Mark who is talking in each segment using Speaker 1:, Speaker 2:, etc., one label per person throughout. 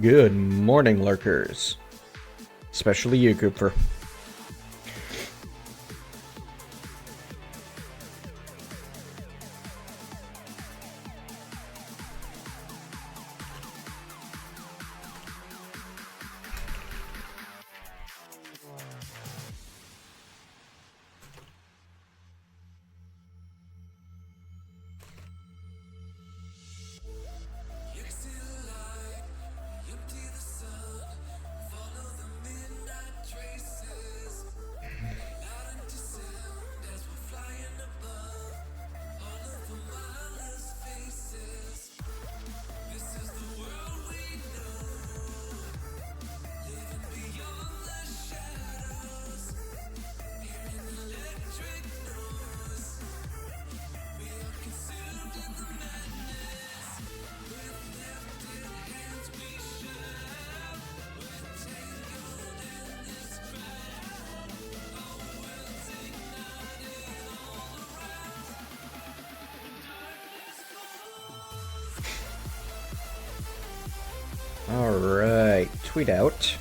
Speaker 1: Good morning, lurkers. Especially you, Cooper. Alright, tweet out.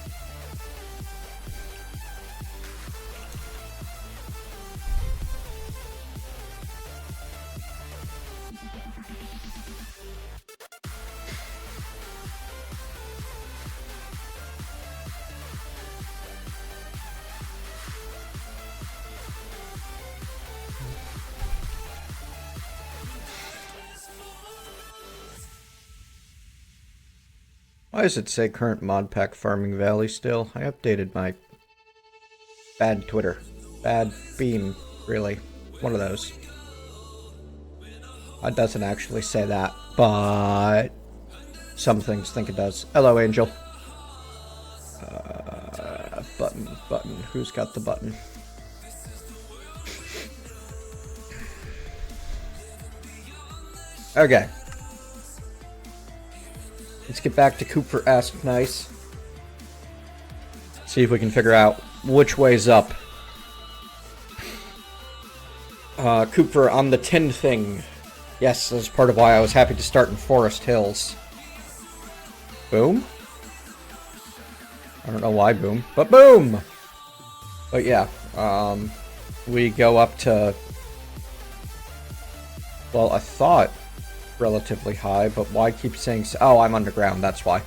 Speaker 1: Why does it say current Modpack farming valley still? I updated my bad Twitter. Bad beam, really. One of those. It doesn't actually say that, but some things think it does. Hello, Angel. Button. Who's got the button? Okay. Let's get back to Cooper Ask Nice. See if we can figure out which way's up. Cooper, on the tin thing. Yes, that's part of why I was happy to start in Forest Hills. Boom? I don't know why boom, but boom! But yeah, we go up to... Well, I thought relatively high, but why keep saying so? Oh, I'm underground, that's why.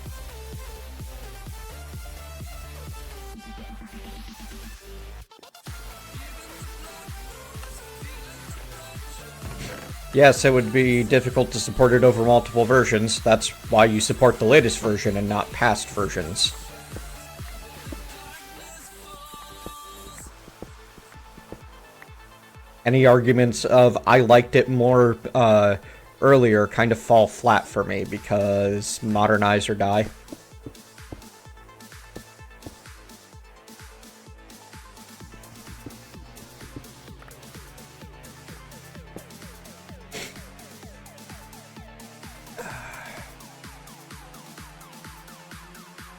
Speaker 1: Yes, it would be difficult to support it over multiple versions. That's why you support the latest version and not past versions. Any arguments of I liked it more earlier kind of fall flat for me because modernize or die.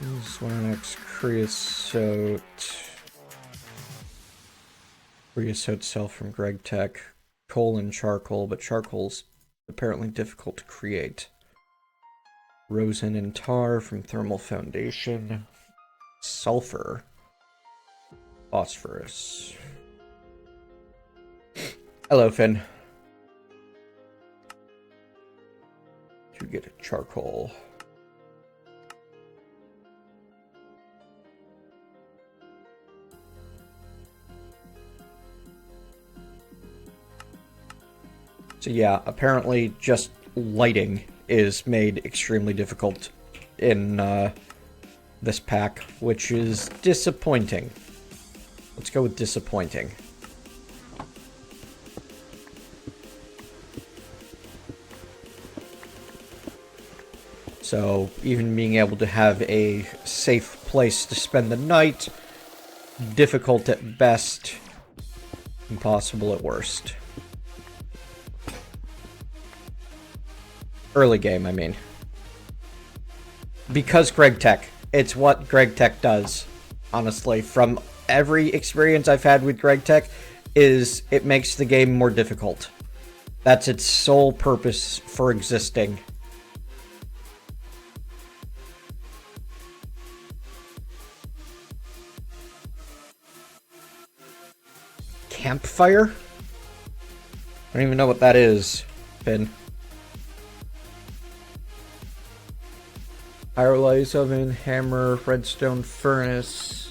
Speaker 1: This one next creosote. Creosote cell from GregTech. Coal and charcoal, but charcoal's apparently difficult to create. Rosin and tar from thermal foundation. Sulfur. Phosphorus. Hello, Finn. To get a charcoal. So yeah, apparently just lighting is made extremely difficult in this pack, which is disappointing. Let's go with disappointing. So even being able to have a safe place to spend the night, difficult at best, impossible at worst. Early game, I mean. Because GregTech. It's what GregTech does, honestly. From every experience I've had with GregTech, is it makes the game more difficult. That's its sole purpose for existing. campfire? I don't even know what that is, Finn. Firelight oven, hammer, redstone furnace.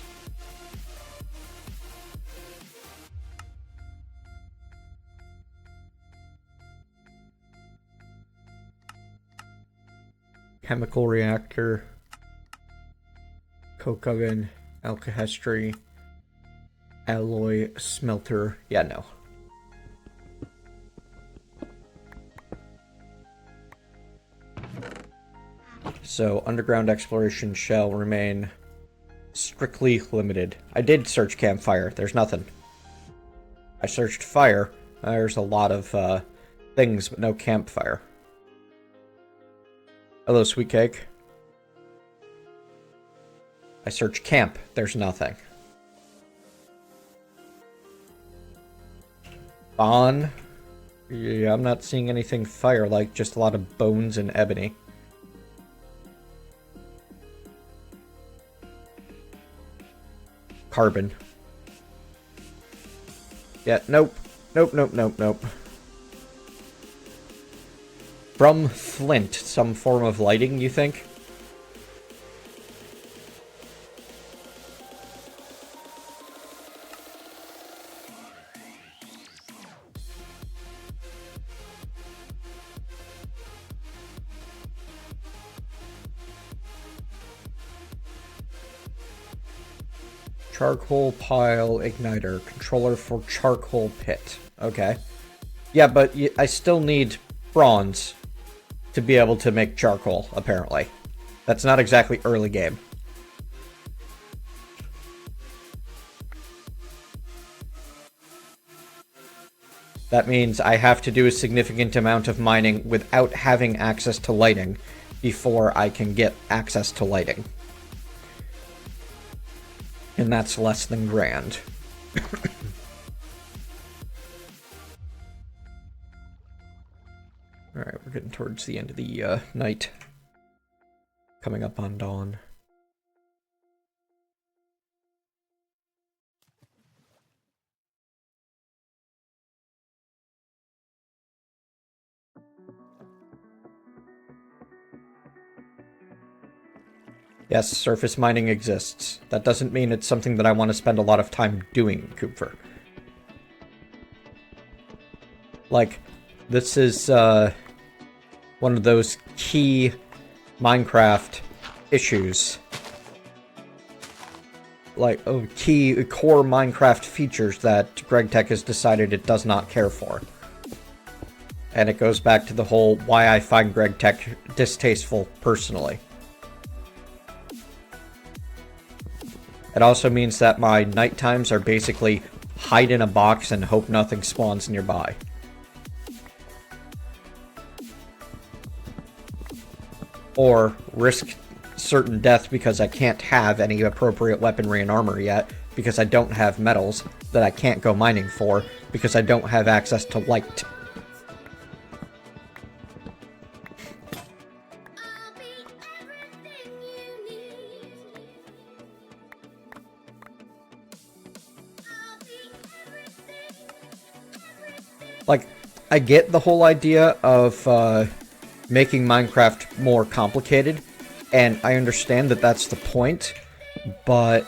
Speaker 1: Chemical reactor. Coke oven, alkahestry, alloy, smelter. Yeah, no. So, underground exploration shall remain strictly limited. I did search campfire. There's nothing. I searched fire. There's a lot of things, but no campfire. Hello, sweet cake. I search camp. There's nothing. Bon. Yeah, I'm not seeing anything fire-like, just a lot of bones and ebony. Carbon. Yeah, nope. Nope. From flint, some form of lighting, you think? Charcoal pile igniter. Controller for charcoal pit. Okay. Yeah, but I still need bronze to be able to make charcoal, apparently. That's not exactly early game. That means I have to do a significant amount of mining without having access to lighting before I can get access to lighting. And that's less than grand. Alright, we're getting towards the end of the night. Coming up on dawn. Yes, surface mining exists. That doesn't mean it's something that I want to spend a lot of time doing, Cooper. Like, this is one of those key Minecraft issues. Like, key core Minecraft features that GregTech has decided it does not care for. And it goes back to the whole why I find GregTech distasteful personally. It also means that my night times are basically hide in a box and hope nothing spawns nearby. Or risk certain death because I can't have any appropriate weaponry and armor yet, because I don't have metals that I can't go mining for, because I don't have access to light. Like, I get the whole idea of making Minecraft more complicated, and I understand that that's the point, but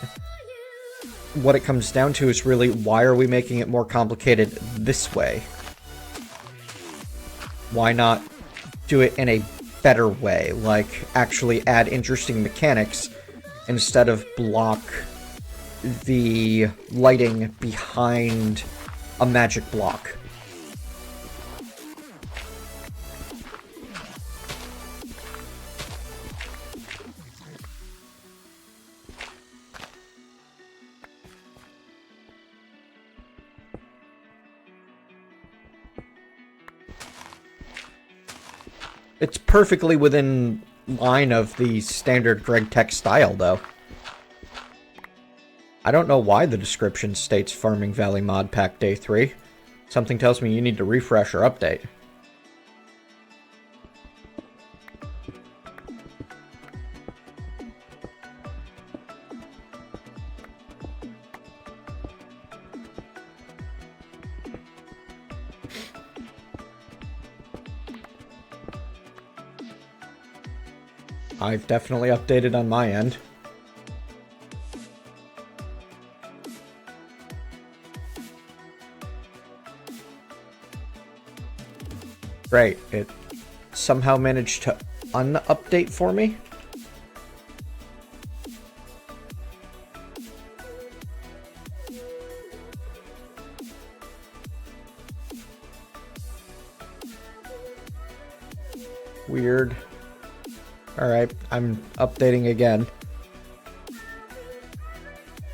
Speaker 1: what it comes down to is really, why are we making it more complicated this way? Why not do it in a better way, like actually add interesting mechanics instead of block the lighting behind a magic block? It's perfectly within line of the standard GregTech style, though. I don't know why the description states Farming Valley Modpack Day 3. Something tells me you need to refresh or update. I've definitely updated on my end. Great, it somehow managed to unupdate for me. Weird. Alright, I'm updating again.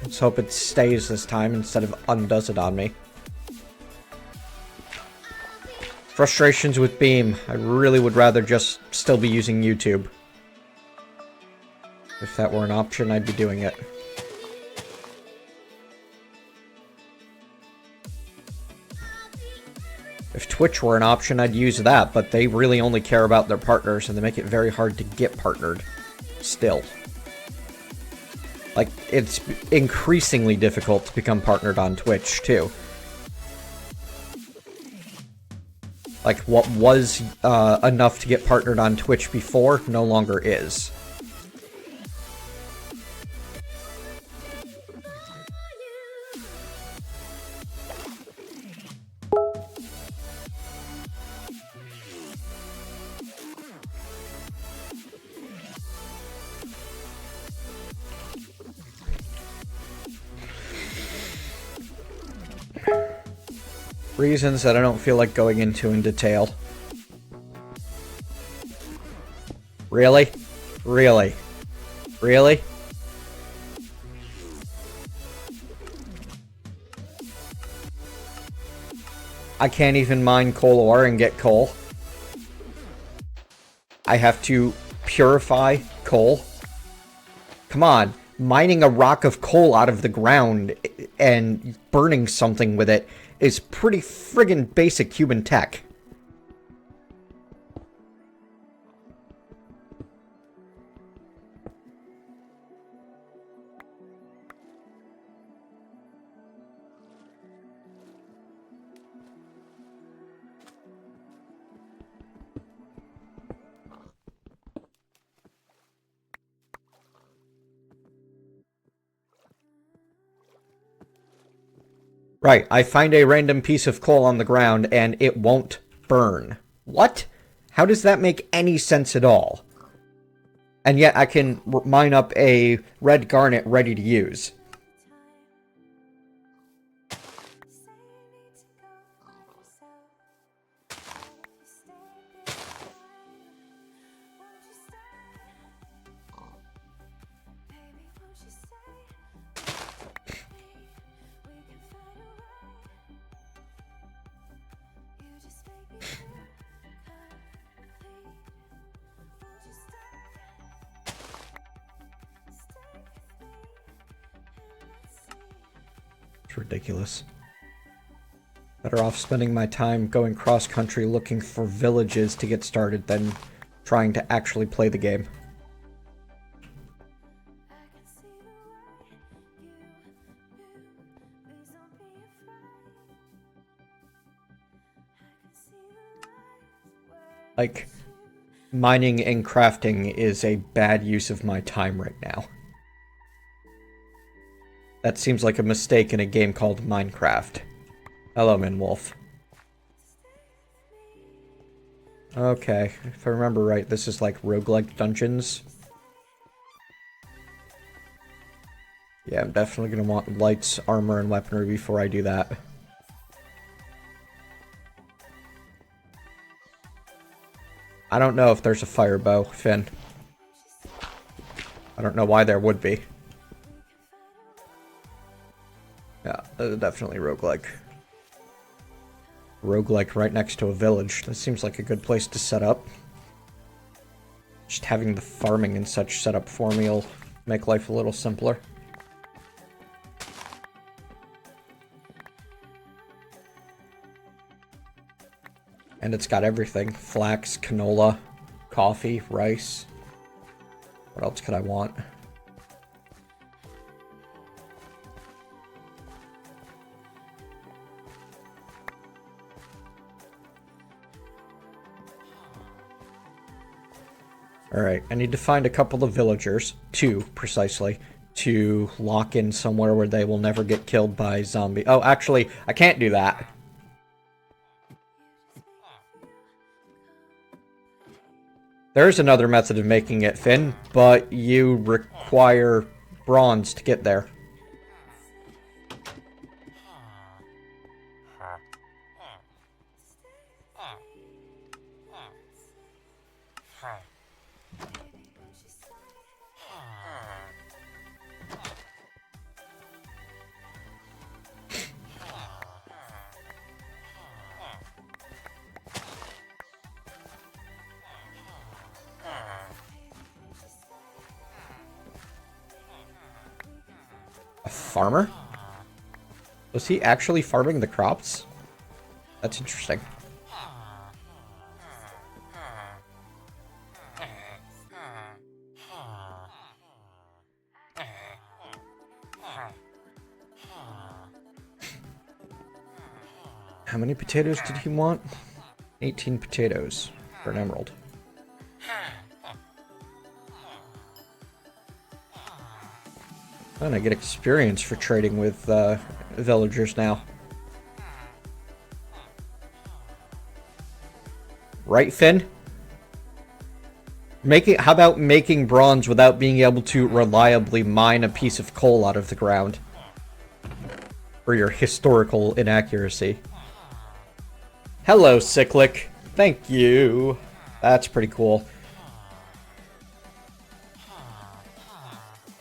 Speaker 1: Let's hope it stays this time instead of undoes it on me. Frustrations with Beam. I really would rather just still be using YouTube. If that were an option, I'd be doing it. If Twitch were an option, I'd use that, but they really only care about their partners, and they make it very hard to get partnered. Still. Like, it's increasingly difficult to become partnered on Twitch, too. Like, what was enough to get partnered on Twitch before, no longer is. Reasons that I don't feel like going into in detail. Really? Really? Really? I can't even mine coal ore and get coal. I have to purify coal. Come on, mining a rock of coal out of the ground and burning something with it is pretty friggin' basic human tech. Right, I find a random piece of coal on the ground and it won't burn. What? How does that make any sense at all? And yet I can mine up a red garnet ready to use. It's ridiculous. Better off spending my time going cross-country looking for villages to get started than trying to actually play the game. Like, mining and crafting is a bad use of my time right now. That seems like a mistake in a game called Minecraft. Hello, Minwolf. Okay, if I remember right, this is like roguelike dungeons. Yeah, I'm definitely gonna want lights, armor, and weaponry before I do that. I don't know if there's a fire bow, Finn. I don't know why there would be. Yeah, definitely roguelike. Roguelike right next to a village. That seems like a good place to set up. Just having the farming and such set up for me will make life a little simpler. And it's got everything. Flax, canola, coffee, rice. What else could I want? Alright, I need to find a couple of villagers, 2 precisely, to lock in somewhere where they will never get killed by zombie. Oh, actually, I can't do that. There's another method of making it, Finn, but you require bronze to get there. A farmer? Was he actually farming the crops? That's interesting. How many potatoes did he want? 18 potatoes for an emerald. And I get experience for trading with villagers now. Right, Finn? How about making bronze without being able to reliably mine a piece of coal out of the ground? For your historical inaccuracy. Hello, Cyclic. Thank you. That's pretty cool.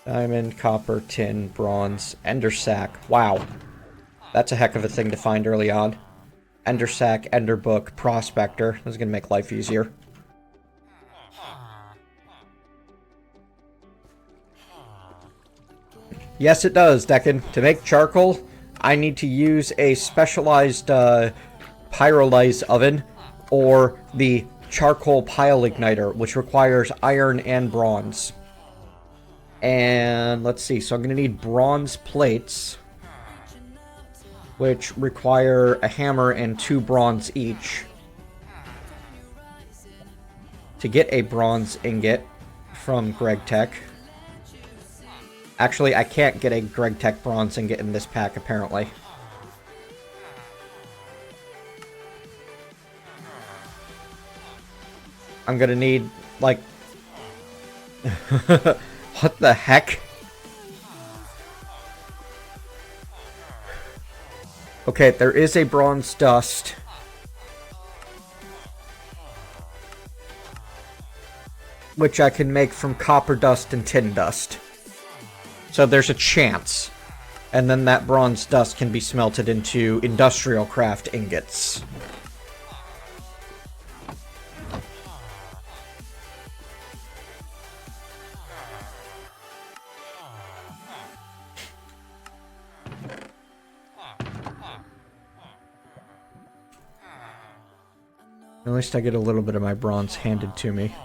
Speaker 1: Diamond, copper, tin, bronze, ender sac. Wow. That's a heck of a thing to find early on. Ender sac, ender book, prospector. This is going to make life easier. Yes, it does, Deccan. To make charcoal, I need to use a specialized pyrolyze oven or the charcoal pile igniter, which requires iron and bronze. And let's see, so I'm going to need bronze plates, which require a hammer and 2 bronze each. To get a bronze ingot from GregTech. Actually, I can't get a GregTech bronze ingot in this pack, apparently. I'm gonna need, like... What the heck? Okay, there is a bronze dust. Which I can make from copper dust and tin dust. So there's a chance. And then that bronze dust can be smelted into industrial craft ingots. At least I get a little bit of my bronze handed to me.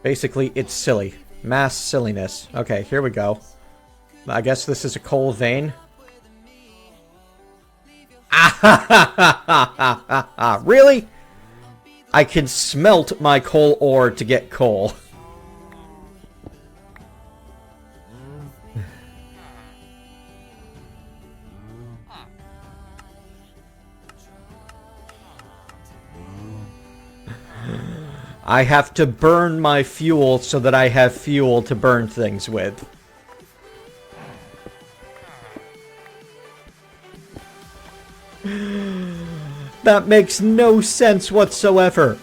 Speaker 1: Basically, it's silly. Mass silliness. Okay, here we go. I guess this is a coal vein. Really? I can smelt my coal ore to get coal. I have to burn my fuel so that I have fuel to burn things with. That makes no sense whatsoever.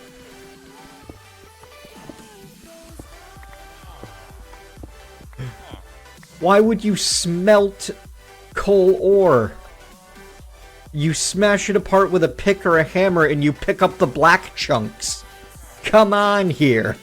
Speaker 1: Why would you smelt coal ore? You smash it apart with a pick or a hammer and you pick up the black chunks. Come on here.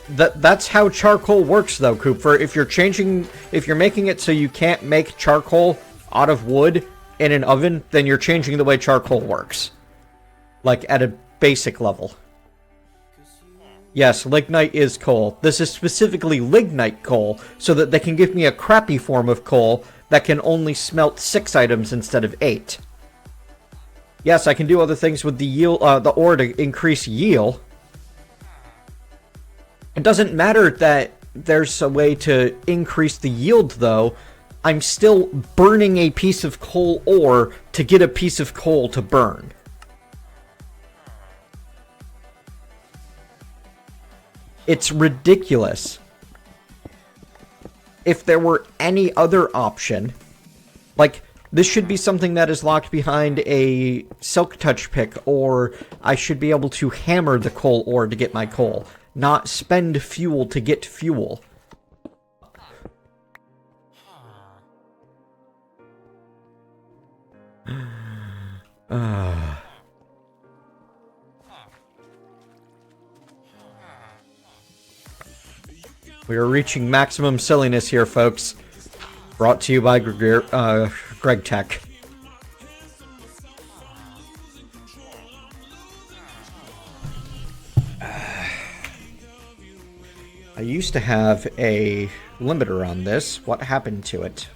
Speaker 1: That's how charcoal works, though, Cooper. If you're making it so you can't make charcoal out of wood in an oven, then you're changing the way charcoal works. Like, at a basic level. Yes, lignite is coal. This is specifically lignite coal, so that they can give me a crappy form of coal that can only smelt 6 items instead of 8. Yes, I can do other things with the yield, the ore to increase yield. It doesn't matter that there's a way to increase the yield, though. I'm still burning a piece of coal ore to get a piece of coal to burn. It's ridiculous. If there were any other option, like, this should be something that is locked behind a silk touch pick, or I should be able to hammer the coal ore to get my coal, not spend fuel to get fuel. We are reaching maximum silliness here, folks. Brought to you by GregTech. I used to have a limiter on this. What happened to it?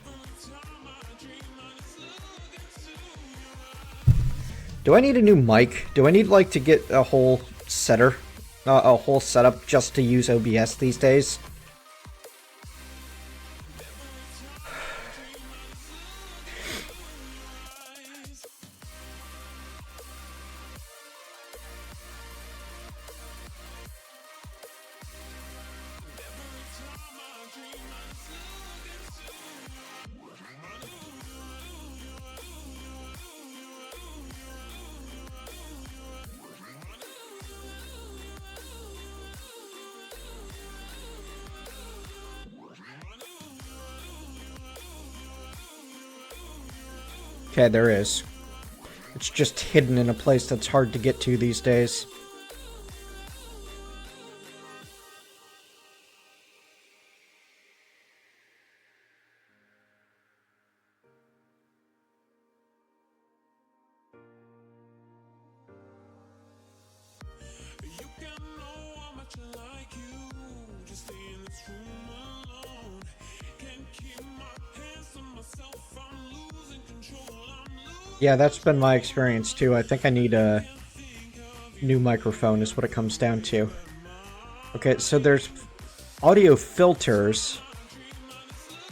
Speaker 1: Do I need a new mic? Do I need, like, to get a whole setter? A whole setup just to use OBS these days? Okay, there is. It's just hidden in a place that's hard to get to these days. Yeah, that's been my experience too. I think I need a new microphone is what it comes down to. Okay, so there's audio filters.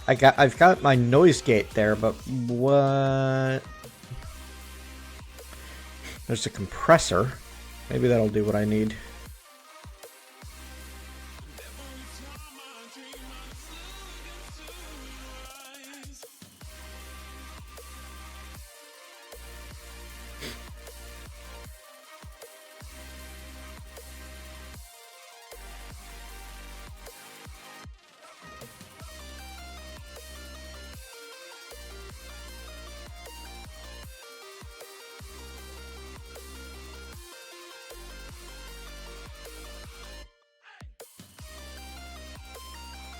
Speaker 1: I've got my noise gate there, but what? There's a compressor. Maybe that'll do what I need.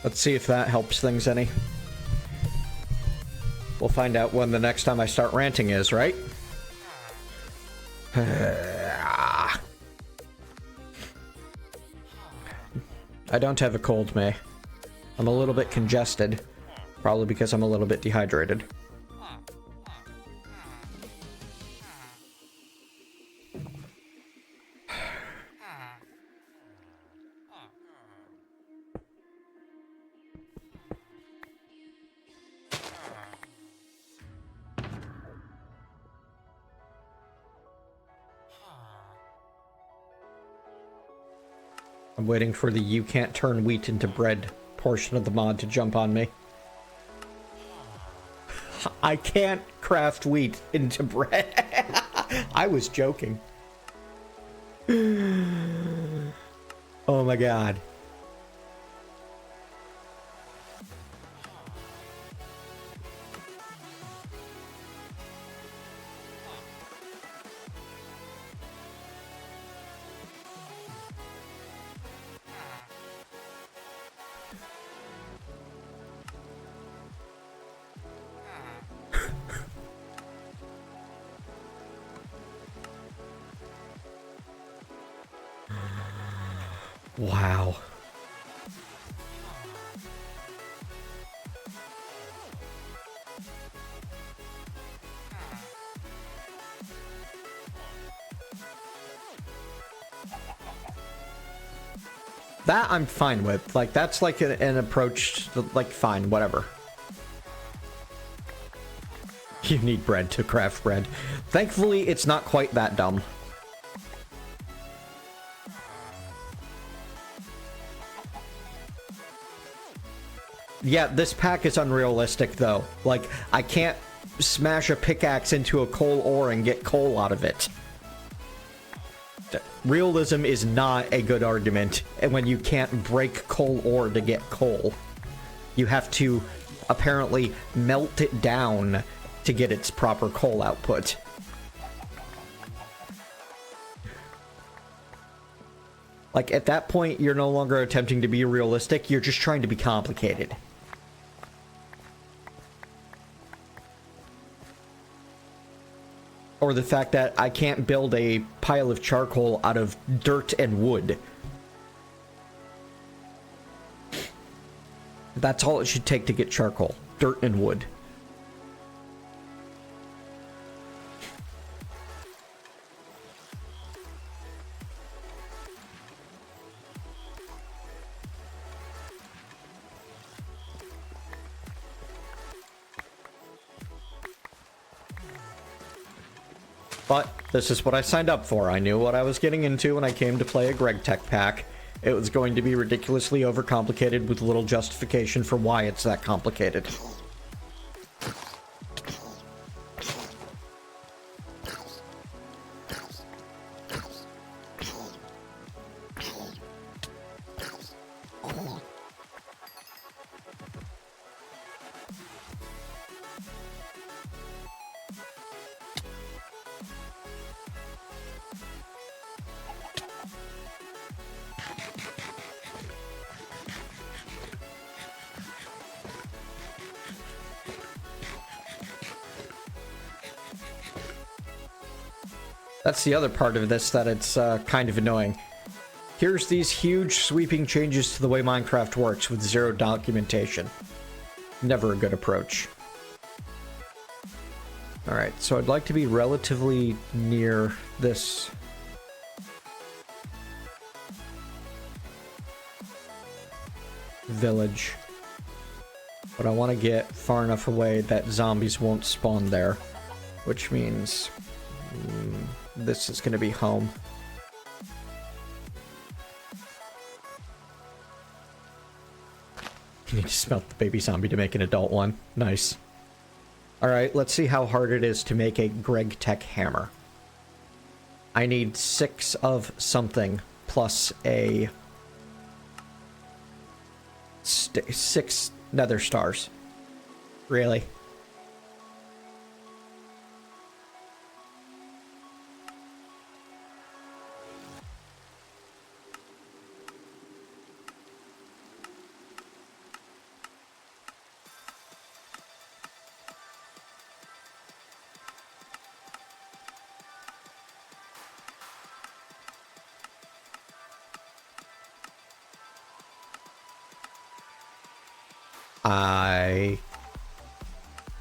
Speaker 1: Let's see if that helps things any. We'll find out when the next time I start ranting is, right? I don't have a cold, May. I'm a little bit congested. Probably because I'm a little bit dehydrated. I'm waiting for the "you can't turn wheat into bread" portion of the mod to jump on me. I can't craft wheat into bread. I was joking. Oh my god. Wow. That I'm fine with. Like, that's like an approach to, like, fine, whatever. You need bread to craft bread. Thankfully, it's not quite that dumb. Yeah, this pack is unrealistic, though. Like, I can't smash a pickaxe into a coal ore and get coal out of it. Realism is not a good argument when you can't break coal ore to get coal. You have to apparently melt it down to get its proper coal output. Like, at that point, you're no longer attempting to be realistic, you're just trying to be complicated. Or the fact that I can't build a pile of charcoal out of dirt and wood. That's all it should take to get charcoal. Dirt and wood. But this is what I signed up for. I knew what I was getting into when I came to play a GregTech pack. It was going to be ridiculously overcomplicated with little justification for why it's that complicated. That's the other part of this that it's kind of annoying. Here's these huge sweeping changes to the way Minecraft works with zero documentation. Never a good approach. Alright, so I'd like to be relatively near this village. But I want to get far enough away that zombies won't spawn there. Which means this is going to be home. You need to smelt the baby zombie to make an adult one. Nice. Alright, let's see how hard it is to make a GregTech hammer. I need 6 of something plus a 6 nether stars. Really?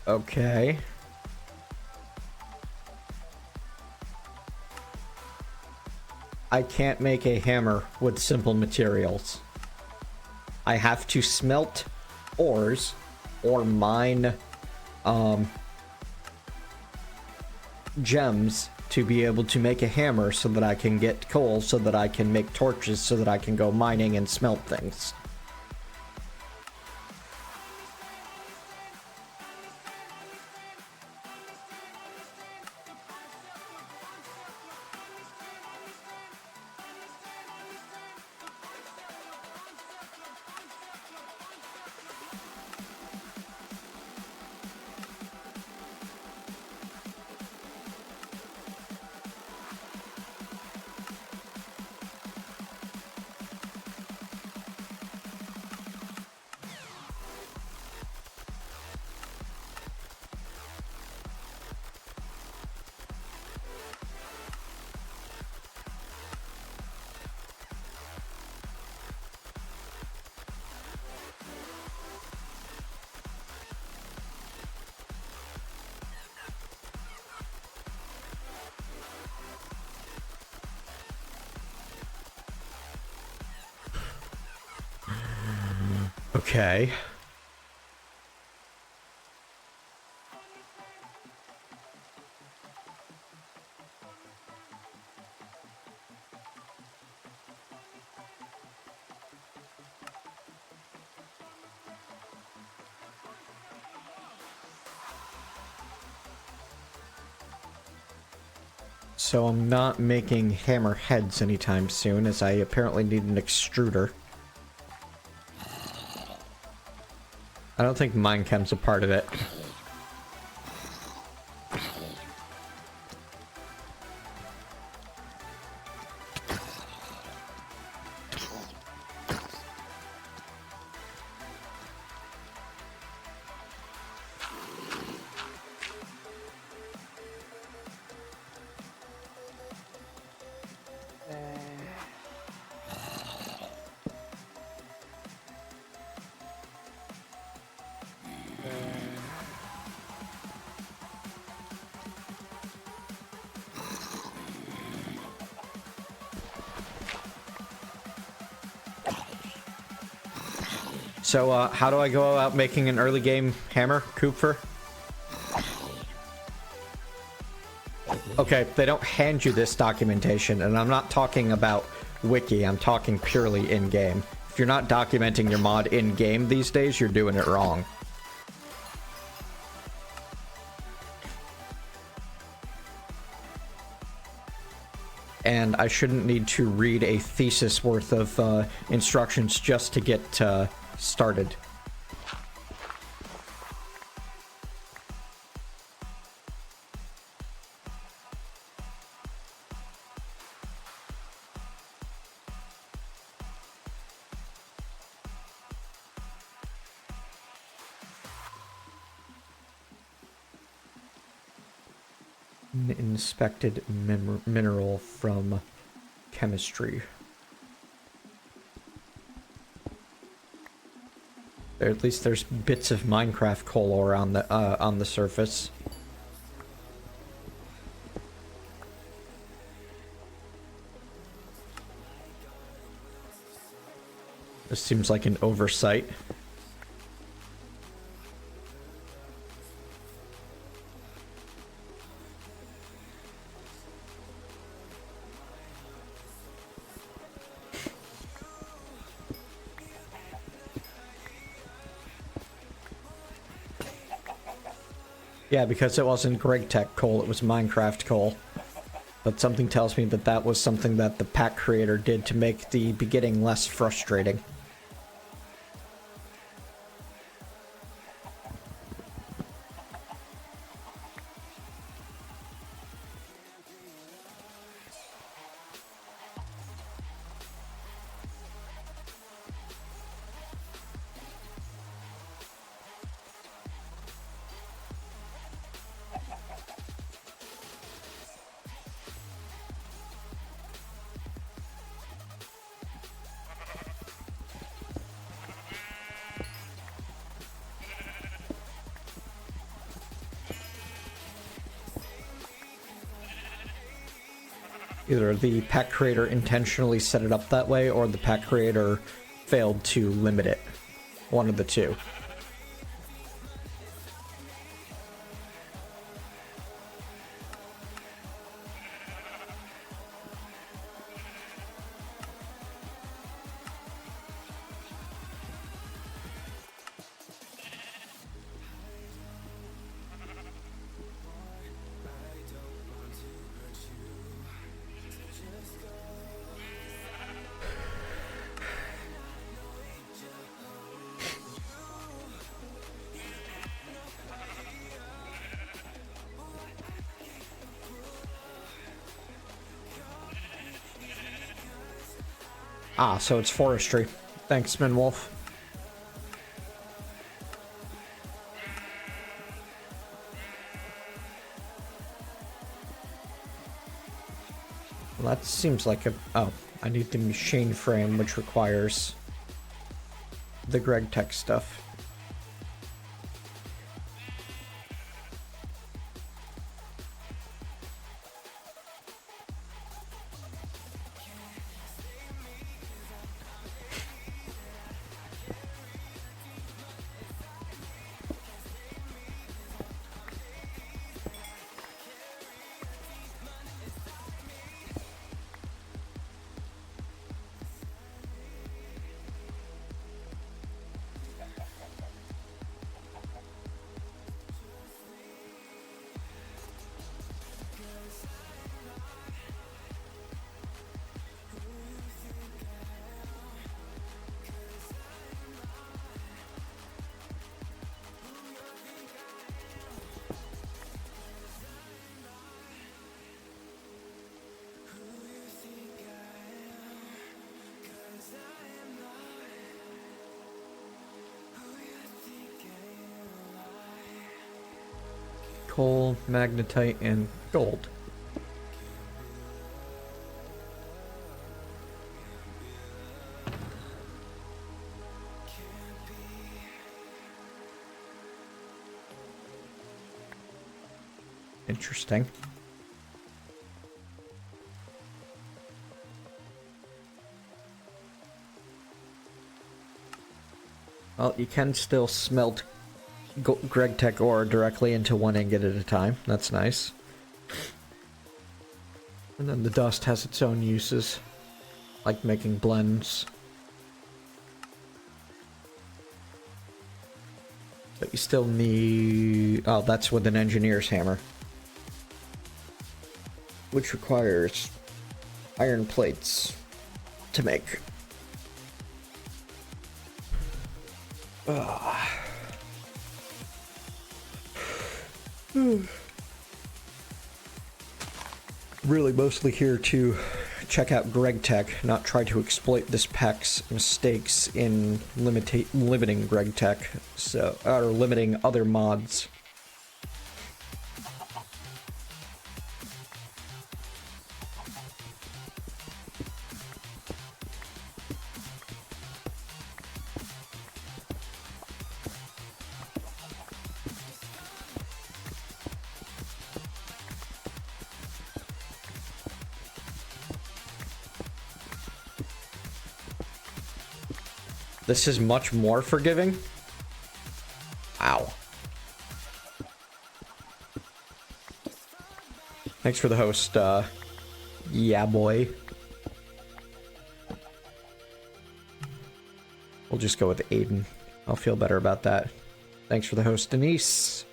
Speaker 1: Okay. I can't make a hammer with simple materials. I have to smelt ores or mine gems to be able to make a hammer so that I can get coal, so that I can make torches, so that I can go mining and smelt things. Okay. So I'm not making hammer heads anytime soon, as I apparently need an extruder. I don't think Minechem's a part of it. So, how do I go about making an early game hammer, Cooper? Okay, they don't hand you this documentation, and I'm not talking about wiki, I'm talking purely in-game. If you're not documenting your mod in-game these days, you're doing it wrong. And I shouldn't need to read a thesis worth of instructions just to get started. Inspected mineral from chemistry. There, at least there's bits of Minecraft coal ore on the surface. This seems like an oversight. Yeah, because it wasn't GregTech coal, it was Minecraft coal. But something tells me that that was something that the pack creator did to make the beginning less frustrating. Either the pack creator intentionally set it up that way, or the pack creator failed to limit it. One of the two. Ah, so it's forestry. Thanks, Minwolf. Well, that seems like a... Oh, I need the machine frame, which requires the GregTech stuff. coal, magnetite, and gold. Interesting. Well, you can still smelt GregTech ore directly into one ingot at a time. That's nice. And then the dust has its own uses, like making blends. But you still need... Oh, that's with an engineer's hammer. Which requires iron plates to make. Really mostly here to check out GregTech, not try to exploit this pack's mistakes in limiting GregTech, or limiting other mods. This is much more forgiving. Ow. Thanks for the host, yeah boy. We'll just go with Aiden. I'll feel better about that. Thanks for the host, Denise.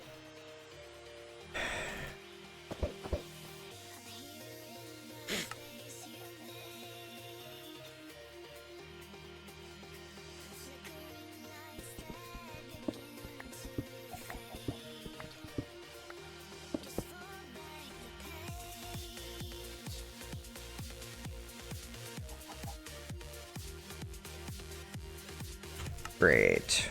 Speaker 1: Great.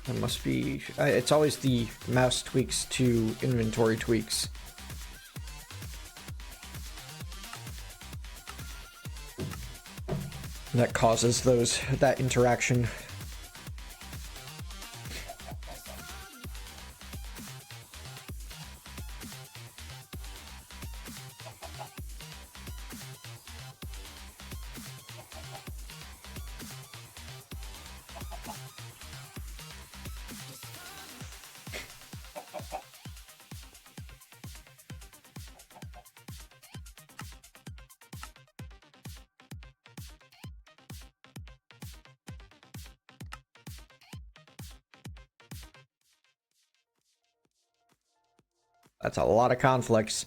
Speaker 1: That must be... it's always the mouse tweaks to inventory tweaks. That causes that interaction. That's a lot of conflicts.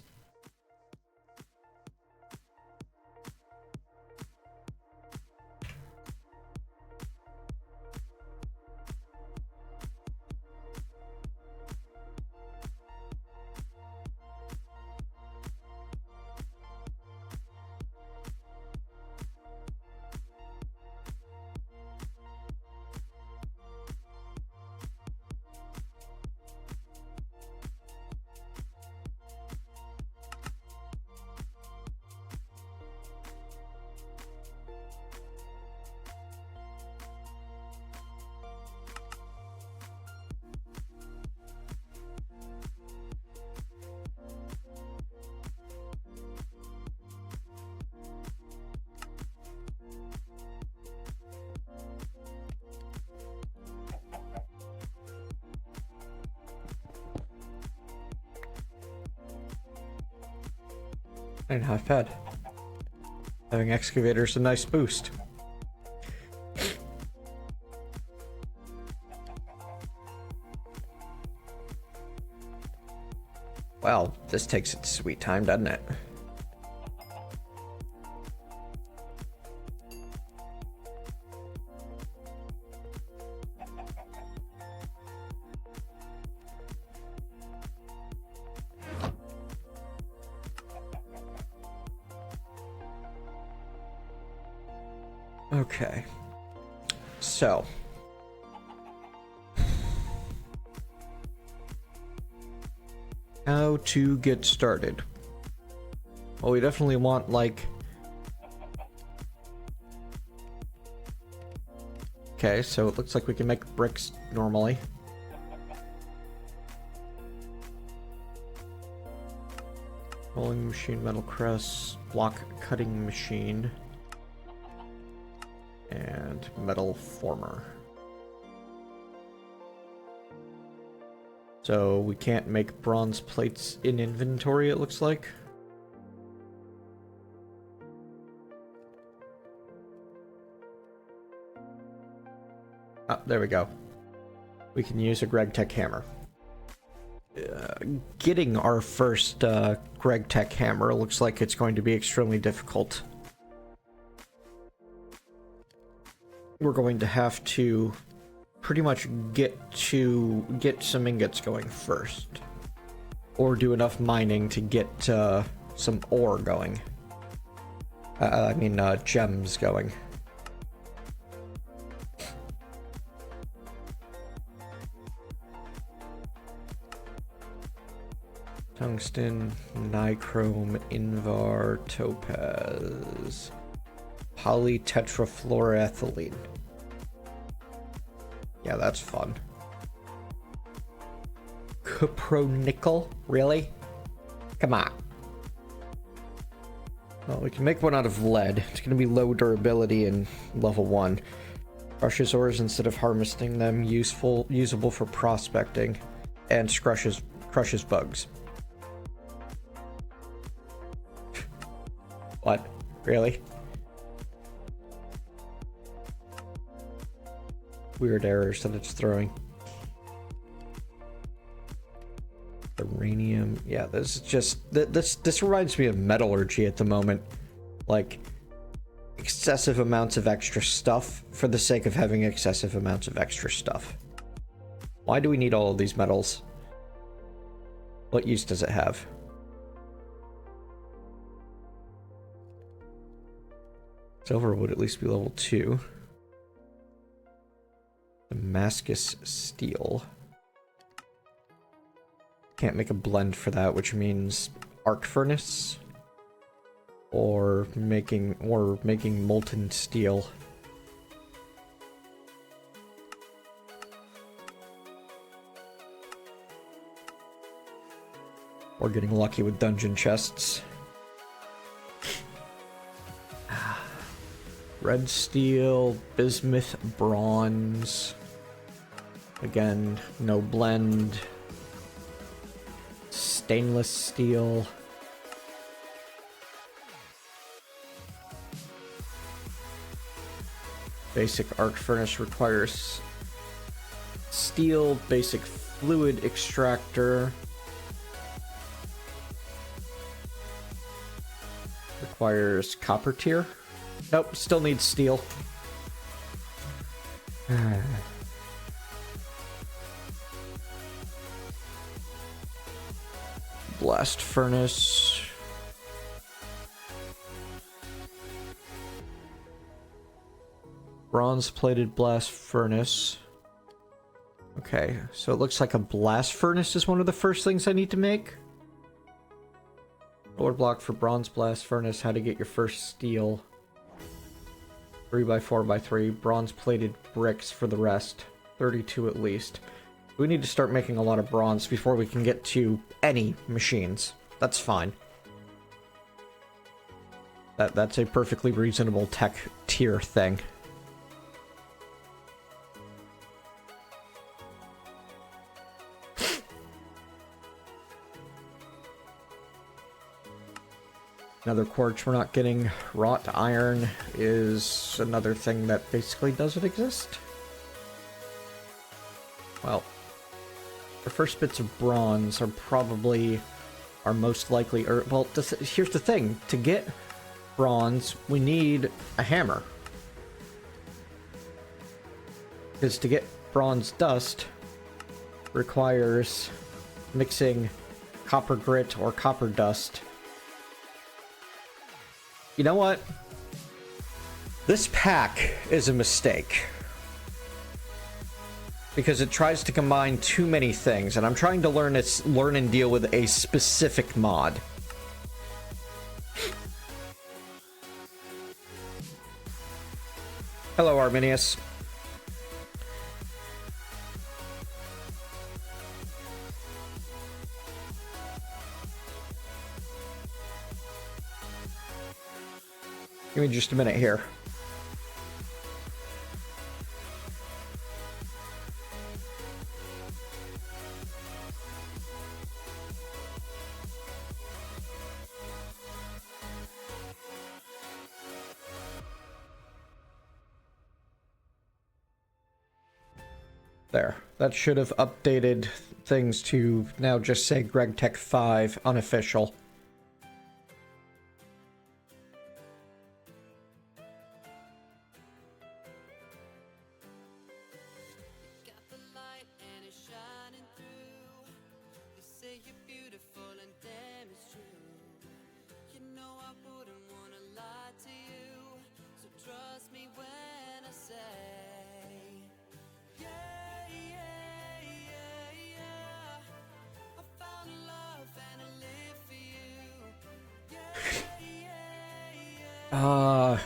Speaker 1: And half pad. Having excavators a nice boost. Well, this takes its sweet time, doesn't it? Okay. So. How to get started? Well, we definitely want, like... Okay, so it looks like we can make bricks normally. Rolling machine, metal press, block cutting machine, and metal former. So we can't make bronze plates in inventory, it looks like. Ah, there we go. We can use a GregTech hammer. Getting our first GregTech hammer looks like it's going to be extremely difficult. We're going to have to pretty much get some ingots going first, or do enough mining to get some ore going. I mean gems going. Tungsten, nichrome, invar, topaz, polytetrafluoroethylene. Yeah, that's fun. Cupronickel? Really? Come on. Well, we can make one out of lead. It's going to be low durability in level 1. Crushes ores instead of harvesting them. Usable for prospecting. And crushes bugs. What? Really? Weird errors that it's throwing. Uranium. Yeah, this is just... This reminds me of metallurgy at the moment. Like, excessive amounts of extra stuff for the sake of having excessive amounts of extra stuff. Why do we need all of these metals? What use does it have? Silver would at least be level 2. Damascus steel. Can't make a blend for that, which means arc furnace or making molten steel. Or getting lucky with dungeon chests. Red steel, bismuth, bronze. Again, no blend. Stainless steel. Basic arc furnace requires steel. Basic fluid extractor requires copper tier. Nope, still needs steel. Blast furnace. Bronze-plated blast furnace. Okay, so it looks like a blast furnace is one of the first things I need to make. Ore block for bronze blast furnace, how to get your first steel. 3x4x3, bronze-plated bricks for the rest. 32 at least. We need to start making a lot of bronze before we can get to any machines. That's fine. That's a perfectly reasonable tech tier thing. Another quartz we're not getting. Wrought iron is another thing that basically doesn't exist. Well, the first bits of bronze are probably are most likely... well, here's the thing. To get bronze, we need a hammer. Because to get bronze dust requires mixing copper grit or copper dust. You know what? This pack is a mistake. Because it tries to combine too many things, and I'm trying to learn and deal with a specific mod. Hello, Arminius. Give me just a minute here. There. That should have updated things to now just say GregTech 5 unofficial.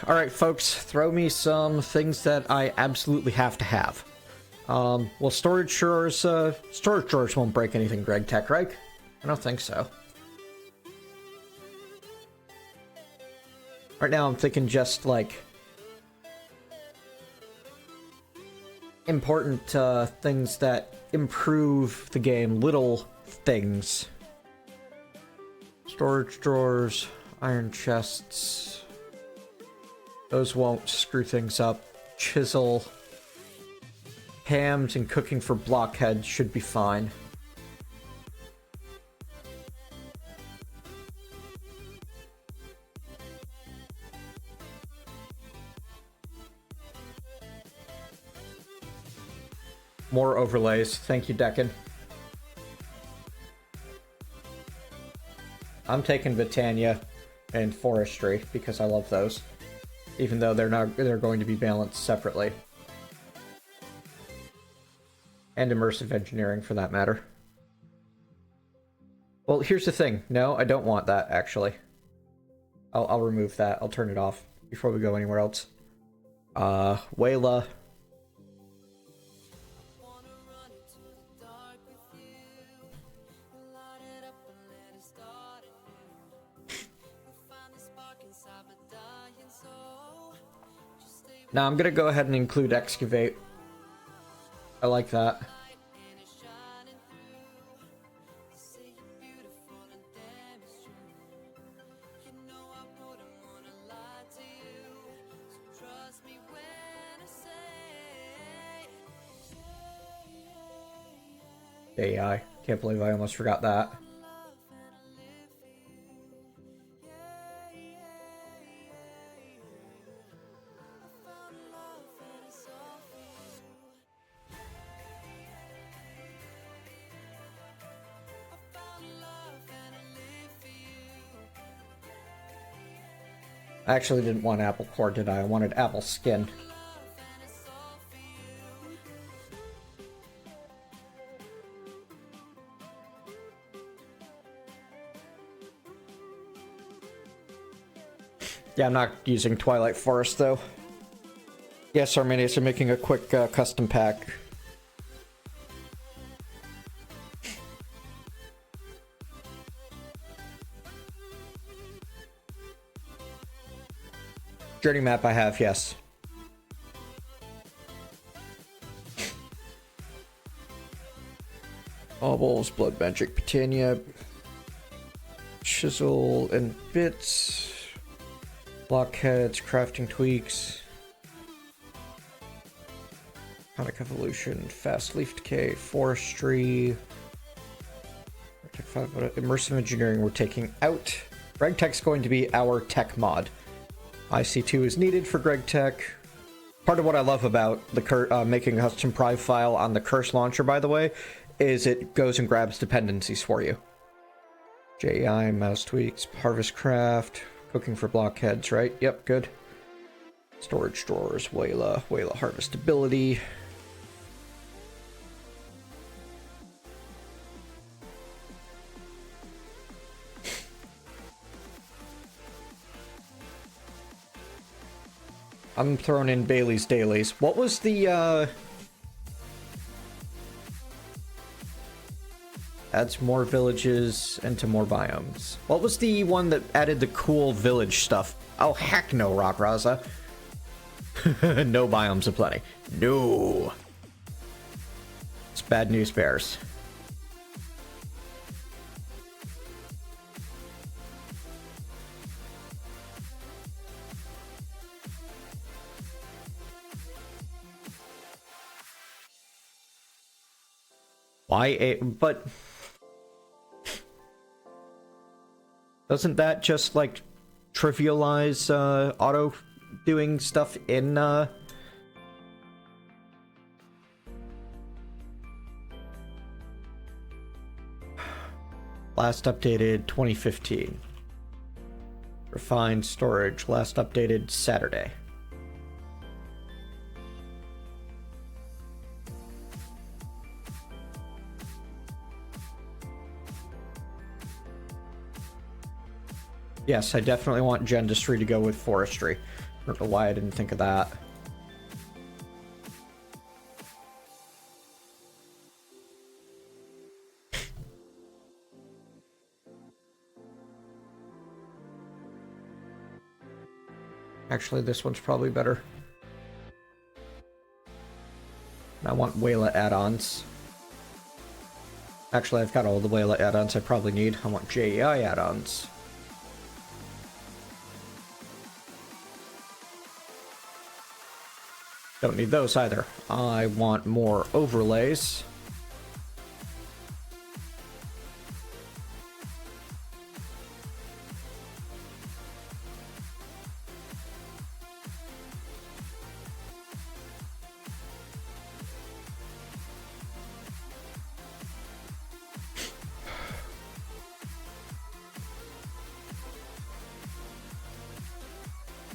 Speaker 1: Alright folks, throw me some things that I absolutely have to have. Well, storage drawers won't break anything, GregTech, right? I don't think so. Right now I'm thinking just, like, important things that improve the game, little things. Storage drawers, iron chests. Those won't screw things up. Chisel. Hams and cooking for blockheads should be fine. More overlays. Thank you, Deccan. I'm taking Botania and Forestry because I love those. Even though they're going to be balanced separately. And immersive engineering for that matter. Well, here's the thing. No, I don't want that actually. I'll remove that. I'll turn it off before we go anywhere else. Wayla. Now I'm gonna go ahead and include excavate. I like that. AI. Can't believe I almost forgot that. I actually didn't want apple core, did I? I wanted apple skin. Yeah, I'm not using Twilight Forest, though. Yes, Arminius, I'm making a quick custom pack. Journey map I have, yes. Baubles, Blood Magic, Britannia, Chisel and Bits, Blockheads, Crafting Tweaks, Conic Evolution, Fast Leaf Decay, Forestry, Tech 5, immersive engineering we're taking out. GregTech's going to be our tech mod. IC2 is needed for GregTech. Part of what I love about the making a custom prive file on the curse launcher, by the way, is it goes and grabs dependencies for you. JEI, mouse tweaks, harvest craft, cooking for blockheads, right? Yep, good. Storage drawers, Wayla harvestability. I'm throwing in Bailey's Dailies. What was the, adds more villages into more biomes. What was the one that added the cool village stuff? Oh, heck no, Rock Raza. No biomes aplenty. No. It's bad news bears. But doesn't that just like trivialize auto doing stuff in last updated 2015? Refined storage last updated Saturday. Yes, I definitely want Gendustry to go with forestry. I don't know why I didn't think of that. Actually, this one's probably better. I want Wayla add-ons. Actually, I've got all the Wayla add-ons I probably need. I want JEI add-ons. Don't need those either. I want more overlays.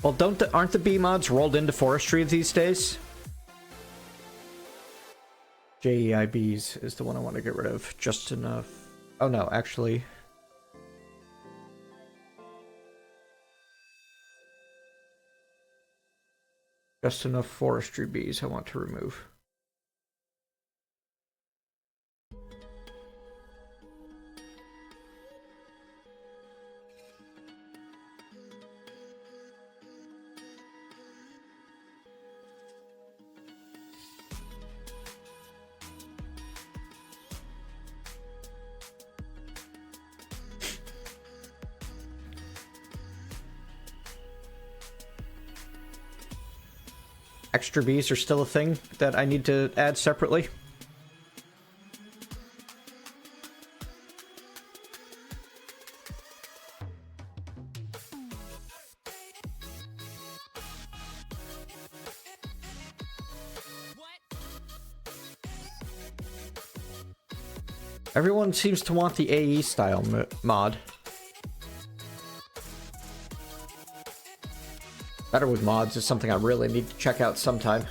Speaker 1: Well, aren't the B mods rolled into forestry these days? JEIBs is the one I want to get rid of. Just enough. Oh no, actually. Just enough forestry bees I want to remove. Extra bees are still a thing that I need to add separately. Everyone seems to want the AE style mod. Better with mods is something I really need to check out sometime.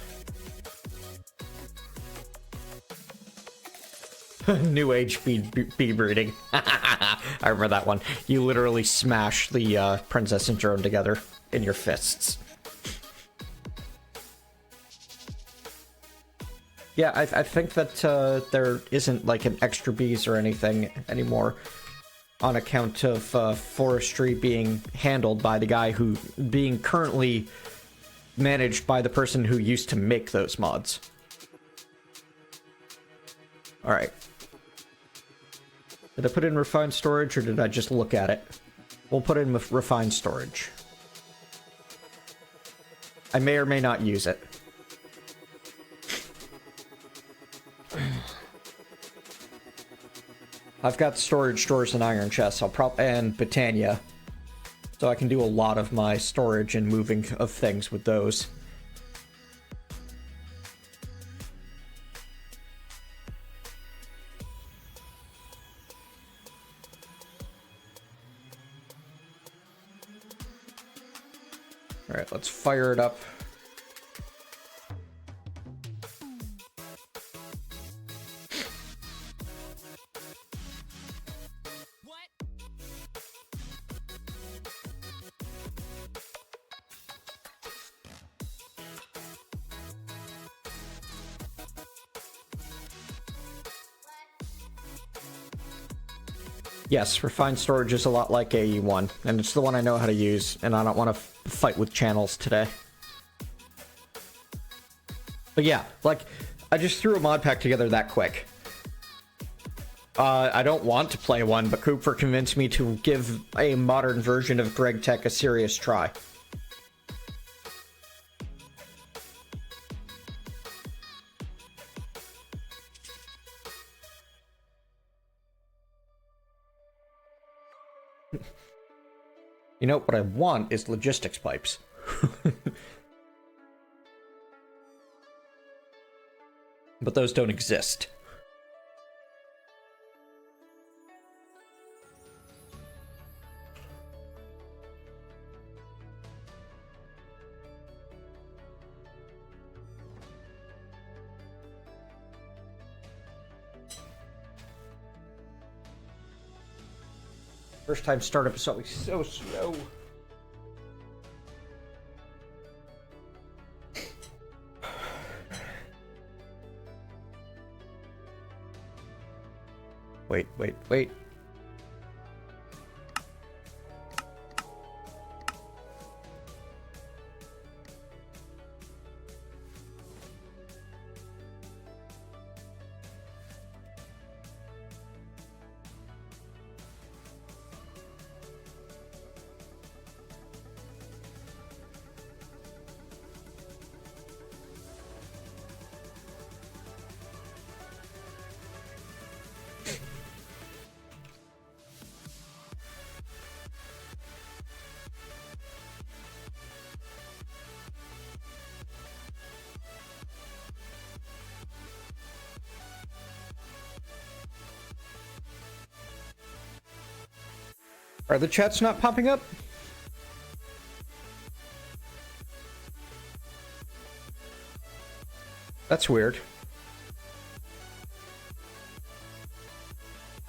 Speaker 1: New age bee breeding. I remember that one. You literally smash the princess and drone together in your fists. Yeah, I think that there isn't like an extra bees or anything anymore on account of forestry being handled by the guy who being currently managed by the person who used to make those mods. Alright. Did I put in refined storage or did I just look at it? We'll put in refined storage. I may or may not use it. I've got storage drawers and iron chests. And Britannia, so I can do a lot of my storage and moving of things with those. All right, let's fire it up. Yes, refined storage is a lot like AE1, and it's the one I know how to use, and I don't want to fight with channels today. But yeah, like, I just threw a mod pack together that quick. I don't want to play one, but Cooper convinced me to give a modern version of GregTech a serious try. You know, what I want is logistics pipes. But those don't exist. First time startup is always so slow. Wait. Are the chats not popping up? That's weird.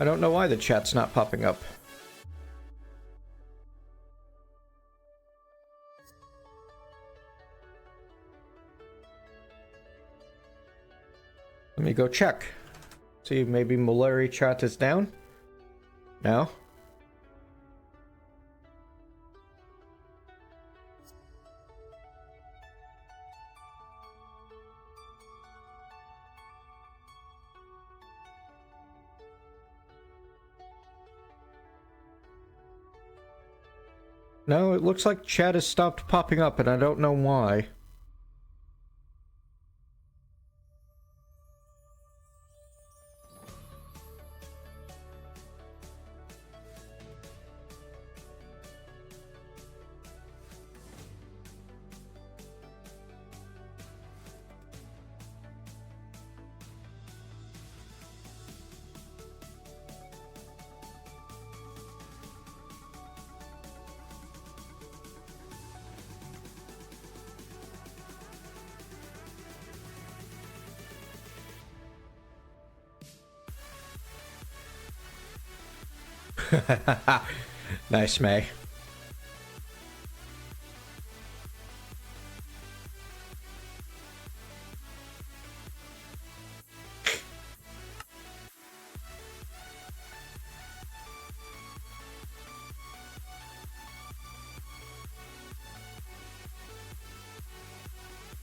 Speaker 1: I don't know why the chat's not popping up. Let me go check. See, maybe Mulari chat is down? No? No, it looks like chat has stopped popping up, and I don't know why. Nice, May.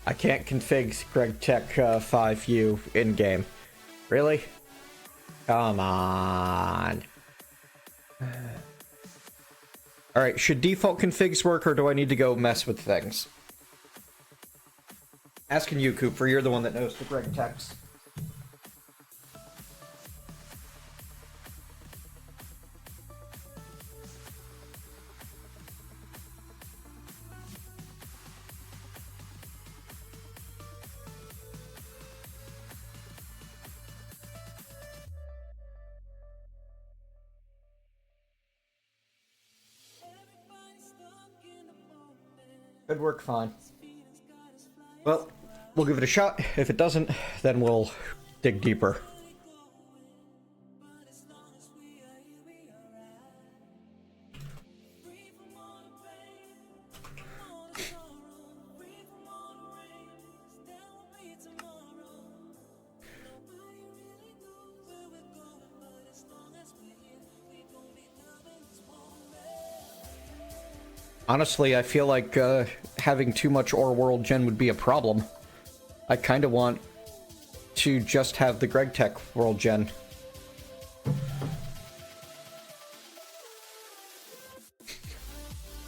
Speaker 1: I can't config GregTech 5U in-game. Really? Come on. Alright, should default configs work, or do I need to go mess with things? Asking you, Cooper, you're the one that knows the GregTechs. Could work fine. Well, we'll give it a shot. If it doesn't, then we'll dig deeper. Honestly, I feel like having too much ore world gen would be a problem. I kind of want to just have the GregTech world gen.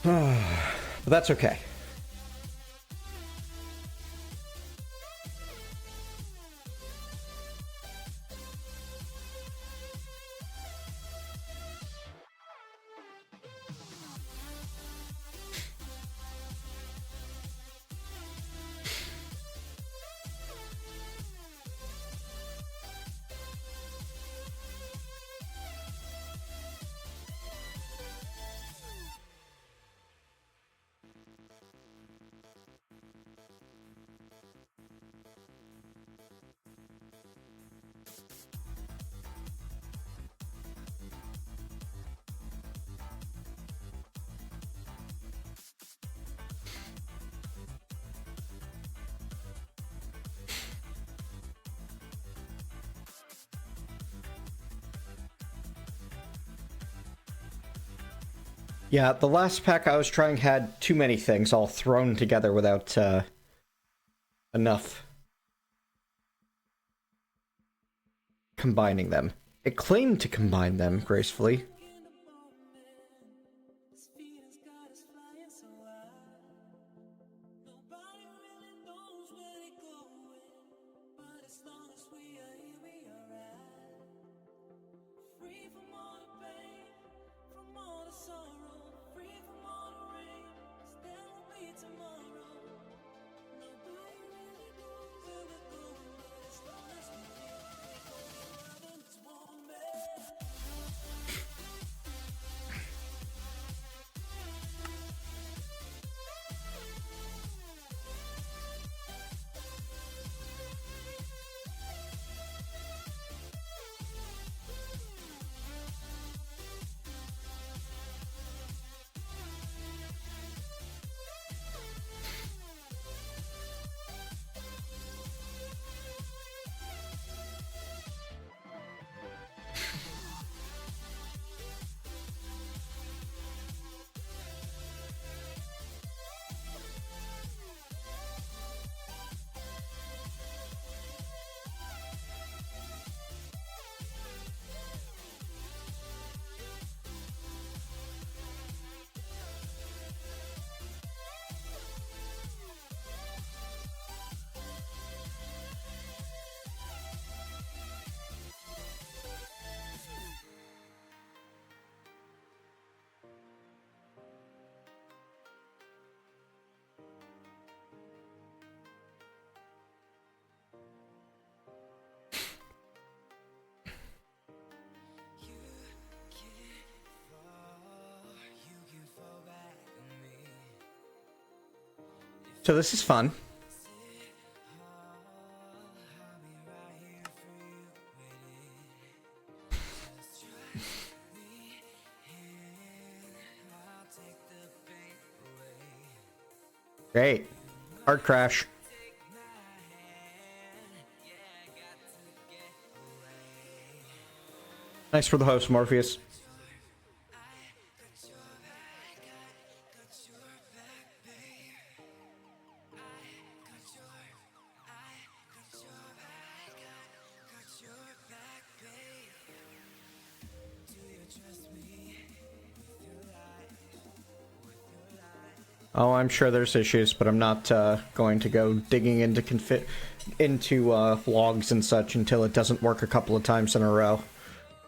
Speaker 1: But that's okay. Yeah, the last pack I was trying had too many things all thrown together without enough combining them. It claimed to combine them gracefully. So this is fun. Great. Hard crash. Nice for the host, Morpheus. Oh, I'm sure there's issues, but I'm not going to go digging into logs and such until it doesn't work a couple of times in a row.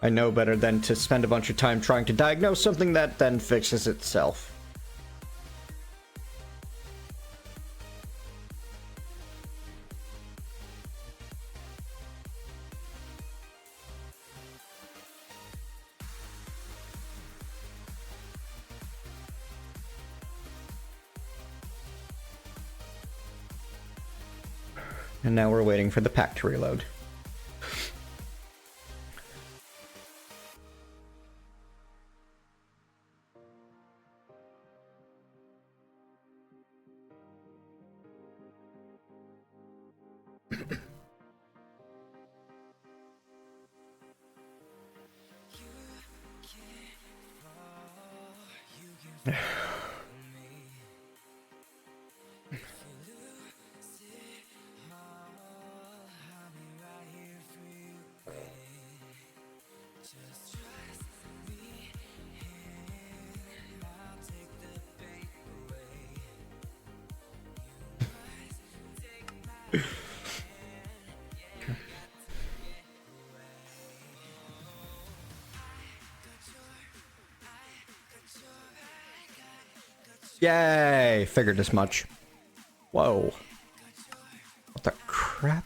Speaker 1: I know better than to spend a bunch of time trying to diagnose something that then fixes itself. And now we're waiting for the pack to reload. Yay! Figured as much. Whoa. What the crap?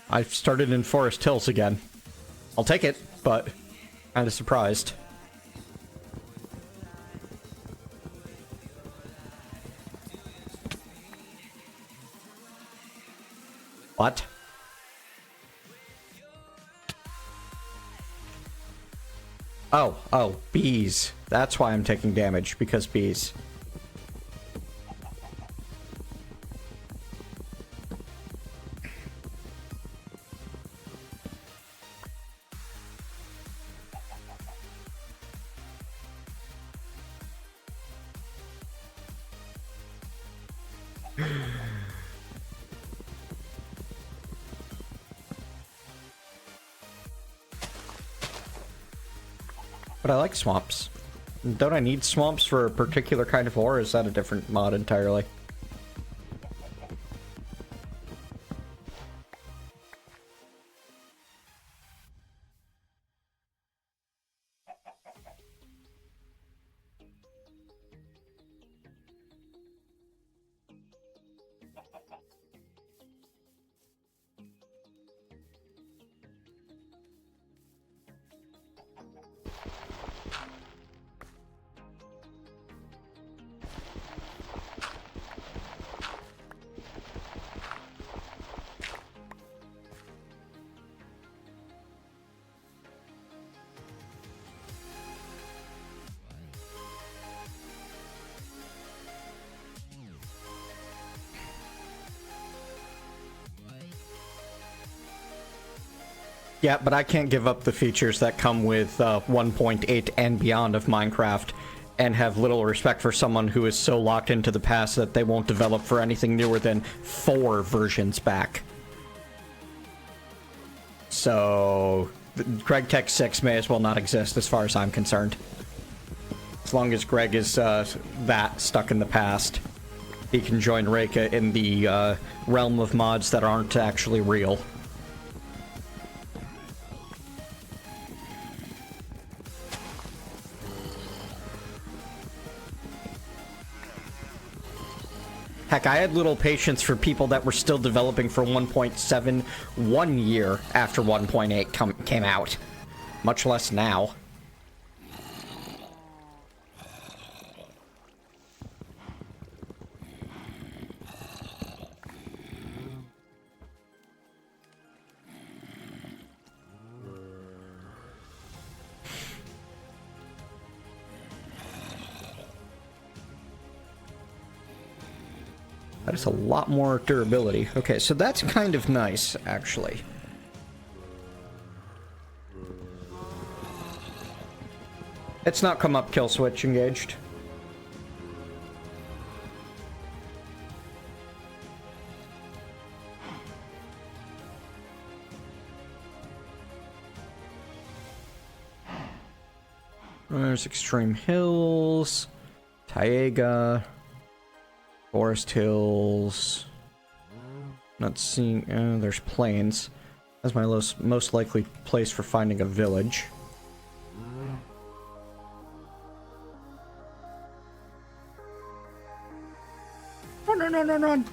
Speaker 1: I've started in Forest Hills again. I'll take it, but kinda surprised. What? Oh, bees. That's why I'm taking damage, because bees. But I like swamps. Don't I need swamps for a particular kind of ore, or is that a different mod entirely? Yeah, but I can't give up the features that come with 1.8 and beyond of Minecraft and have little respect for someone who is so locked into the past that they won't develop for anything newer than 4 versions back. So, GregTech 6 may as well not exist as far as I'm concerned. As long as Greg is that stuck in the past, he can join Reika in the realm of mods that aren't actually real. Heck, I had little patience for people that were still developing for 1.7 1 year after 1.8 came out. Much less now. That is a lot more durability. Okay, so that's kind of nice, actually. It's not come up kill switch engaged. There's Extreme Hills, Taiga, Forest Hills. Not seeing. There's Plains. That's my most likely place for finding a village. Run, run, run, run, run!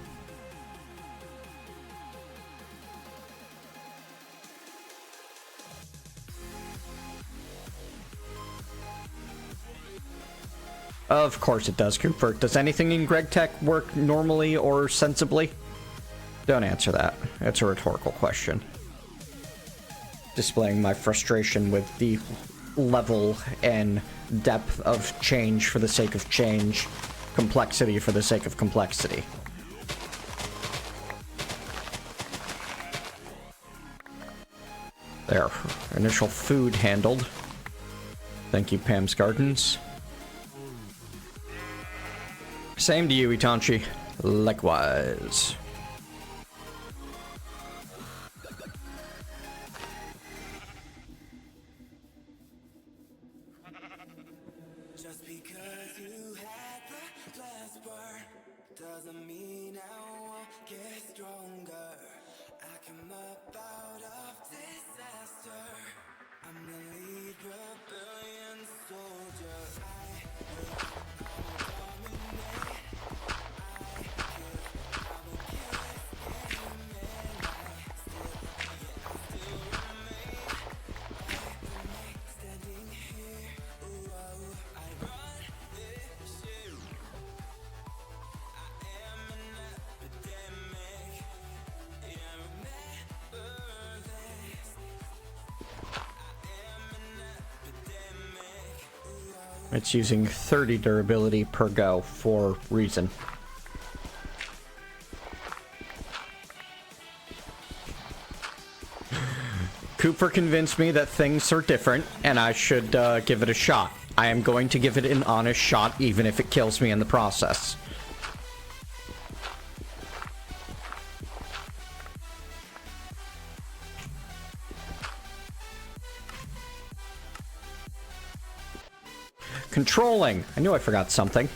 Speaker 1: Of course it does, Cooper. Does anything in GregTech work normally or sensibly? Don't answer that. It's a rhetorical question. Displaying my frustration with the level and depth of change for the sake of change. Complexity for the sake of complexity. There. Initial food handled. Thank you, Pam's Gardens. Same to you, Itanchi. Likewise.
Speaker 2: Just because you had the last word doesn't mean I won't get stronger. I come up out of disaster. I'm the lead rebellion soldier. I will dominate. I will kill this game and I still remain. I remain standing here. Ooh, I run this ship. I am an epidemic. Yeah, remember this. I am an epidemic. Ooh,
Speaker 1: It's using 30 durability per go for reason. Cooper convinced me that things are different, and I should give it a shot. I am going to give it an honest shot, even if it kills me in the process. Controlling. I knew I forgot something.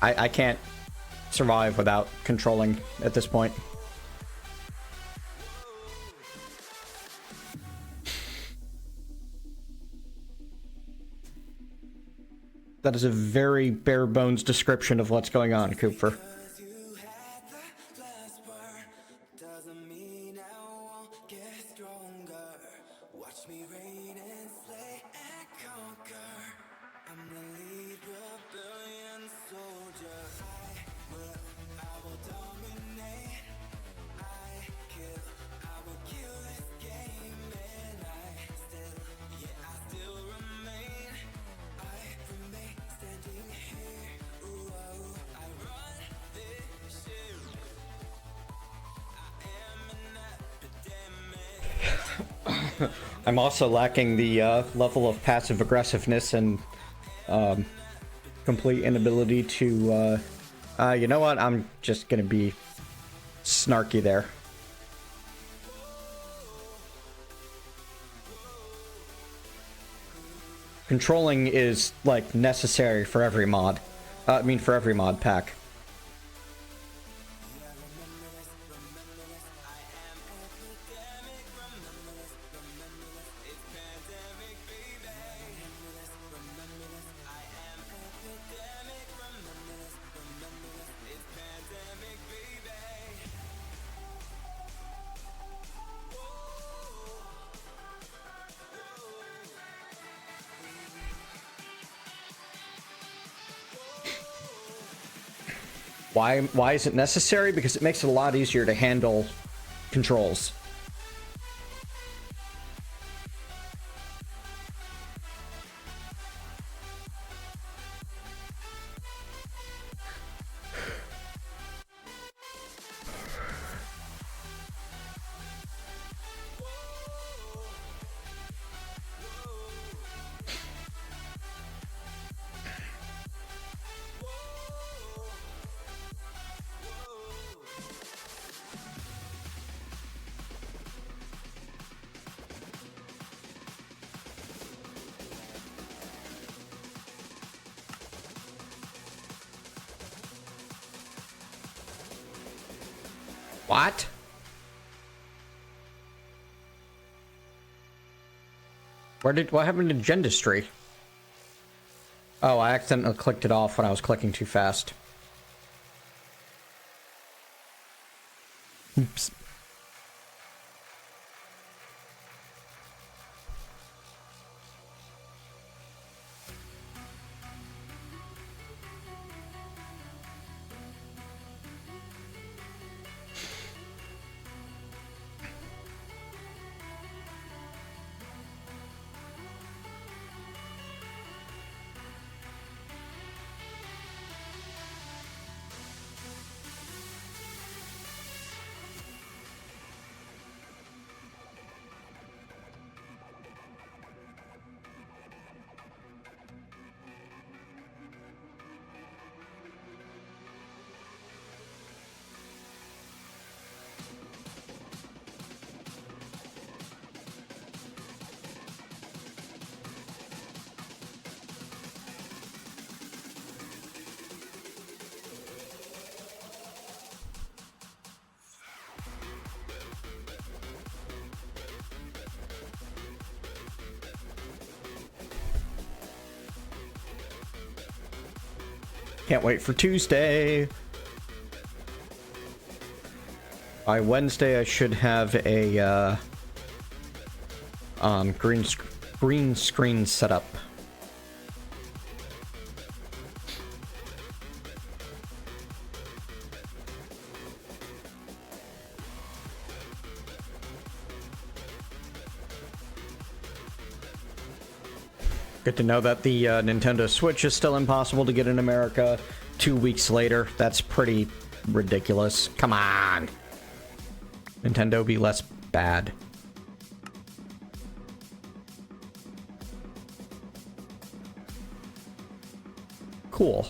Speaker 1: I can't survive without controlling at this point. That is a very bare bones description of what's going on, Cooper.
Speaker 2: because you had the last word doesn't mean I won't get stronger. Watch me reign and slay and conquer. I'm the lead rebellion soldier. I will dominate. I will kill this game and I still remain. I remain standing here. Ooh, I run this ship. I am an epidemic.
Speaker 1: I'm also lacking the level of passive aggressiveness and complete inability to, you know what? I'm just gonna be snarky there. Controlling is, like, necessary for every mod. For every mod pack. Why is it necessary? Because it makes it a lot easier to handle controls. What? What happened to Gendistry? Oh, I accidentally clicked it off when I was clicking too fast. Oops. Can't wait for Tuesday. By Wednesday, I should have a green screen set up. Good to know that the Nintendo Switch is still impossible to get in America 2 weeks later. That's pretty ridiculous. Come on. Nintendo, be less bad. Cool.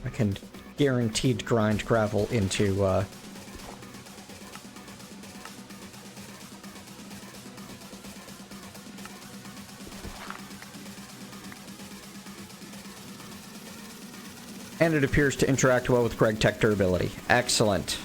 Speaker 1: I can guaranteed grind gravel into, and it appears to interact well with GregTech durability. Excellent.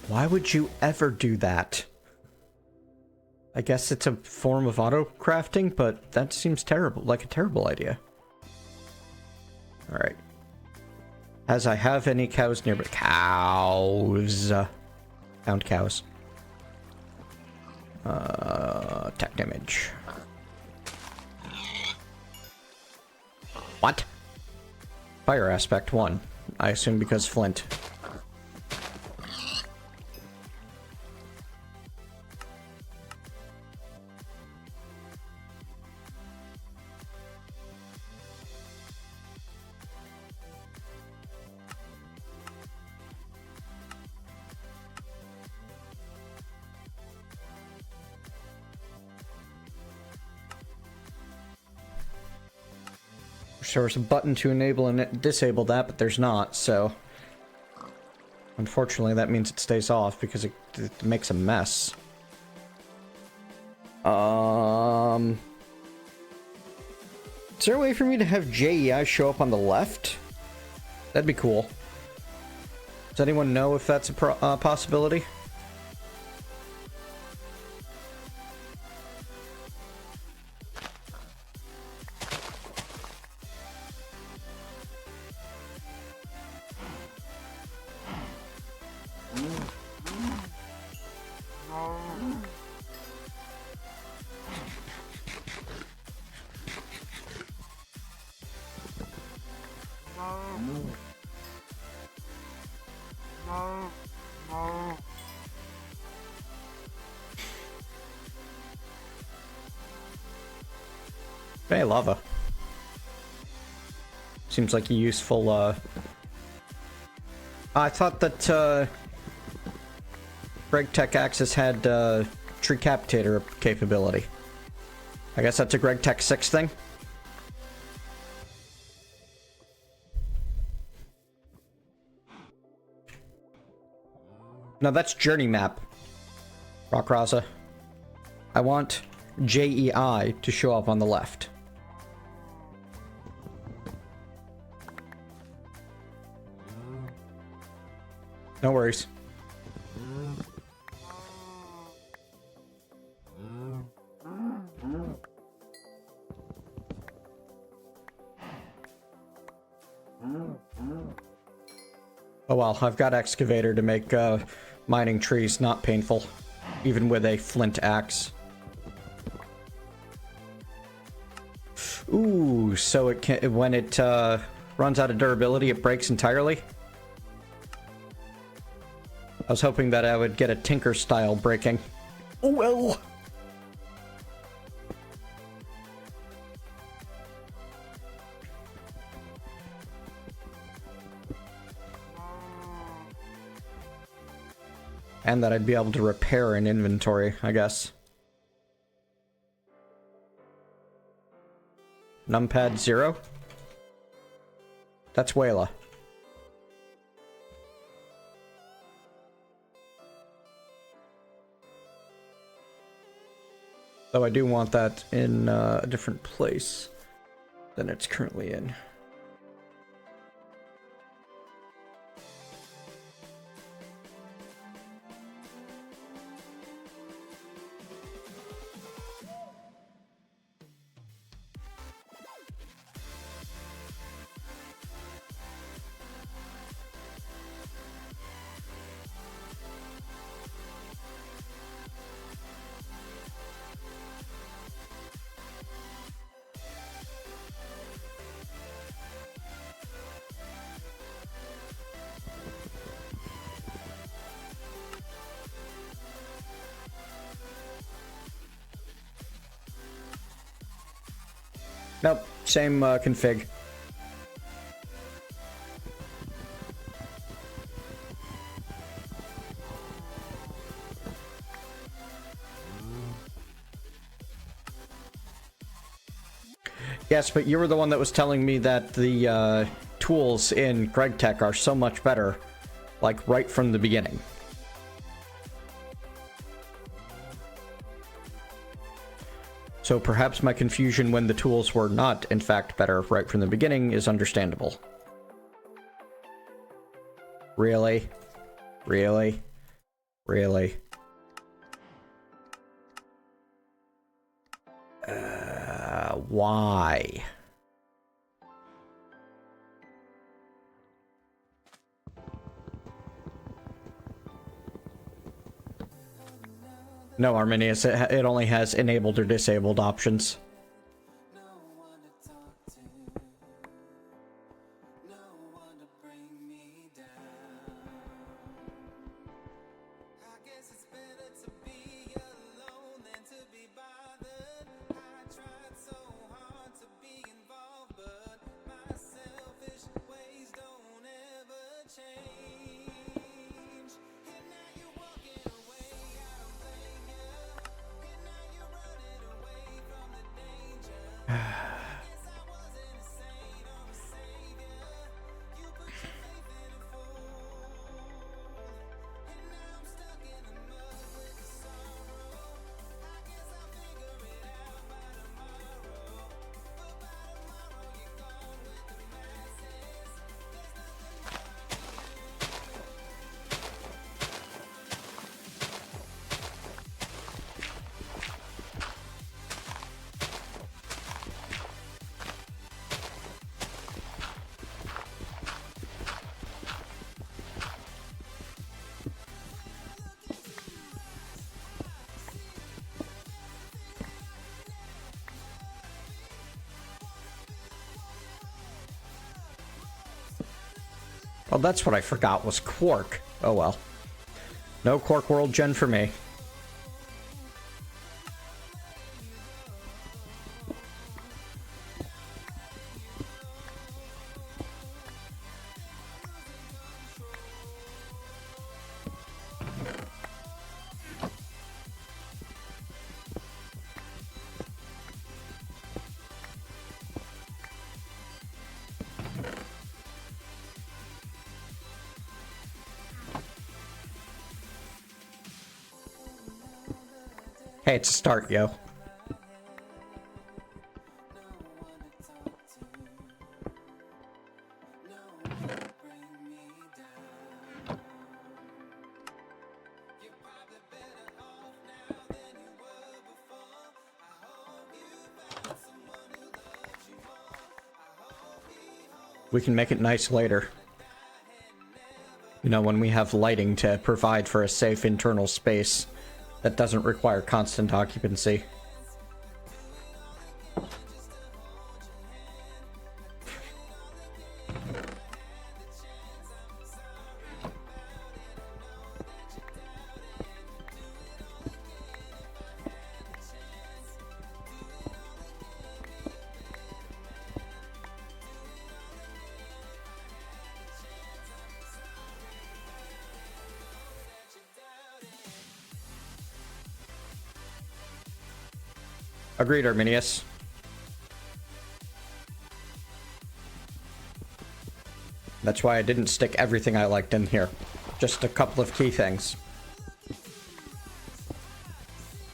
Speaker 1: Why would you ever do that? I guess it's a form of auto crafting, but that seems terrible, like a terrible idea. Alright. As I have any cows nearby. Cows. Found cows. Tech damage. What? Fire aspect 1. I assume because flint. There was a button to enable and disable that, but there's not, so unfortunately that means it stays off because it makes a mess. Is there a way for me to have JEI show up on the left? That'd be cool. Does anyone know if that's a possibility? Hey, lava. Seems like a useful, I thought that, GregTech Axis had, tree capitator capability. I guess that's a GregTech 6 thing? No, that's journey map. Rockraza. I want JEI to show up on the left. No worries. Oh well, I've got excavator to make mining trees not painful, even with a flint axe. Ooh, so it can, when it runs out of durability, it breaks entirely? I was hoping that I would get a Tinker style breaking. Oh well! And that I'd be able to repair an inventory, I guess. Numpad 0? That's Wayla. Though I do want that in a different place than it's currently in. Nope, same config. Yes, but you were the one that was telling me that the tools in GregTech are so much better, like right from the beginning. So perhaps my confusion when the tools were not, in fact, better right from the beginning is understandable. Really? Really? Really? Why? No, Arminius, it only has enabled or disabled options. Well, that's what I forgot was Quark. Oh well. No Quark World Gen for me. Hey, it's a start, yo. We can make it nice later. You know, when we have lighting to provide for a safe internal space that doesn't require constant occupancy. Agreed, Arminius. That's why I didn't stick everything I liked in here. Just a couple of key things.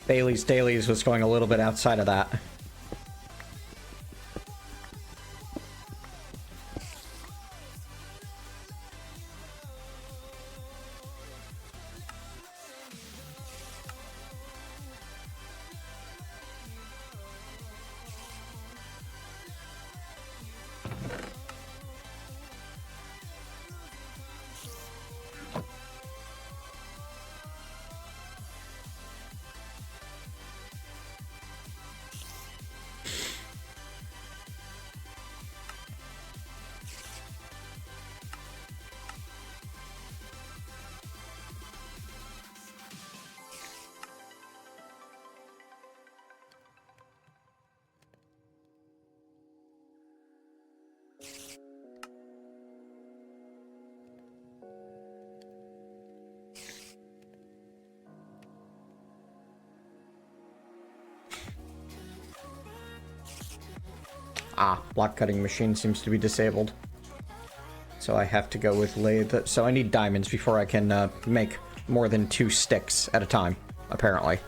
Speaker 1: Bailey's Dailies was going a little bit outside of that. Ah, block cutting machine seems to be disabled. So I have to go with lathe. So I need diamonds before I can make more than 2 sticks at a time, apparently.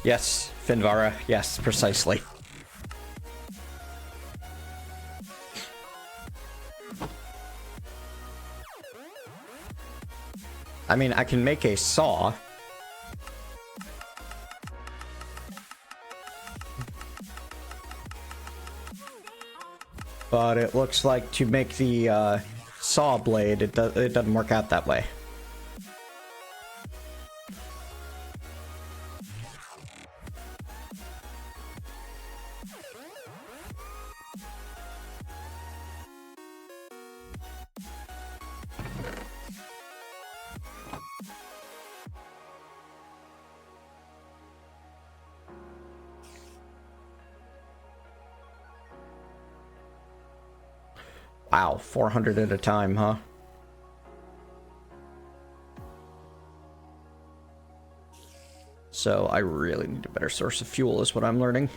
Speaker 1: Yes, Finvara. Yes, precisely. I mean, I can make a saw. But it looks like to make the saw blade, it doesn't work out that way. Wow, 400 at a time, huh? So I really need a better source of fuel is what I'm learning.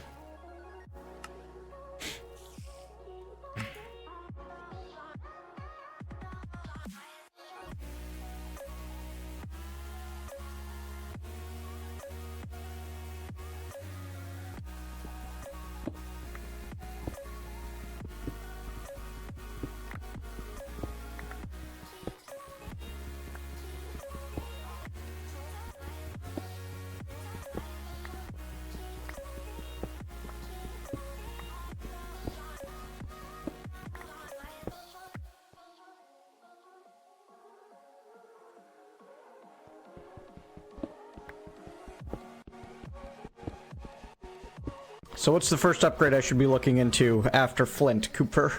Speaker 1: So what's the first upgrade I should be looking into after Flint, Cooper?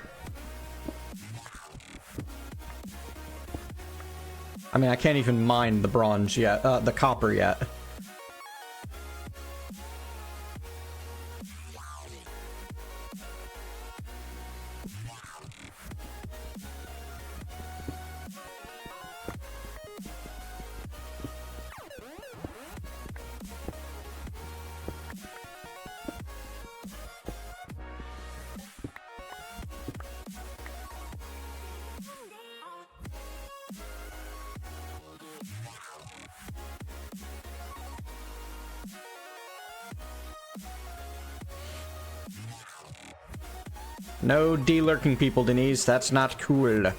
Speaker 1: I mean, I can't even mine the bronze yet, the copper yet. No de-lurking people, Denise. That's not cool.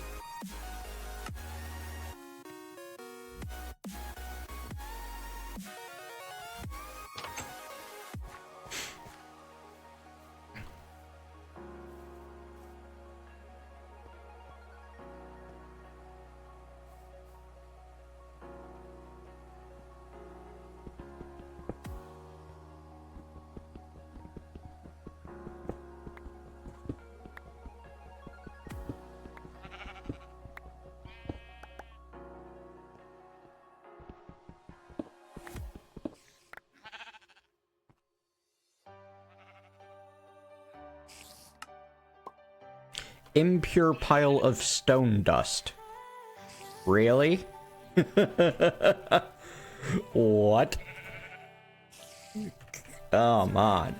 Speaker 1: Impure pile of stone dust. Really? What? Come on.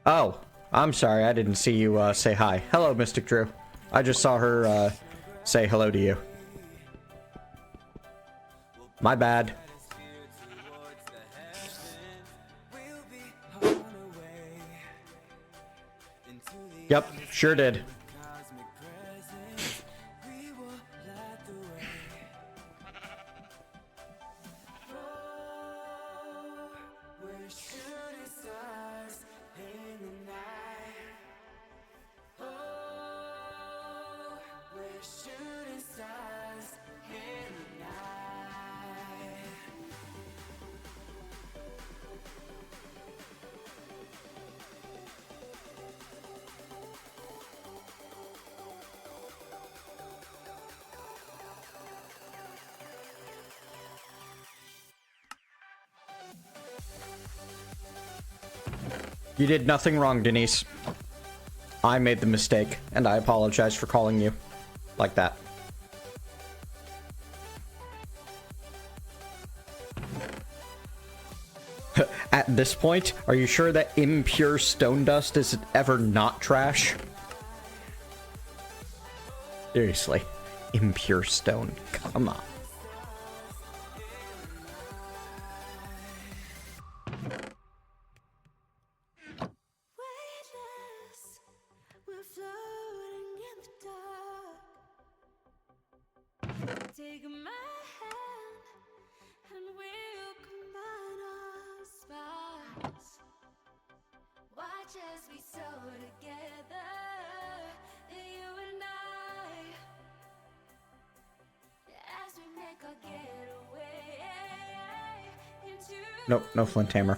Speaker 1: Oh, I'm sorry. I didn't see you say hi. Hello, Mystic Drew. I just saw her say hello to you. My bad. Yep, sure did. You did nothing wrong, Denise. I made the mistake, and I apologize for calling you like that. At this point, are you sure that impure stone dust is ever not trash? Seriously, impure stone. Come on. Nope, no flint hammer.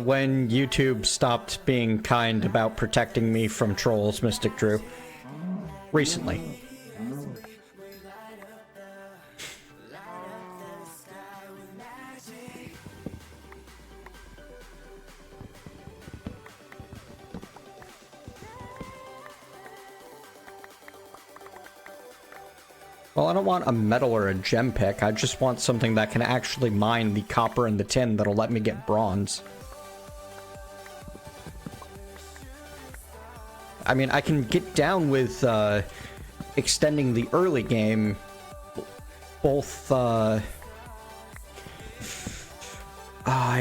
Speaker 1: When YouTube stopped being kind about protecting me from trolls, Mystic Drew. Recently. Well, I don't want a metal or a gem pick. I just want something that can actually mine the copper and the tin that'll let me get bronze. I mean, I can get down with extending the early game, both, I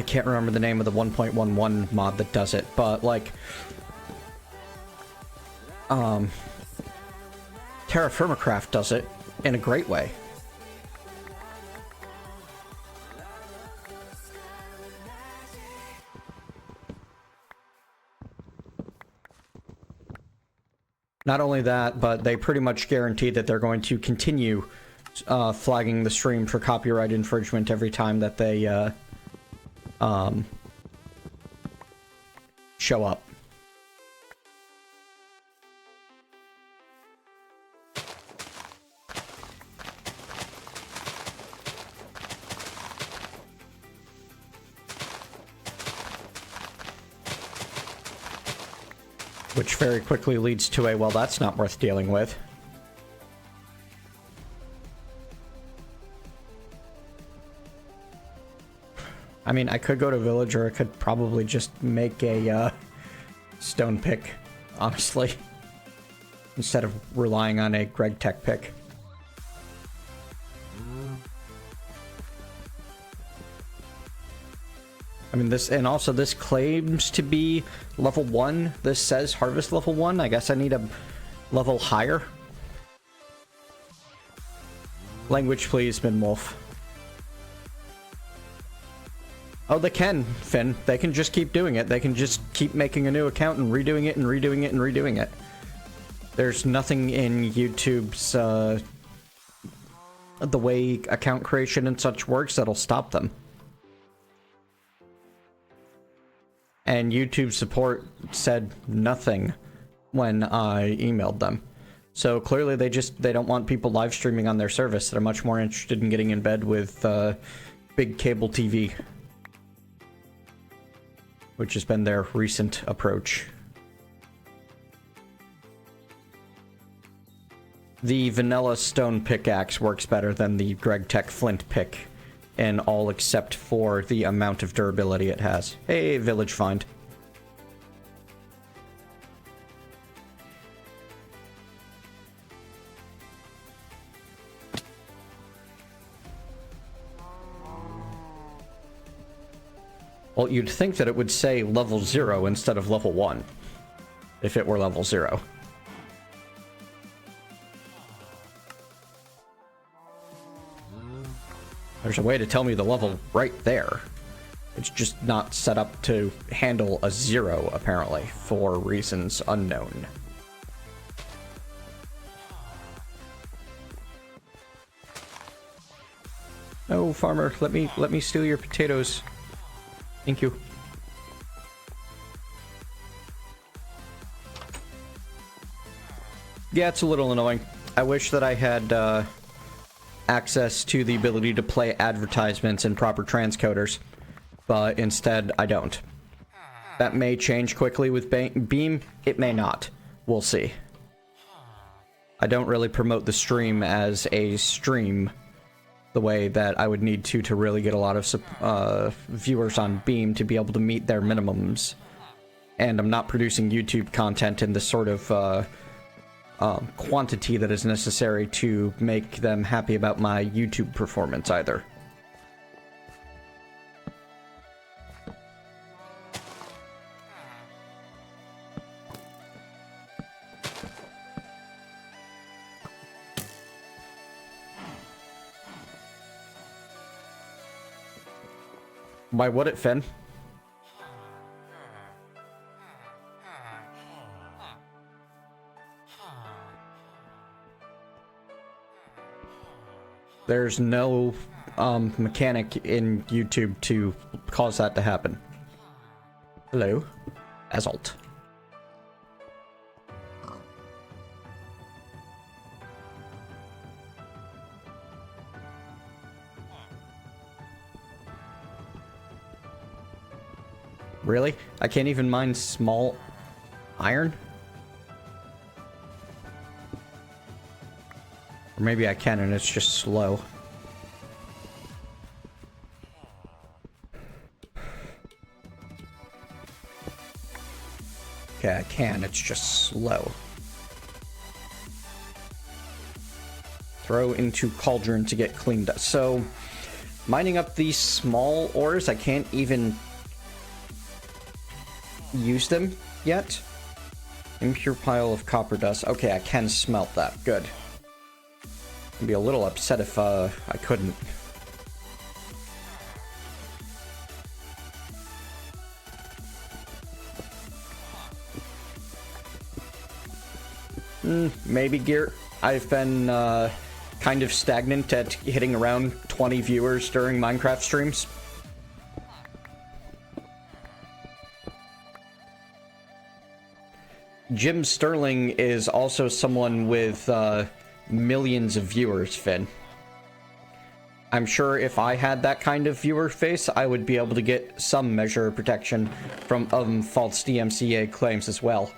Speaker 1: can't remember the name of the 1.11 mod that does it, but, like, Terra Firmacraft does it in a great way. Not only that, but they pretty much guarantee that they're going to continue flagging the stream for copyright infringement every time that they show up. Which very quickly leads to a, well, that's not worth dealing with. I mean, I could go to village, or I could probably just make a stone pick, honestly, instead of relying on a GregTech pick. I mean, this, and also this claims to be level 1. This says harvest level 1. I guess I need a level higher. Language, please, Minwolf. Oh, they can, Finn. They can just keep doing it. They can just keep making a new account and redoing it and redoing it and redoing it. There's nothing in YouTube's, the way account creation and such works that'll stop them. And YouTube support said nothing when I emailed them. So clearly they don't want people live streaming on their service. They're much more interested in getting in bed with big cable TV, which has been their recent approach. The vanilla stone pickaxe works better than the GregTech flint pick in all except for the amount of durability it has. Hey, village find. Well, you'd think that it would say level 0 instead of level 1, if it were level 0. There's a way to tell me the level right there. It's just not set up to handle a 0, apparently, for reasons unknown. Oh, farmer, let me steal your potatoes. Thank you. Yeah, it's a little annoying. I wish that I had access to the ability to play advertisements in proper transcoders, but instead I don't. That may change quickly with Beam. It may not. We'll see. I don't really promote the stream as a stream the way that I would need to really get a lot of viewers on Beam to be able to meet their minimums. And I'm not producing YouTube content in the sort of quantity that is necessary to make them happy about my YouTube performance either. Why would it, Finn? There's no mechanic in YouTube to cause that to happen. Hello, Assault. Really? I can't even mine small iron? Or maybe I can and it's just slow. Okay, I can, it's just slow. Throw into cauldron to get cleaned up. So, mining up these small ores, I can't even use them yet. Impure pile of copper dust. Okay, I can smelt that. Good. I'd be a little upset if I couldn't. Maybe, Gear. I've been kind of stagnant at hitting around 20 viewers during Minecraft streams. Jim Sterling is also someone with millions of viewers, Finn. I'm sure if I had that kind of viewer face, I would be able to get some measure of protection from false DMCA claims as well.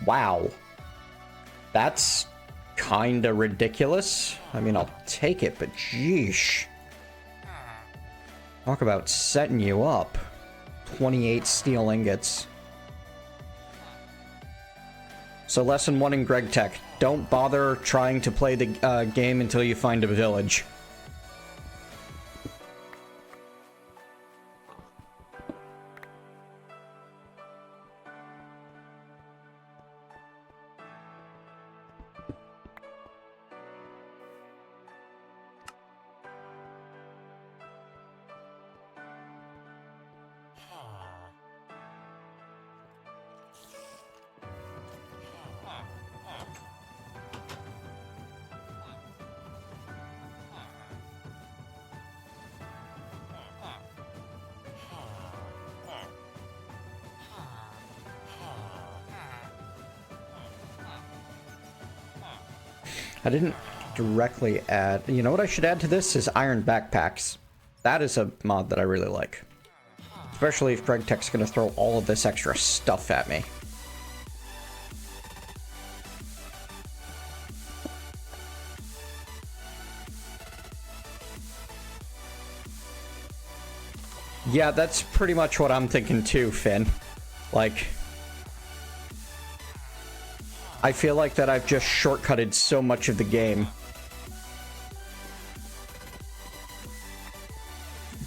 Speaker 1: Wow. That's kinda ridiculous. I mean, I'll take it, but sheesh. Talk about setting you up. 28 steel ingots. So lesson 1 in GregTech. Don't bother trying to play the game until you find a village. I didn't directly add... You know what I should add to this is iron backpacks. That is a mod that I really like. Especially if GregTech's going to throw all of this extra stuff at me. Yeah, that's pretty much what I'm thinking too, Finn. Like... I feel like that I've just shortcutted so much of the game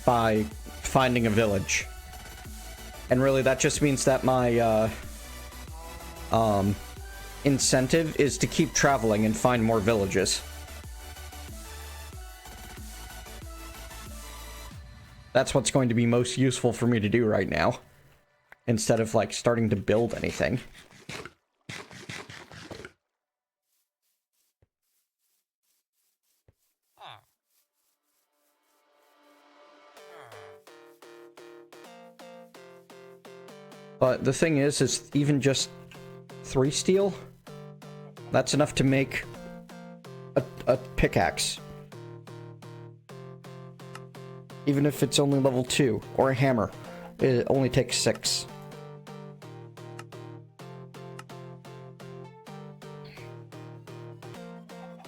Speaker 1: by finding a village. And really that just means that my incentive is to keep traveling and find more villages. That's what's going to be most useful for me to do right now, instead of like starting to build anything. But the thing is even just 3 steel, that's enough to make a pickaxe. Even if it's only level 2, or a hammer, it only takes 6.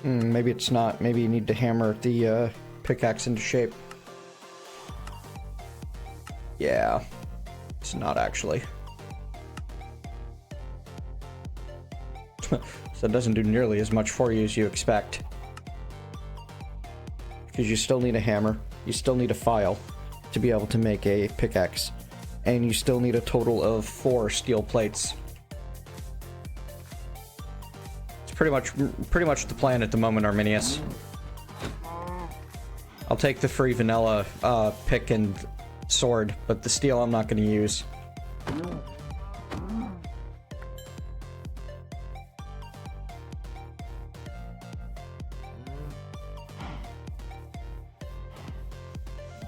Speaker 1: Maybe it's not. Maybe you need to hammer the pickaxe into shape. Yeah, it's not actually. So it doesn't do nearly as much for you as you expect. Because you still need a hammer, you still need a file to be able to make a pickaxe, and you still need a total of 4 steel plates. It's pretty much the plan at the moment, Arminius. I'll take the free vanilla pick and sword, but the steel I'm not going to use.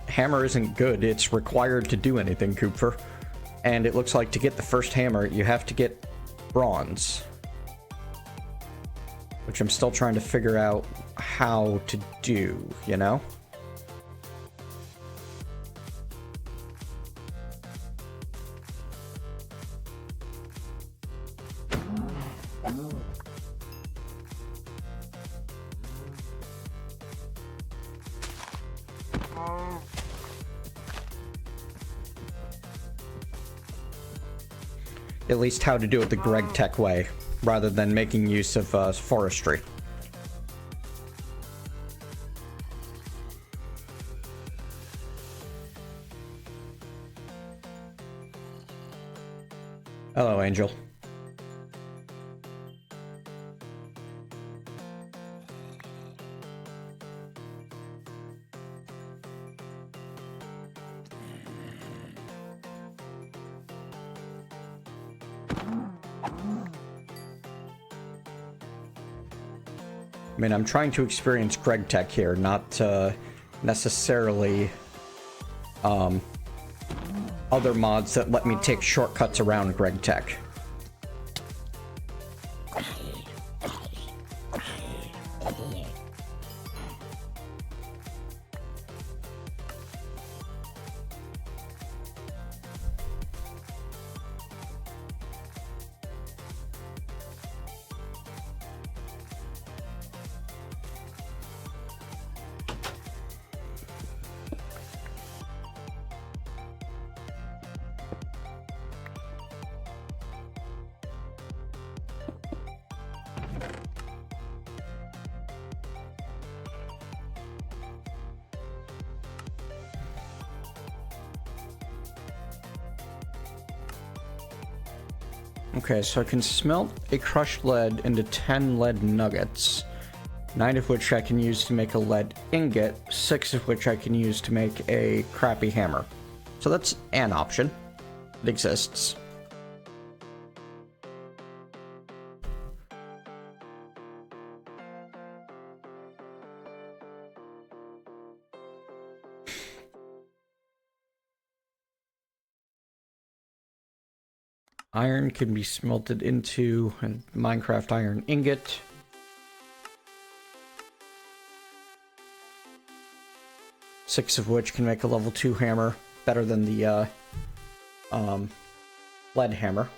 Speaker 1: Hammer isn't good, it's required to do anything, Cooper. And it looks like to get the first hammer, you have to get bronze. Which I'm still trying to figure out how to do, you know? At least how to do it the GregTech way, rather than making use of forestry. Hello, Angel. I mean, I'm trying to experience GregTech here, not necessarily other mods that let me take shortcuts around GregTech. Okay, so I can smelt a crushed lead into 10 lead nuggets, 9 of which I can use to make a lead ingot, 6 of which I can use to make a crappy hammer. So that's an option. It exists. Iron can be smelted into a Minecraft iron ingot. Six of which can make a level 2 hammer, better than the lead hammer.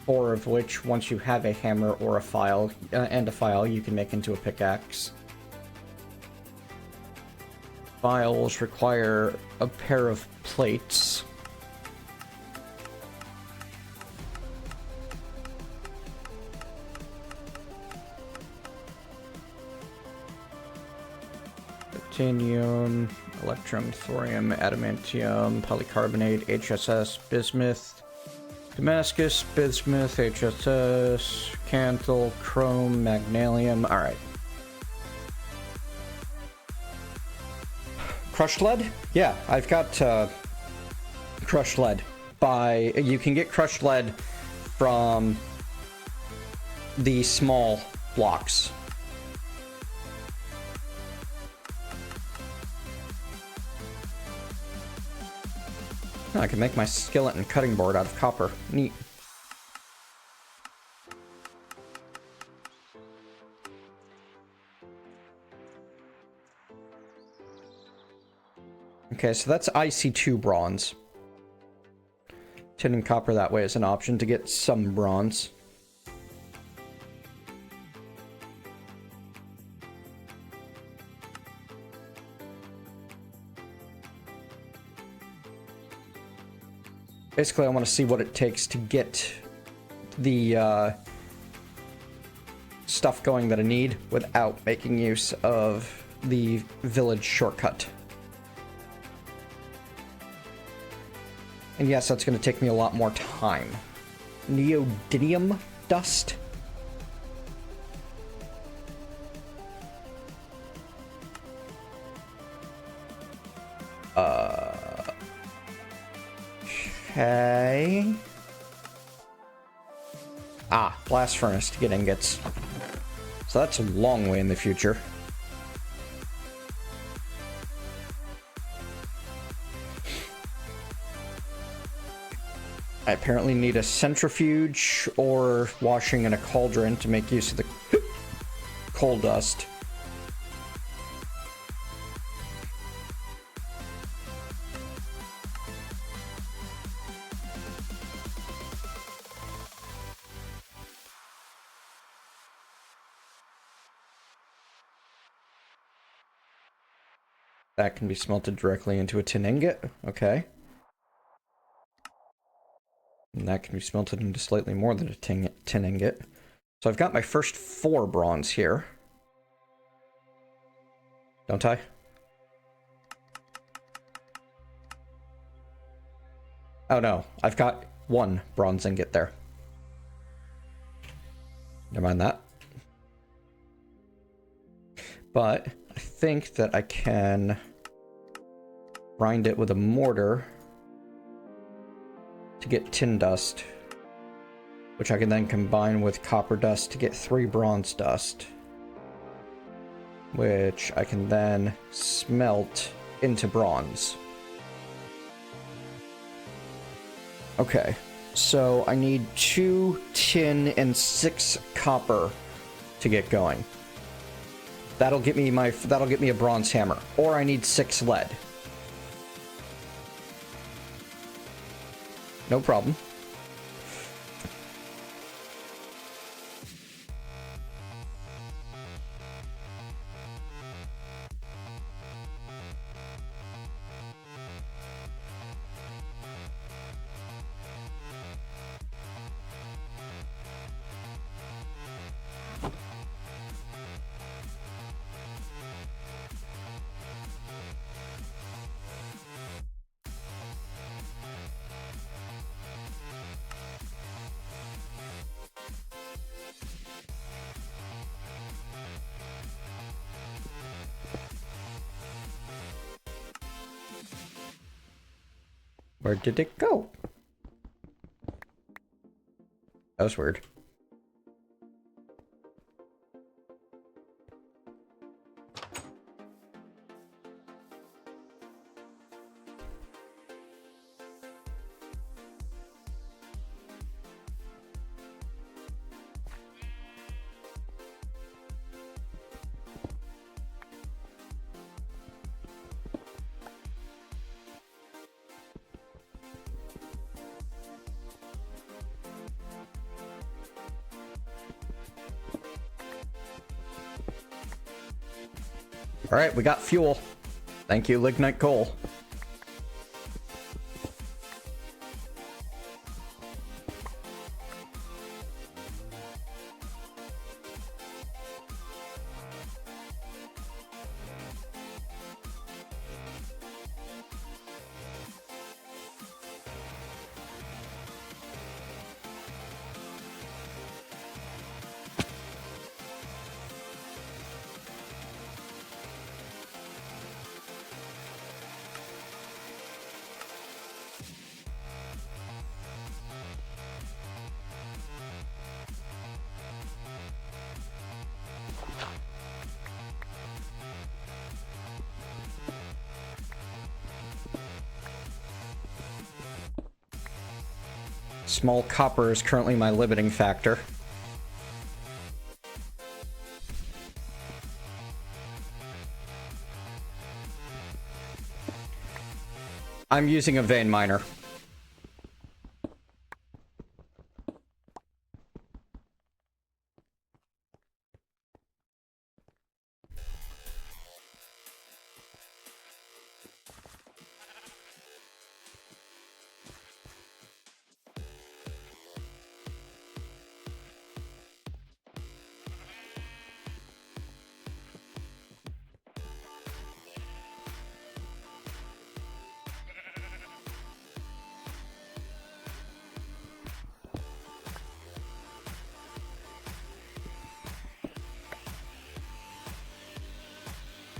Speaker 1: 4 of which, once you have a hammer or a file, you can make into a pickaxe. Files require a pair of plates. Titanium, electrum, thorium, adamantium, polycarbonate, HSS, bismuth, Damascus, bismuth, HSS, canthal, chrome, magnesium. Alright. Crushed lead? Yeah, I've got crushed lead. You can get crushed lead from the small blocks. Oh, I can make my skillet and cutting board out of copper. Neat. Okay, so that's IC2 bronze. Tin and copper that way is an option to get some bronze. Basically, I want to see what it takes to get the stuff going that I need without making use of the village shortcut. And yes, that's going to take me a lot more time. Neodymium dust? Okay. Ah, blast furnace to get ingots. So that's a long way in the future. I apparently need a centrifuge or washing in a cauldron to make use of the coal dust. That can be smelted directly into a tin ingot. Okay. And that can be smelted into slightly more than a tin ingot. So I've got my first 4 bronze here. Don't I? Oh no, I've got 1 bronze ingot there. Never mind that. But I think that I can grind it with a mortar to get tin dust, which I can then combine with copper dust to get 3 bronze dust, which I can then smelt into bronze. Okay, so I need 2 tin and 6 copper to get going. That'll get me a bronze hammer, or I need 6 lead. No problem. Where did it go? That was weird. Alright, we got fuel. Thank you, lignite coal. Small copper is currently my limiting factor. I'm using a vein miner.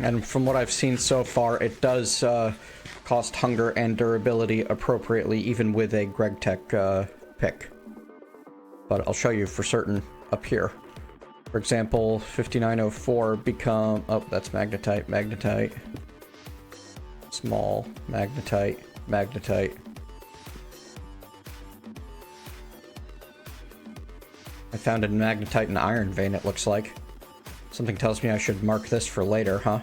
Speaker 1: And from what I've seen so far, it does cost hunger and durability appropriately, even with a GregTech pick. But I'll show you for certain up here. For example, 5904 become... Oh, that's magnetite, magnetite. Small, magnetite, magnetite. I found a magnetite and iron vein, it looks like. Something tells me I should mark this for later, huh?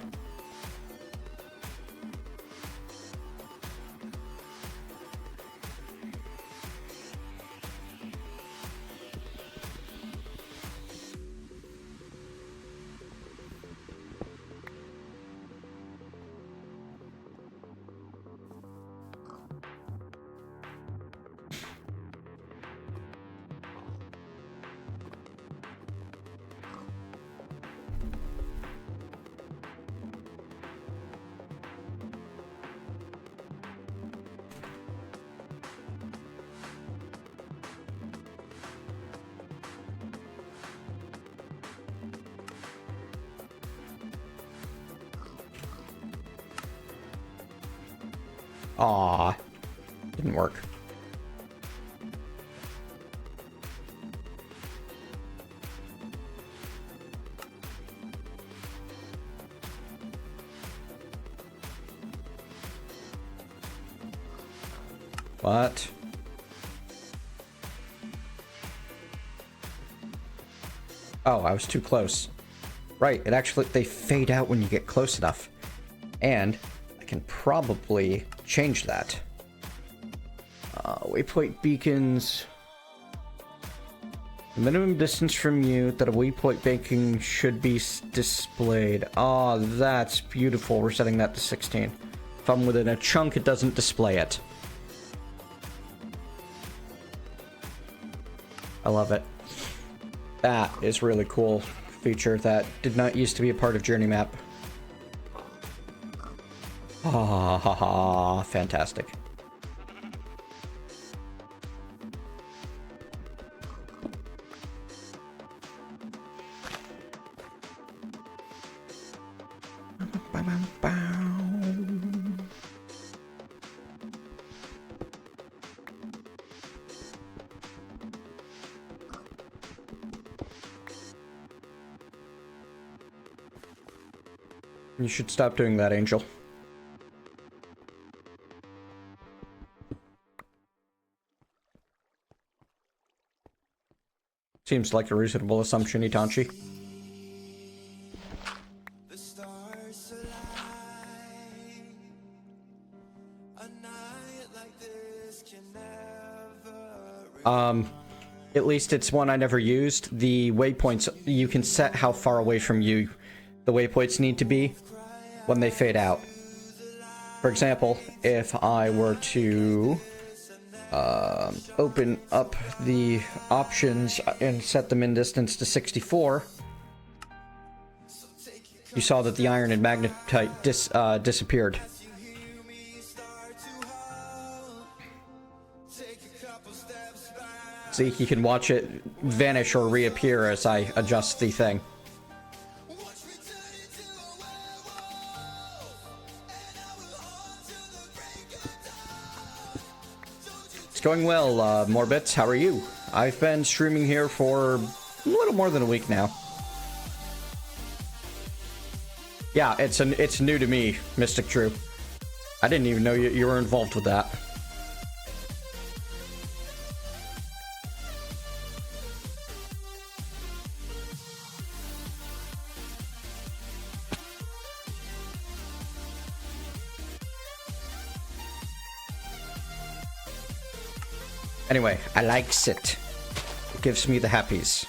Speaker 1: Aw, didn't work. What? Oh, I was too close. Right, it actually, they fade out when you get close enough. And I can probably change that. Waypoint beacons. The minimum distance from you that a waypoint beacon should be displayed. Oh, that's beautiful. We're setting that to 16. If I'm within a chunk, it doesn't display it. I love it. That is really cool feature that did not used to be a part of Journey Map. Ah, ha, ha, fantastic. You should stop doing that, Angel. Seems like a reasonable assumption, Itachi. At least it's one I never used. The waypoints, you can set how far away from you the waypoints need to be when they fade out. For example, if I were to open up the options and set them in distance to 64, you saw that the iron and magnetite disappeared. See, you can watch it vanish or reappear as I adjust the thing. It's going well, Morbits. How are you? I've been streaming here for a little more than a week now. Yeah, it's new to me, Mystic True. I didn't even know you were involved with that. Anyway, I likes it. It gives me the happies.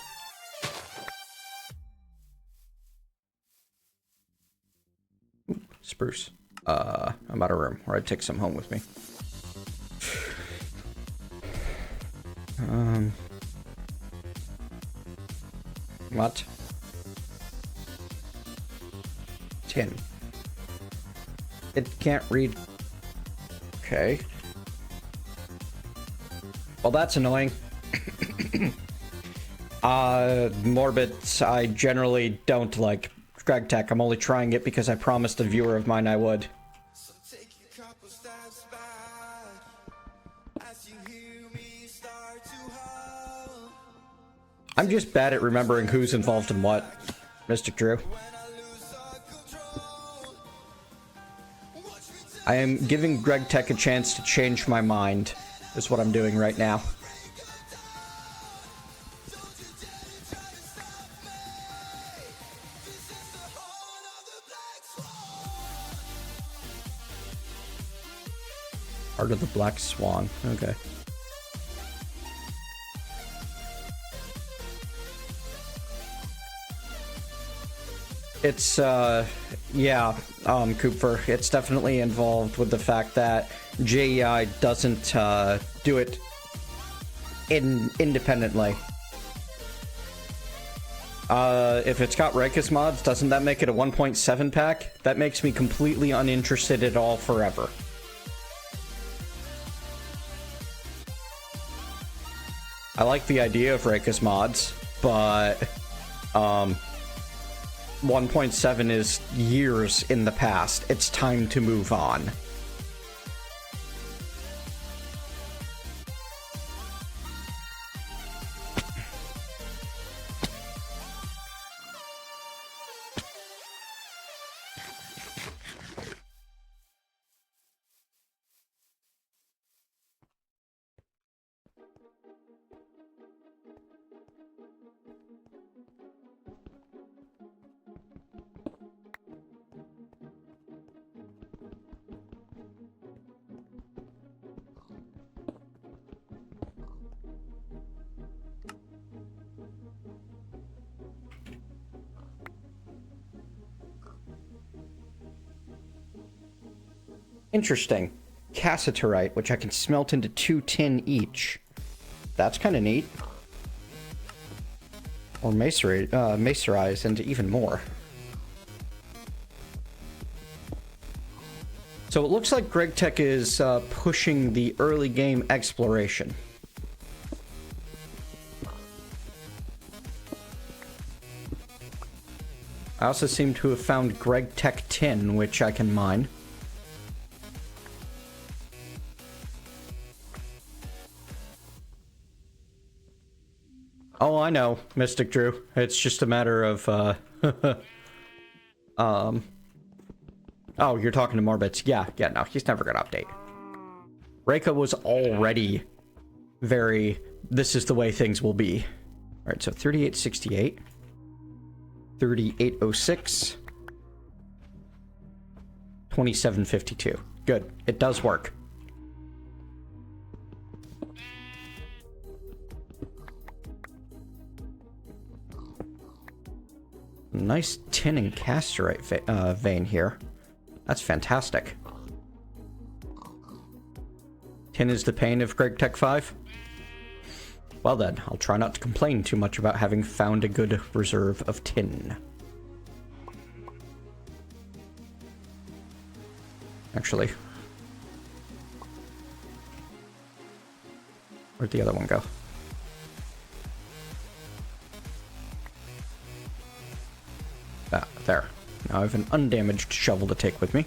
Speaker 1: Ooh, spruce. I'm out of room, or I'd take some home with me. What? 10. It can't read. Okay. Well, that's annoying. Morbid, I generally don't like GregTech. I'm only trying it because I promised a viewer of mine I would. I'm just bad at remembering who's involved in what, Mr. Drew. I am giving GregTech a chance to change my mind, is what I'm doing right now. Heart of the Black Swan, okay. It's, yeah, Cooper, it's definitely involved with the fact that JEI doesn't, do it independently. If it's got Rikus mods, doesn't that make it a 1.7 pack? That makes me completely uninterested at all forever. I like the idea of Rikus mods, but, 1.7 is years in the past. It's time to move on. Interesting. Cassiterite, which I can smelt into 2 tin each. That's kind of neat. Or macerize into even more. So it looks like GregTech is pushing the early game exploration. I also seem to have found GregTech tin, which I can mine. Oh, I know, Mystic Drew. It's just a matter of, Oh, you're talking to Morbits. Yeah, no, he's never gonna update. Reika was already very, this is the way things will be. Alright, so 3868. 3806. 2752. Good. It does work. Nice tin and casterite vein here. That's fantastic. Tin is the pain of GregTech 5? Well then, I'll try not to complain too much about having found a good reserve of tin. Actually. Where'd the other one go? Ah, there. Now I have an undamaged shovel to take with me.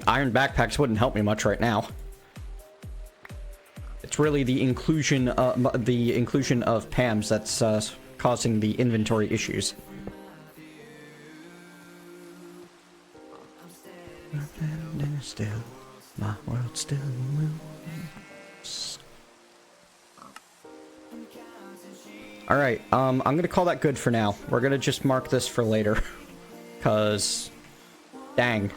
Speaker 1: Iron backpacks wouldn't help me much right now. It's really the inclusion of PAMs that's causing the inventory issues. Still, my world still moves. All right, I'm gonna call that good for now. We're gonna just mark this for later, cause, dang.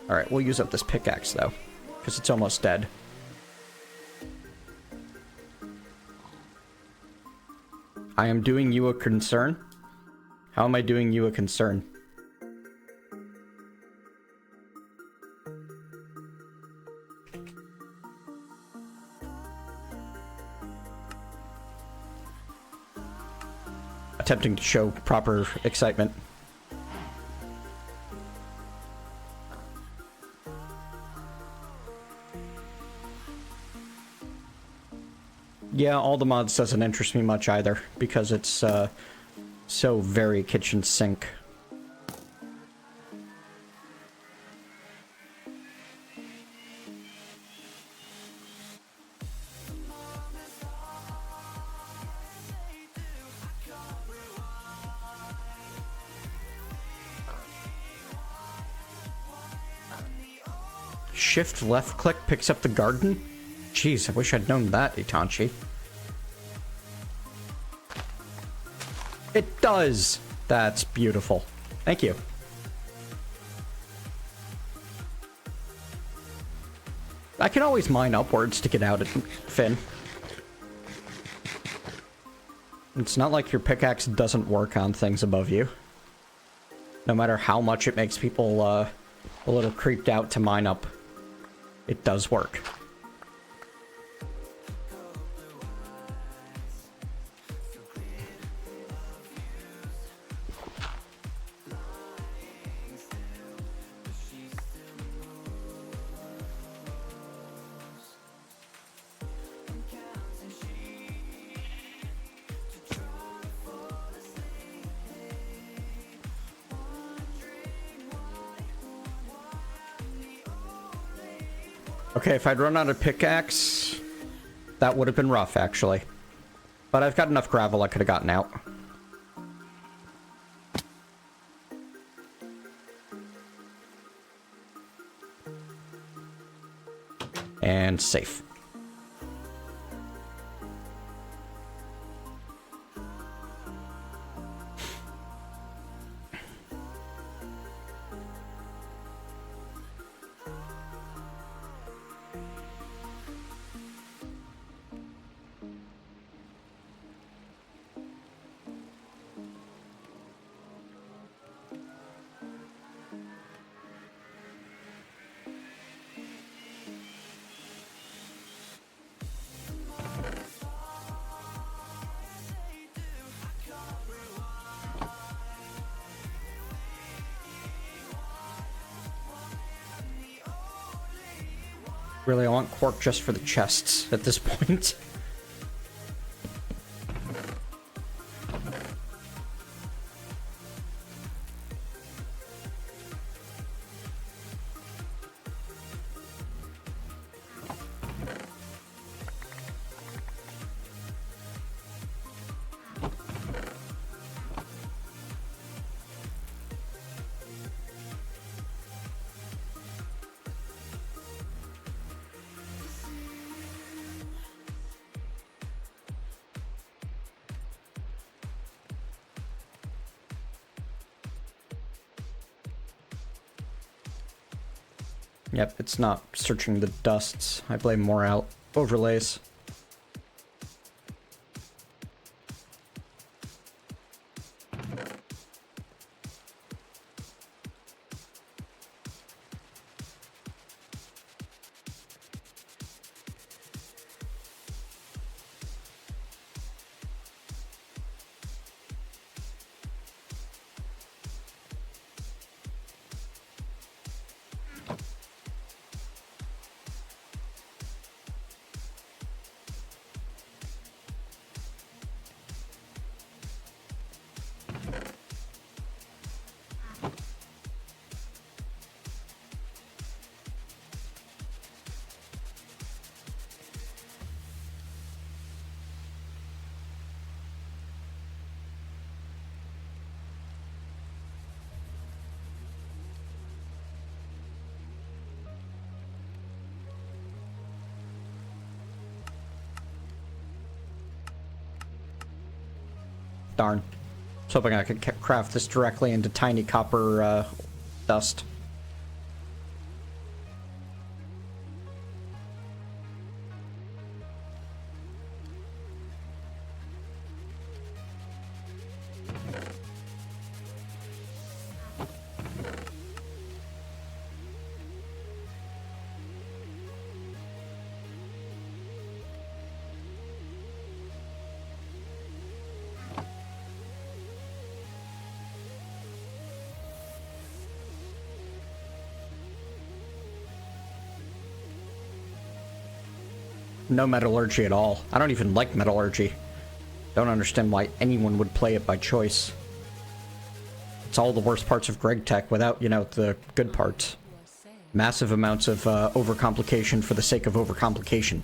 Speaker 1: All right, we'll use up this pickaxe though, because it's almost dead. I am doing you a concern? How am I doing you a concern? Attempting to show proper excitement. Yeah, all the mods doesn't interest me much either, because it's so very kitchen sink. Shift left click picks up the garden? Jeez, I wish I'd known that, Itachi. It does! That's beautiful. Thank you. I can always mine upwards to get out at Finn. It's not like your pickaxe doesn't work on things above you. No matter how much it makes people a little creeped out to mine up, it does work. Okay, if I'd run out of pickaxe, that would have been rough, actually. But I've got enough gravel I could have gotten out. And safe. Really, I want quark just for the chests at this point. Yep, it's not searching the dusts. I blame more out overlays. Darn. I was hoping I could craft this directly into tiny copper dust. No metallurgy at all. I don't even like metallurgy. Don't understand why anyone would play it by choice. It's all the worst parts of GregTech without, you know, the good parts. Massive amounts of overcomplication for the sake of overcomplication.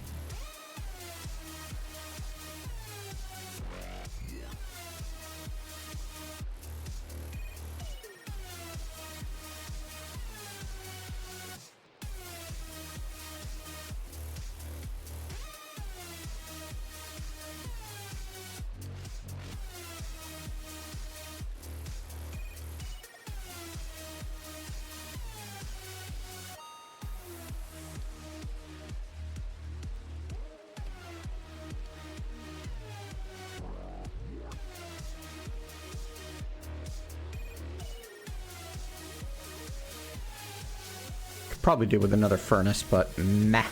Speaker 1: Probably do with another furnace, but meh.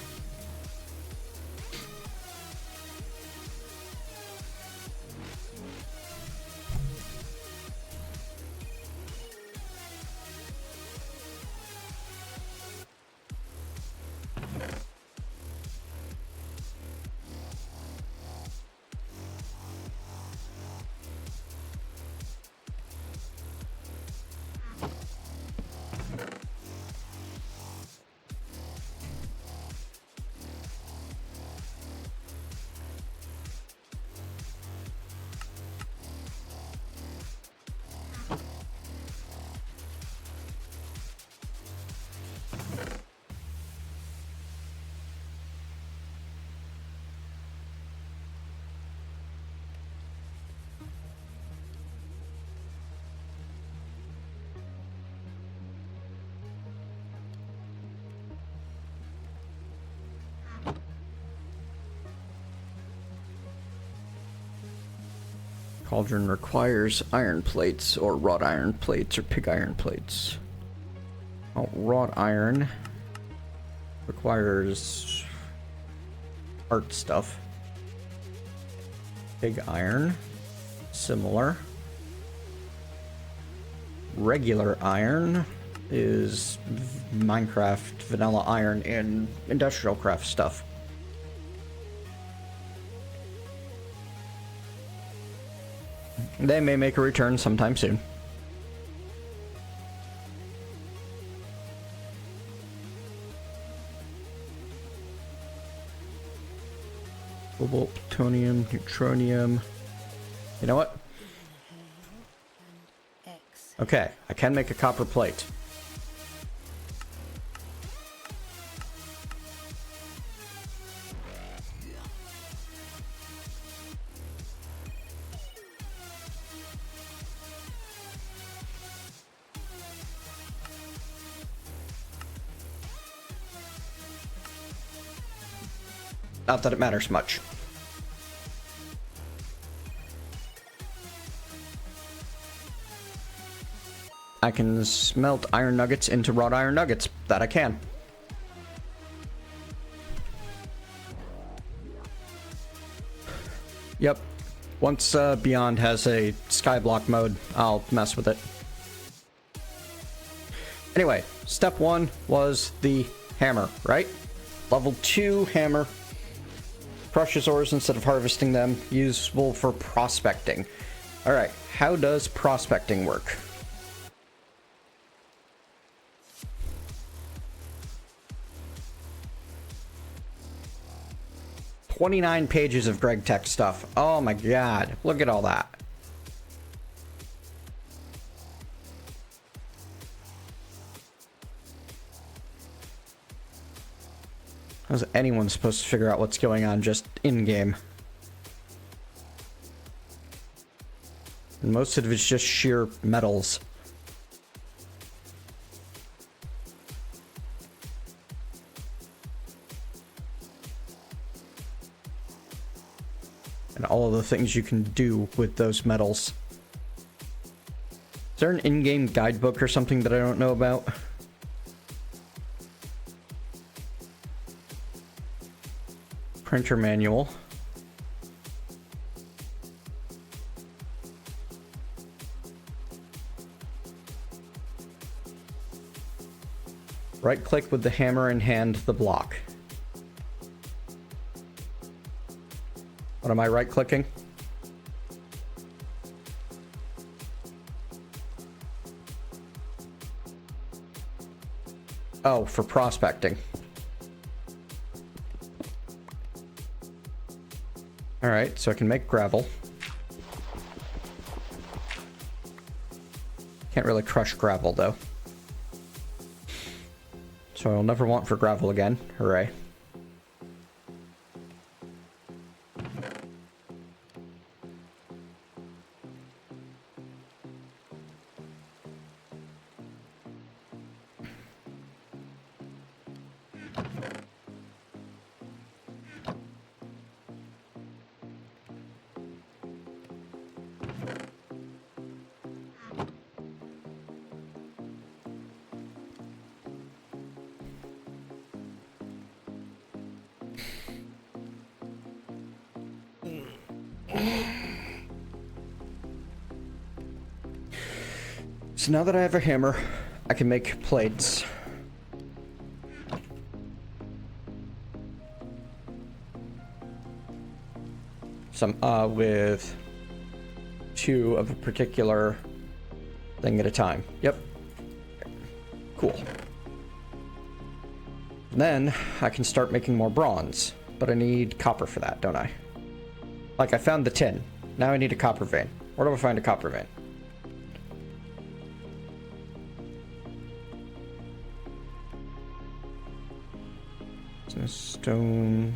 Speaker 1: Cauldron requires iron plates, or wrought iron plates, or pig iron plates. Oh, wrought iron requires art stuff. Pig iron, similar. Regular iron is Minecraft vanilla iron and industrial craft stuff. They may make a return sometime soon. Cobalt, plutonium, neutronium. You know what? Okay, I can make a copper plate. Not that it matters much. I can smelt iron nuggets into wrought iron nuggets. That I can. Yep. Once Beyond has a skyblock mode, I'll mess with it. Anyway, step 1 was the hammer, right? Level 2 hammer. Crushes ores instead of harvesting them. Useful for prospecting. Alright, how does prospecting work? $29 pages of GregTech stuff. Oh my god, look at all that. How's anyone supposed to figure out what's going on just in-game? And most of it's just sheer metals. And all of the things you can do with those metals. Is there an in-game guidebook or something that I don't know about? Printer manual. Right click with the hammer and hand the block. What am I right clicking? Oh, for prospecting. Alright, so I can make gravel. Can't really crush gravel, though. So I'll never want for gravel again. Hooray. So now that I have a hammer, I can make plates. Some, with 2 of a particular thing at a time. Yep. Cool. And then I can start making more bronze, but I need copper for that, don't I? Like, I found the tin. Now I need a copper vein. Where do I find a copper vein? Stone.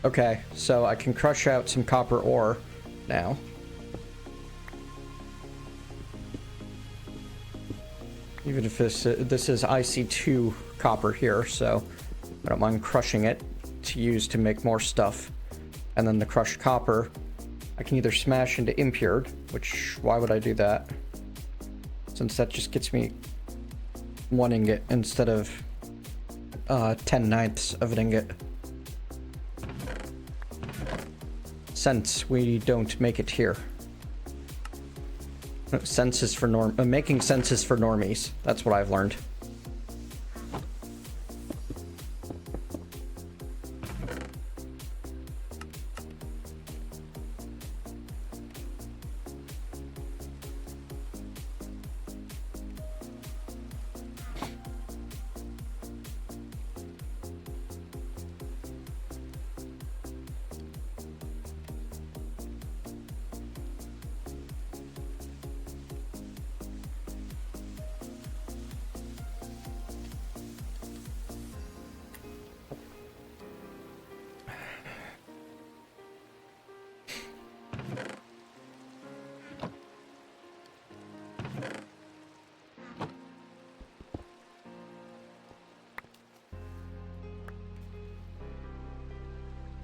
Speaker 1: Okay, so I can crush out some copper ore now. Even if this is IC2 copper here, so I don't mind crushing it to use to make more stuff. And then the crushed copper, I can either smash into impured, which, why would I do that? Since that just gets me 1 ingot instead of 10/9 of an ingot. since we don't make it here. Sense is for making sense is for normies. That's what I've learned.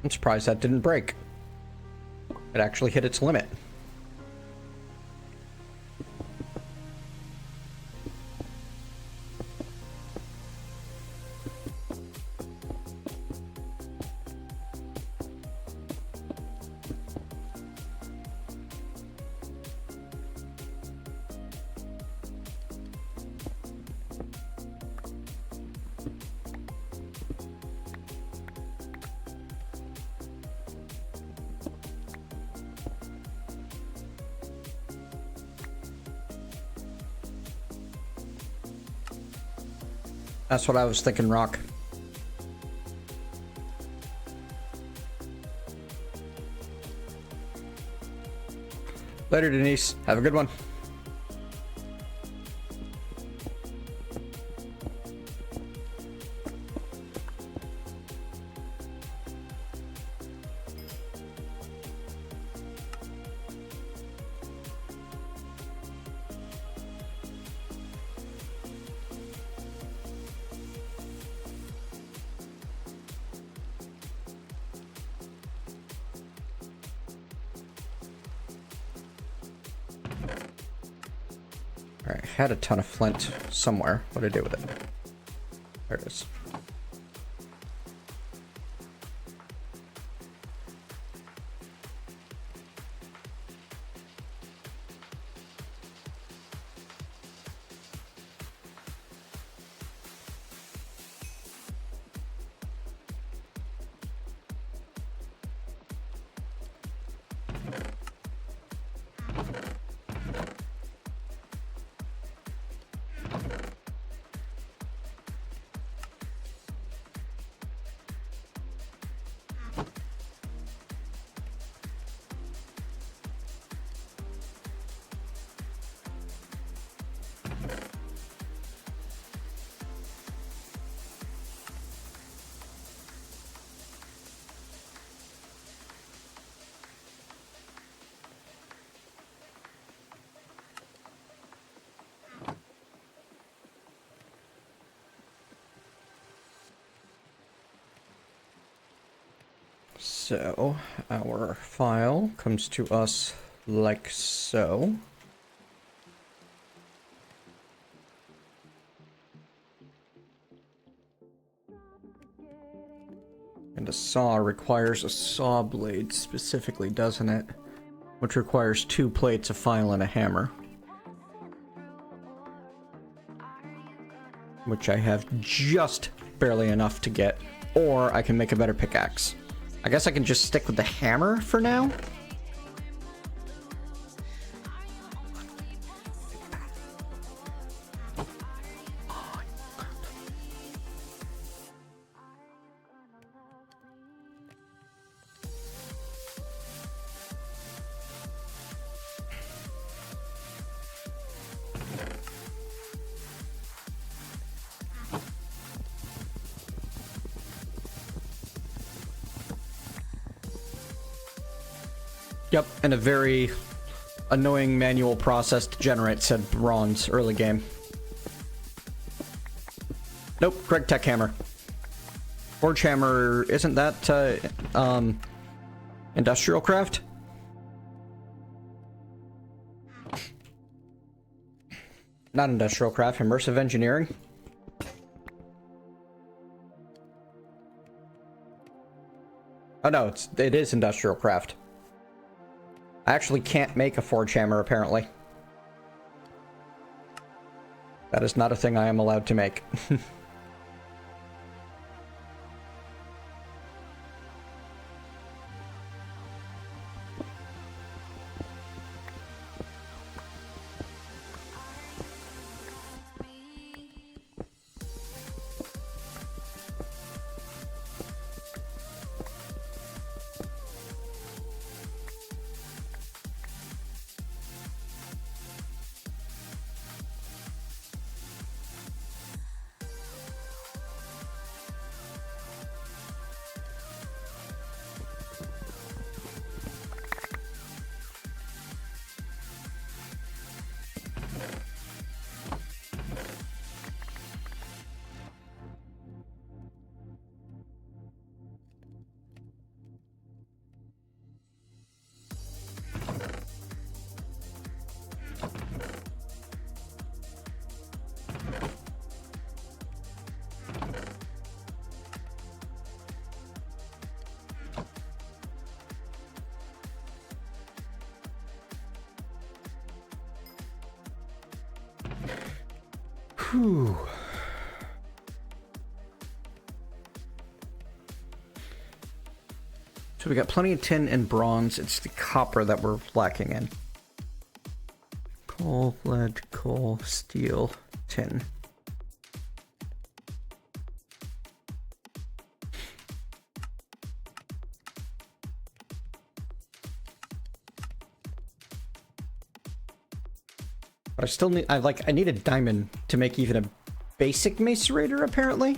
Speaker 1: I'm surprised that didn't break. It actually hit its limit. That's what I was thinking, Rock. Later, Denise. Have a good one. Alright, I had a ton of flint somewhere. What did I do with it? There it is. So, our file comes to us like so. And a saw requires a saw blade specifically, doesn't it? Which requires 2 plates, a file, and a hammer. Which I have just barely enough to get. Or I can make a better pickaxe. I guess I can just stick with the hammer for now. Yep, and a very annoying manual process to generate said bronze early game. Nope, GregTech hammer. Forge hammer, isn't that industrial craft? Not industrial craft, immersive engineering. Oh no, it is industrial craft. I actually can't make a forge hammer, apparently. That is not a thing I am allowed to make. Whew. So we got plenty of tin and bronze. It's the copper that we're lacking in. Coal, lead, coal, steel, tin. But I still need, I need a diamond to make even a basic macerator, apparently.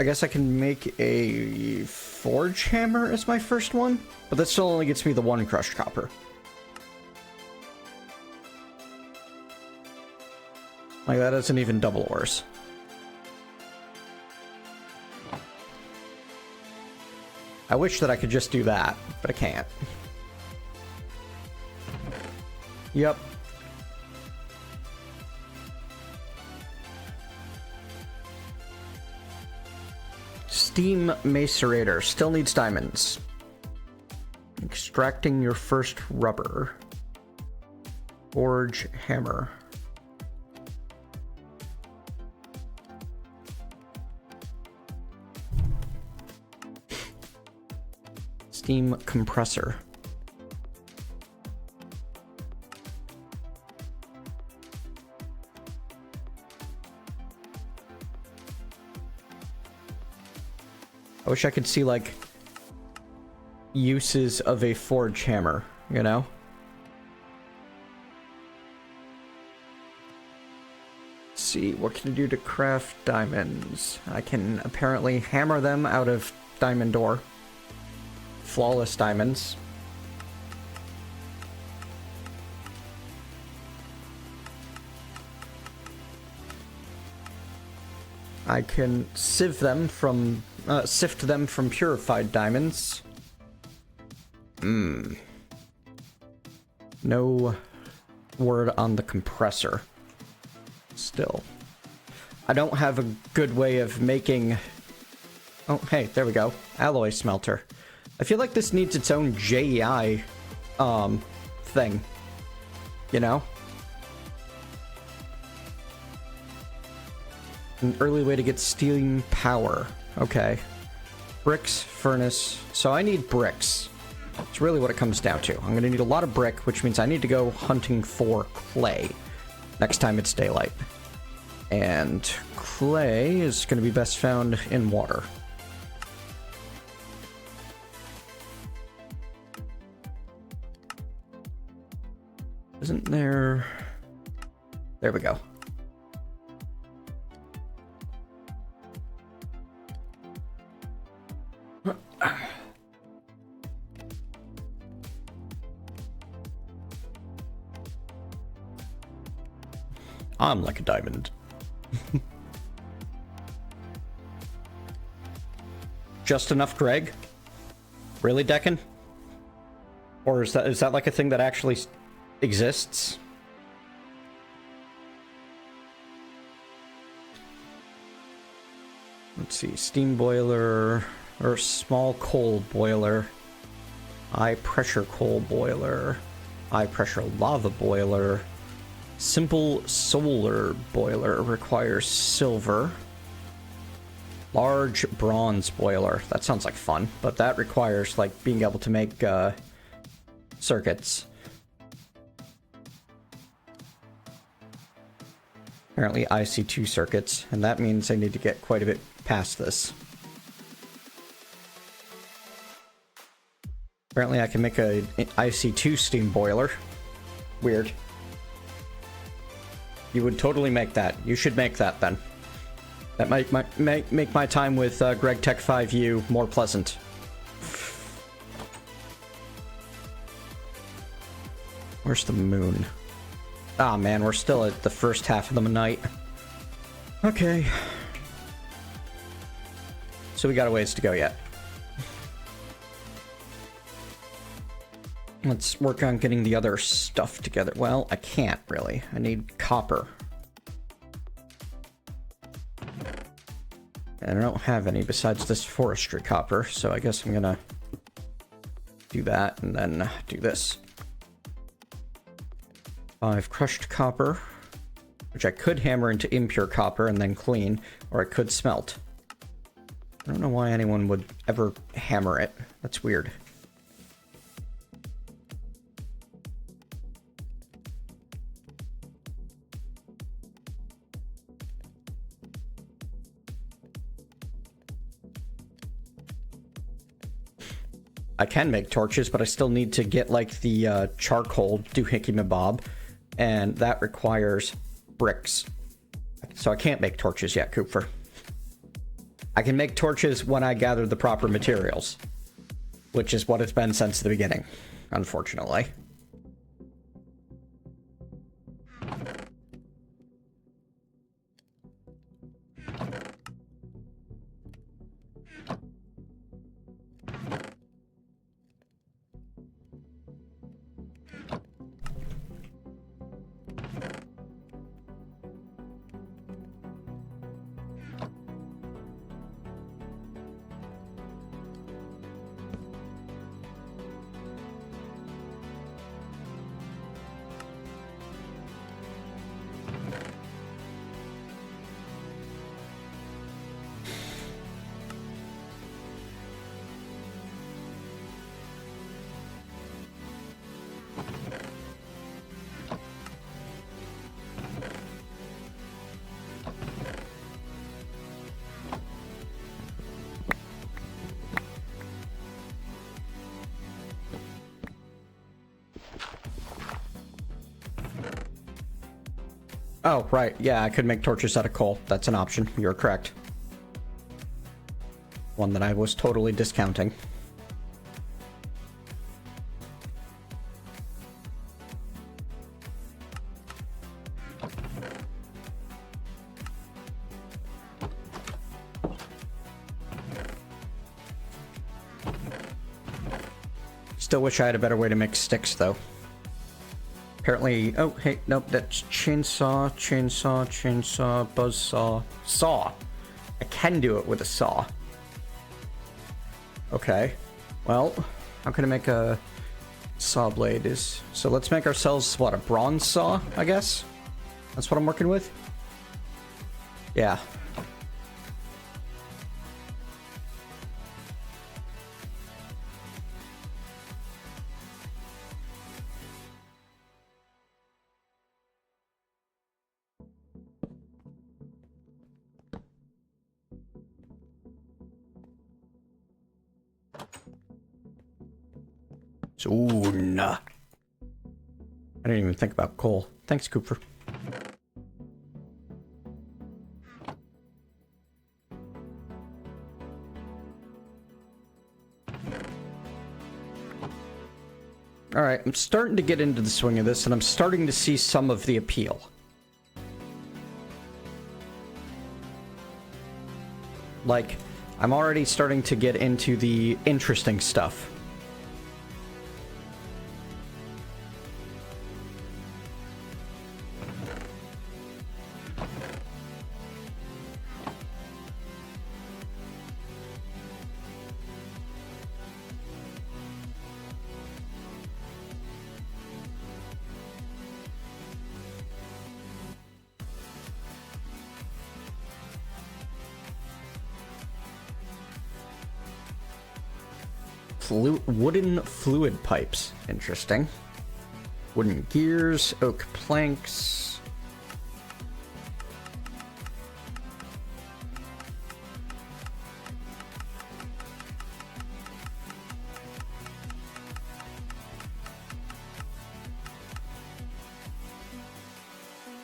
Speaker 1: I guess I can make a forge hammer as my first one, but that still only gets me the one crushed copper. Like, that isn't even double ores. I wish that I could just do that, but I can't. Yep. Steam macerator still needs diamonds. Extracting your first rubber. Forge hammer. Steam compressor. I wish I could see, like, uses of a forge hammer, you know? Let's see, what can I do to craft diamonds? I can apparently hammer them out of diamond ore. Flawless diamonds. I can sift them from purified diamonds. No word on the compressor. Still. I don't have a good way of making... Oh, hey, there we go. Alloy smelter. I feel like this needs its own JEI, thing. You know? An early way to get steam power. Okay. Bricks, furnace. So I need bricks. It's really what it comes down to. I'm going to need a lot of brick, which means I need to go hunting for clay next time it's daylight. And clay is going to be best found in water. Isn't there... There we go. I'm like a diamond. Just enough, Greg? Really, Deccan? Or is that like a thing that actually exists? Let's see, steam boiler. or small coal boiler, high pressure coal boiler, high pressure lava boiler, simple solar boiler requires silver, large bronze boiler. That sounds like fun, but that requires like being able to make circuits. Apparently IC2 circuits, and that means I need to get quite a bit past this. Apparently I can make a IC2 steam boiler. Weird. You would totally make that. You should make that then. That might make my time with GregTech 5U more pleasant. Where's the moon? Ah, man, we're still at the first half of the night. Okay. So we got a ways to go yet. Let's work on getting the other stuff together. Well, I can't really. I need copper. And I don't have any besides this forestry copper, so I guess I'm gonna do that and then do this. 5 crushed copper, which I could hammer into impure copper and then clean, or I could smelt. I don't know why anyone would ever hammer it. That's weird. I can make torches, but I still need to get like the charcoal doohickey mabob, and that requires bricks. So I can't make torches yet, Cooper. I can make torches when I gather the proper materials, which is what it's been since the beginning, unfortunately. Oh, right. Yeah, I could make torches out of coal. That's an option. You're correct. One that I was totally discounting. Still wish I had a better way to make sticks, though. Apparently, oh, hey, nope, that's chainsaw, buzzsaw, saw. I can do it with a saw. Okay, well, how can I make a saw blade so let's make ourselves, what, a bronze saw, I guess? That's what I'm working with? Yeah. Soon. I didn't even think about coal. Thanks, Cooper. Alright, I'm starting to get into the swing of this, and I'm starting to see some of the appeal. Like, I'm already starting to get into the interesting stuff. Wooden fluid pipes. Interesting. Wooden gears, oak planks.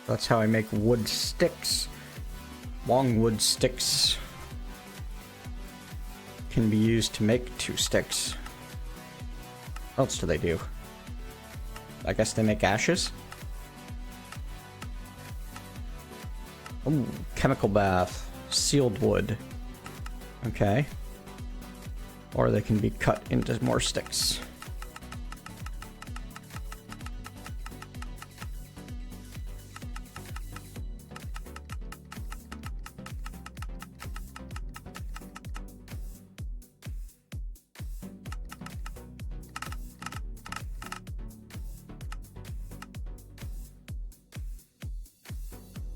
Speaker 1: That's how I make wood sticks. Long wood sticks can be used to make 2 sticks. What else do they do? I guess they make ashes? Ooh, chemical bath. Sealed wood. Okay. Or they can be cut into more sticks.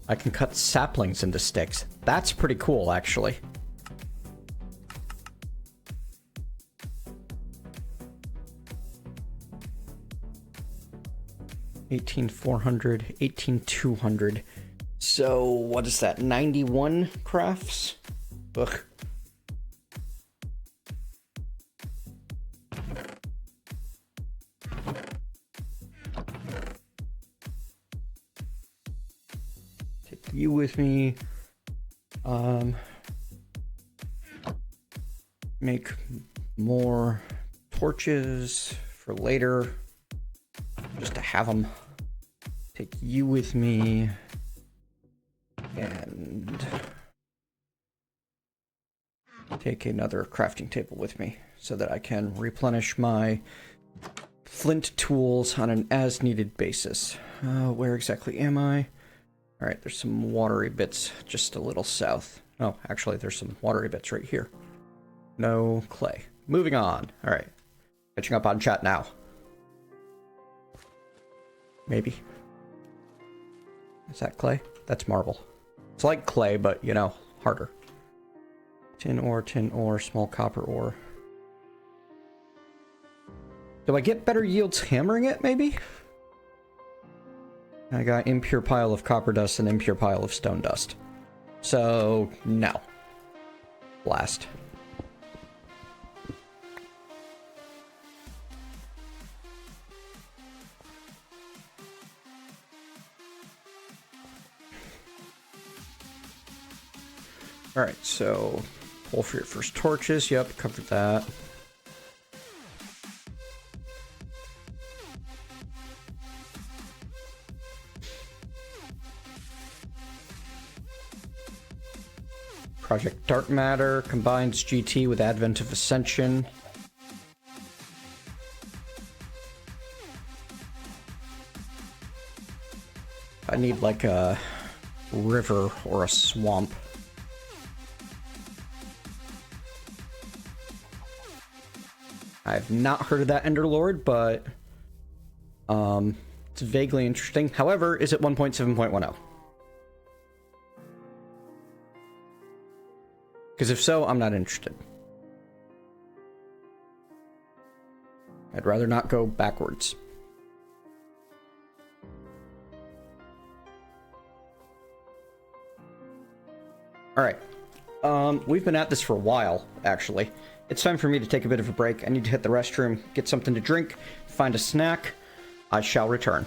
Speaker 1: I can cut saplings into sticks. That's pretty cool, actually. $18,400, $18,200. So, what is that? 91 crafts? Ugh. You with me. Make more torches for later, just to have them. Take you with me, and take another crafting table with me so that I can replenish my flint tools on an as-needed basis. Where exactly am I? Alright, there's some watery bits just a little south. Oh, actually, there's some watery bits right here. No clay. Moving on. Alright. Catching up on chat now. Maybe. Is that clay? That's marble. It's like clay, but, you know, harder. Tin ore, small copper ore. Do I get better yields hammering it, maybe? I got impure pile of copper dust and impure pile of stone dust. So, no. Blast. Alright, so pull for your first torches. Yep, covered that. Project Dark Matter combines GT with Advent of Ascension. I need like a river or a swamp. I've not heard of that Enderlord, but it's vaguely interesting. However, is it 1.7.10? Because if so, I'm not interested. I'd rather not go backwards. Alright. We've been at this for a while, actually. It's time for me to take a bit of a break. I need to hit the restroom, get something to drink, find a snack. I shall return.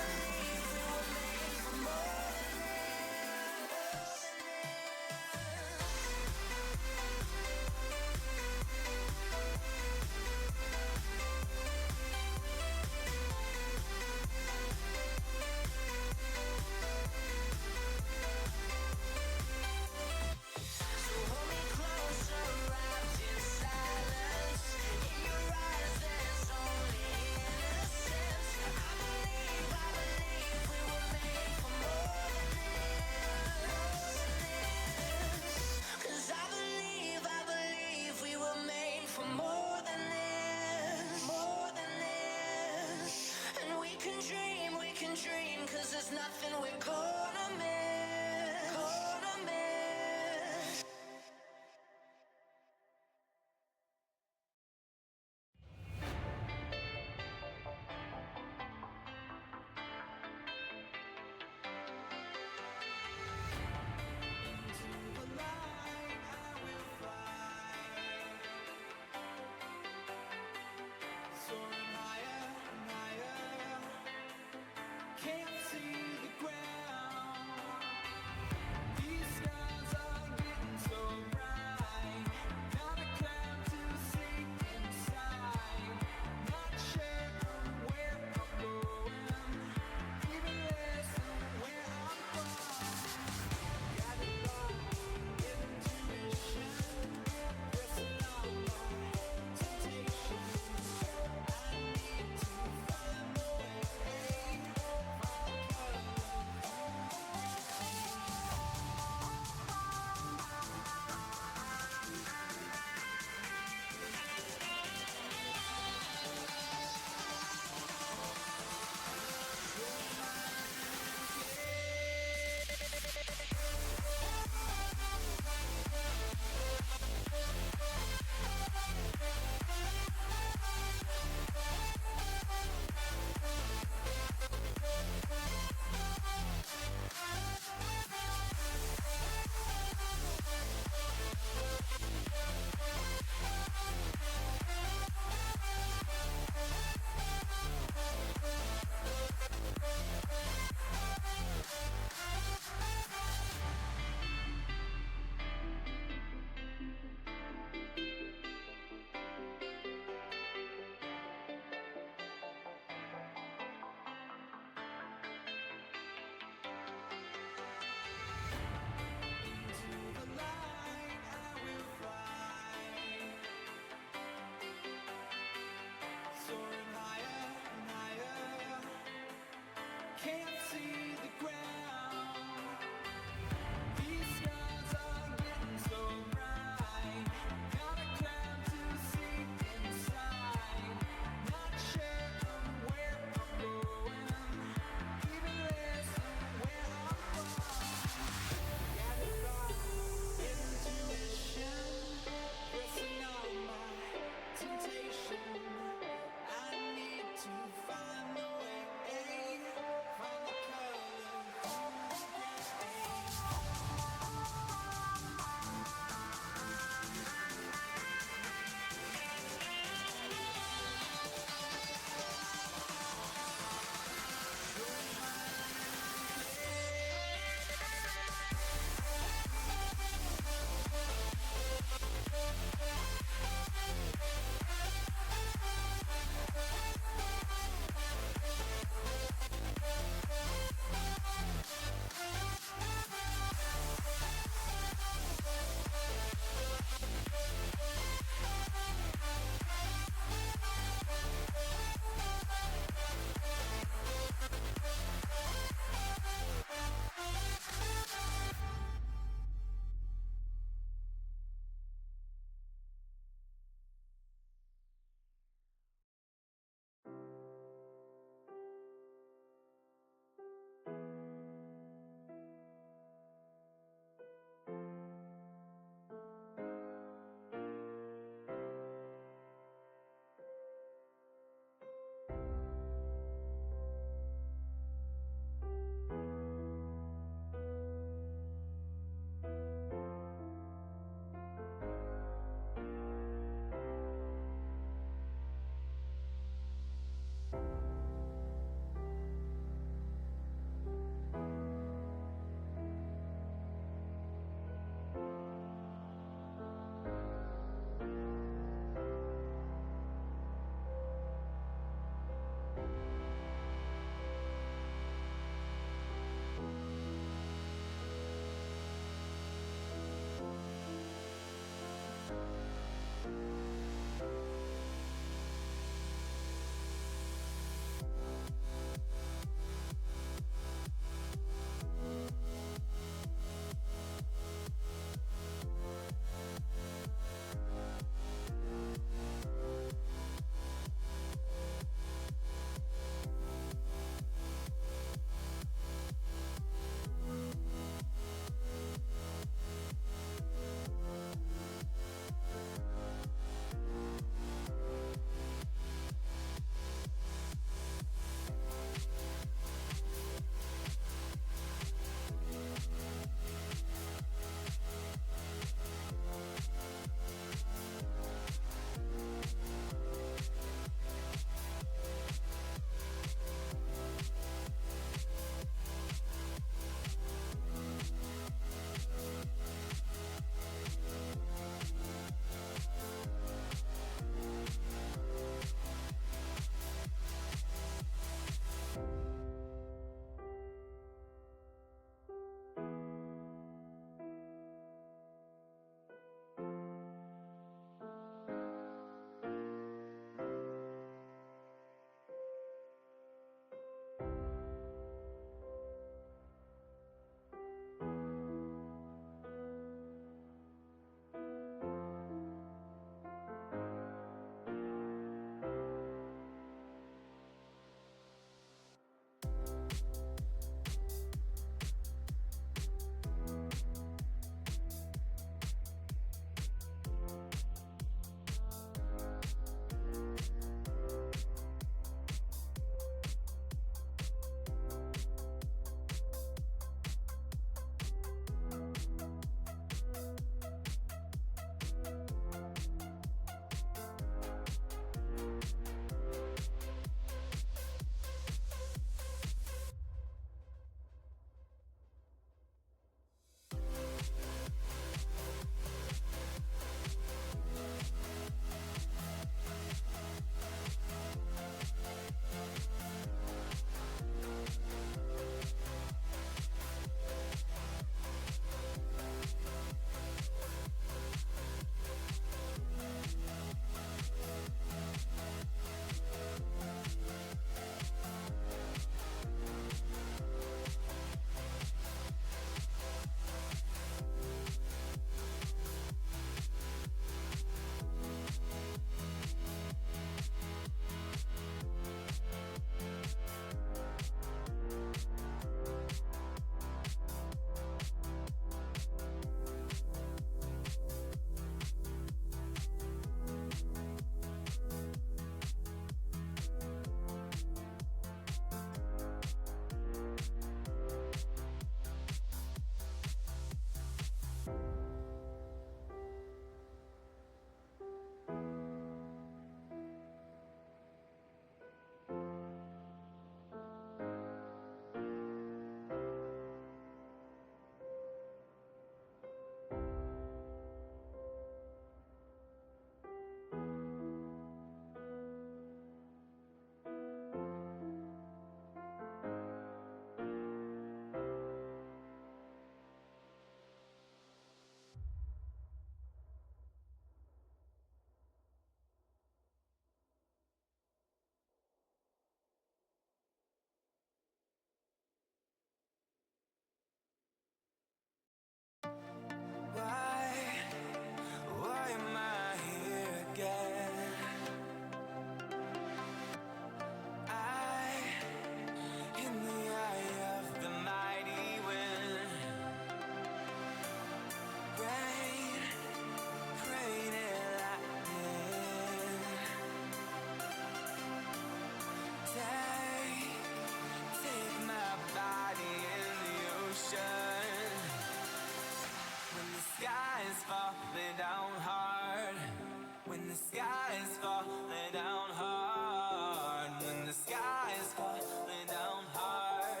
Speaker 2: the sky is falling down hard, when the sky is falling down hard,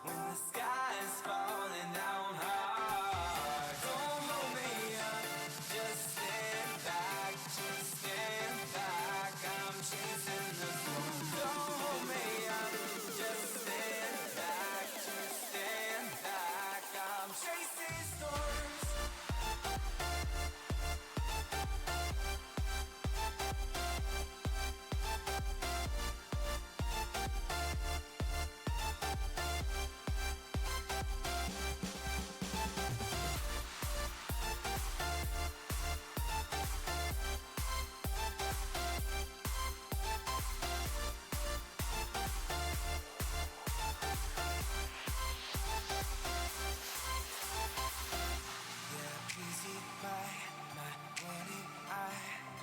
Speaker 2: when the sky is falling down hard. Don't hold me up, just stand back, just stand back. I'm chasing the storm. Don't hold me up, just stand back, just stand back. I'm chasing storms.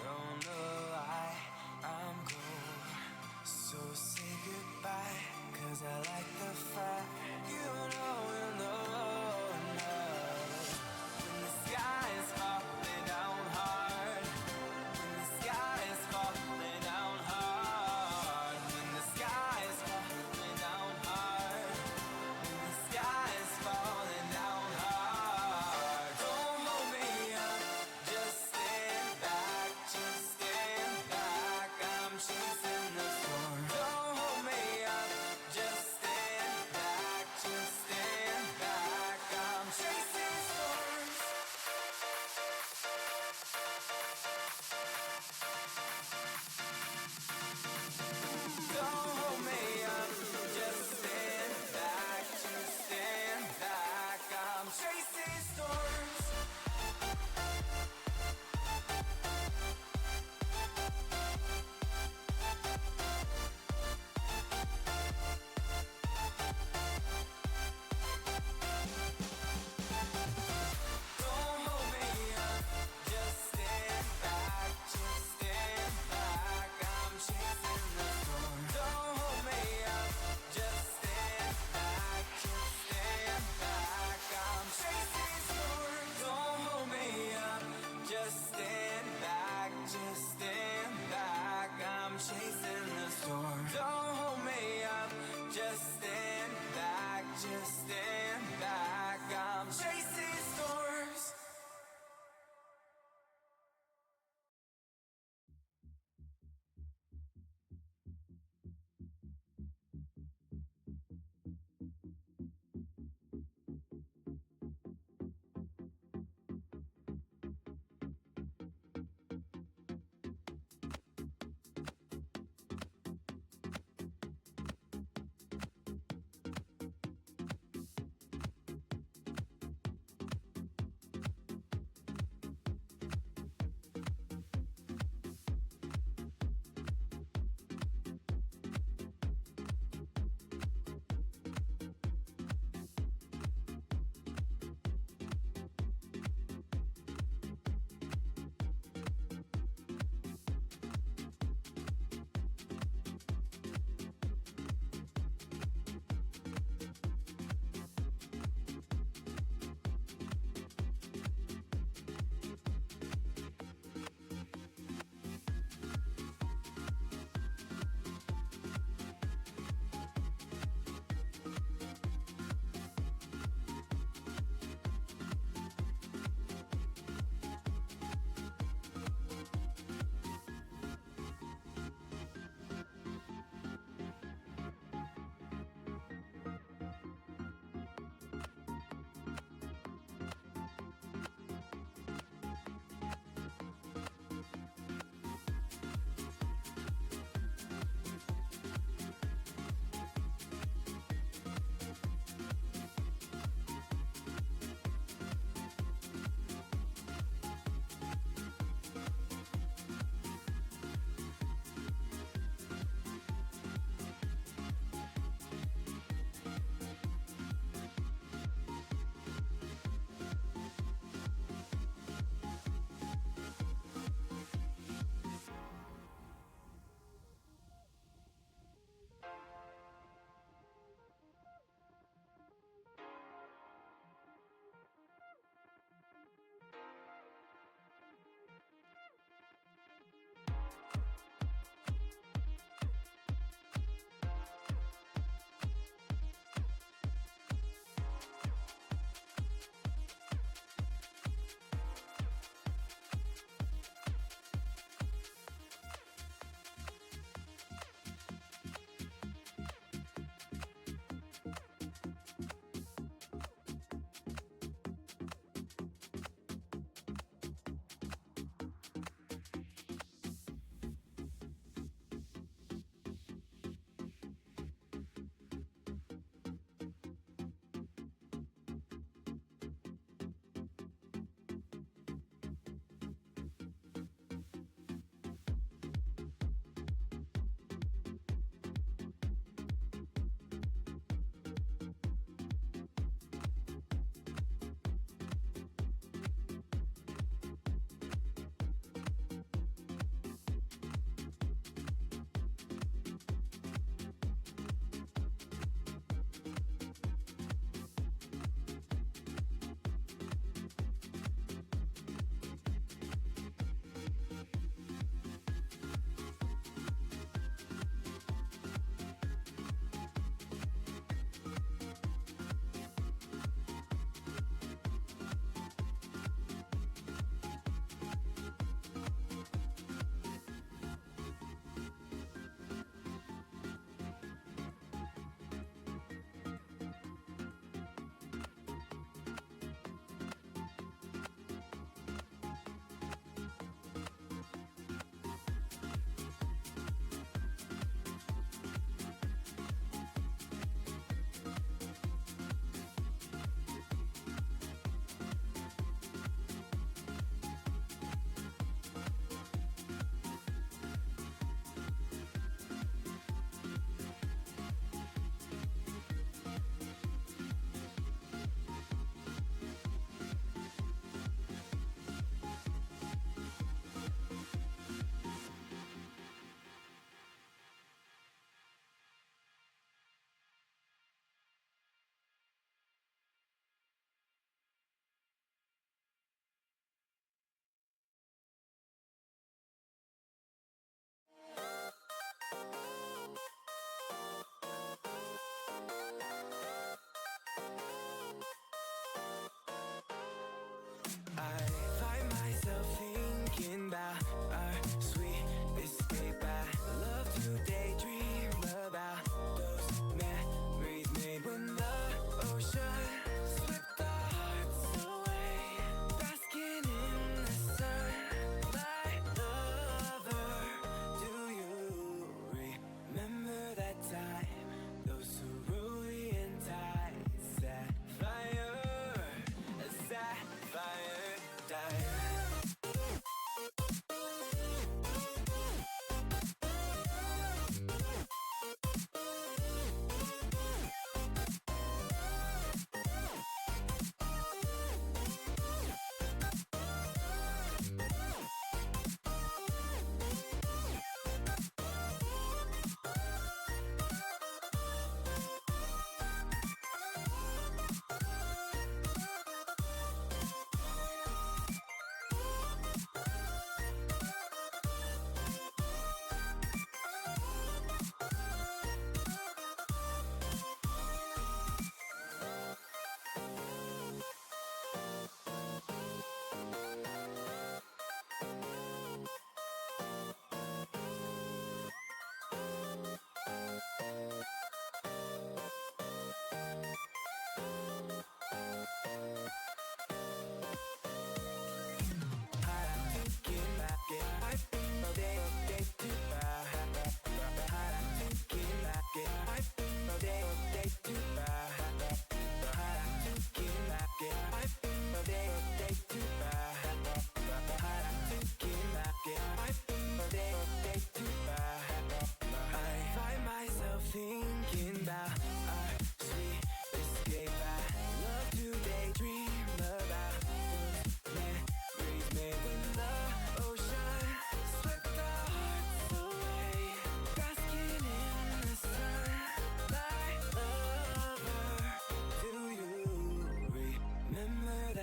Speaker 2: Don't know why I'm cold, so say goodbye, 'cause I like the fact you know. When the sky is falling down hard, when the sky is falling down hard, when the sky is falling down hard, when the sky is falling down hard. Don't hold me up, just stand back, just stand back. I'm chasing the storm. Don't hold me up, just stand back, just stand back. I'm chasing storms. Don't hold me up, just stand back, just stand back. I'm chasing storms. Don't hold me up, just stand back, just stand back. I'm chasing the storm. Don't hold me up, just stand back, just stand back. I'm chasing storms. Don't hold me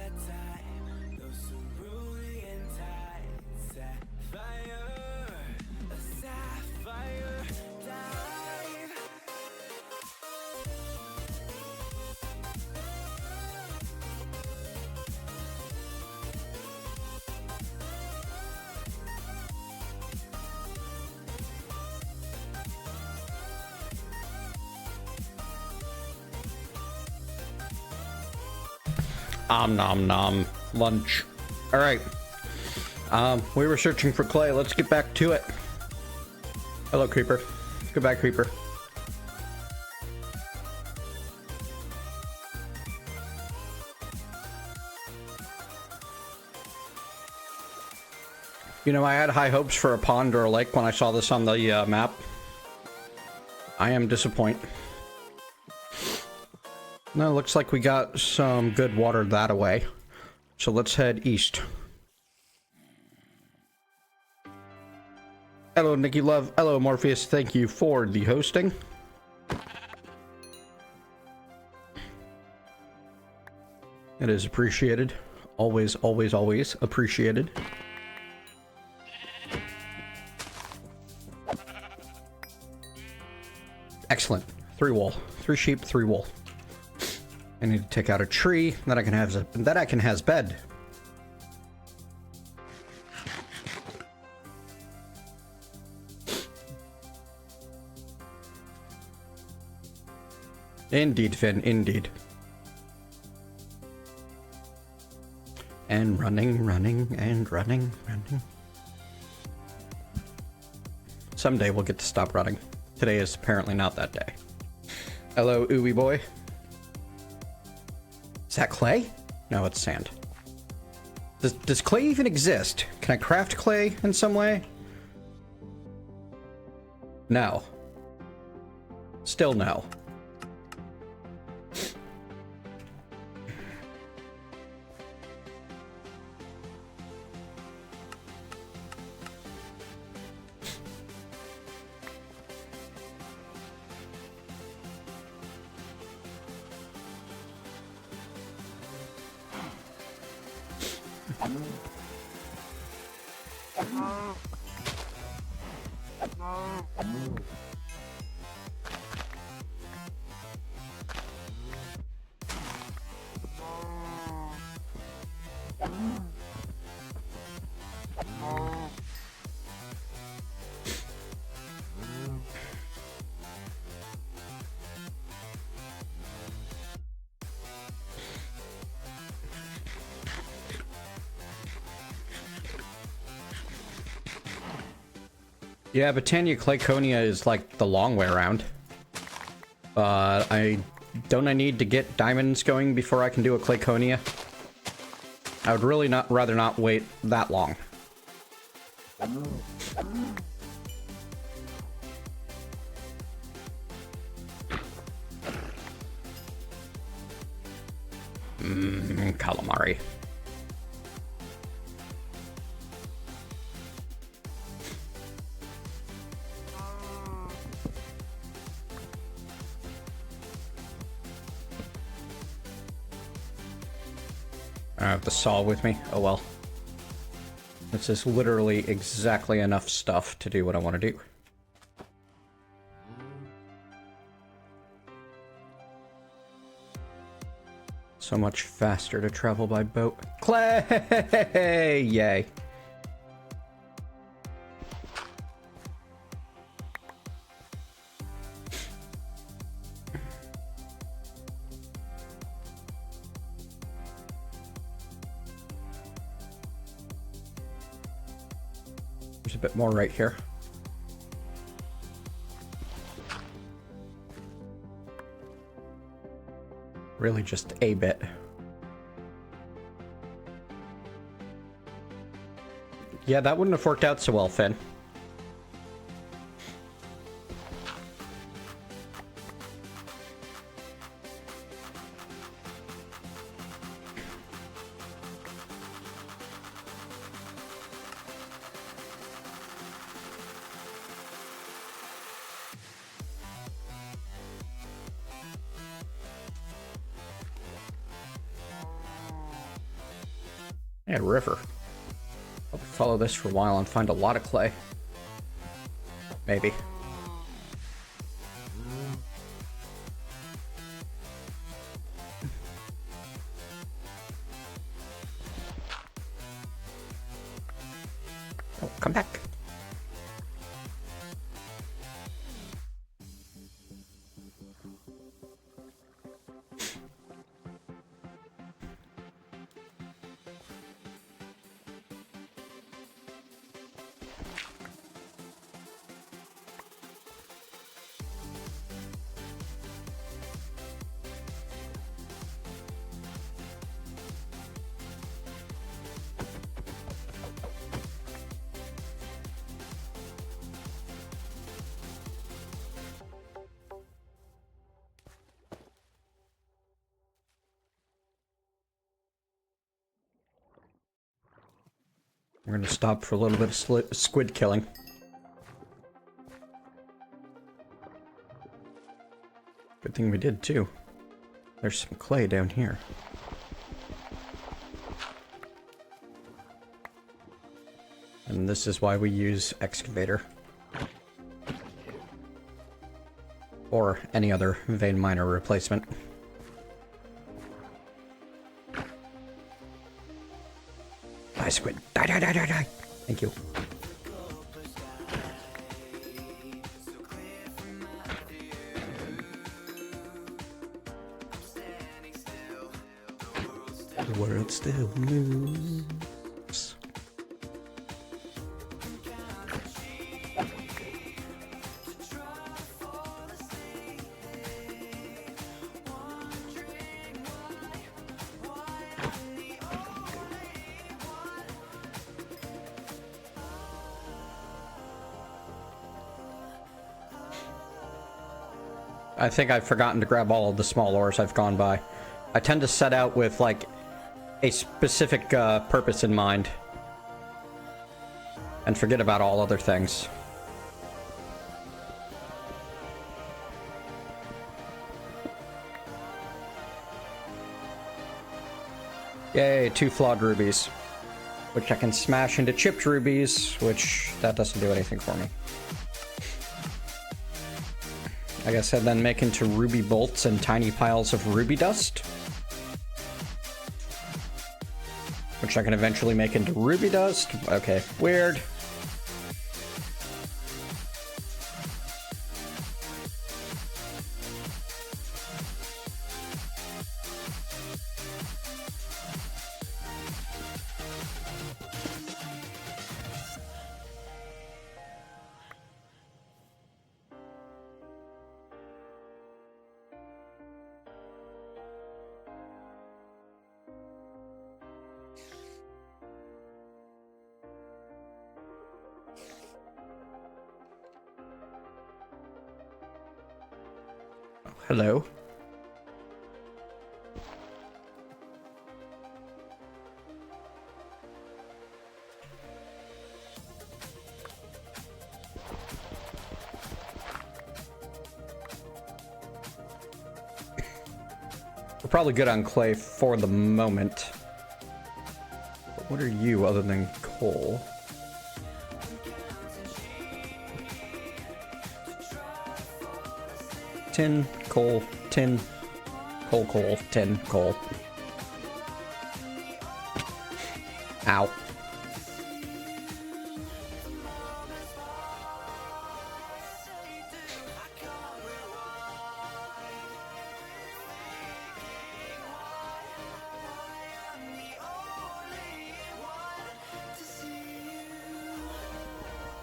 Speaker 2: that time, those cerulean tides, sapphire, a sapphire dive.
Speaker 1: Nom nom. Lunch. Alright. We were searching for clay. Let's get back to it. Hello, Creeper. Goodbye, Creeper. You know, I had high hopes for a pond or a lake when I saw this on the map. I am disappointed. No, looks like we got some good water that way. So let's head east. Hello, Nikki Love. Hello, Morpheus. Thank you for the hosting. It is appreciated. Always, always, always appreciated. Excellent. 3 wool. 3 sheep, 3 wool. I need to take out a tree that I can have bed. Indeed, Finn, indeed. And running, running, and running, running. Someday we'll get to stop running. Today is apparently not that day. Hello, Ooey boy. Is that clay? No, it's sand. Does clay even exist? Can I craft clay in some way? No. Still no. Yeah, Botania Clayconia is like the long way around. Don't I need to get diamonds going before I can do a Clayconia? I would really rather not wait that long. Calamari. I have the saw with me. Oh well. This is literally exactly enough stuff to do what I want to do. So much faster to travel by boat. Clay! Yay. There's a bit more right here. Really just a bit. Yeah, that wouldn't have worked out so well, Finn. Yeah, river. I'll follow this for a while and find a lot of clay. Maybe. Oh, come back. We're gonna stop for a little bit of squid killing. Good thing we did too. There's some clay down here. And this is why we use excavator. Or any other vein miner replacement. Die, squid. Die, die, die, die, die. Thank you. The world still moves. I think I've forgotten to grab all of the small ores I've gone by. I tend to set out with, like, a specific purpose in mind. And forget about all other things. Yay, 2 flawed rubies. Which I can smash into chipped rubies, which that doesn't do anything for me. I guess I then make into ruby bolts and tiny piles of ruby dust. Which I can eventually make into ruby dust. Okay, weird. Hello. We're probably good on clay for the moment. But what are you other than coal? Tin, coal, tin, coal, coal, tin, coal. Ow.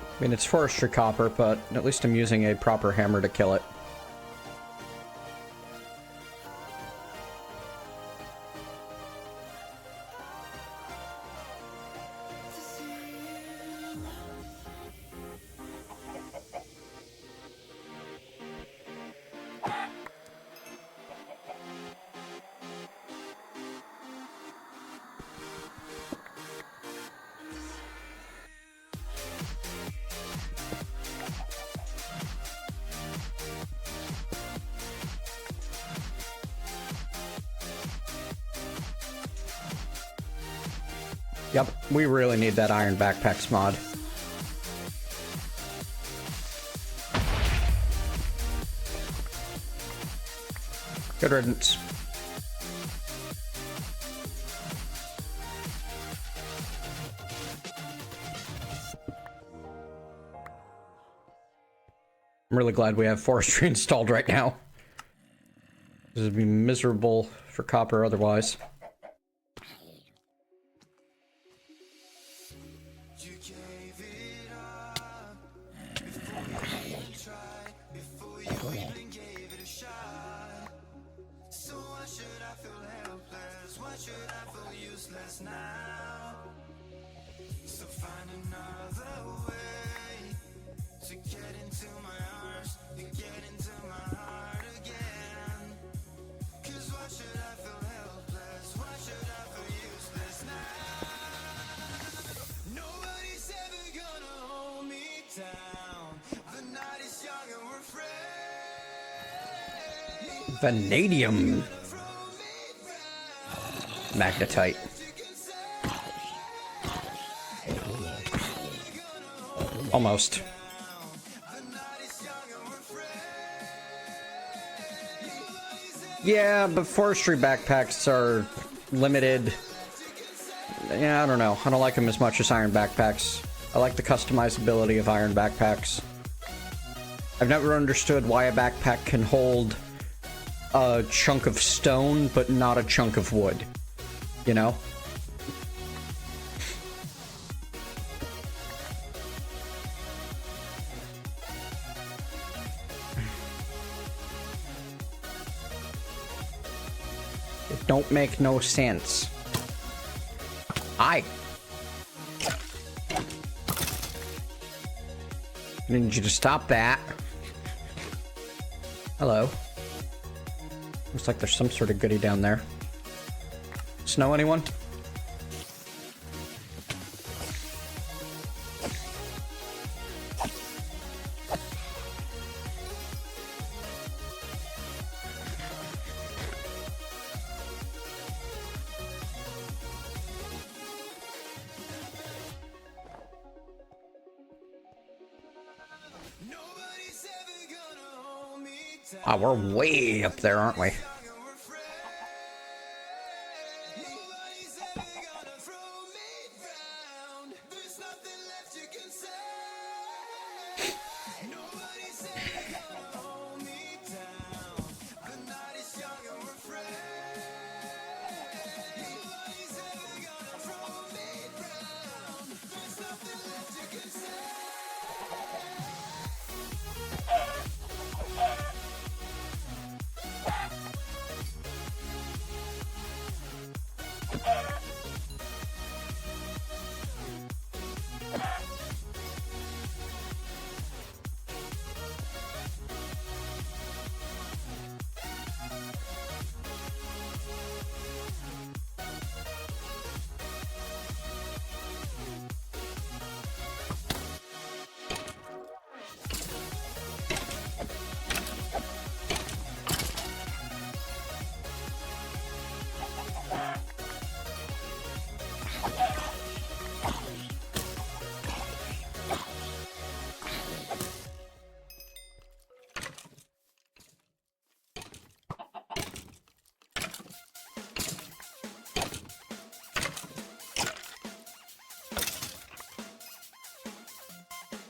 Speaker 1: I mean, it's forestry copper, but at least I'm using a proper hammer to kill it. Yep, we really need that iron backpacks mod. Good riddance. I'm really glad we have forestry installed right now. This would be miserable for copper otherwise. Vanadium. Magnetite. Almost. Yeah, but forestry backpacks are limited. Yeah, I don't know. I don't like them as much as iron backpacks. I like the customizability of iron backpacks. I've never understood why a backpack can hold a chunk of stone, but not a chunk of wood. You know? It don't make no sense. I need you to stop that. Hello. Looks like there's some sort of goodie down there. Snow anyone? Ah, we're way up there, aren't we?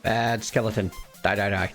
Speaker 1: Bad skeleton. Die, die, die.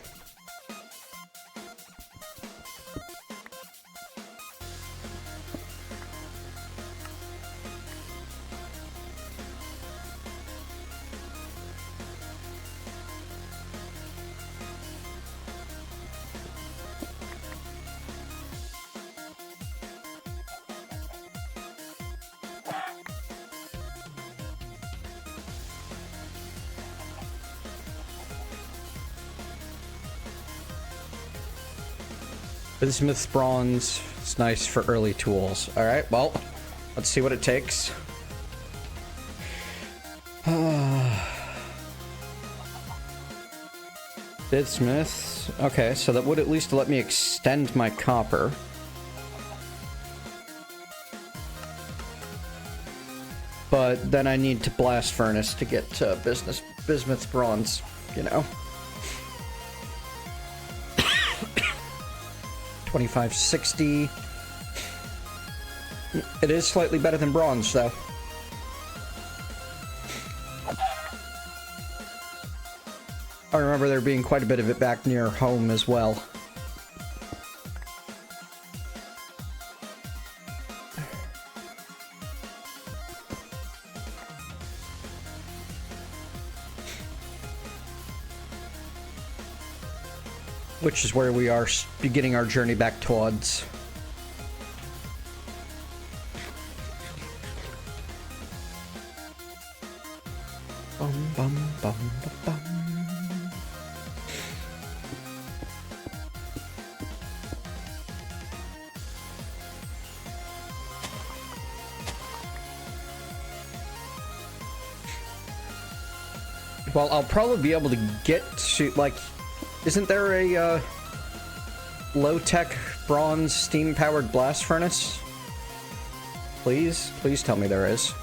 Speaker 1: Bismuth's bronze. It's nice for early tools. Alright, well, let's see what it takes. Bismuth. Okay, so that would at least let me extend my copper. But then I need to blast furnace to get bismuth bronze, you know. 2560. It is slightly better than bronze, though. I remember there being quite a bit of it back near home as well. Which is where we are beginning our journey back towards. Bum, bum, bum, bum, bum. Well, I'll probably be able to get to, like, isn't there a low-tech bronze steam-powered blast furnace? Please? Please tell me there is.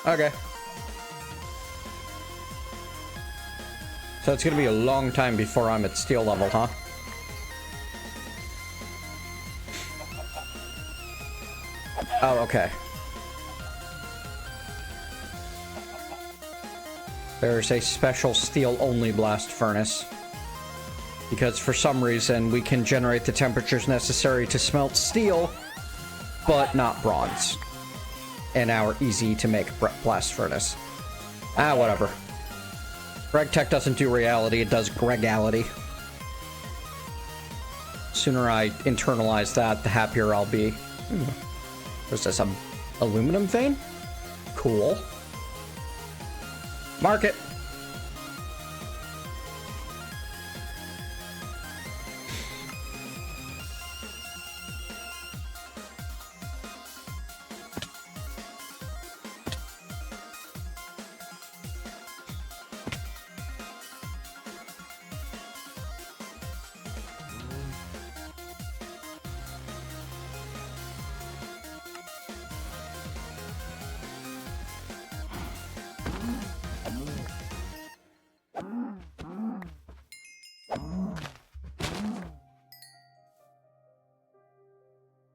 Speaker 1: Okay. So it's gonna be a long time before I'm at steel level, huh? Oh, okay. There's a special steel-only blast furnace. Because for some reason, we can generate the temperatures necessary to smelt steel, but not bronze. In our easy-to-make blast furnace. Ah, whatever. GregTech doesn't do reality, it does Gregality. Sooner I internalize that, the happier I'll be. What's this, some aluminum vein? Cool. Market!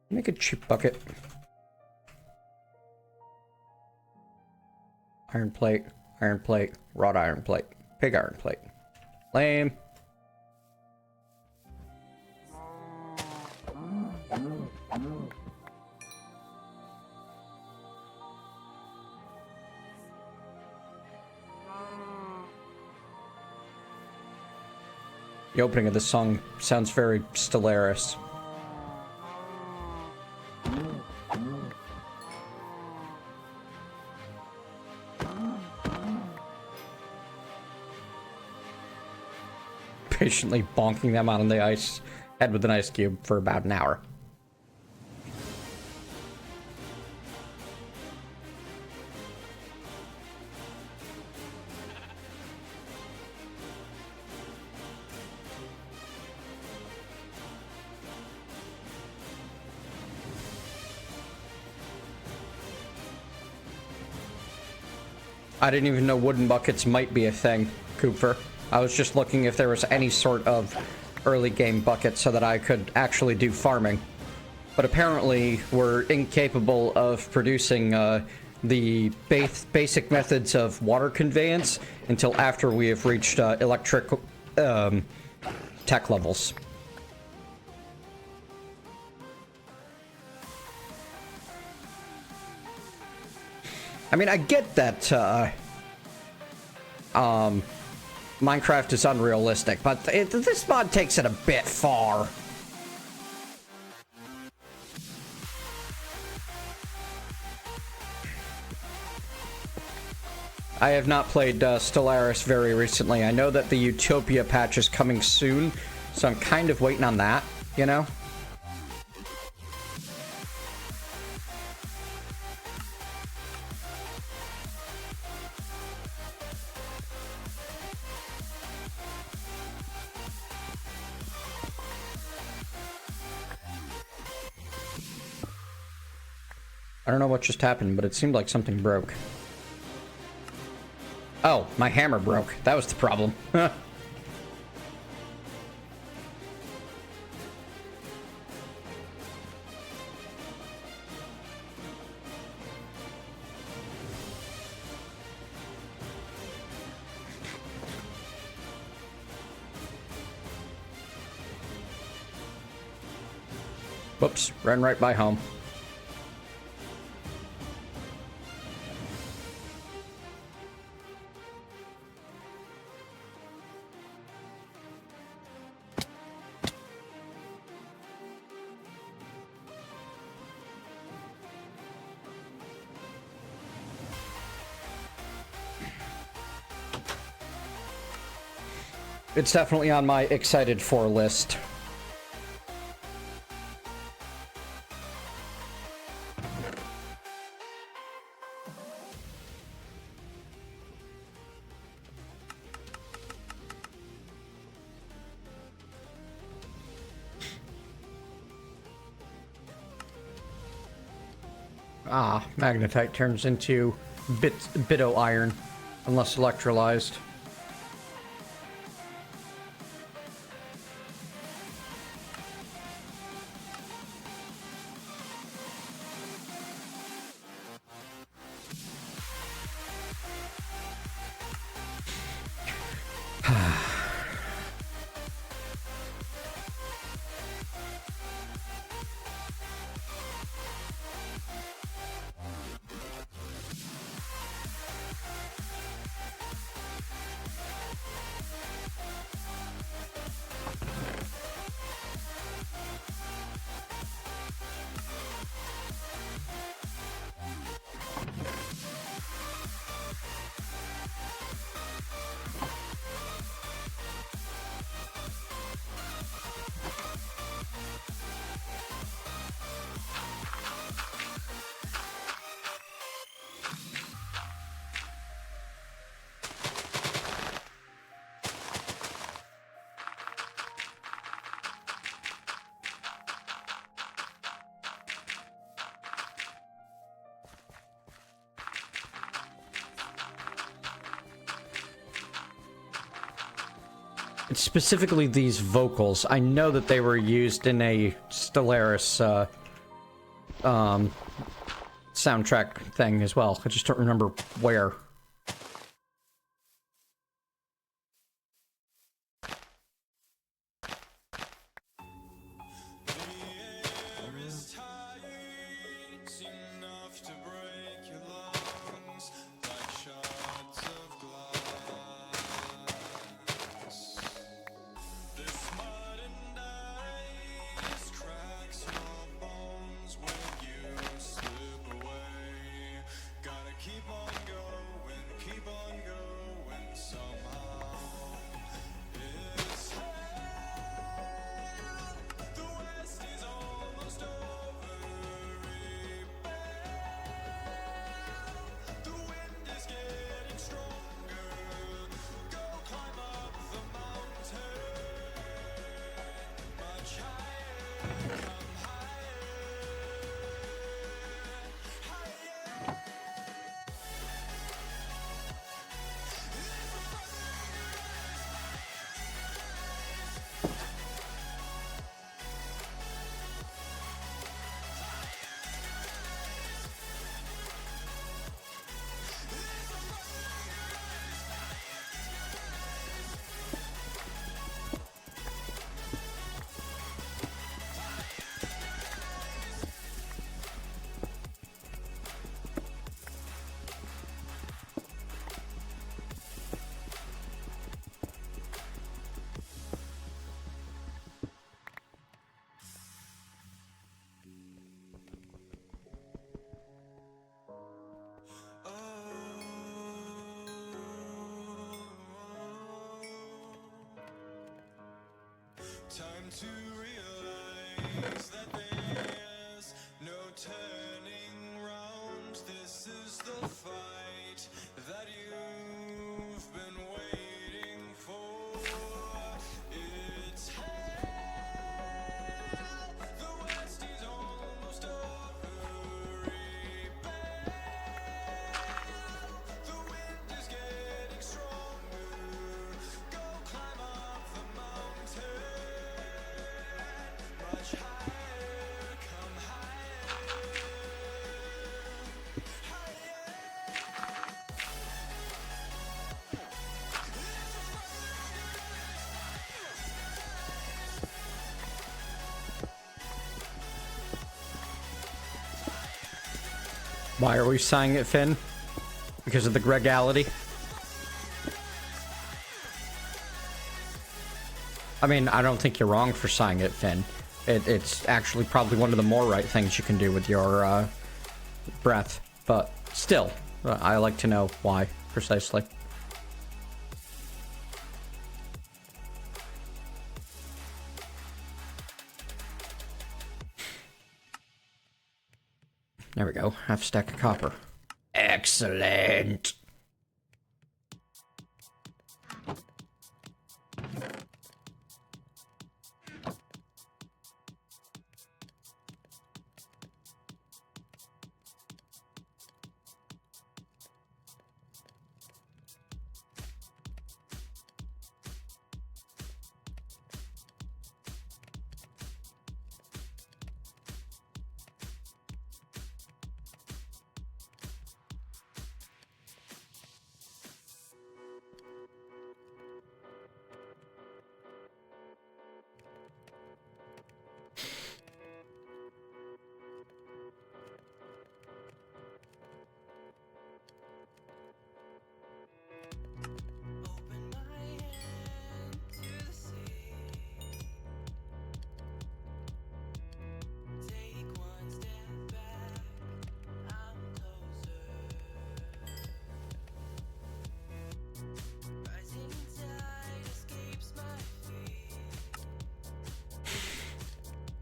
Speaker 1: Make a cheap bucket. Iron plate, wrought iron plate, pig iron plate. Lame. The opening of this song sounds very Stellaris. Patiently bonking them out on the ice head with an ice cube for about an hour. I didn't even know wooden buckets might be a thing, Cooper. I was just looking if there was any sort of early game bucket so that I could actually do farming. But apparently we're incapable of producing the basic methods of water conveyance until after we have reached electric tech levels. I mean, I get that, Minecraft is unrealistic, but this mod takes it a bit far. I have not played Stellaris very recently. I know that the Utopia patch is coming soon, so I'm kind of waiting on that, you know? I don't know what just happened, but it seemed like something broke. Oh, my hammer broke. That was the problem. Whoops, ran right by home. It's definitely on my excited for list. Ah, magnetite turns into bitto iron, unless electrolyzed. It's specifically these vocals. I know that they were used in a Stellaris soundtrack thing as well. I just don't remember where. Why are we saying it, Finn? Because of the Gregality? I mean, I don't think you're wrong for saying it, Finn. It's actually probably one of the more right things you can do with your breath. But still, I like to know why, precisely. There we go. Half stack of copper. Excellent.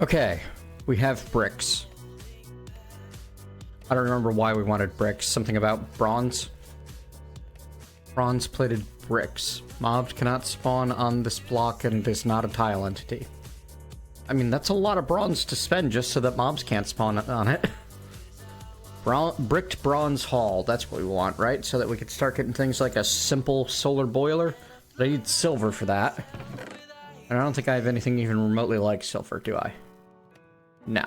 Speaker 1: Okay, we have bricks. I don't remember why we wanted bricks. Something about bronze? Bronze-plated bricks. Mobs cannot spawn on this block and it is not a tile entity. I mean, that's a lot of bronze to spend just so that mobs can't spawn on it. Bricked bronze hall, that's what we want, right? So that we can start getting things like a simple solar boiler. But I need silver for that. And I don't think I have anything even remotely like silver, do I? No.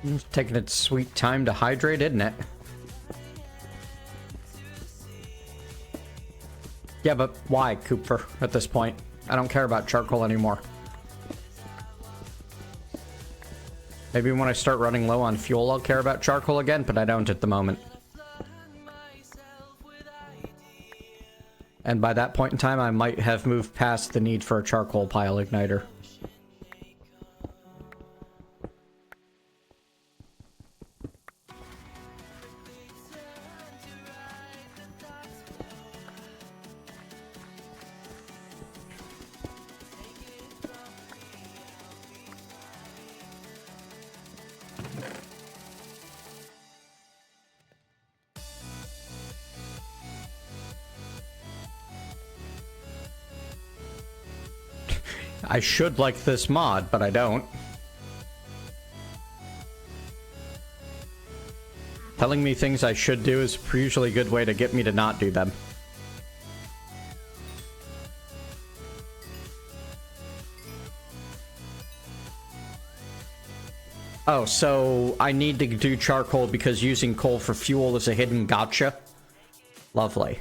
Speaker 1: It's taking its sweet time to hydrate, isn't it? Yeah, but why, Cooper, at this point? I don't care about charcoal anymore. Maybe when I start running low on fuel, I'll care about charcoal again, but I don't at the moment. And by that point in time, I might have moved past the need for a charcoal pile igniter. I should like this mod, but I don't. Telling me things I should do is usually a good way to get me to not do them. Oh, so I need to do charcoal because using coal for fuel is a hidden gotcha? Lovely.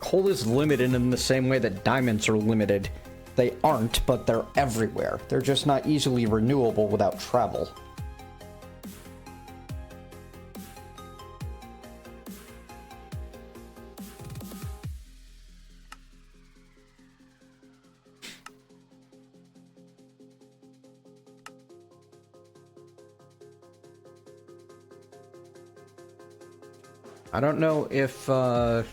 Speaker 1: Coal is limited in the same way that diamonds are limited. They aren't, but they're everywhere. They're just not easily renewable without travel. I don't know if I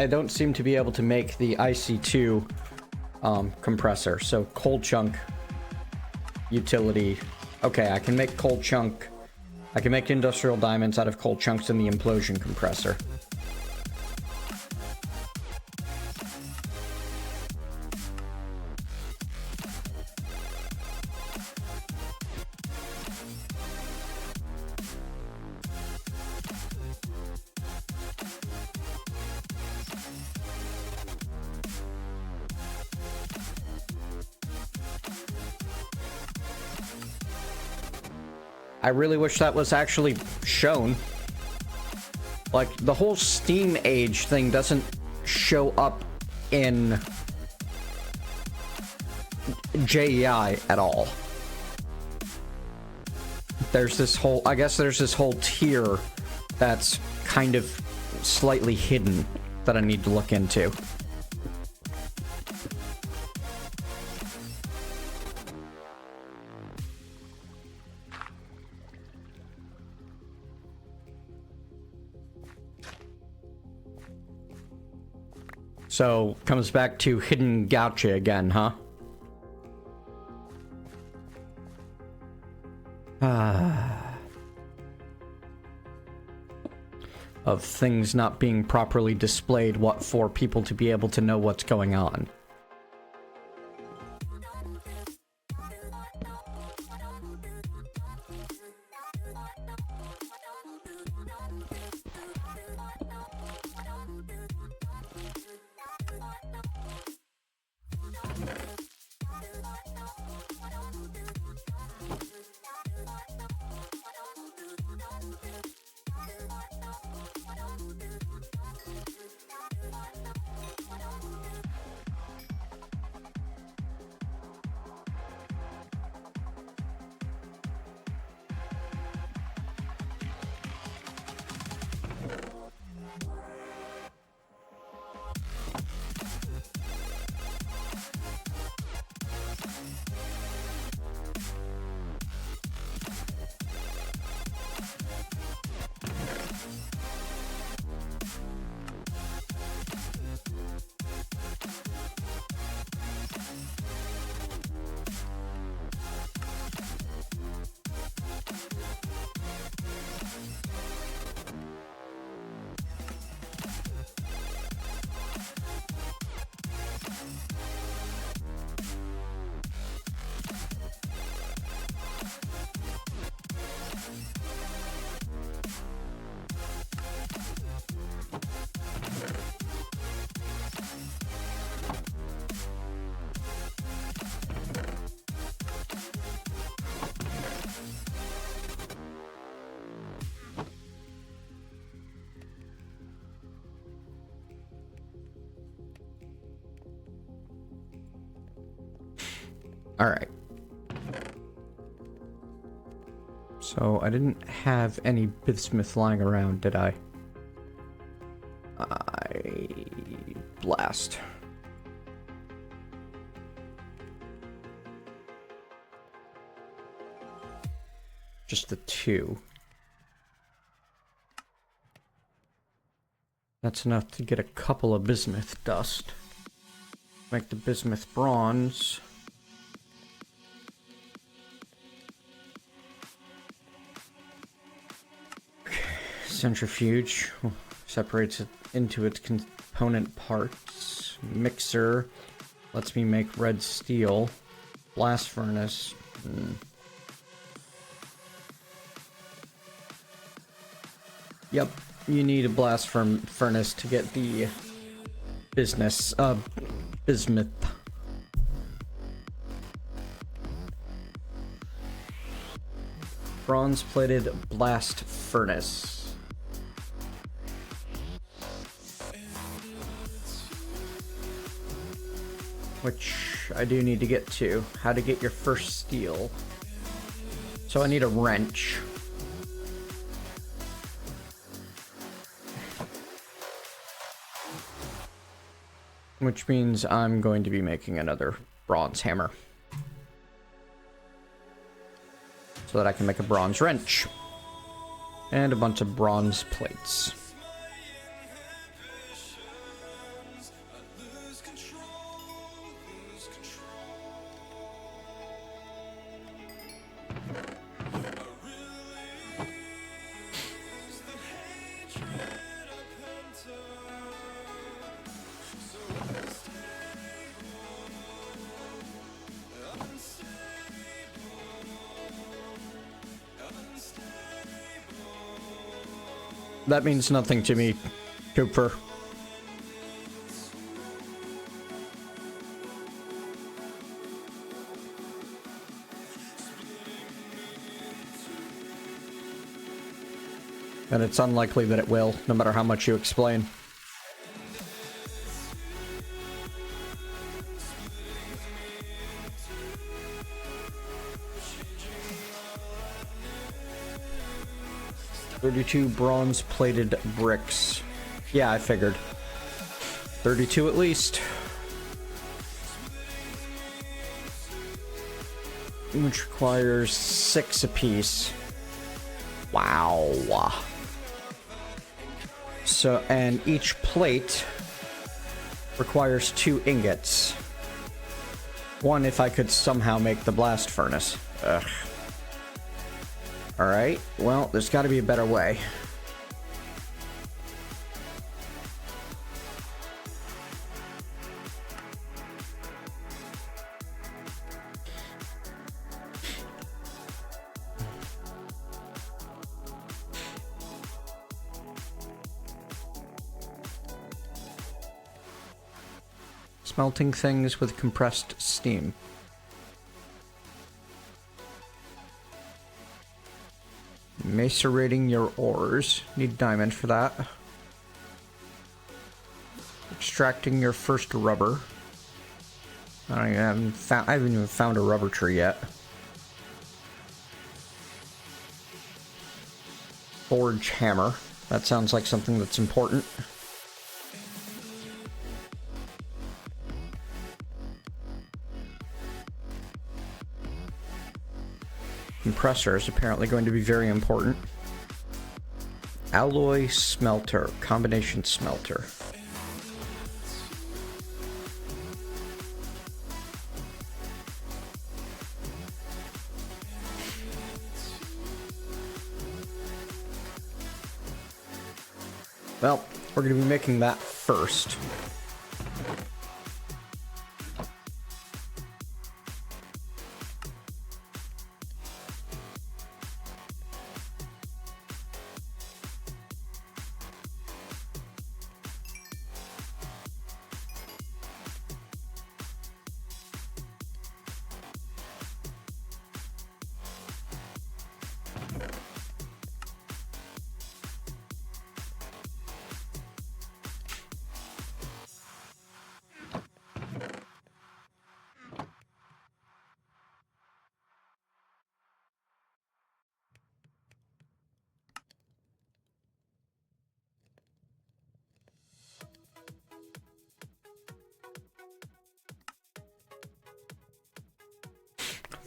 Speaker 1: don't seem to be able to make the IC2 compressor, so coal chunk utility. Okay, I can make coal chunk. I can make industrial diamonds out of coal chunks in the implosion compressor. I really wish that was actually shown. Like, the whole Steam Age thing doesn't show up in JEI at all. There's this whole, I guess there's this whole tier that's kind of slightly hidden that I need to look into. So, comes back to hidden gotcha again, huh? Of things not being properly displayed, what for people to be able to know what's going on. Alright. So, I didn't have any bismuth lying around, did I? Blast. Just the 2. That's enough to get a couple of bismuth dust. Make the bismuth bronze. Centrifuge separates it into its component parts. Mixer lets me make red steel. Blast furnace. Yep, you need a blast furnace to get the bismuth. Bronze-plated blast furnace. Which I do need to get to. How to get your first steel. So I need a wrench. Which means I'm going to be making another bronze hammer. So that I can make a bronze wrench. And a bunch of bronze plates. That means nothing to me, Cooper. And it's unlikely that it will, no matter how much you explain. "32 bronze-plated bricks." Yeah, I figured. 32 at least. Which requires 6 apiece. Wow. So, and each plate requires 2 ingots. 1 if I could somehow make the blast furnace. Ugh. Alright, well, there's got to be a better way. Smelting things with compressed steam. Macerating your ores. Need diamond for that. Extracting your first rubber. I haven't even found a rubber tree yet. Forge hammer. That sounds like something that's important. Compressor is apparently going to be very important. Alloy smelter, combination smelter. Well, we're going to be making that first.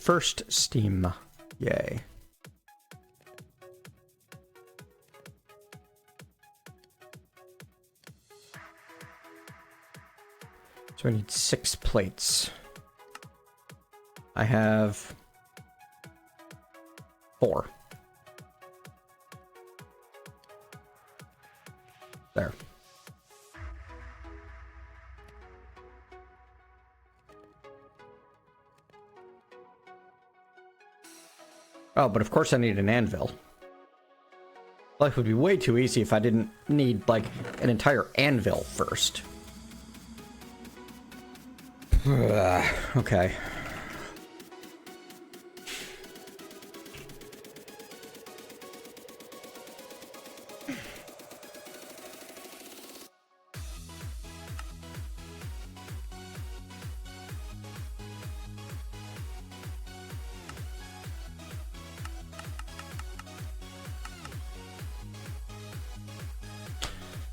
Speaker 1: first steam. Yay. So I need 6 plates. I have 4. There. Oh, but of course I need an anvil. Life would be way too easy if I didn't need, like, an entire anvil first. Okay.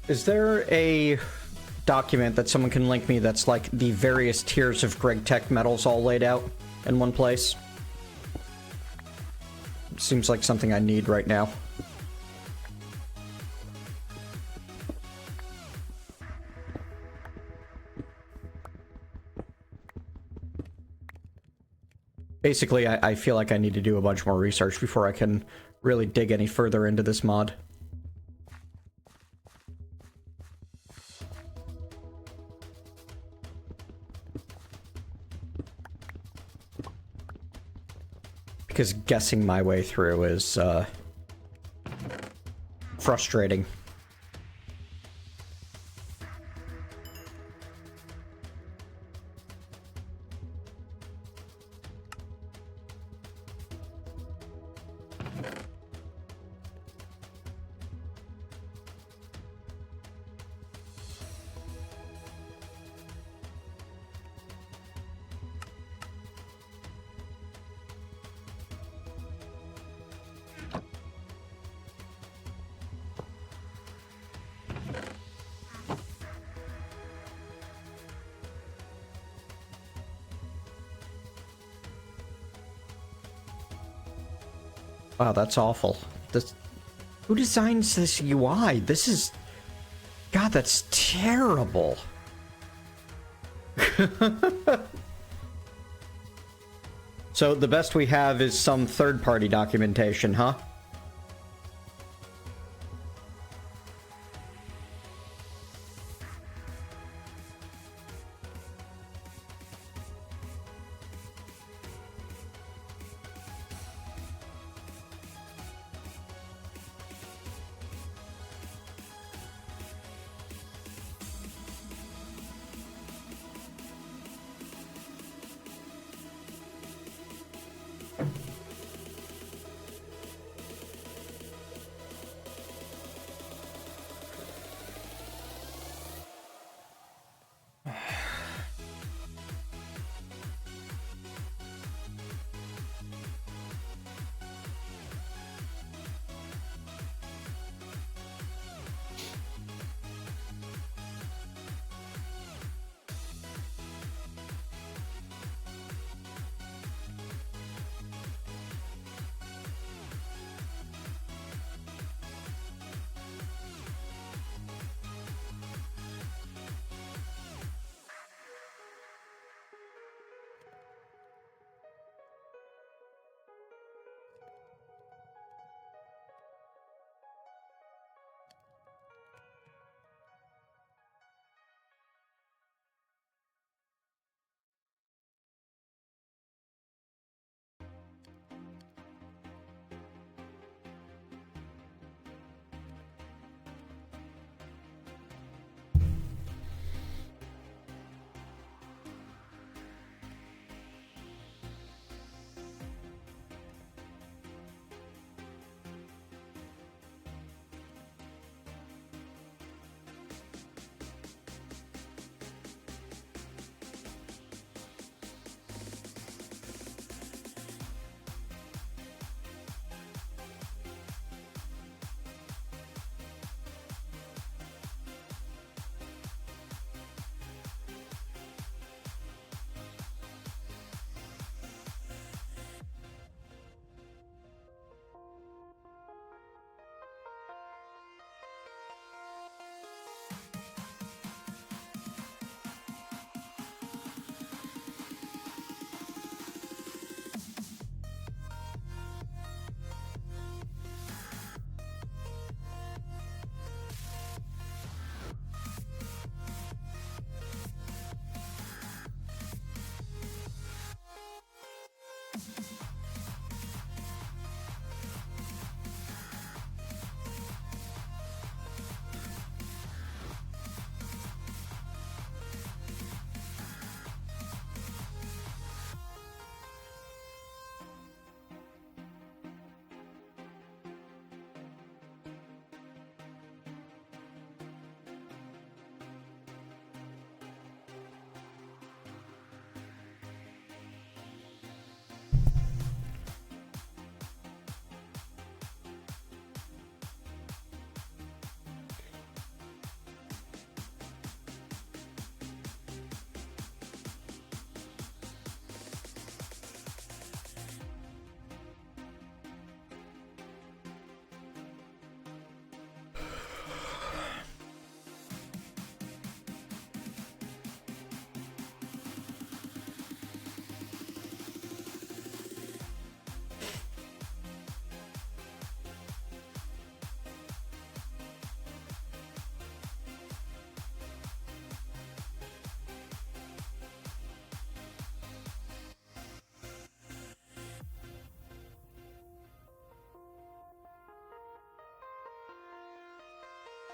Speaker 1: Is there a document that someone can link me that's like the various tiers of GregTech metals all laid out in one place? Seems like something I need right now. Basically, I feel like I need to do a bunch more research before I can really dig any further into this mod. Because guessing my way through is, frustrating. Wow, that's awful. Who designs this UI? This is... God, that's terrible. So the best we have is some third-party documentation, huh?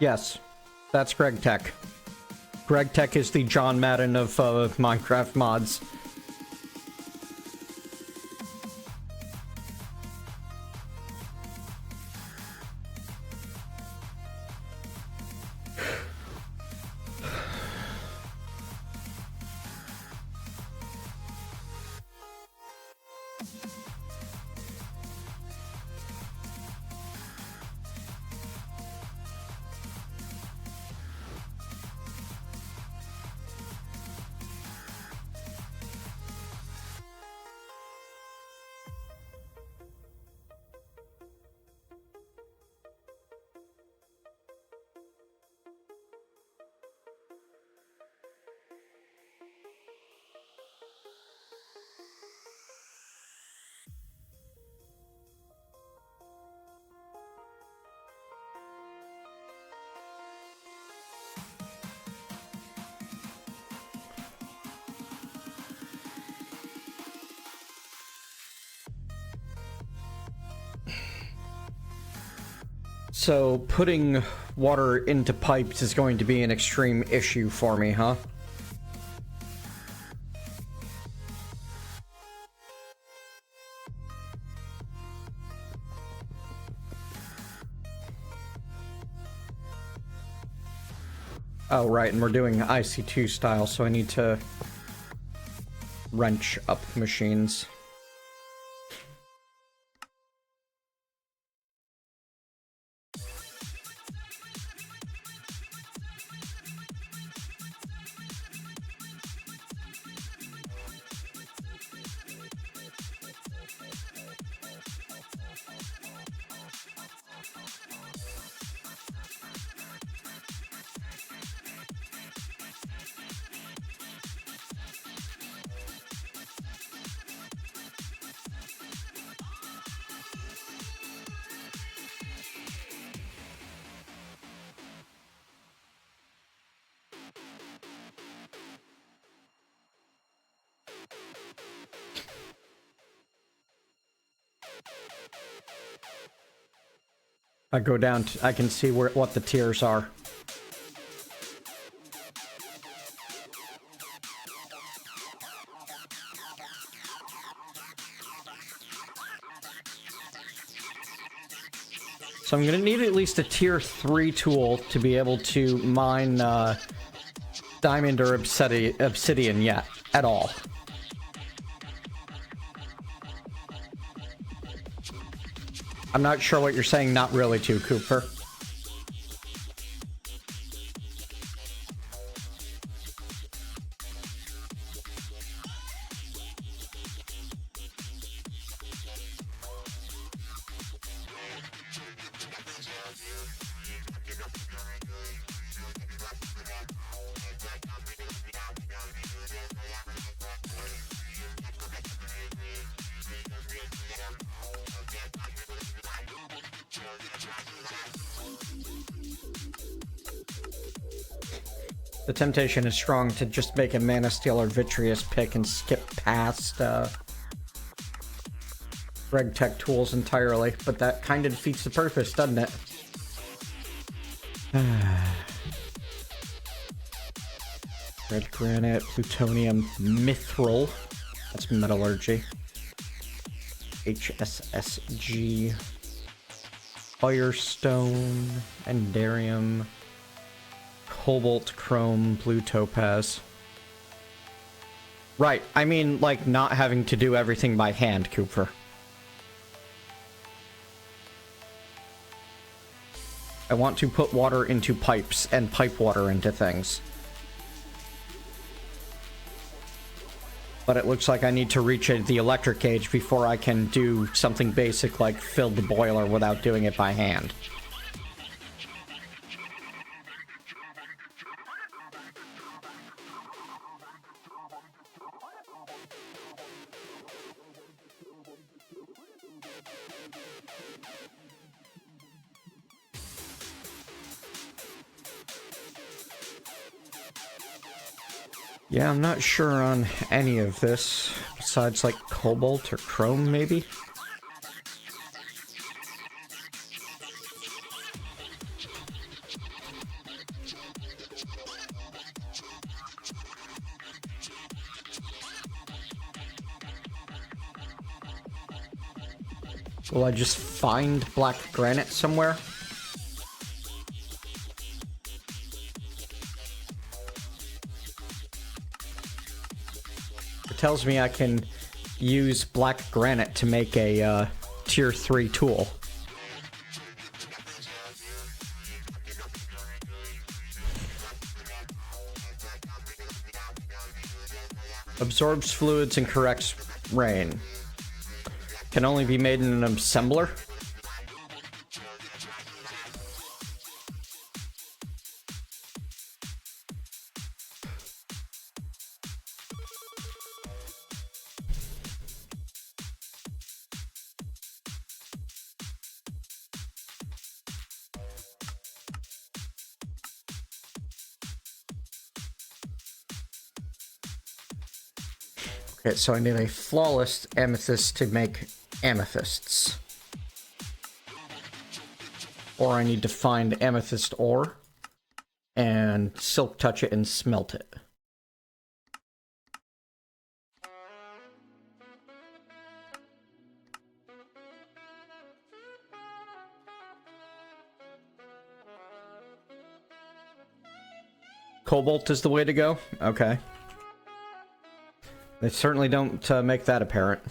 Speaker 1: Yes, that's GregTech. GregTech is the John Madden of Minecraft mods. So, putting water into pipes is going to be an extreme issue for me, huh? Oh, right, and we're doing IC2 style, so I need to wrench up machines. I go down to, I can see what the tiers are. So I'm gonna need at least a tier 3 tool to be able to mine diamond or obsidian yet at all. I'm not sure what you're saying, not really to, Cooper. The temptation is strong to just make a Mana Steel or Vitreous pick and skip past GregTech tools entirely, but that kind of defeats the purpose, doesn't it? Red granite, plutonium, mithril. That's metallurgy. HSSG. Firestone, enderium, cobalt, chrome, blue topaz. Right, I mean, like, not having to do everything by hand, Cooper. I want to put water into pipes and pipe water into things. But it looks like I need to reach the electric gauge before I can do something basic like fill the boiler without doing it by hand. Yeah, I'm not sure on any of this, besides like cobalt or chrome, maybe? Will I just find black granite somewhere? Tells me I can use black granite to make a tier 3 tool. Absorbs fluids and corrects rain. Can only be made in an assembler. Okay, so I need a flawless amethyst to make amethysts. Or I need to find amethyst ore and silk touch it and smelt it. Cobalt is the way to go? Okay. They certainly don't make that apparent.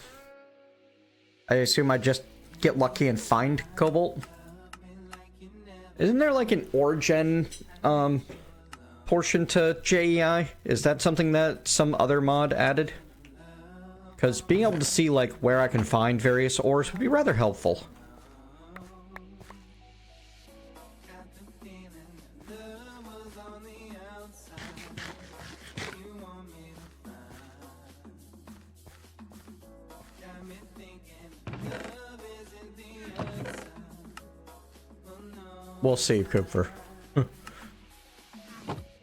Speaker 1: I assume I just get lucky and find cobalt? Isn't there like an origin portion to JEI? Is that something that some other mod added? Because being able to see like where I can find various ores would be rather helpful. We'll see, Cooper.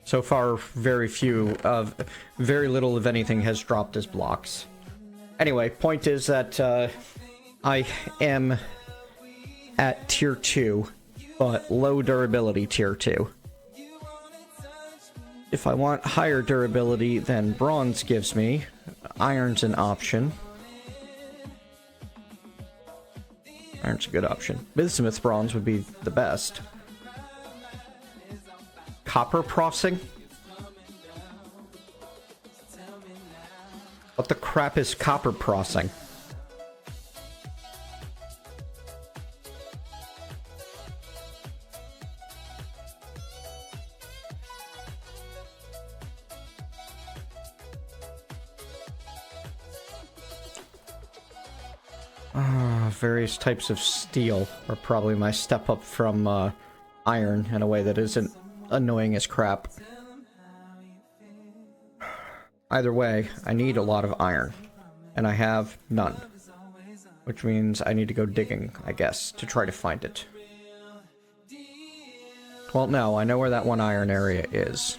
Speaker 1: So far, very little, if anything, has dropped as blocks. Anyway, point is that I am at tier 2, but low durability tier 2. If I want higher durability than bronze gives me, iron's an option. Iron's a good option. Bismuth bronze would be the best. Copper processing? What the crap is copper processing? Various types of steel are probably my step up from iron in a way that isn't annoying as crap. Either way, I need a lot of iron, and I have none. Which means I need to go digging, I guess, to try to find it. Well, no, I know where that one iron area is.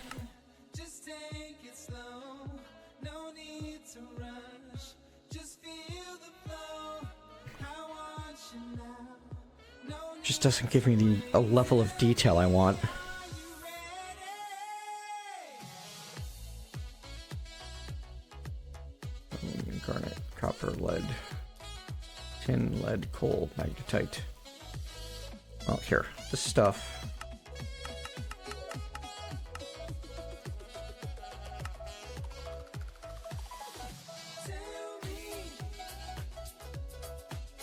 Speaker 1: Just doesn't give me a level of detail I want. Garnet, copper, lead, tin, lead, coal, magnetite. Well, here, this stuff.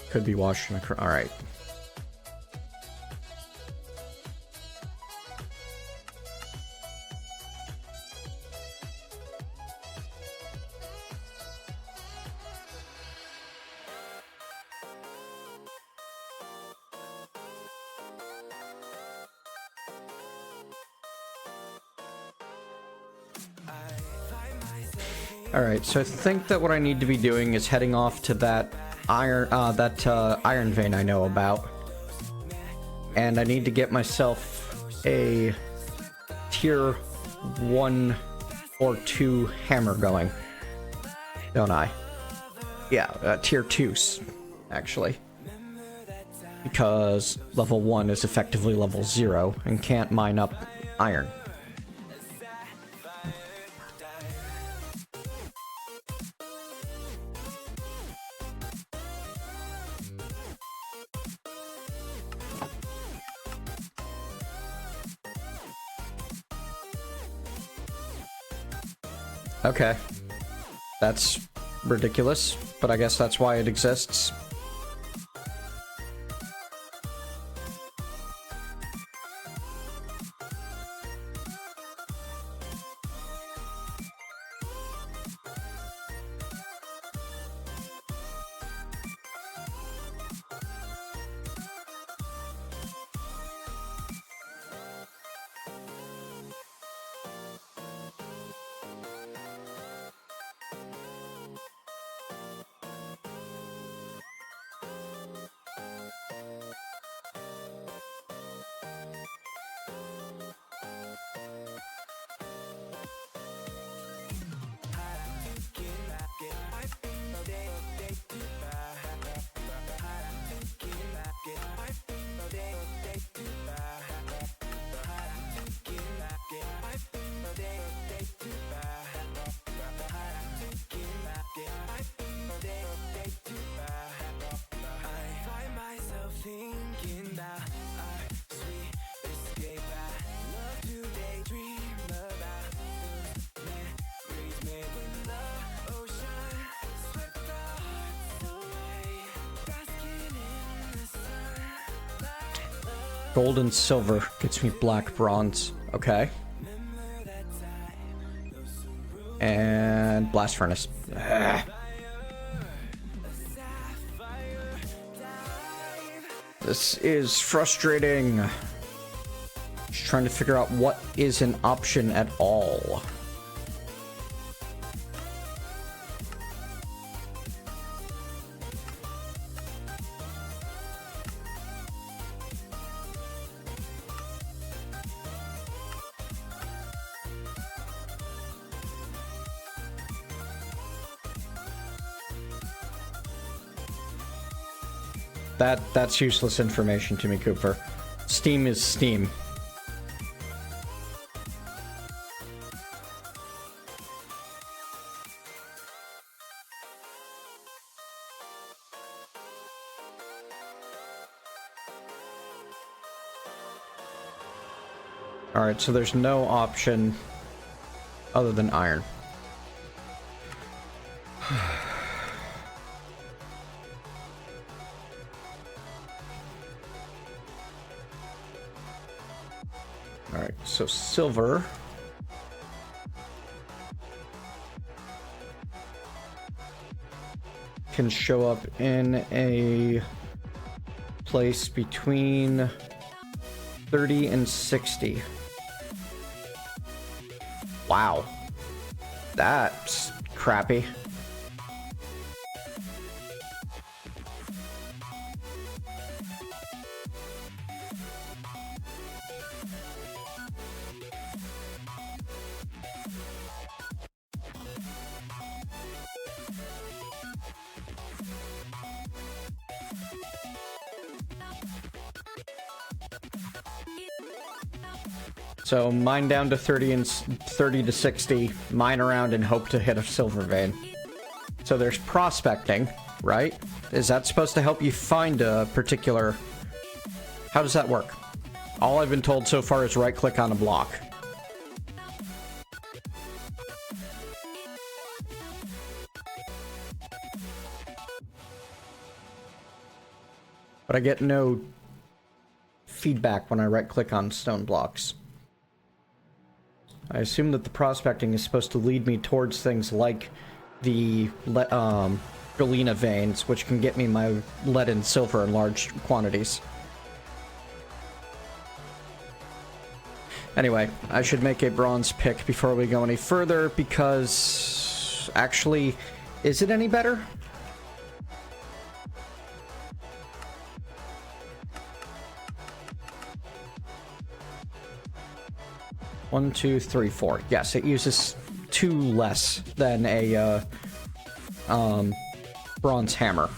Speaker 1: Could be washed in a... Alright. Alright, so I think that what I need to be doing is heading off to that iron vein I know about. And I need to get myself a tier 1 or 2 hammer going. Don't I? Yeah, tier 2s, actually. Because level 1 is effectively level 0 and can't mine up iron. Okay. That's ridiculous, but I guess that's why it exists. Gold and silver gets me black bronze. Okay. And blast furnace. Ugh. This is frustrating. Just trying to figure out what is an option at all. That's useless information to me, Cooper. Steam is Steam. Alright, so there's no option other than iron. Alright, so silver. Can show up in a place between 30 and 60. Wow. That's crappy. So mine down to 30 to 60, mine around and hope to hit a silver vein. So there's prospecting, right? Is that supposed to help you find a particular... How does that work? All I've been told so far is right-click on a block. But I get no feedback when I right-click on stone blocks. I assume that the prospecting is supposed to lead me towards things like the galena veins, which can get me my lead and silver in large quantities. Anyway, I should make a bronze pick before we go any further, because... Actually, is it any better? One, two, three, four. Yes, it uses 2 less than a bronze hammer.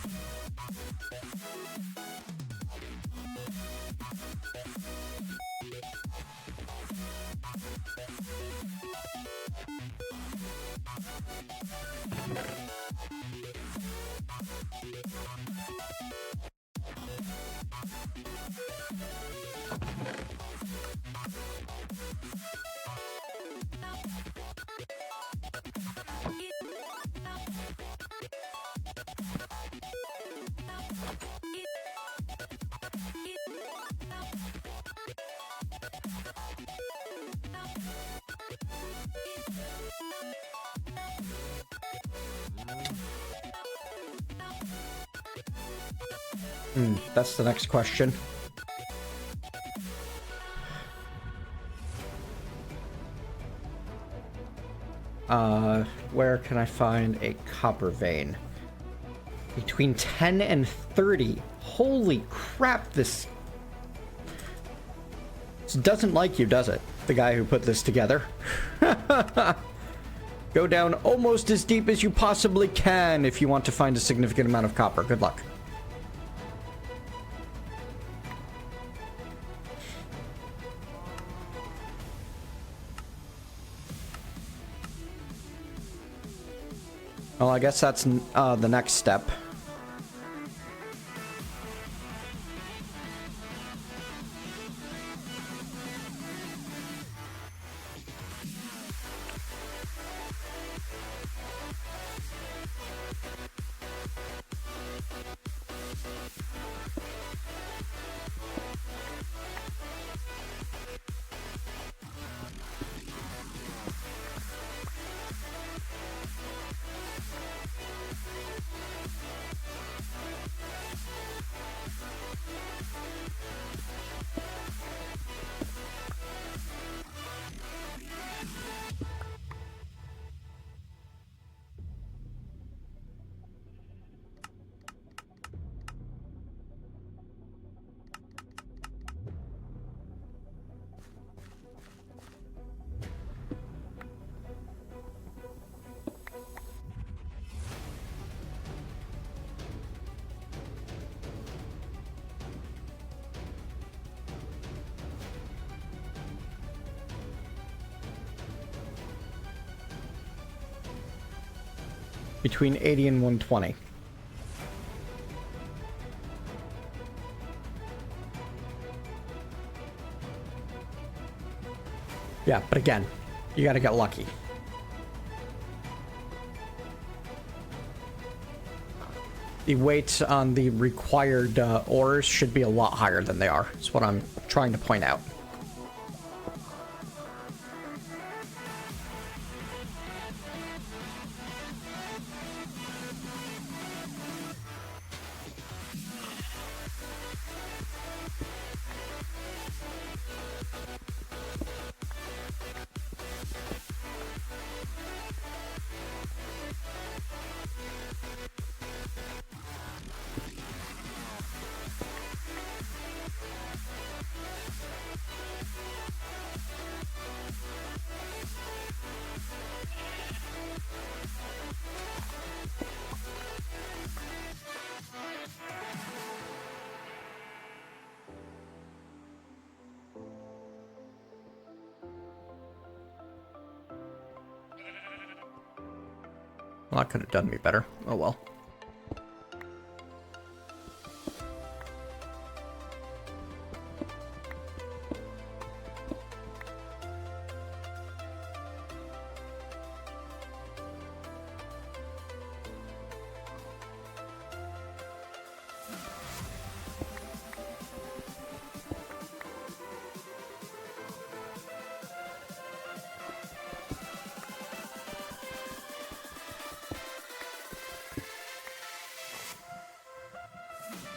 Speaker 1: That's the next question. Where can I find a copper vein? Between 10 and 30. Holy crap, this doesn't like you, does it? The guy who put this together. Go down almost as deep as you possibly can if you want to find a significant amount of copper. Good luck. Well, I guess that's the next step. Between 80 and 120. Yeah, but again, you gotta get lucky. The weights on the required ores should be a lot higher than they are. That's what I'm trying to point out. Well, that could have done me better. Oh well.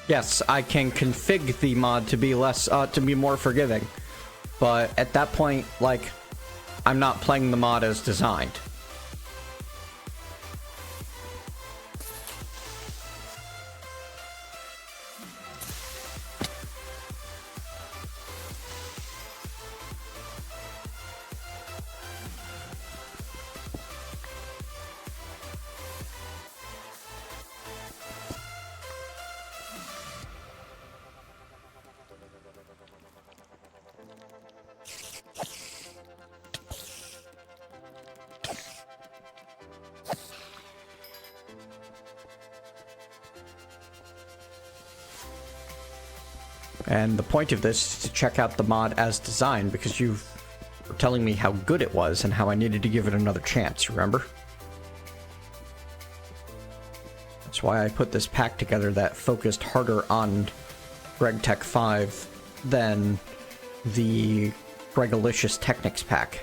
Speaker 1: Yes, I can config the mod to be to be more forgiving. But at that point, like, I'm not playing the mod as designed. And the point of this is to check out the mod as designed, because you were telling me how good it was and how I needed to give it another chance, remember? That's why I put this pack together that focused harder on GregTech 5 than the Gregorius Technics pack.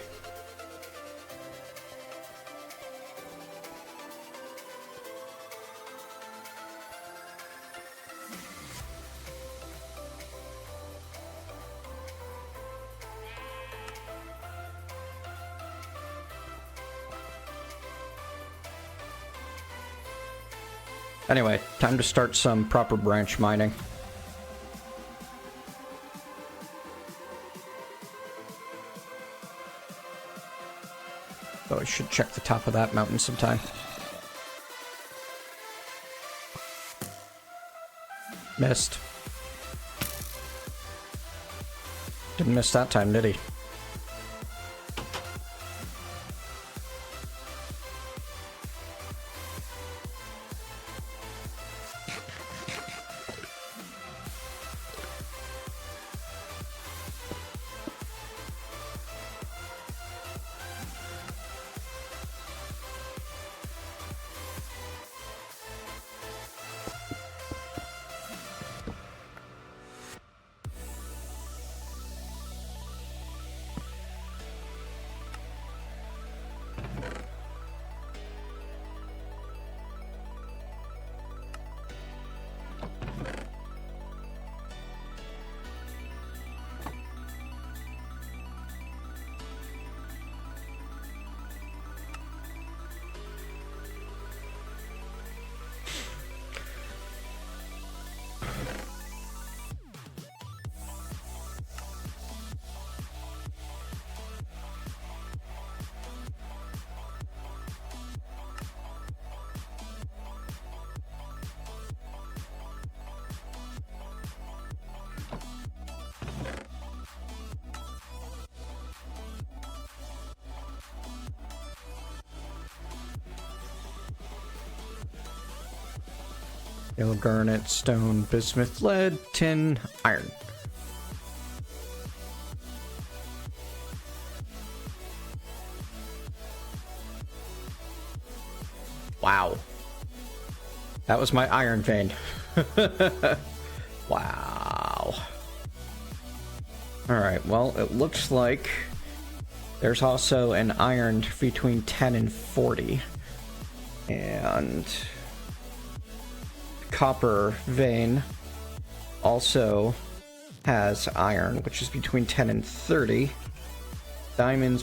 Speaker 1: Anyway, time to start some proper branch mining. Oh, I should check the top of that mountain sometime. Missed. Didn't miss that time, did he? Yellow garnet, stone, bismuth, lead, tin, iron. Wow. That was my iron vein. Wow. Alright, well, it looks like there's also an iron between 10 and 40. And copper vein also has iron, which is between 10 and 30. Diamonds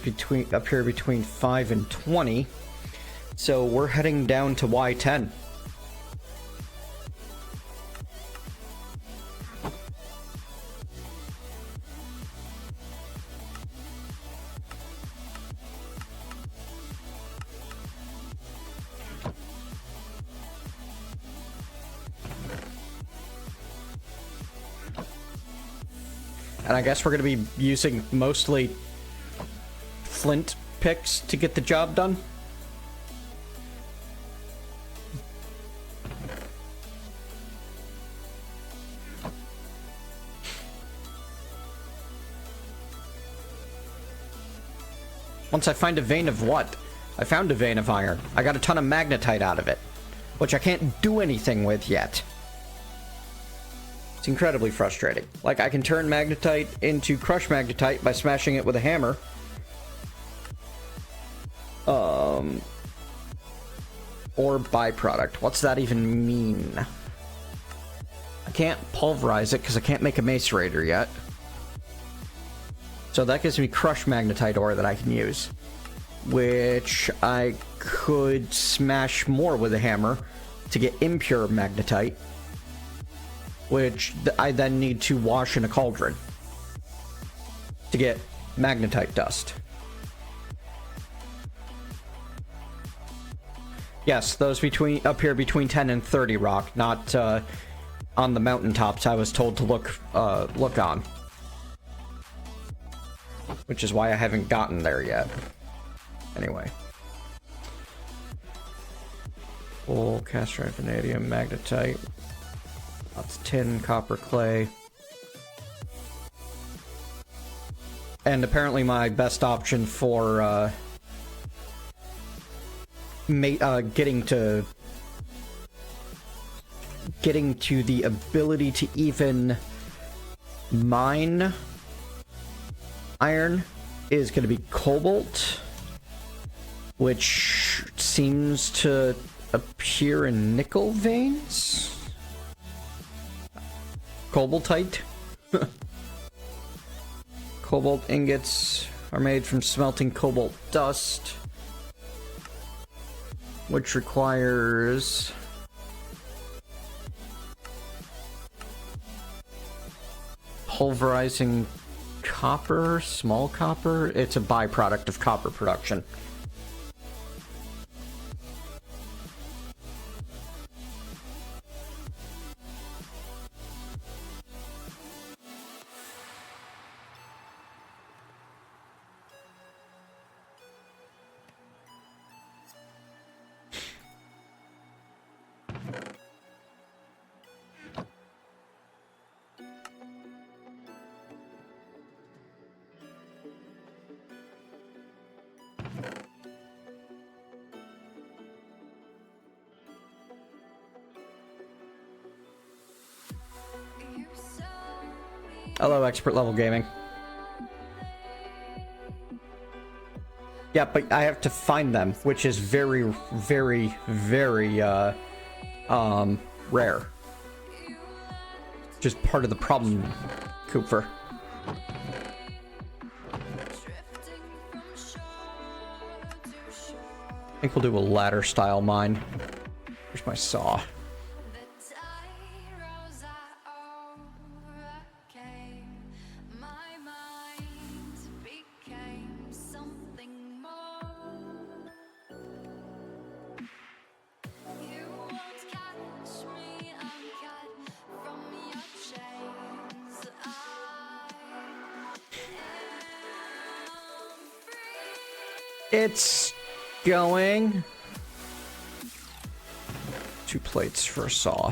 Speaker 1: up here between 5 and 20. So we're heading down to Y10. And I guess we're going to be using mostly flint picks to get the job done. Once I find a vein of what? I found a vein of iron. I got a ton of magnetite out of it, which I can't do anything with yet. It's incredibly frustrating. Like, I can turn magnetite into crushed magnetite by smashing it with a hammer. Or byproduct. What's that even mean? I can't pulverize it because I can't make a macerator yet. So that gives me crushed magnetite ore that I can use, which I could smash more with a hammer to get impure magnetite, which I then need to wash in a cauldron to get magnetite dust. Yes, those up here between 10 and 30 rock, not on the mountaintops I was told to look on. Which is why I haven't gotten there yet. Anyway. Coal, castrite, vanadium, magnetite. Lots of tin, copper, clay. And apparently my best option for getting to the ability to even mine iron is going to be cobalt, which seems to appear in nickel veins. Cobaltite. Cobalt ingots are made from smelting cobalt dust, which requires pulverizing copper, small copper. It's a byproduct of copper production. Hello, expert level gaming. Yeah, but I have to find them, which is very, very, very, rare. Just part of the problem, Cooper. I think we'll do a ladder style mine. Here's my saw. It's going. 2 plates for a saw.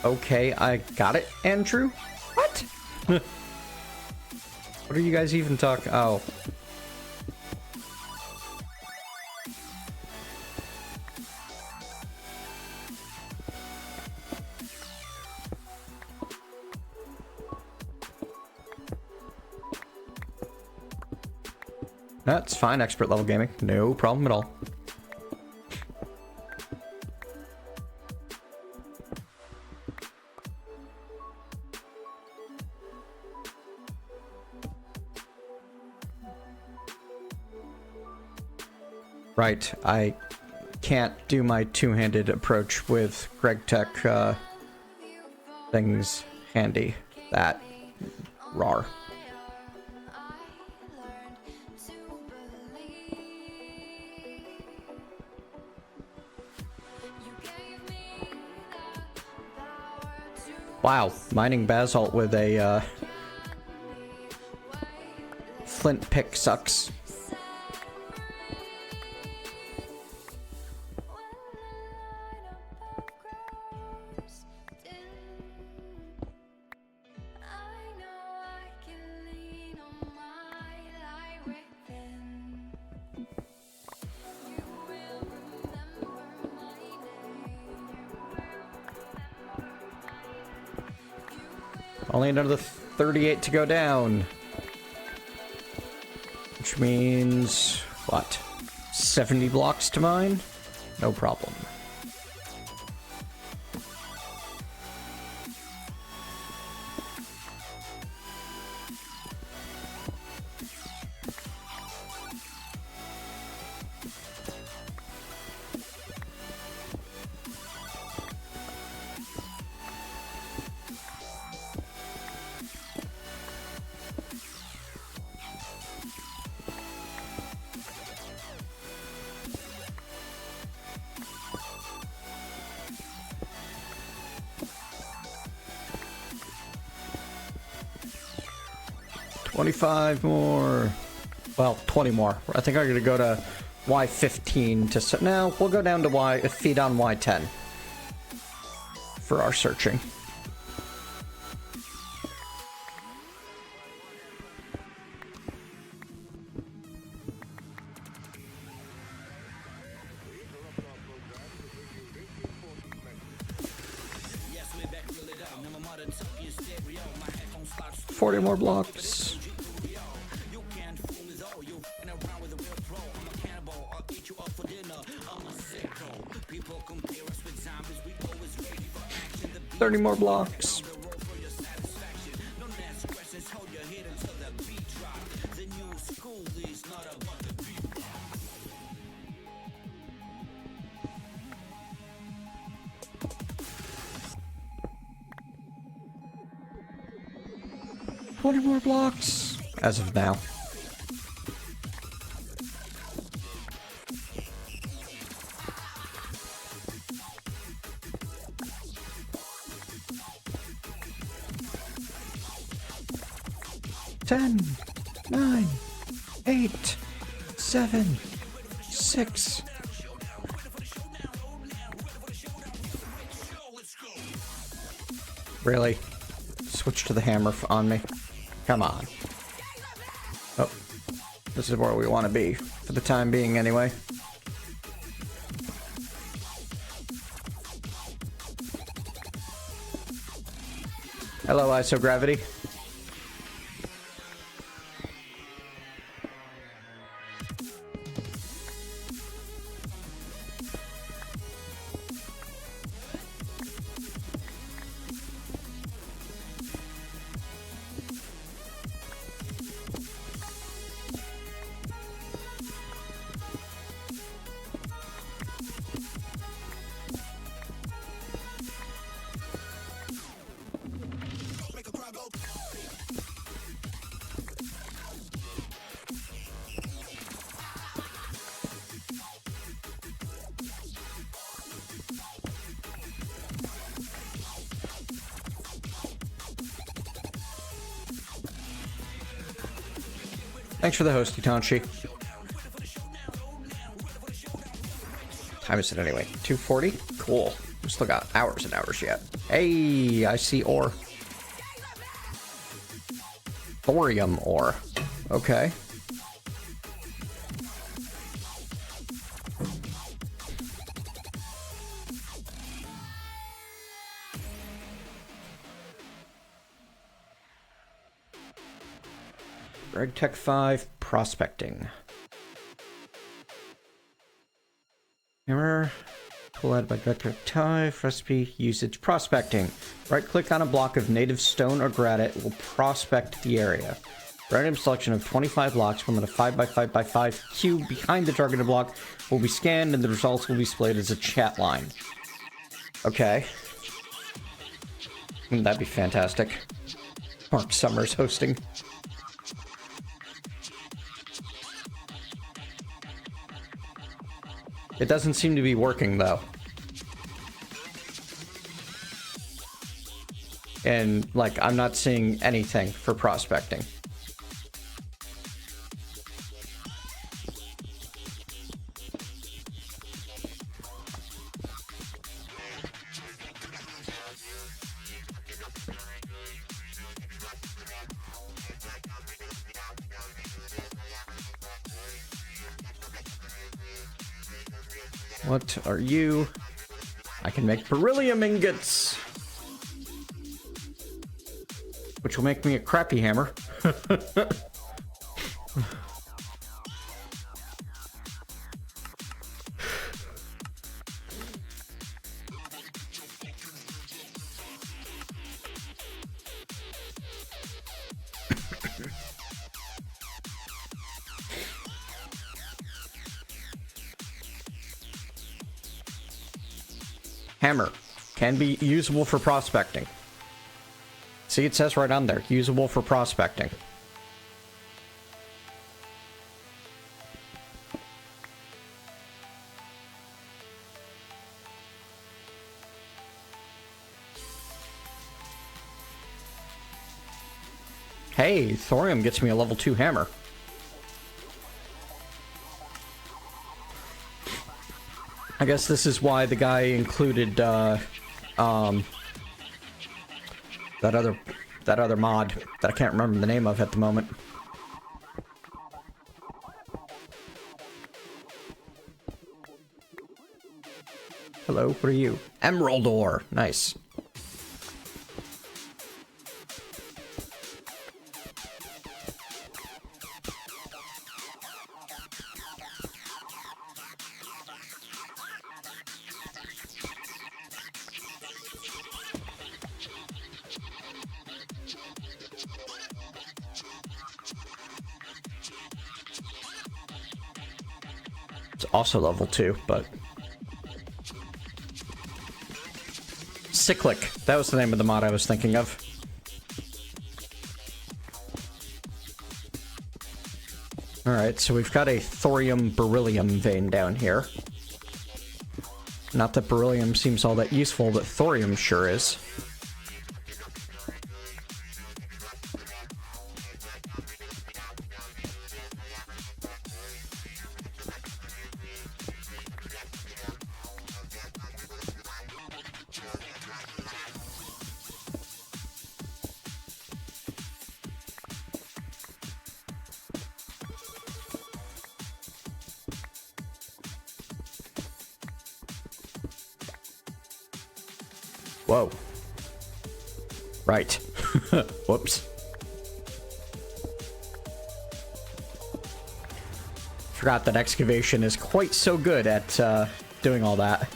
Speaker 1: Okay, I got it, Andrew. What? What are you guys even talking? Oh. That's fine, expert level gaming. No problem at all. Right, I can't do my two-handed approach with GregTech things handy. That Rar. Wow, mining basalt with a flint pick sucks. Only another 38 to go down. Which means, what? 70 blocks to mine? No problem. $25 more. Well, 20 more. I think I'm gonna go to Y15 to... No, we'll go down to feed on Y10 for our searching. $40 more blocks. $30 more blocks. $20 more blocks as of now. Ten, 9, 8, 7, 6. Really? Switch to the hammer on me. Come on. Oh. This is where we want to be. For the time being, anyway. Hello, isogravity. Thanks for the host, Itanchi. Time is it anyway? 2:40? Cool. We still got hours and hours yet. Hey, I see ore. Thorium ore. Okay. GregTech 5 prospecting. Hammer. Collided by GregTech 5 recipe usage prospecting. Right click on a block of native stone or granite will prospect the area. Random selection of 25 blocks from a 5x5x5 cube behind the targeted block will be scanned and the results will be displayed as a chat line. Okay. Wouldn't that be fantastic? Mark Summers hosting. It doesn't seem to be working, though. And, like, I'm not seeing anything for prospecting. What are you? I can make beryllium ingots, which will make me a crappy hammer. Hammer can be usable for prospecting. See, it says right on there, usable for prospecting. Hey, thorium gets me a level 2 hammer. I guess this is why the guy included that other mod that I can't remember the name of at the moment. Hello, what are you? Emerald ore. Nice. It's also level 2, but... Cyclic. That was the name of the mod I was thinking of. Alright, so we've got a thorium beryllium vein down here. Not that beryllium seems all that useful, but thorium sure is. Whoa. Right. Whoops. Forgot that excavation is quite so good at doing all that.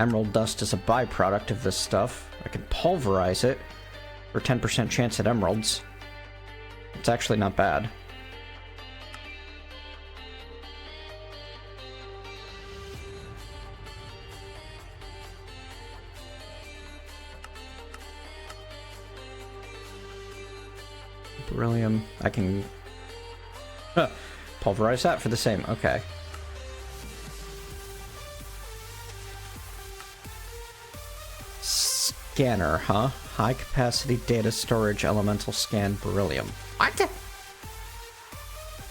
Speaker 1: Emerald dust is a byproduct of this stuff. I can pulverize it for 10% chance at emeralds. It's actually not bad. Beryllium, I can pulverize that for the same, okay. Scanner, huh? High capacity data storage elemental scan beryllium. What?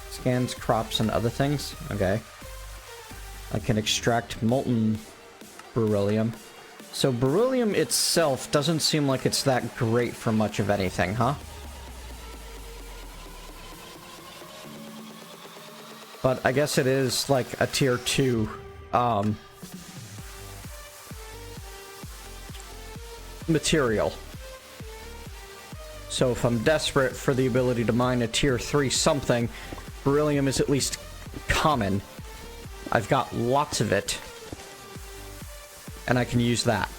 Speaker 1: Scans crops and other things? Okay. I can extract molten beryllium. So beryllium itself doesn't seem like it's that great for much of anything, huh? But I guess it is like a tier 2 material. So if I'm desperate for the ability to mine a tier 3 something, beryllium is at least common. I've got lots of it, and I can use that.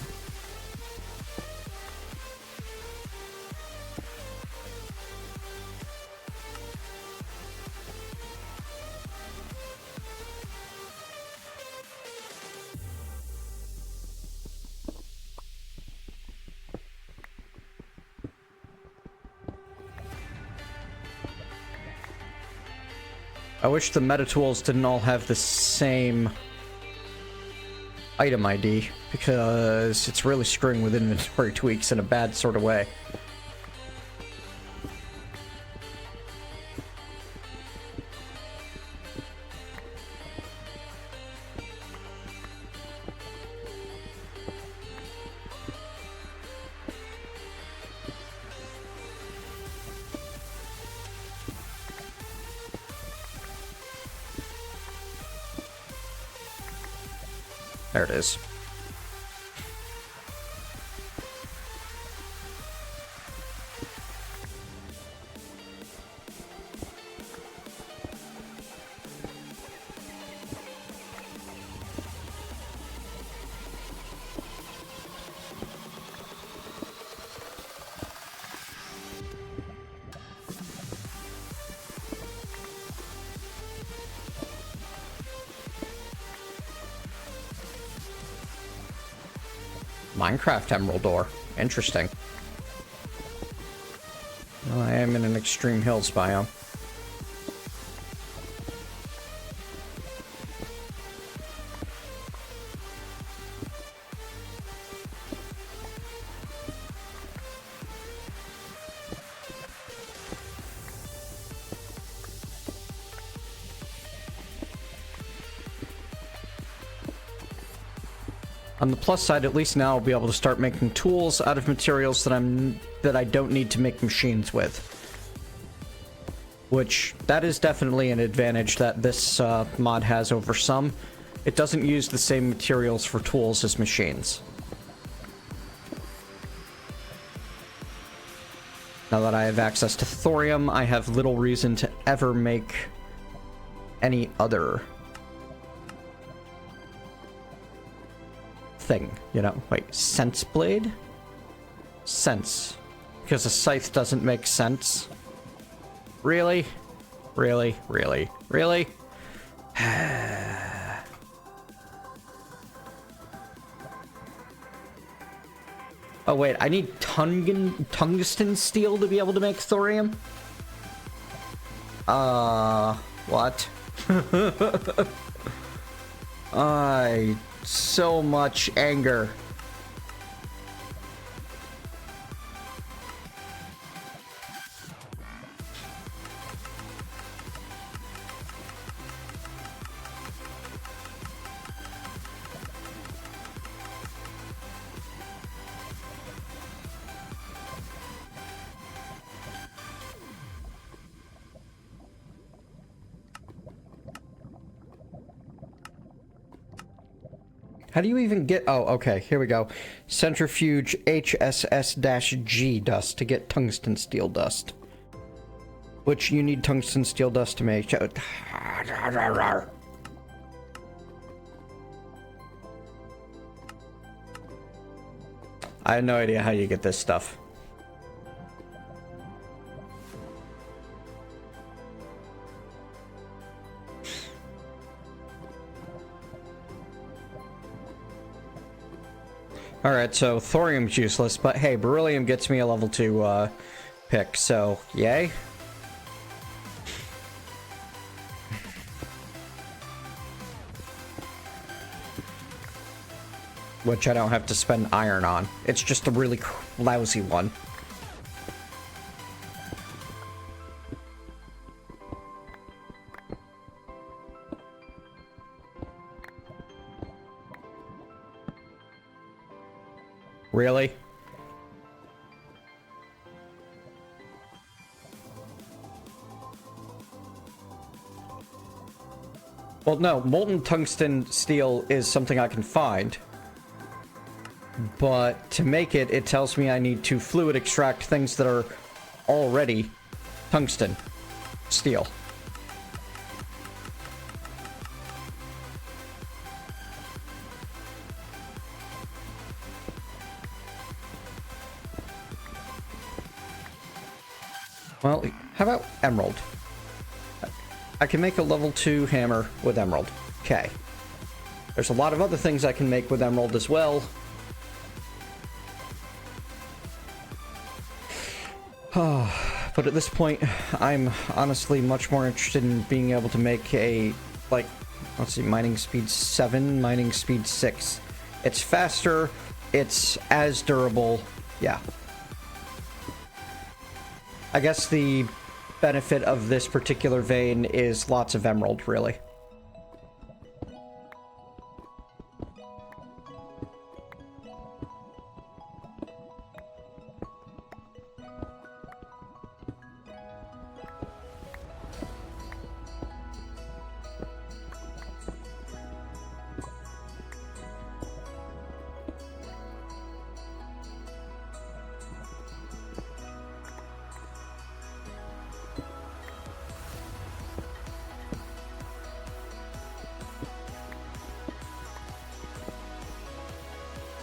Speaker 1: I wish the meta tools didn't all have the same item ID, because it's really screwing with inventory tweaks in a bad sort of way. There it is. Minecraft Emerald Ore. Interesting. Well, I am in an extreme hills biome. On the plus side, at least now I'll be able to start making tools out of materials that I don't need to make machines with. Which, that is definitely an advantage that this mod has over some. It doesn't use the same materials for tools as machines. Now that I have access to thorium, I have little reason to ever make any other thing, you know? Wait, sense blade? Sense. Because a scythe doesn't make sense. Really? Really? Really? Really? Oh wait, I need tungsten steel to be able to make thorium? What? So much anger. How do you even get... Oh, okay, here we go. Centrifuge HSS-G dust to get tungsten steel dust. Which you need tungsten steel dust to make. I have no idea how you get this stuff. Alright, so thorium's useless, but hey, beryllium gets me a level 2 pick, so yay. Which I don't have to spend iron on. It's just a really lousy one. Really? Well, no, molten tungsten steel is something I can find. But to make it, it tells me I need to fluid extract things that are already tungsten steel. Well, how about emerald? I can make a level 2 hammer with emerald. Okay. There's a lot of other things I can make with emerald as well. But at this point, I'm honestly much more interested in being able to make a, like, let's see, mining speed 7, mining speed 6. It's faster, it's as durable, yeah. I guess the benefit of this particular vein is lots of emerald, really.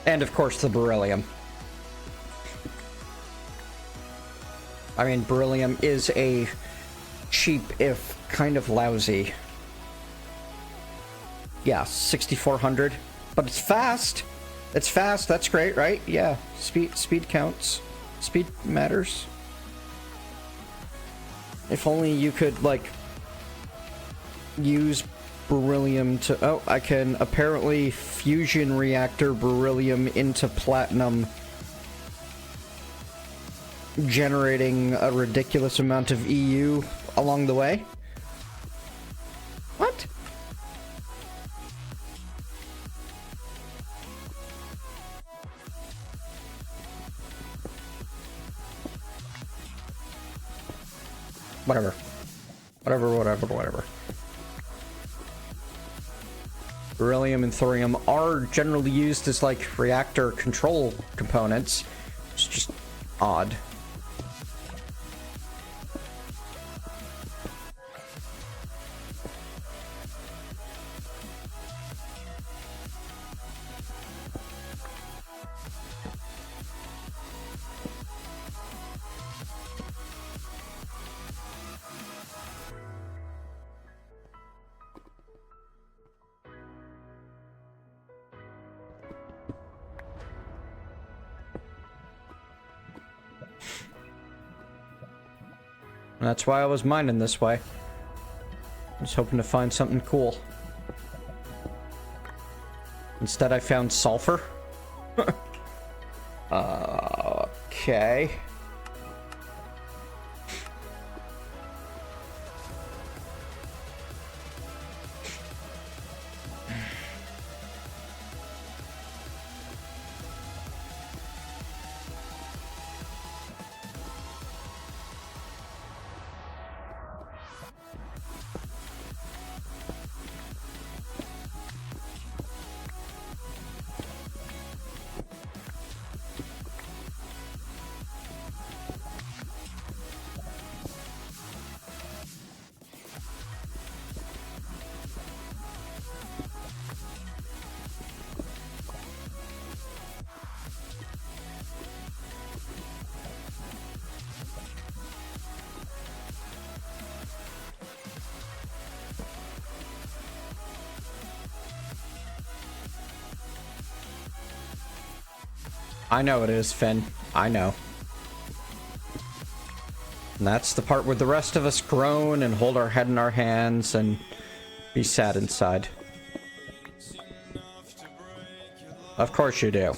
Speaker 1: And of course the beryllium. I mean, beryllium is a cheap, if kind of lousy. Yeah, 6,400. But it's fast! It's fast, that's great, right? Yeah, speed counts. Speed matters. If only you could, like, use beryllium to... Oh, I can apparently fusion reactor beryllium into platinum, generating a ridiculous amount of EU along the way. What? Whatever. Beryllium and thorium are generally used as, like, reactor control components. It's just odd. And that's why I was mining this way. I was hoping to find something cool. Instead, I found sulfur. Okay. I know it is, Finn. I know. And that's the part where the rest of us groan and hold our head in our hands and be sad inside. Of course you do.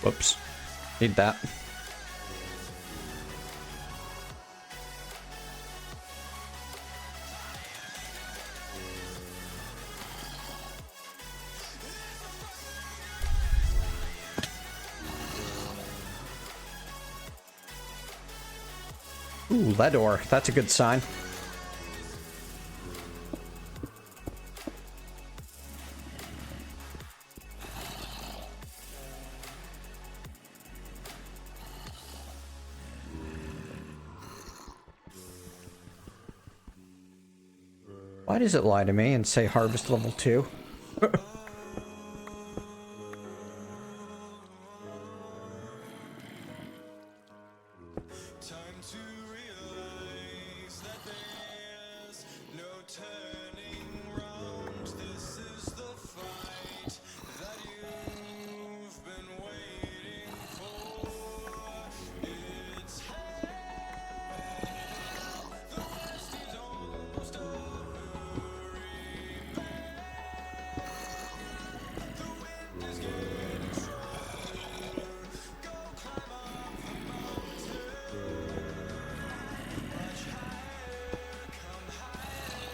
Speaker 1: Whoops. Need that. Ooh, lead ore. That's a good sign. Why does it lie to me and say harvest level 2?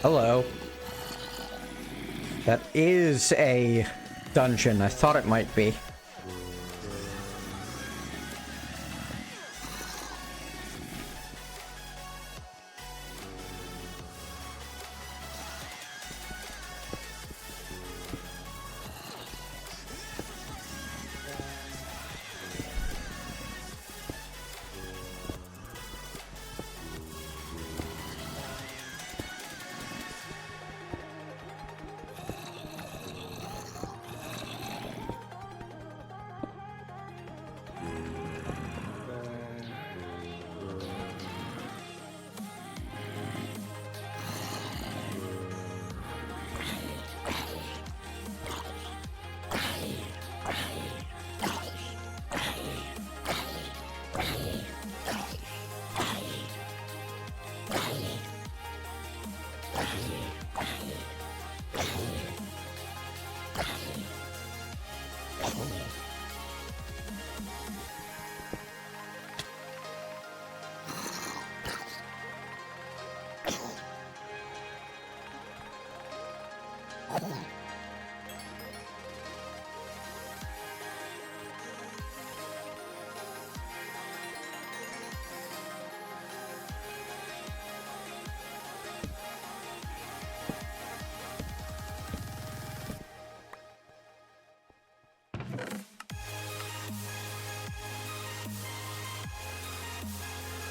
Speaker 1: Hello. That is a dungeon. I thought it might be.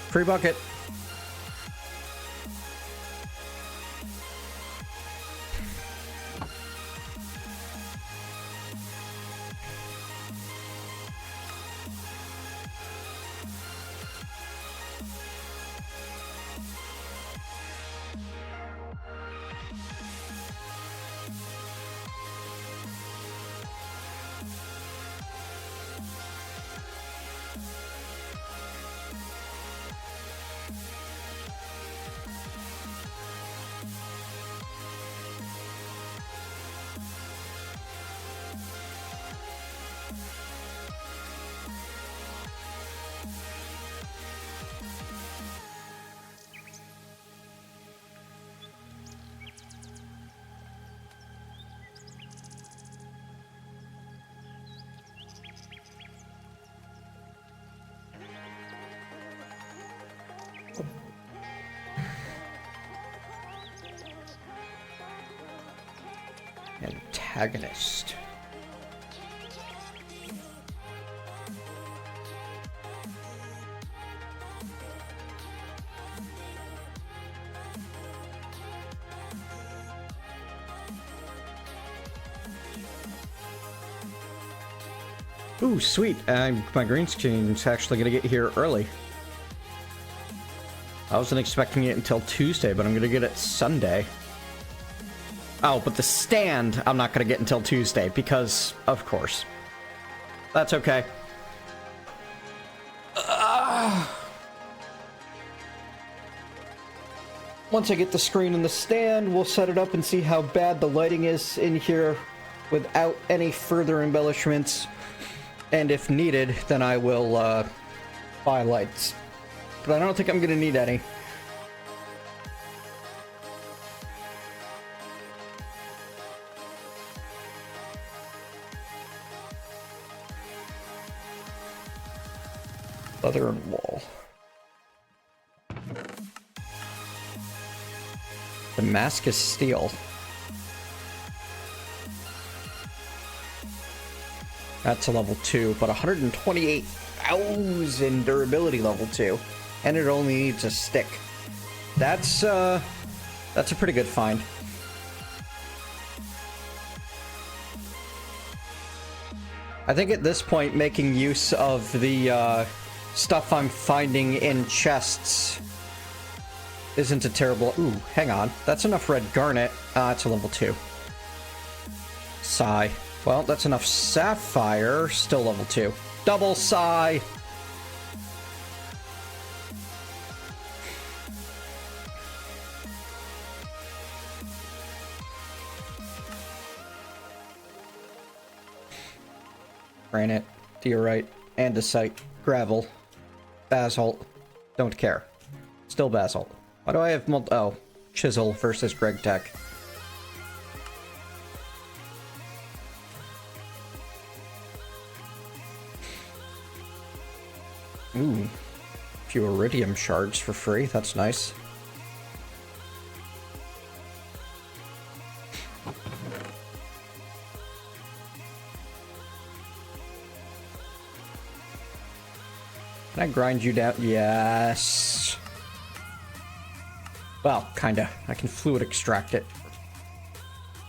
Speaker 1: Free bucket. Antagonist. Ooh, sweet. My green screen's actually gonna get here early. I wasn't expecting it until Tuesday, but I'm gonna get it Sunday. Oh, but the stand I'm not gonna get until Tuesday, because, of course. That's okay. Once I get the screen and the stand, we'll set it up and see how bad the lighting is in here without any further embellishments. And if needed, then I will buy lights. But I don't think I'm gonna need any. Leather and wall. Damascus steel. That's a level 2, but 128,000 durability level 2. And it only needs a stick. That's a pretty good find. I think at this point, making use of the stuff I'm finding in chests isn't a terrible... Ooh, hang on. That's enough red garnet. It's a level 2. Sigh. Well, that's enough sapphire. Still level 2. Double sigh. Granite, diorite, andesite, gravel, basalt. Don't care. Still basalt. Why do I have oh, chisel versus GregTech. Ooh, a few iridium shards for free. That's nice. Can I grind you down? Yes. Well, kinda. I can fluid extract it.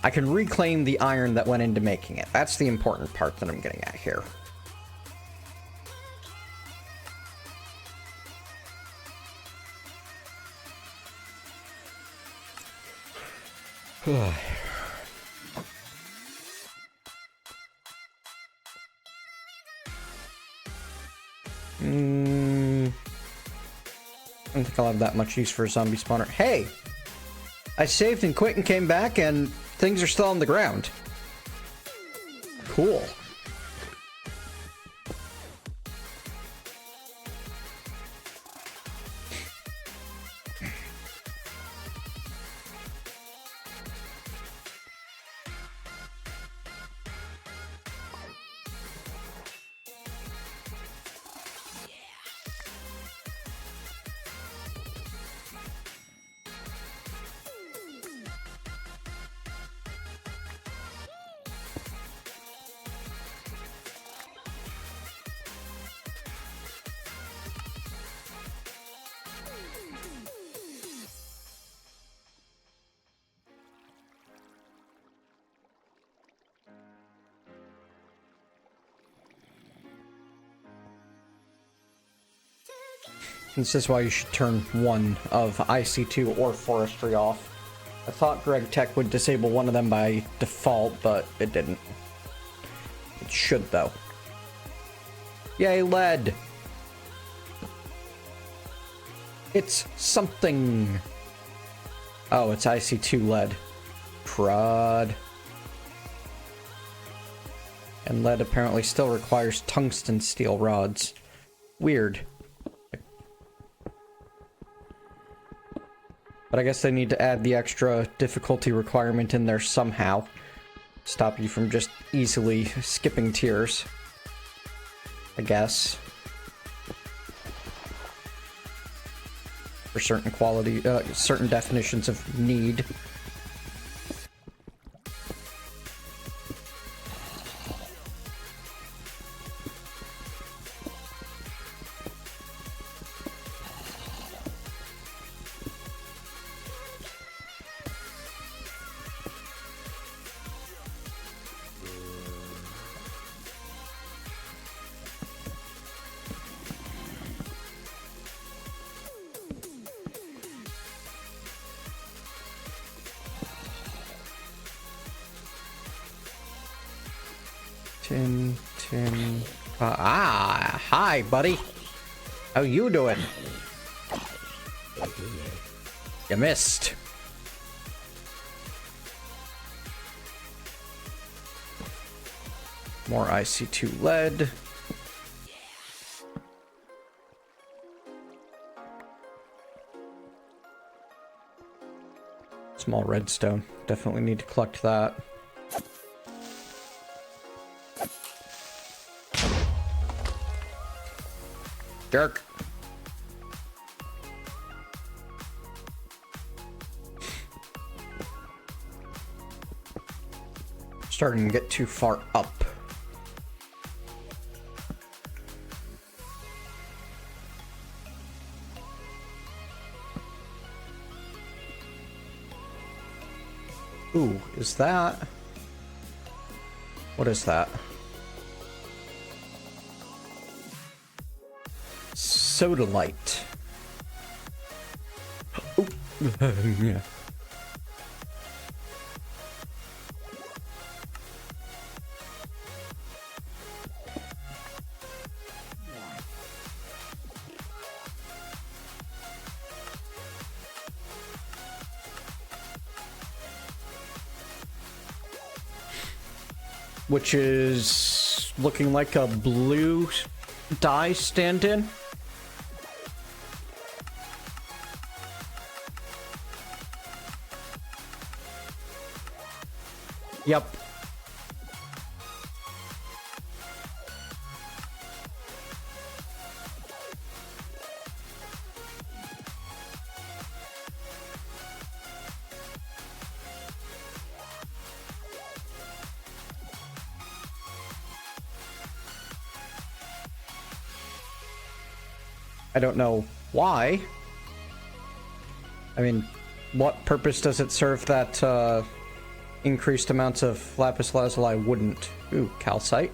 Speaker 1: I can reclaim the iron that went into making it. That's the important part that I'm getting at here. I don't think I'll have that much use for a zombie spawner. Hey! I saved and quit and came back and things are still on the ground. Cool. This is why you should turn one of IC2 or forestry off. I thought GregTech would disable one of them by default, but it didn't. It should, though. Yay, lead! It's something! Oh, it's IC2 lead. Crud. And lead apparently still requires tungsten steel rods. Weird. But I guess they need to add the extra difficulty requirement in there somehow. Stop you from just easily skipping tiers. I guess. For certain quality, certain definitions of need. Hi, buddy. How you doing? You missed. More IC2 lead. Small redstone. Definitely need to collect that. Jerk. Starting to get too far up. Ooh, is that? What is that? Sodalite. Oh, yeah. Which is looking like a blue dye stand-in. Yep. I don't know why. I mean, what purpose does it serve that increased amounts of lapis lazuli wouldn't? Ooh, calcite.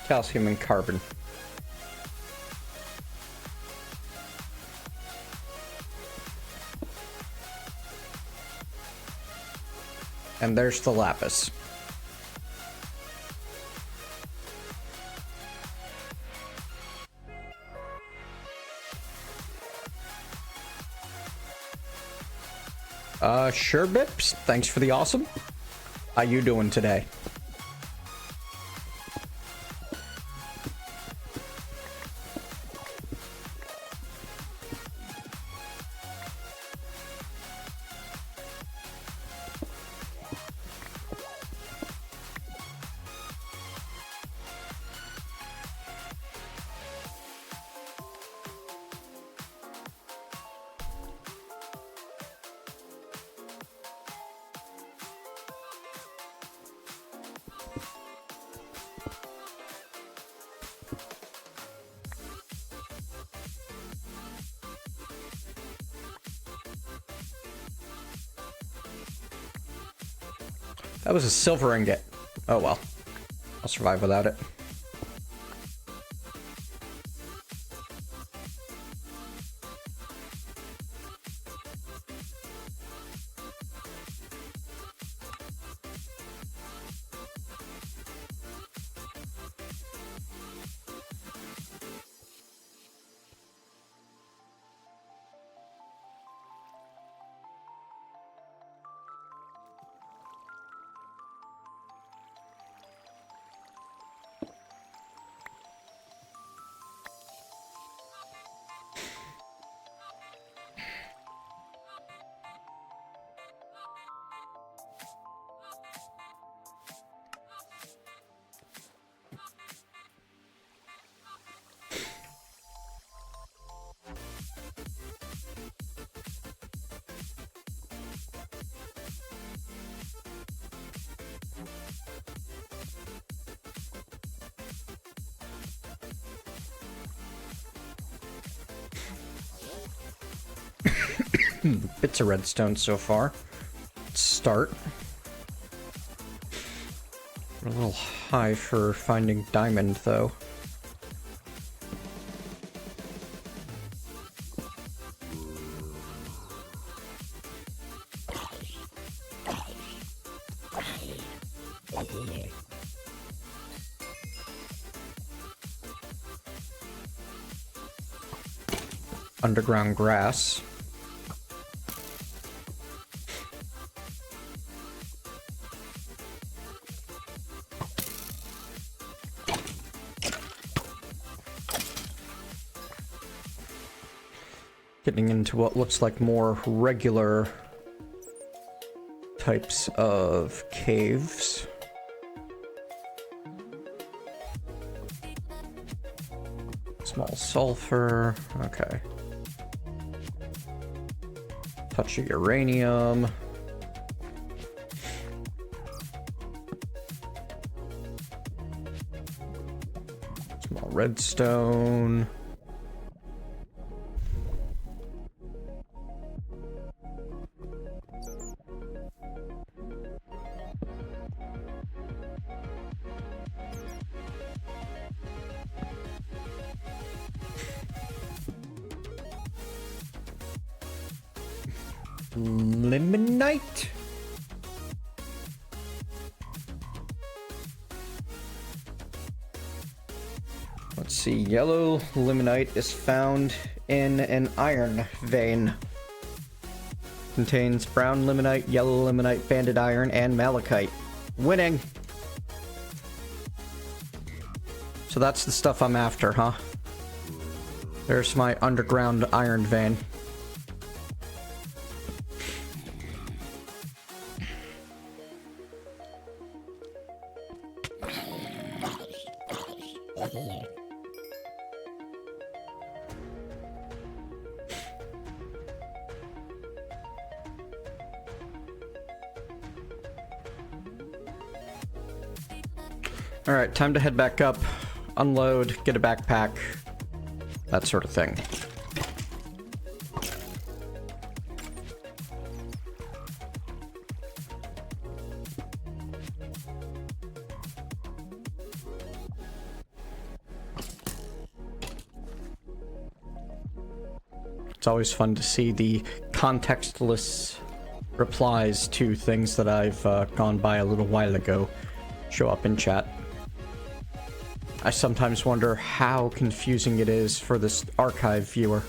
Speaker 1: Calcium and carbon. And there's the lapis. Sure, Bips. Thanks for the awesome. How you doing today? That was a silver ingot. Oh well. I'll survive without it. Bits of redstone so far. Let's start. We're a little high for finding diamond, though. Underground grass. Getting into what looks like more regular types of caves. Small sulfur, okay. Touch of uranium. Small redstone. Limonite. Let's see, yellow limonite is found in an iron vein. Contains brown limonite, yellow limonite, banded iron, and malachite. Winning! So that's the stuff I'm after, huh? There's my underground iron vein. Alright, time to head back up, unload, get a backpack, that sort of thing. It's always fun to see the contextless replies to things that I've gone by a little while ago show up in chat. I sometimes wonder how confusing it is for this archive viewer.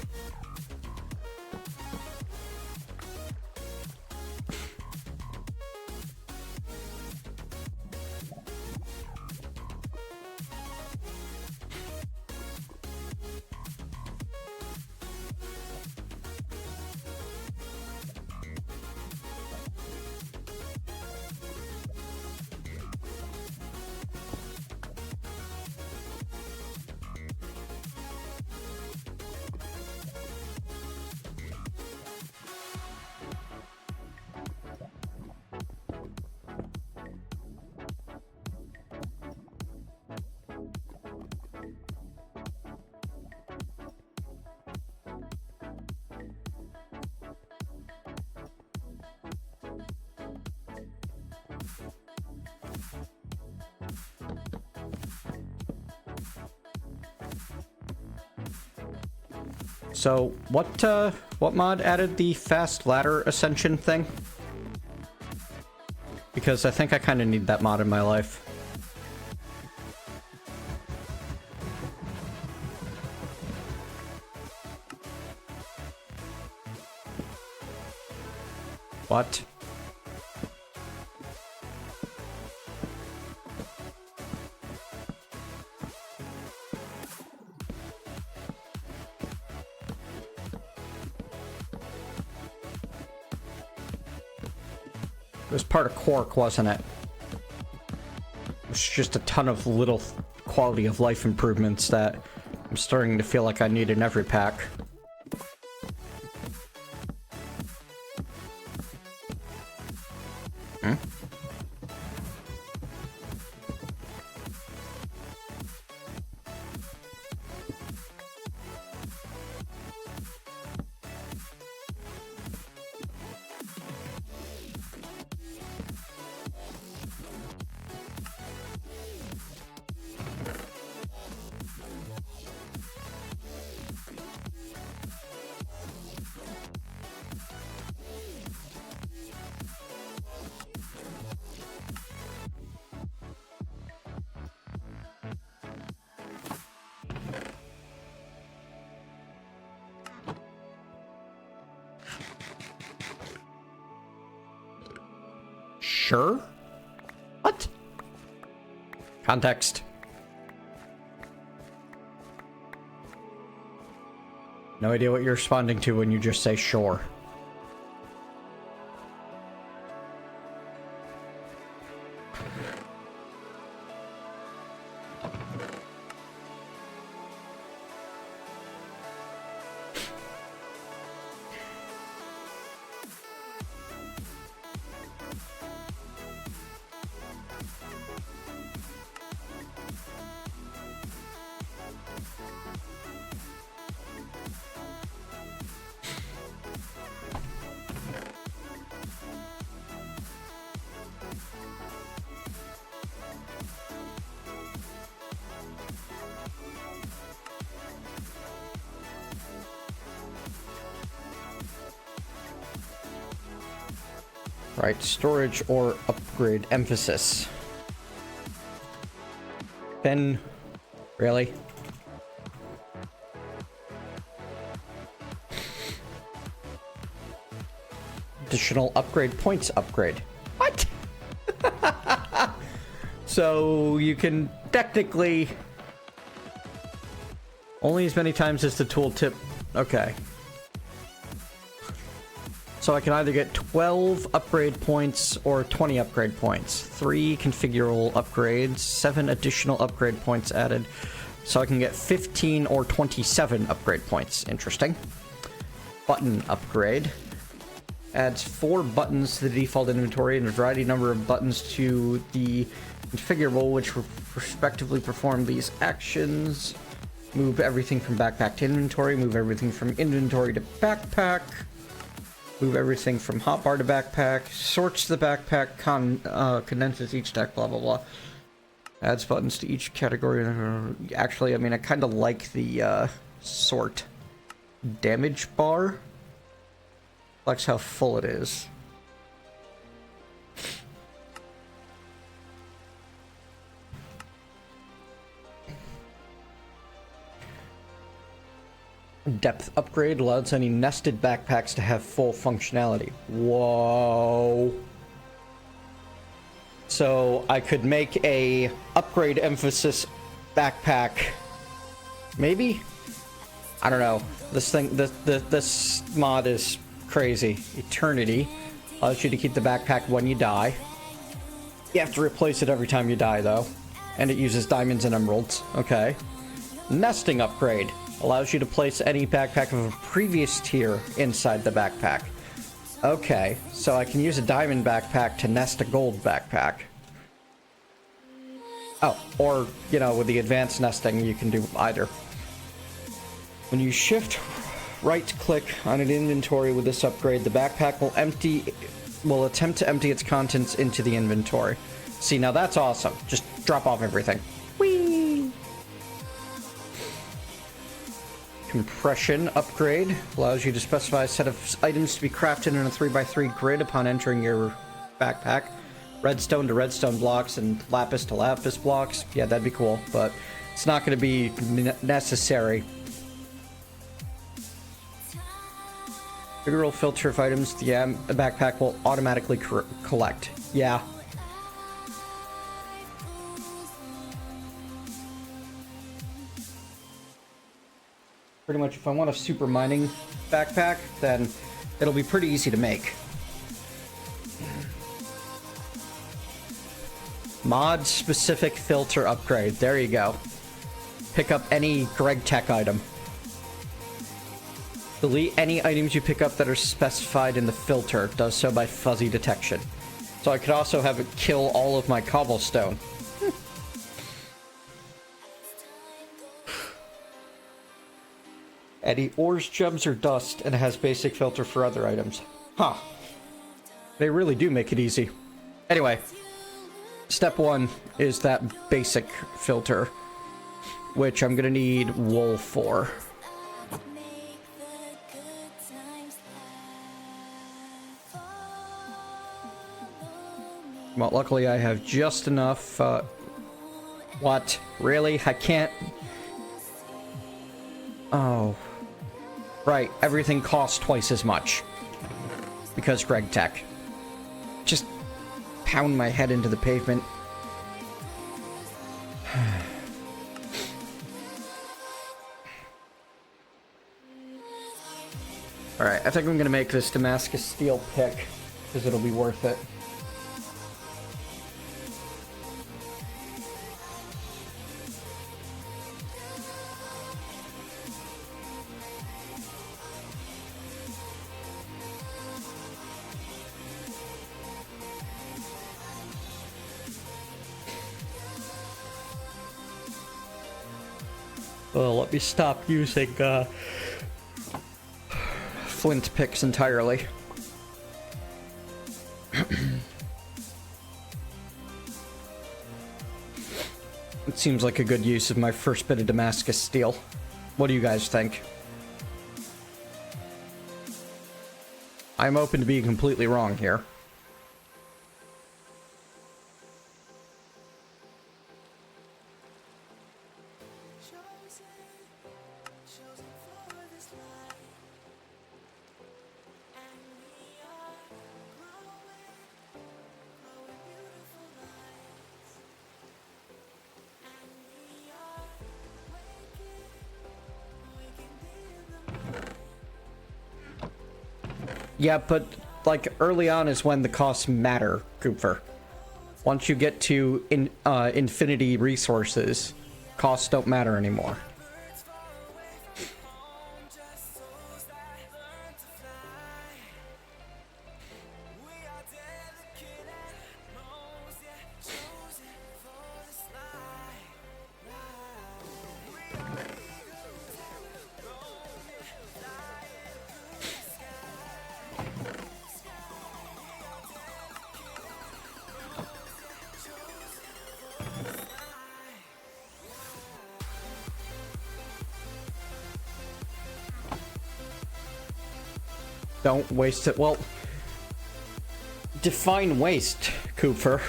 Speaker 1: So, what mod added the fast ladder ascension thing? Because I think I kind of need that mod in my life. What? It was part of Quark, wasn't it? It was just a ton of little quality of life improvements that I'm starting to feel like I need in every pack. Sure? What? Context. No idea what you're responding to when you just say sure. Right, storage or upgrade emphasis. Ben, really? Additional upgrade points upgrade. What? So you can technically only as many times as the tooltip. Okay. So I can either get 12 upgrade points or 20 upgrade points. 3 configurable upgrades, 7 additional upgrade points added. So I can get 15 or 27 upgrade points. Interesting. Button upgrade. Adds 4 buttons to the default inventory and a variety number of buttons to the configurable, which respectively perform these actions. Move everything from backpack to inventory. Move everything from inventory to backpack. Move everything from hotbar to backpack, sorts the backpack, condenses each deck, blah, blah, blah. Adds buttons to each category. Actually, I mean, I kind of like the sort damage bar. Likes how full it is. Depth upgrade allows any nested backpacks to have full functionality. Whoa. So I could make a upgrade emphasis backpack. Maybe? I don't know. This thing, this mod is crazy. Eternity allows you to keep the backpack when you die. You have to replace it every time you die, though. And it uses diamonds and emeralds. Okay. Nesting upgrade allows you to place any backpack of a previous tier inside the backpack. Okay, so I can use a diamond backpack to nest a gold backpack. Oh, or, you know, with the advanced nesting, you can do either. When you shift right-click on an inventory with this upgrade, the backpack will attempt to empty its contents into the inventory. See, now that's awesome. Just drop off everything. Whee! Compression upgrade allows you to specify a set of items to be crafted in a 3x3 grid upon entering your backpack. Redstone to redstone blocks and lapis to lapis blocks. Yeah, that'd be cool, but it's not going to be necessary. Configurable filter of items the backpack will automatically collect. Yeah. Pretty much, if I want a super mining backpack, then it'll be pretty easy to make. Mod-specific filter upgrade. There you go. Pick up any GregTech item. Delete any items you pick up that are specified in the filter. Does so by fuzzy detection. So I could also have it kill all of my cobblestone. Any ores, gems, or dust, and it has basic filter for other items. Huh. They really do make it easy. Anyway, step 1 is that basic filter, which I'm gonna need wool for. Well, luckily I have just enough, what? Really? I can't... Oh... Right, everything costs twice as much. Because GregTech. Just pound my head into the pavement. Alright, I think I'm gonna make this Damascus steel pick, because it'll be worth it. Well, let me stop using flint picks entirely. It seems like a good use of my first bit of Damascus steel. What do you guys think? I'm open to being completely wrong here. Yeah, but, like, early on is when the costs matter, Cooper. Once you get to infinity resources, costs don't matter anymore. Don't waste it. Well, define waste, Cooper.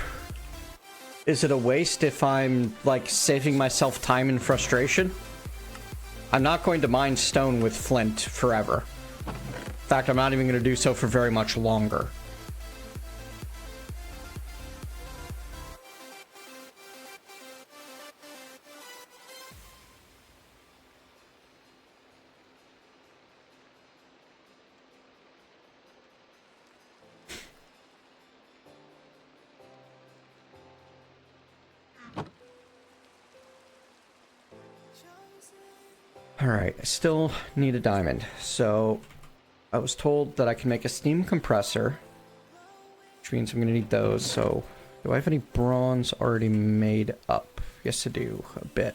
Speaker 1: Is it a waste if I'm, like, saving myself time and frustration? I'm not going to mine stone with flint forever. In fact, I'm not even going to do so for very much longer. Alright, I still need a diamond. So, I was told that I can make a steam compressor, which means I'm going to need those. So, do I have any bronze already made up? Yes, I do. A bit.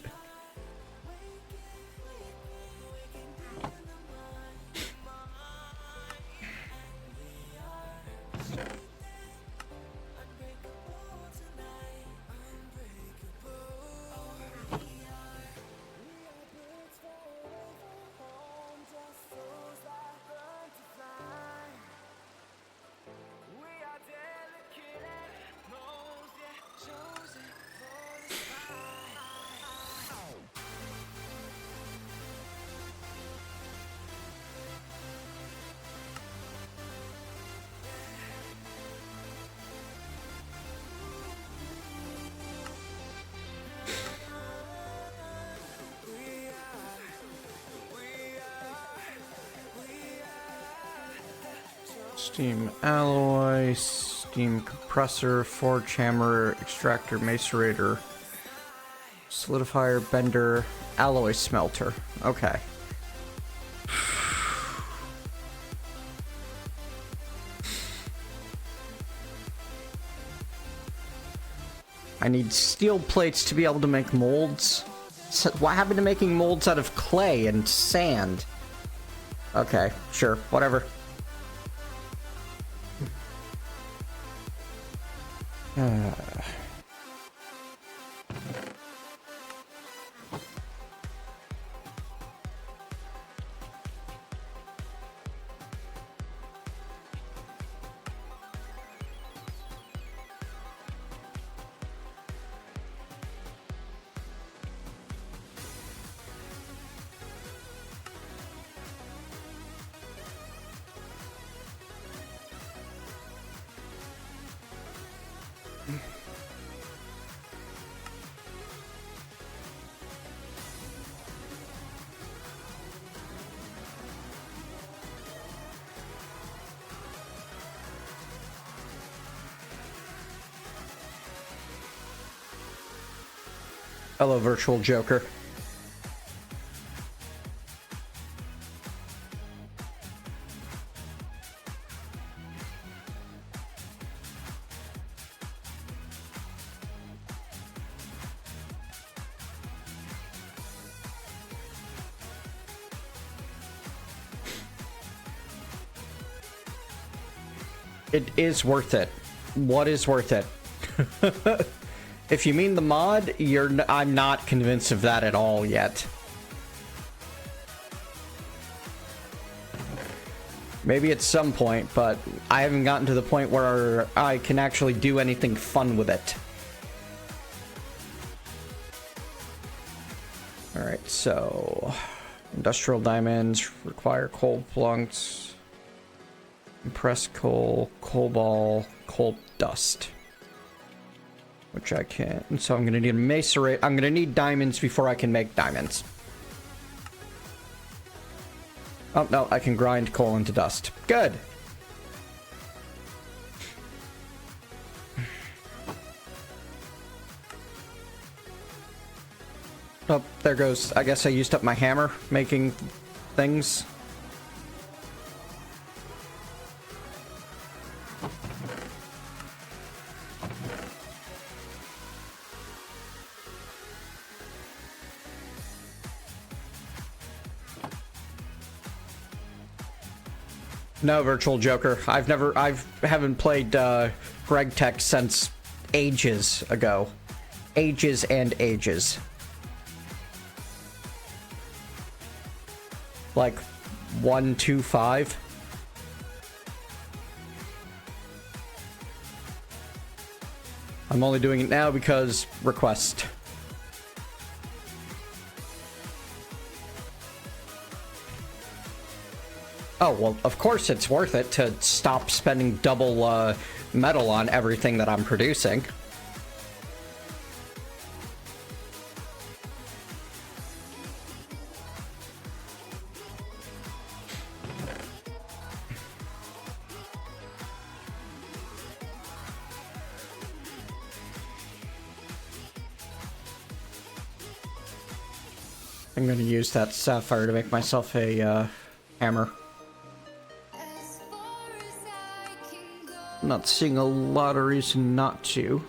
Speaker 1: Steam alloy, steam compressor, forge hammer, extractor, macerator, solidifier, bender, alloy smelter. Okay. I need steel plates to be able to make molds. So what happened to making molds out of clay and sand? Okay, sure, whatever. Hello, Virtual Joker. It is worth it. What is worth it? If you mean the mod, I'm not convinced of that at all yet. Maybe at some point, but I haven't gotten to the point where I can actually do anything fun with it. Alright, so... Industrial diamonds require coal plunks. Compressed coal, cobalt, coal dust. Which I can't. So I'm gonna need a macerate. I'm gonna need diamonds before I can make diamonds. Oh, no, I can grind coal into dust. Good! Oh, there goes. I guess I used up my hammer making things. No, Virtual Joker. I haven't played GregTech since ages ago. Ages and ages. Like 1.2.5. I'm only doing it now because request. Oh, well, of course it's worth it to stop spending double metal on everything that I'm producing. I'm going to use that sapphire to make myself a hammer. Not seeing a lot of reason not to.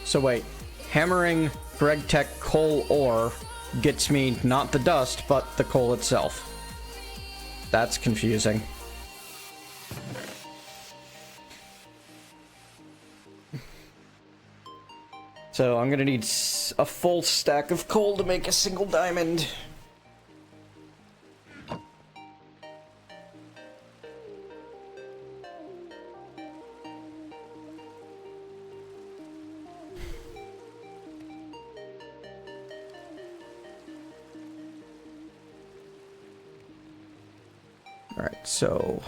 Speaker 1: So wait, hammering GregTech coal ore gets me not the dust, but the coal itself. That's confusing. So I'm gonna need a full stack of coal to make a single diamond. Alright, so...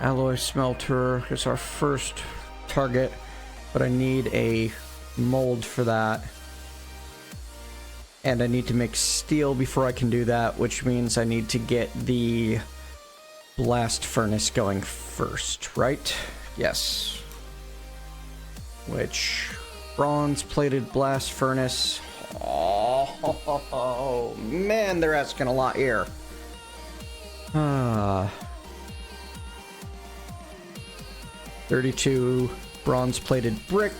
Speaker 1: alloy smelter is our first target, but I need a mold for that. And I need to make steel before I can do that, which means I need to get the blast furnace going first, right? Yes. Which, bronze-plated blast furnace. Oh, man, they're asking a lot here. 32 bronze-plated brick.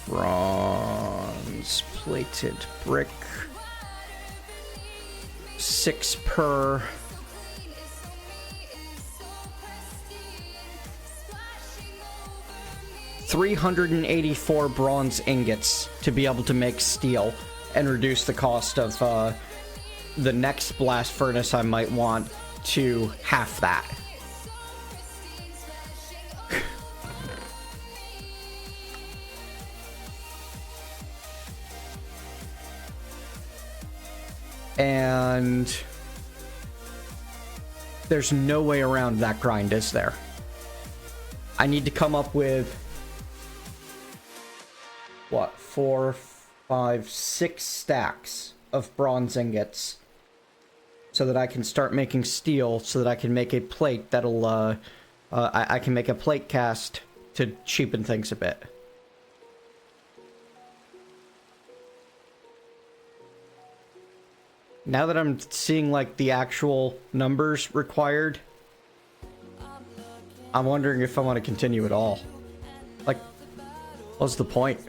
Speaker 1: Bronze-plated brick. 6 per. 384 bronze ingots to be able to make steel and reduce the cost of the next blast furnace I might want to half that. And there's no way around that grind, is there? I need to come up with, what, 4, 5, 6 stacks of bronze ingots so that I can start making steel, so that I can make a plate that'll, I can make a plate cast to cheapen things a bit. Now that I'm seeing, like, the actual numbers required, I'm wondering if I want to continue at all. Like, what's the point?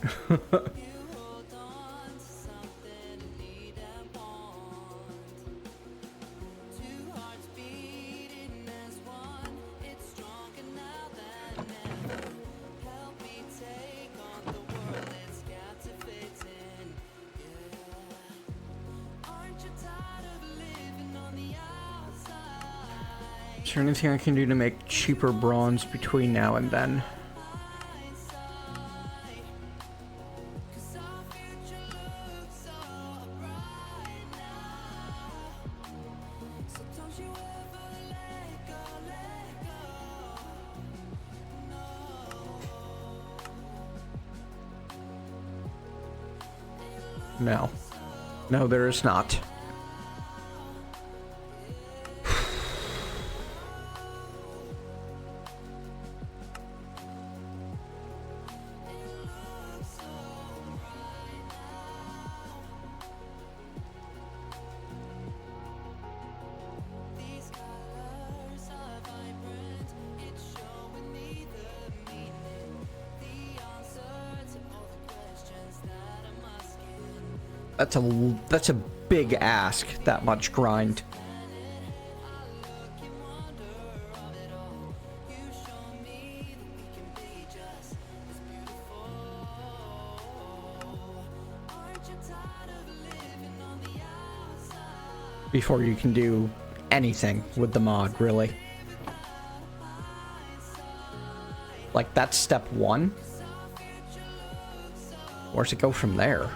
Speaker 1: Is there anything I can do to make cheaper bronze between now and then? No. No, there is not. That's a big ask, that much grind. Before you can do anything with the mod, really. Like, that's step 1. Where's it go from there?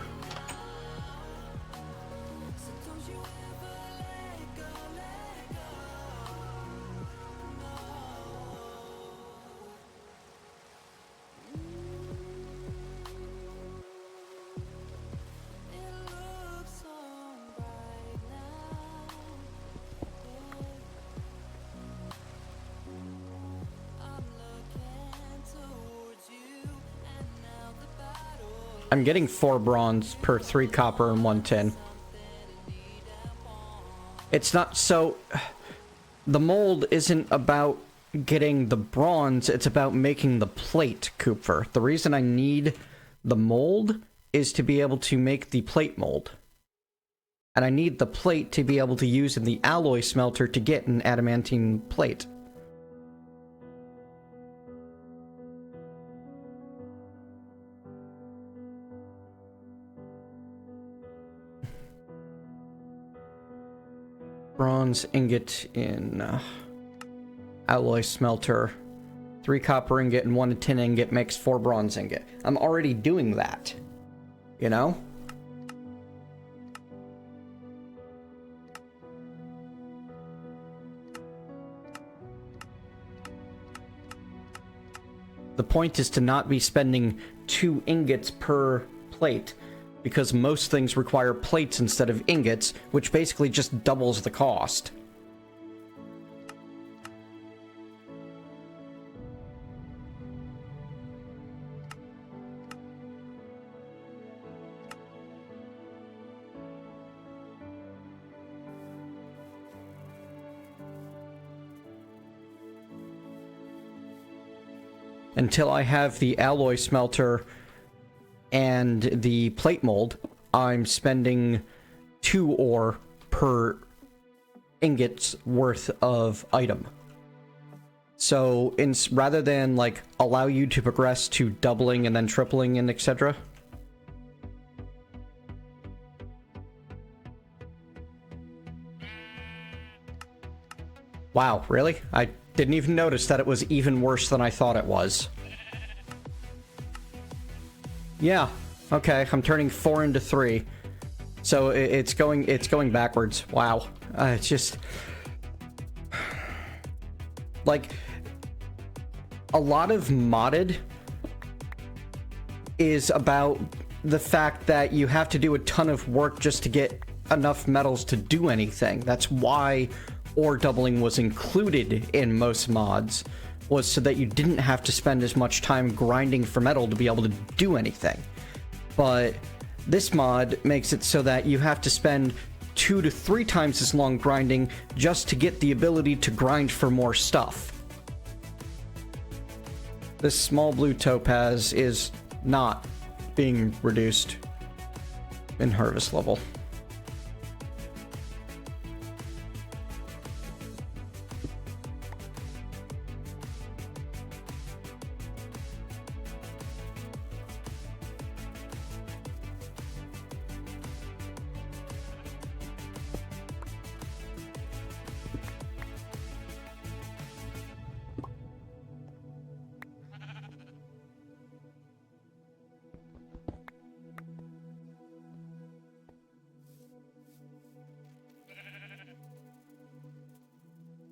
Speaker 1: I'm getting 4 bronze per 3 copper and 1 tin. It's not so... The mold isn't about getting the bronze, it's about making the plate, Kupfer. The reason I need the mold is to be able to make the plate mold. And I need the plate to be able to use in the alloy smelter to get an adamantine plate. Bronze ingot in alloy smelter. 3 copper ingot and 1 tin ingot makes 4 bronze ingot. I'm already doing that. You know? The point is to not be spending 2 ingots per plate, because most things require plates instead of ingots, which basically just doubles the cost. Until I have the alloy smelter and the plate mold, I'm spending 2 ore per ingot's worth of item. So, rather than, like, allow you to progress to doubling and then tripling and etc. Wow, really? I didn't even notice that it was even worse than I thought it was. Yeah, okay, I'm turning 4 into 3. So it's going backwards. Wow. It's just like a lot of modded is about the fact that you have to do a ton of work just to get enough metals to do anything. That's why ore doubling was included in most mods, was so that you didn't have to spend as much time grinding for metal to be able to do anything. But this mod makes it so that you have to spend 2 to 3 times as long grinding just to get the ability to grind for more stuff. This small blue topaz is not being reduced in harvest level.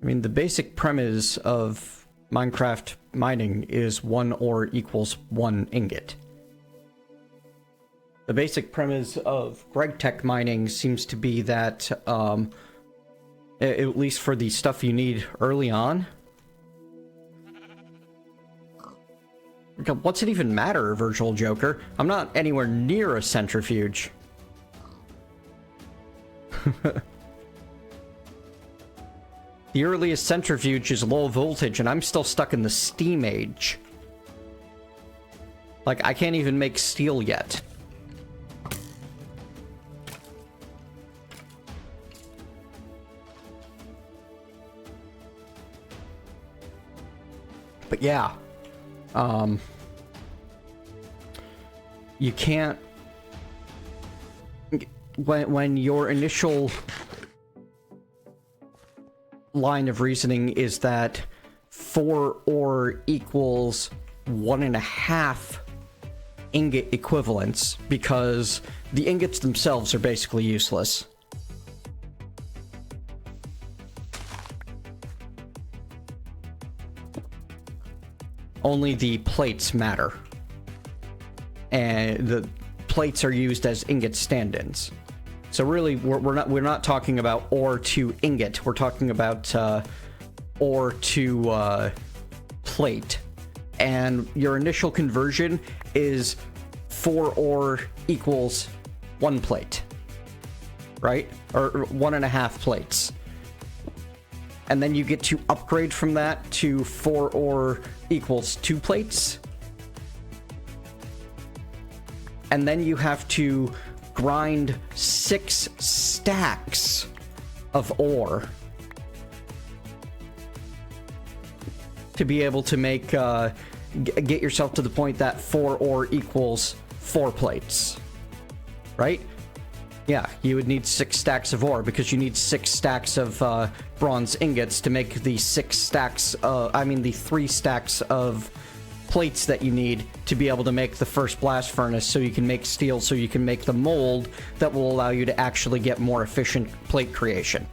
Speaker 1: I mean, the basic premise of Minecraft mining is 1 ore equals 1 ingot. The basic premise of GregTech mining seems to be that, at least for the stuff you need early on, what's it even matter, Virtual Joker? I'm not anywhere near a centrifuge. The earliest centrifuge is low voltage, and I'm still stuck in the steam age. Like, I can't even make steel yet. But yeah, you can't, when your initial line of reasoning is that 4 ore equals 1.5 ingot equivalents, because the ingots themselves are basically useless. Only the plates matter. And the plates are used as ingot stand-ins. So really, we're not talking about ore to ingot. We're talking about ore to plate. And your initial conversion is 4 ore equals 1 plate, right? Or 1.5 plates. And then you get to upgrade from that to 4 ore equals 2 plates. And then you have to grind 6 stacks of ore to be able to make, get yourself to the point that 4 ore equals 4 plates, right? Yeah, you would need 6 stacks of ore, because you need 6 stacks of bronze ingots to make the 6 stacks, the 3 stacks of plates that you need to be able to make the first blast furnace, so you can make steel, so you can make the mold that will allow you to actually get more efficient plate creation.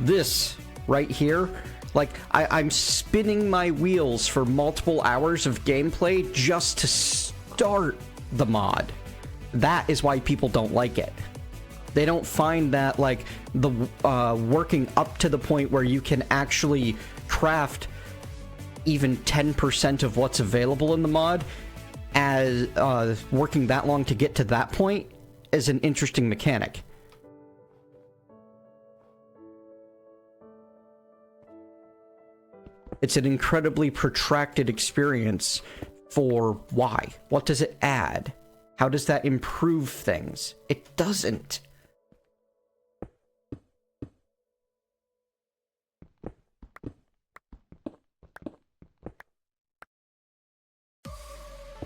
Speaker 1: This right here, like, I'm spinning my wheels for multiple hours of gameplay just to start the mod. That is why people don't like it. They don't find that, like, the working up to the point where you can actually craft even 10% of what's available in the mod, as working that long to get to that point is an interesting mechanic. It's an incredibly protracted experience for why? What does it add? How does that improve things? It doesn't.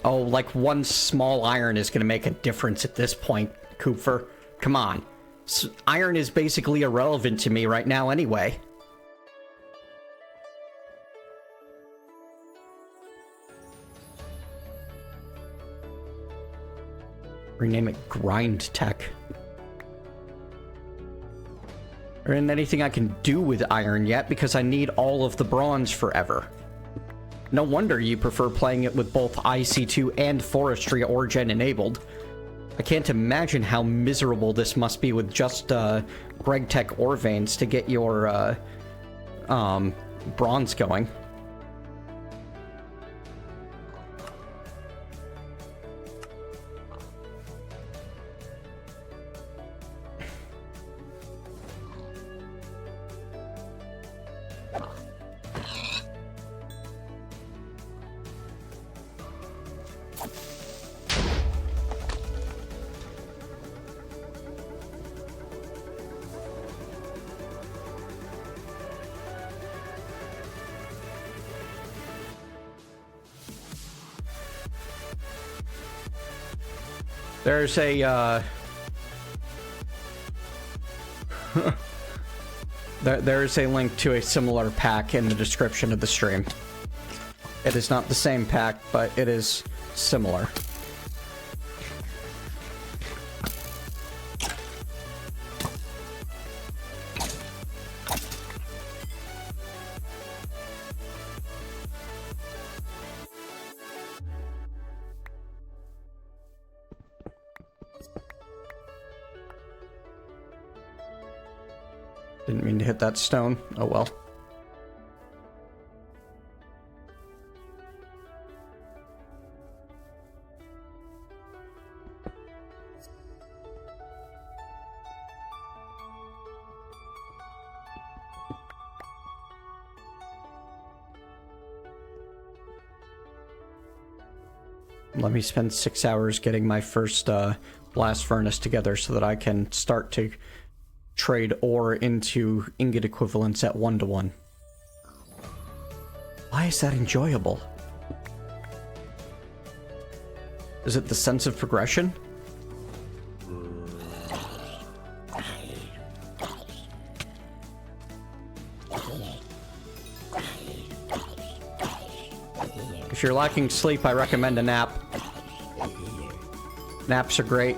Speaker 1: Oh, like 1 small iron is going to make a difference at this point, Cooper. Come on. Iron is basically irrelevant to me right now anyway. Rename it GrindTech. There isn't anything I can do with iron yet because I need all of the bronze forever. No wonder you prefer playing it with both IC2 and Forestry Origin enabled. I can't imagine how miserable this must be with just GregTech ore veins to get your bronze going. There's a, there's a link to a similar pack in the description of the stream. It is not the same pack, but it is similar. Didn't mean to hit that stone. Oh well. Let me spend 6 hours getting my first blast furnace together so that I can start to trade ore into ingot equivalents at 1-to-1. Why is that enjoyable? Is it the sense of progression? If you're lacking sleep, I recommend a nap. Naps are great.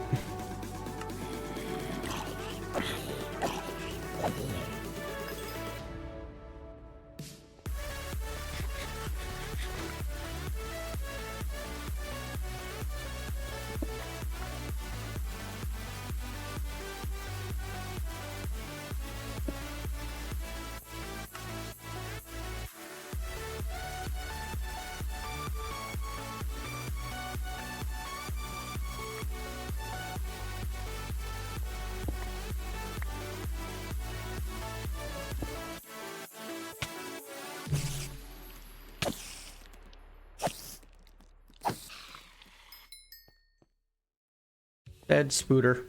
Speaker 1: Dead Spooter.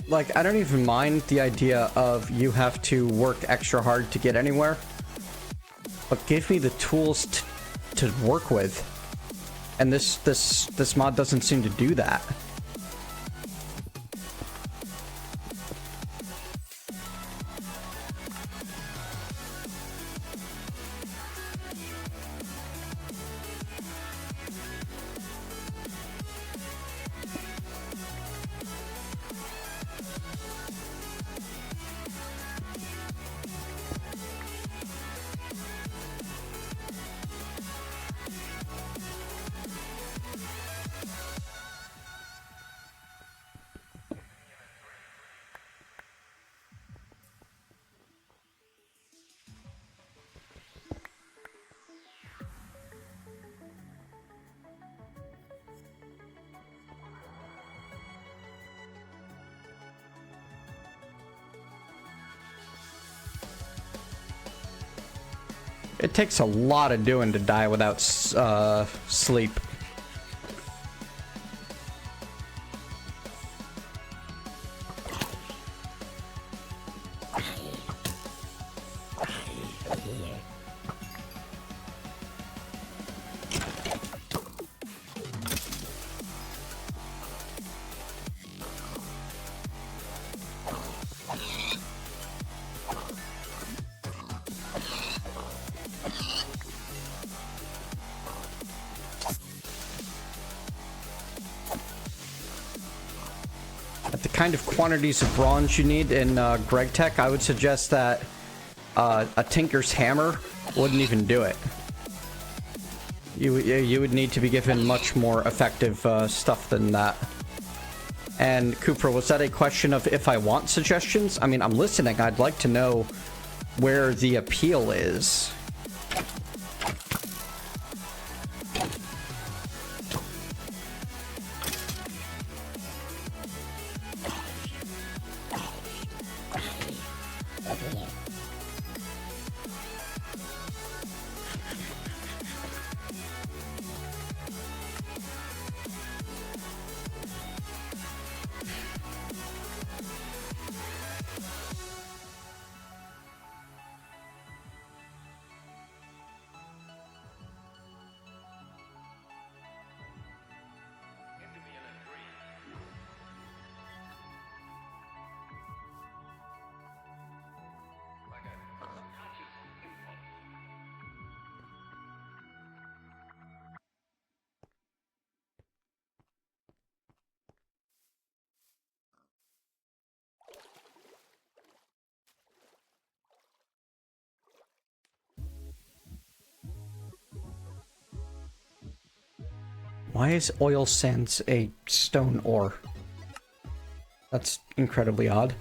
Speaker 1: Like, I don't even mind the idea of you have to work extra hard to get anywhere, but give me the tools to work with. And this mod doesn't seem to do that. It takes a lot of doing to die without sleep. At the kind of quantities of bronze you need in GregTech, I would suggest that a tinker's hammer wouldn't even do it. You would need to be given much more effective stuff than that. And Cooper, was that a question of if I want suggestions? I mean, I'm listening. I'd like to know where the appeal is. Why is oil sands a stone ore? That's incredibly odd.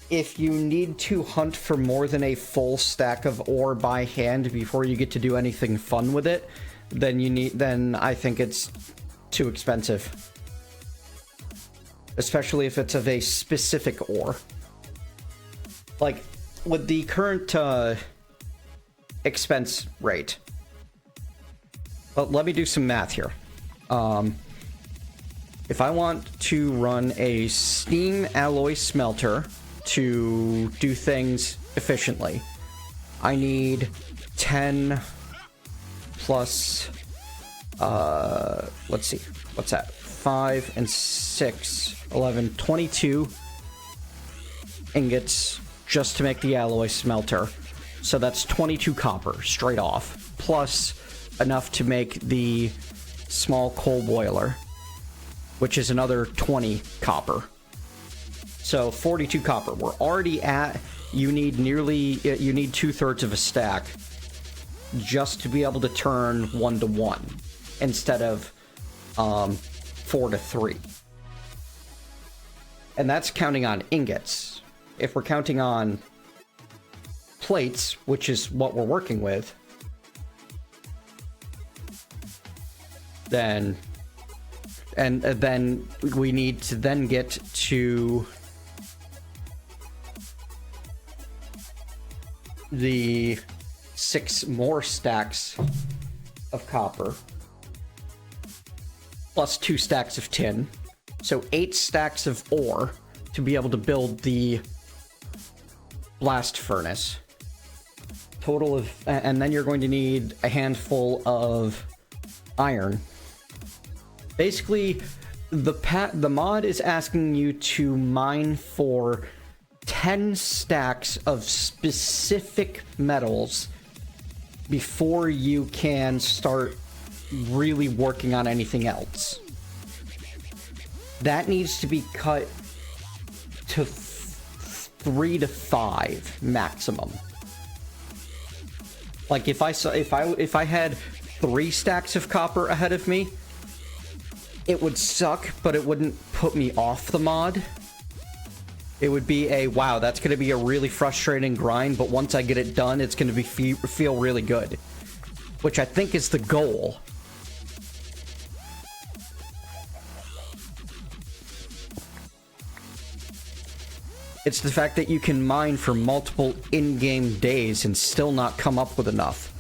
Speaker 1: If you need to hunt for more than a full stack of ore by hand before you get to do anything fun with it, then I think it's too expensive. Especially if it's of a specific ore. Like, with the current expense rate. Well, let me do some math here. If I want to run a steam alloy smelter to do things efficiently, I need 10 plus, let's see, what's that? 5 and 6, 11, 22 ingots just to make the alloy smelter. So that's 22 copper straight off, plus enough to make the small coal boiler, which is another 20 copper. So 42 copper. We're already at, you need 2/3 of a stack just to be able to turn 1 to 1 instead of 4 to 3. And that's counting on ingots. If we're counting on plates, which is what we're working with, then we need to then get to the 6 more stacks of copper plus 2 stacks of tin, so 8 stacks of ore to be able to build the blast furnace total of, and then you're going to need a handful of iron. Basically, the mod is asking you to mine for 10 stacks of specific metals before you can start really working on anything else. That needs to be cut to 3 to 5 maximum. Like if I had 3 stacks of copper ahead of me, it would suck, but it wouldn't put me off the mod. It would be a, wow, that's going to be a really frustrating grind, but once I get it done, it's going to be feel really good. Which I think is the goal. It's the fact that you can mine for multiple in-game days and still not come up with enough.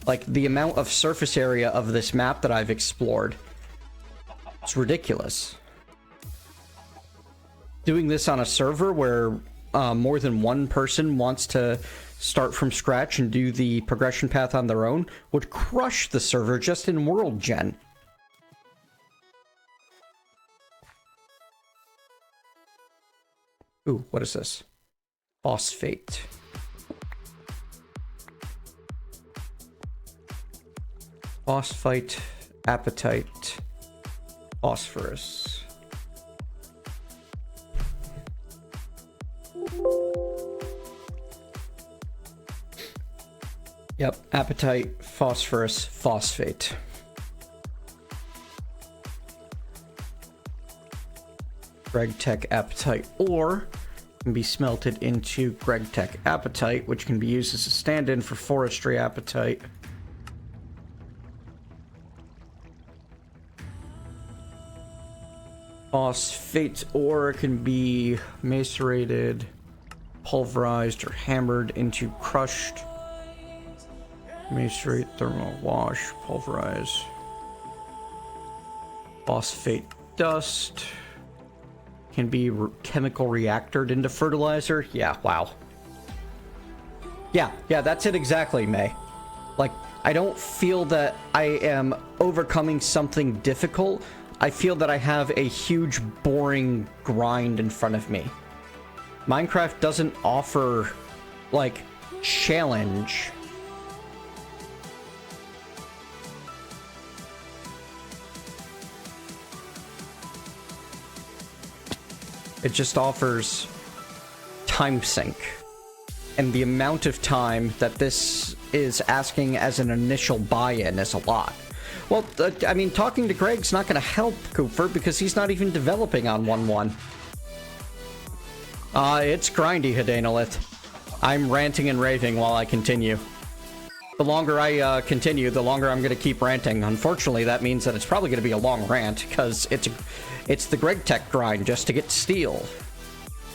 Speaker 1: Like, the amount of surface area of this map that I've explored, it's ridiculous. Doing this on a server where more than one person wants to start from scratch and do the progression path on their own would crush the server just in world gen. Ooh, what is this? Phosphate. Phosphite, apatite, phosphorus. Yep, apatite, phosphorus, phosphate. GregTech apatite ore can be smelted into GregTech apatite, which can be used as a stand-in for forestry apatite. Phosphate ore can be macerated, pulverized, or hammered into crushed. Macerate, thermal wash, pulverize. Phosphate dust can be chemical reactored into fertilizer. Yeah, wow. Yeah, that's it exactly, May. Like, I don't feel that I am overcoming something difficult. I feel that I have a huge, boring grind in front of me. Minecraft doesn't offer, like, challenge. It just offers time sink. And the amount of time that this is asking as an initial buy-in is a lot. Well, I mean, talking to Greg's not going to help Cooper because he's not even developing on 1.1. It's grindy, Hidanolith. I'm ranting and raving while I continue. The longer I continue, the longer I'm going to keep ranting. Unfortunately, that means that it's probably going to be a long rant because it's the GregTech grind just to get steel,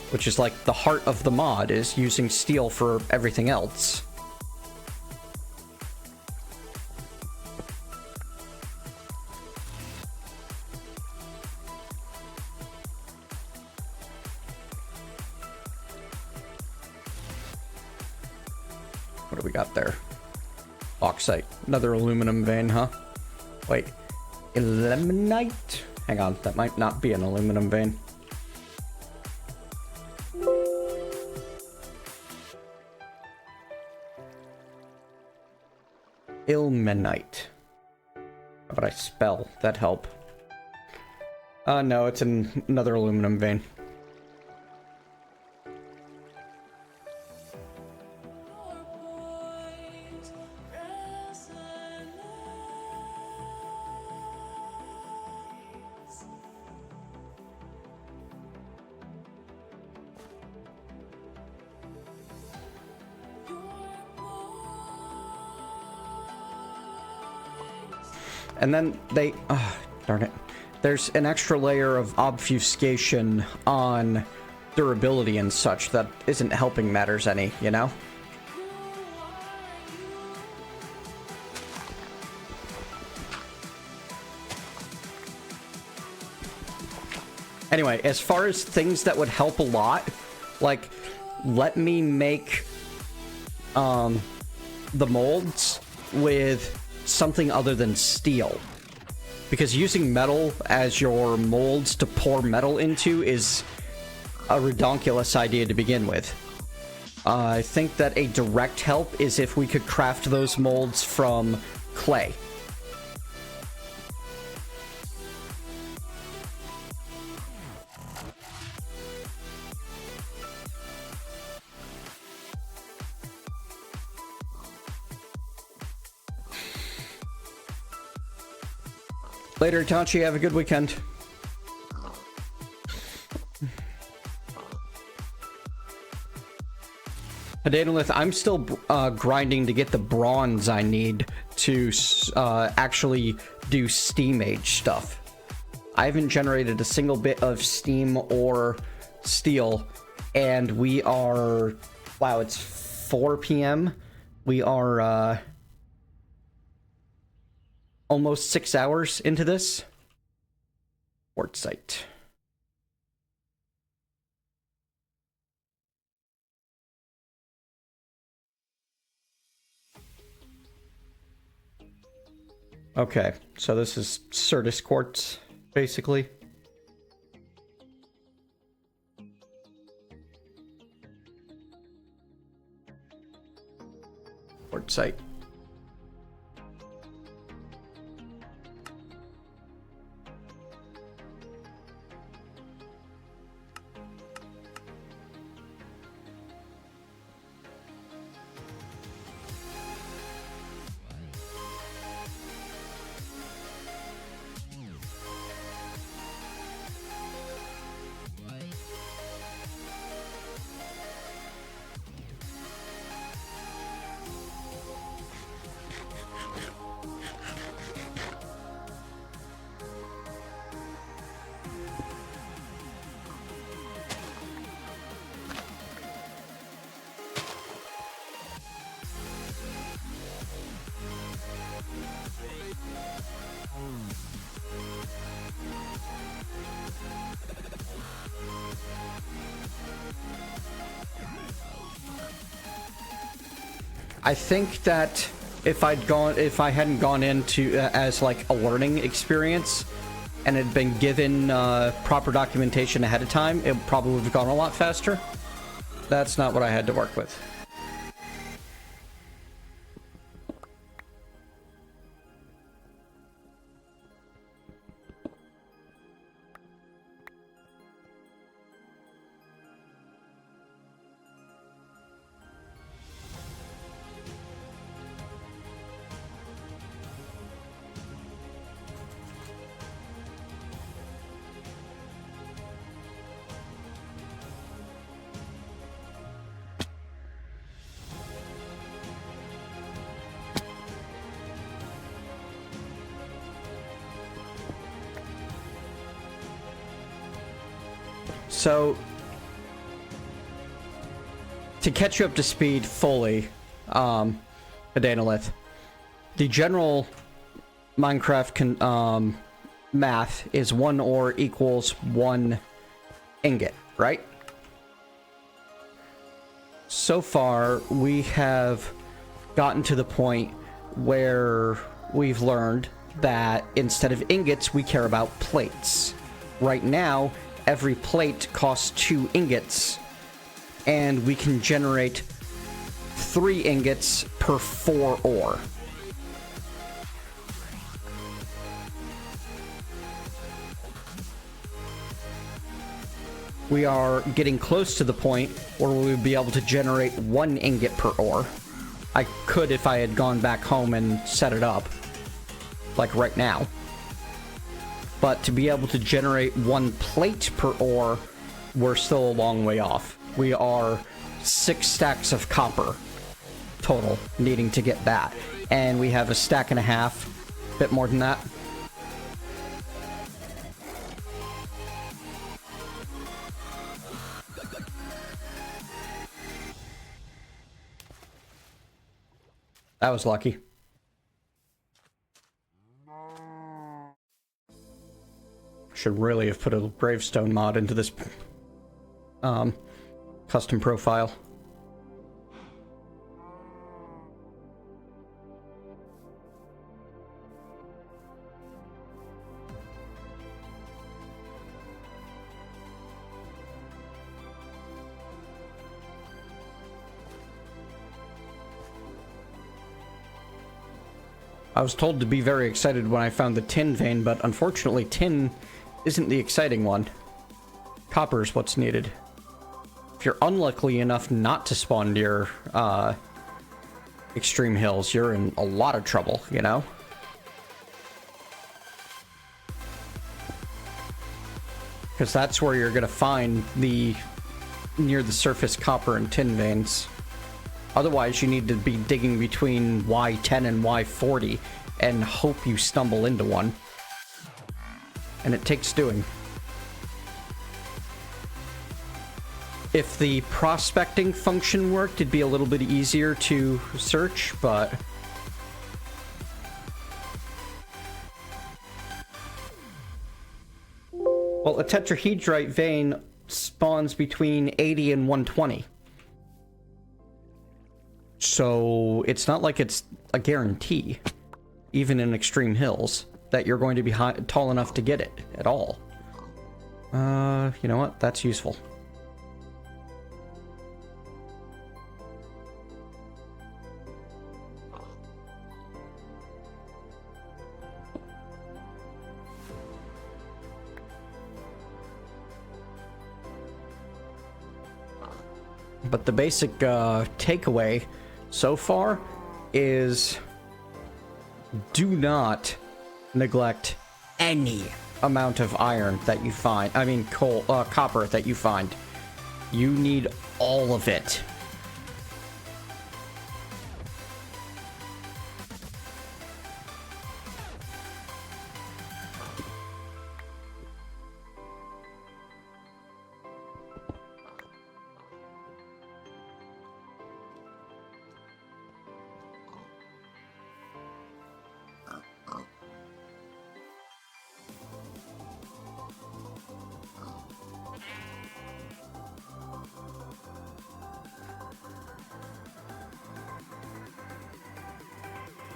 Speaker 1: which is like the heart of the mod, is using steel for everything else. What do we got there? Bauxite. Another aluminum vein, huh? Wait. Ilmenite? Hang on, that might not be an aluminum vein. Ilmenite. How about I spell? That help? No, it's another aluminum vein. And then they... darn it. There's an extra layer of obfuscation on durability and such that isn't helping matters any, you know? Anyway, as far as things that would help a lot, like, let me make the molds with something other than steel, because using metal as your molds to pour metal into is a redonkulous idea to begin with. I think that a direct help is if we could craft those molds from clay. Later, Itachi. Have a good weekend. Daedalith, I'm still grinding to get the bronze I need to actually do steam age stuff. I haven't generated a single bit of steam or steel, and we are... Wow, it's 4 p.m. We are almost 6 hours into this. Quartzite. Okay, so this is Certus quartz, basically. Quartzite. I think that if I hadn't gone into as like a learning experience and had been given proper documentation ahead of time, it probably would have gone a lot faster. That's not what I had to work with. So, to catch you up to speed fully, Adanalith, the general Minecraft math is 1 ore equals 1 ingot, right? So far, we have gotten to the point where we've learned that instead of ingots, we care about plates. Right now, every plate costs 2 ingots, and we can generate 3 ingots per 4 ore. We are getting close to the point where we would be able to generate 1 ingot per ore. I could if I had gone back home and set it up, like right now. But to be able to generate 1 plate per ore, we're still a long way off. We are 6 stacks of copper total needing to get that. And we have a stack and a half, bit more than that. That was lucky. Should really have put a gravestone mod into this custom profile. I was told to be very excited when I found the tin vein, but unfortunately tin isn't the exciting one. Copper is what's needed. If you're unlucky enough not to spawn near extreme hills, you're in a lot of trouble, you know? Because that's where you're gonna find the near the surface copper and tin veins. Otherwise, you need to be digging between Y10 and Y40 and hope you stumble into one. And it takes doing. If the prospecting function worked, it'd be a little bit easier to search, but... Well, a tetrahedrite vein spawns between 80 and 120. So it's not like it's a guarantee, even in extreme hills, that you're going to be tall enough to get it at all. You know what? That's useful. But the basic takeaway so far is do not neglect any amount of iron that you find. I mean, copper that you find. You need all of it.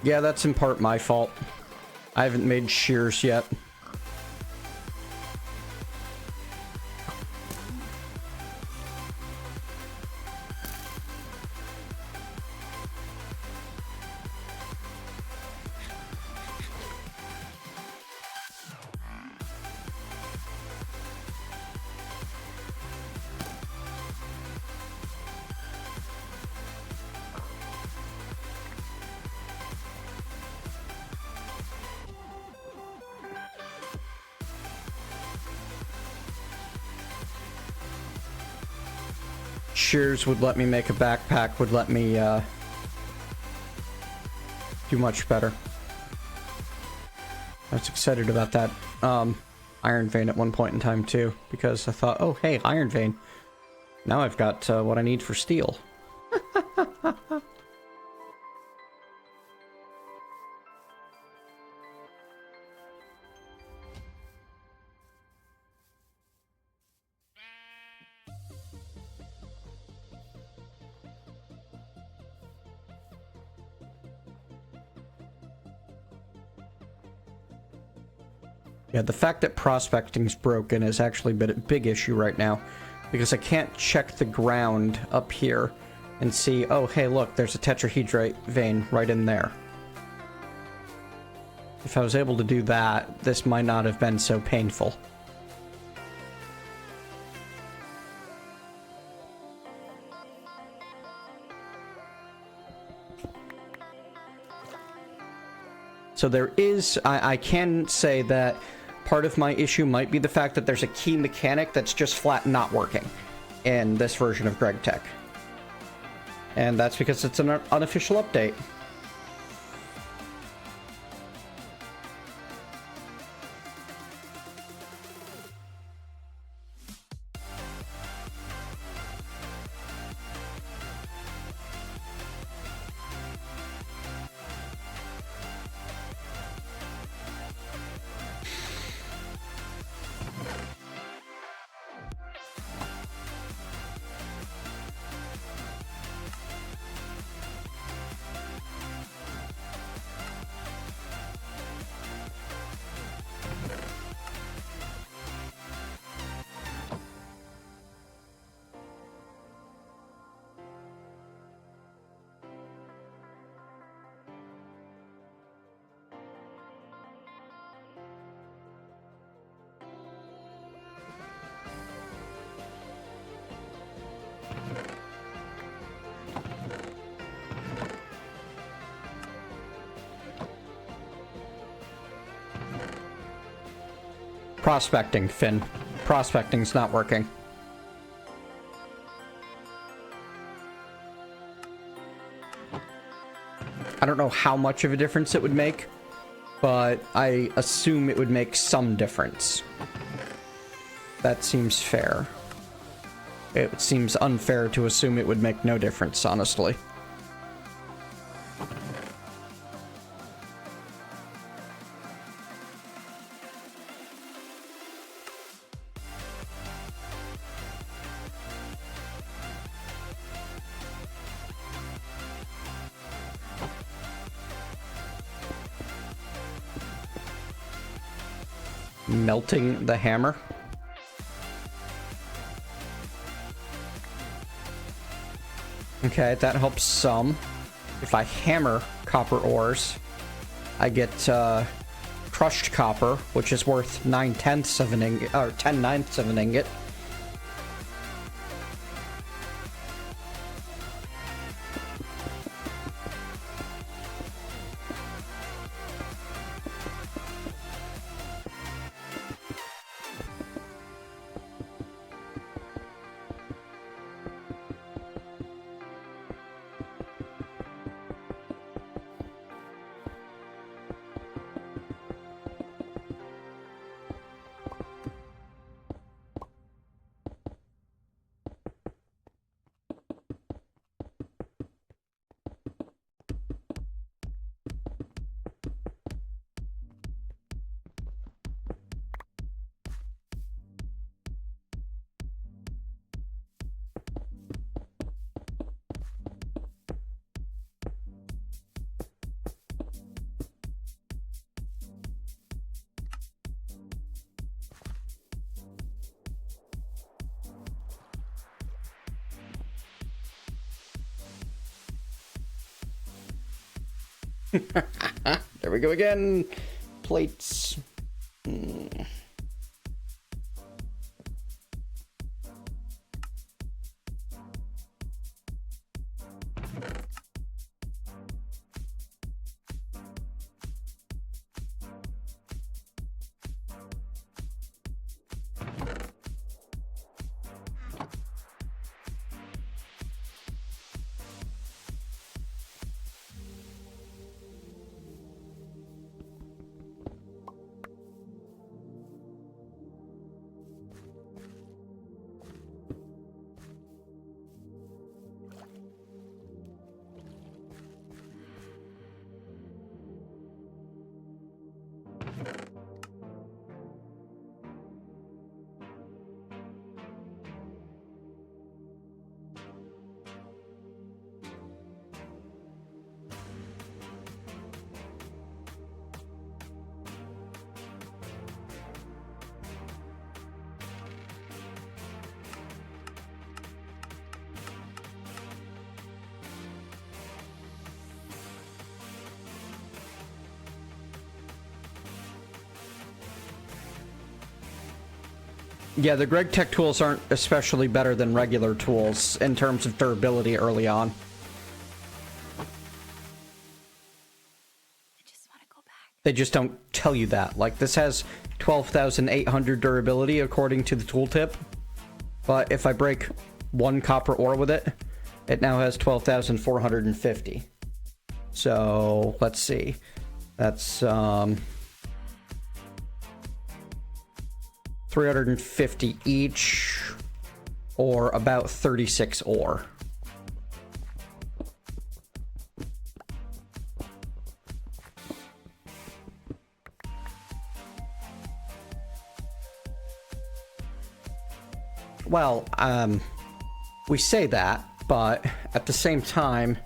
Speaker 1: Yeah, that's in part my fault. I haven't made shears yet. Shears would let me make a backpack, would let me do much better. I was excited about that iron vein at one point in time too, because I thought, oh hey, iron vein. Now I've got what I need for steel. Yeah, the fact that prospecting's broken is actually a big issue right now, because I can't check the ground up here and see, oh, hey, look, there's a tetrahedrite vein right in there. If I was able to do that, this might not have been so painful. So there is, I can say that part of my issue might be the fact that there's a key mechanic that's just flat not working in this version of GregTech. And that's because it's an unofficial update. Prospecting, Finn. Prospecting's not working. I don't know how much of a difference it would make, but I assume it would make some difference. That seems fair. It seems unfair to assume it would make no difference, honestly. Melting the hammer. Okay, that helps some. If I hammer copper ores, I get crushed copper, which is worth 9/10 of an ingot, or 10/9 of an ingot. There we go again. Plates. Yeah, the GregTech tools aren't especially better than regular tools in terms of durability early on.
Speaker 3: I just want to go back.
Speaker 1: They just don't tell you that. Like, this has 12,800 durability according to the tooltip, but if I break one copper ore with it, it now has 12,450. So, let's see. That's, 350 each, or about 36 ore. Well, we say that, but at the same time,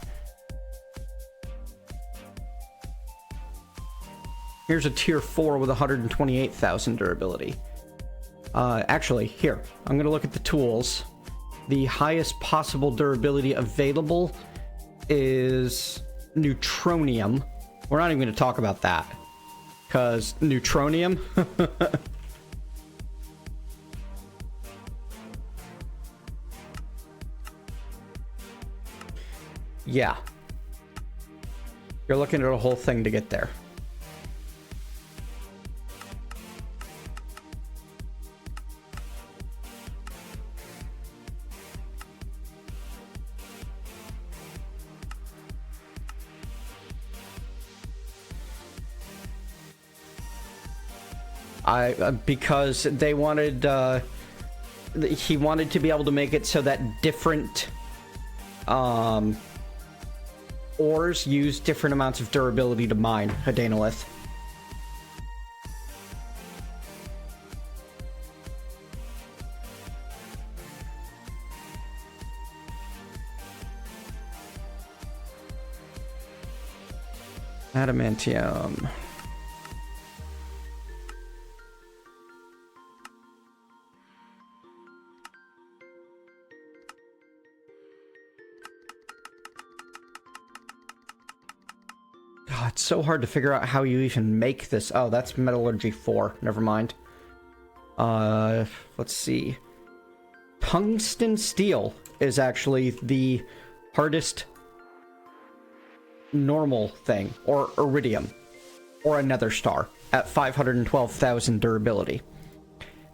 Speaker 1: here's a tier 4 with 128,000 durability. Actually, here, I'm gonna look at the tools. The highest possible durability available is neutronium. We're not even gonna talk about that, because neutronium... Yeah. You're looking at a whole thing to get there. Because they wanted, he wanted to be able to make it so that different, ores use different amounts of durability to mine Hadanolith. Adamantium. God, it's so hard to figure out how you even make this. Oh, that's Metallurgy 4. Never mind. Let's see. Tungsten steel is actually the hardest normal thing, or iridium, or a nether star, at 512,000 durability.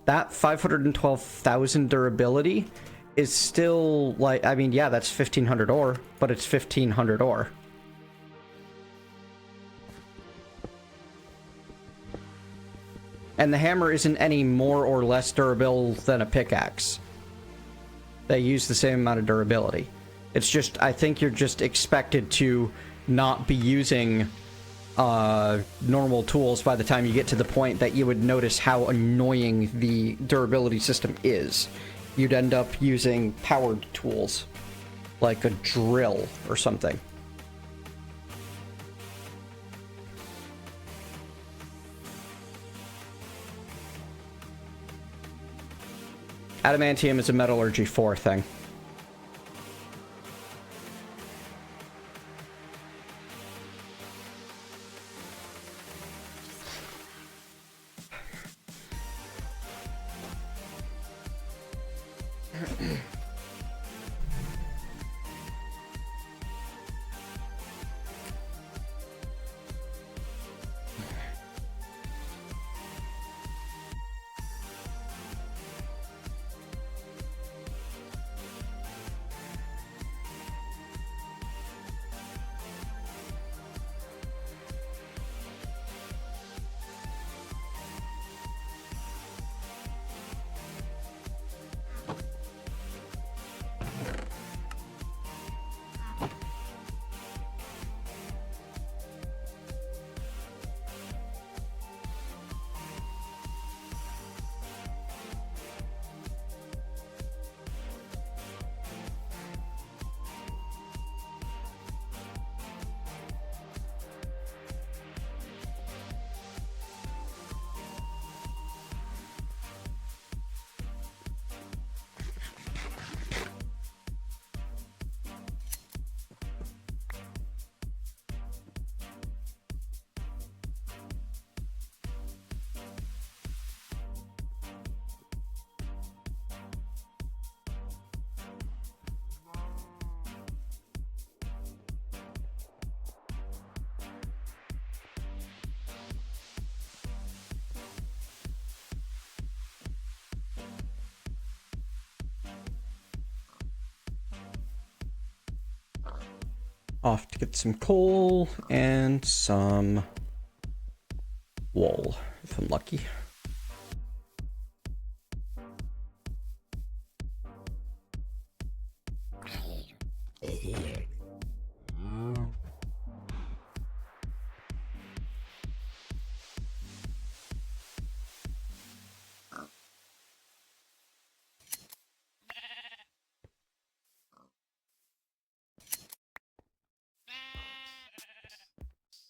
Speaker 1: That 512,000 durability is still, like, I mean, yeah, that's 1,500 ore, but it's 1,500 ore. And the hammer isn't any more or less durable than a pickaxe. They use the same amount of durability. It's just, I think you're just expected to not be using normal tools by the time you get to the point that you would notice how annoying the durability system is. You'd end up using powered tools, like a drill or something. Adamantium is a Metallurgy 4 thing. Off to get some coal and some wool, if I'm lucky.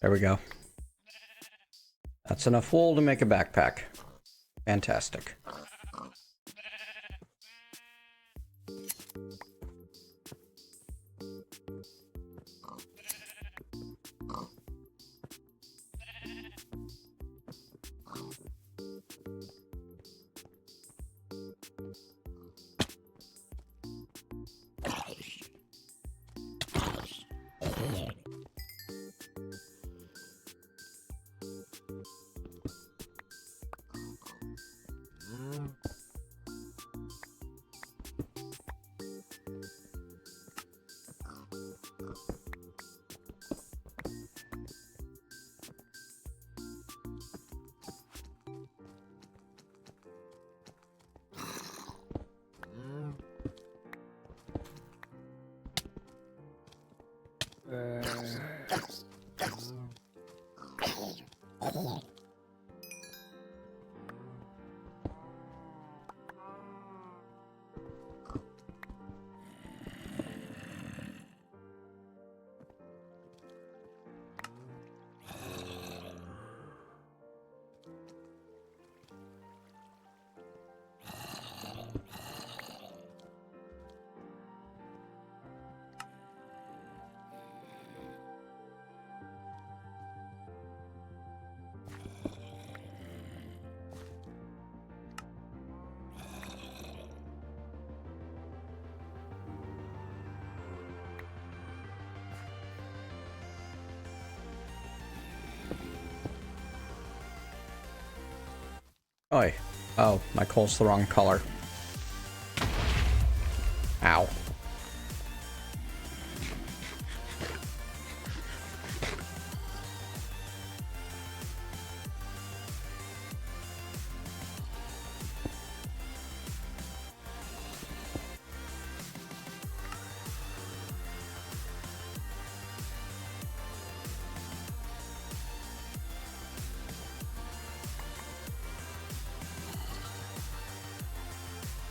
Speaker 1: There we go. That's enough wool to make a backpack. Fantastic. Oi. Oh, my coal's the wrong color. Ow.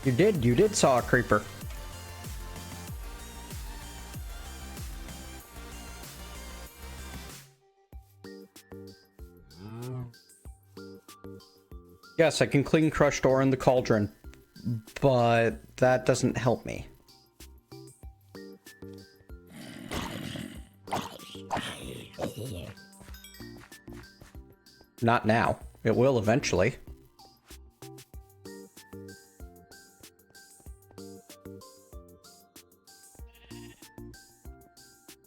Speaker 1: You did saw a creeper. Yes, I can clean crushed ore in the cauldron, but that doesn't help me. Not now. It will eventually.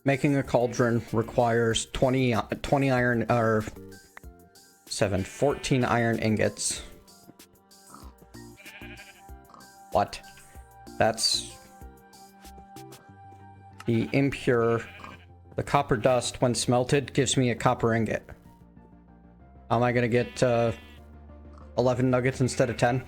Speaker 1: Making a cauldron requires 20 iron, or 14 iron ingots. What? That's the impure. The copper dust, when smelted, gives me a copper ingot. How am I gonna get 11 nuggets instead of 10?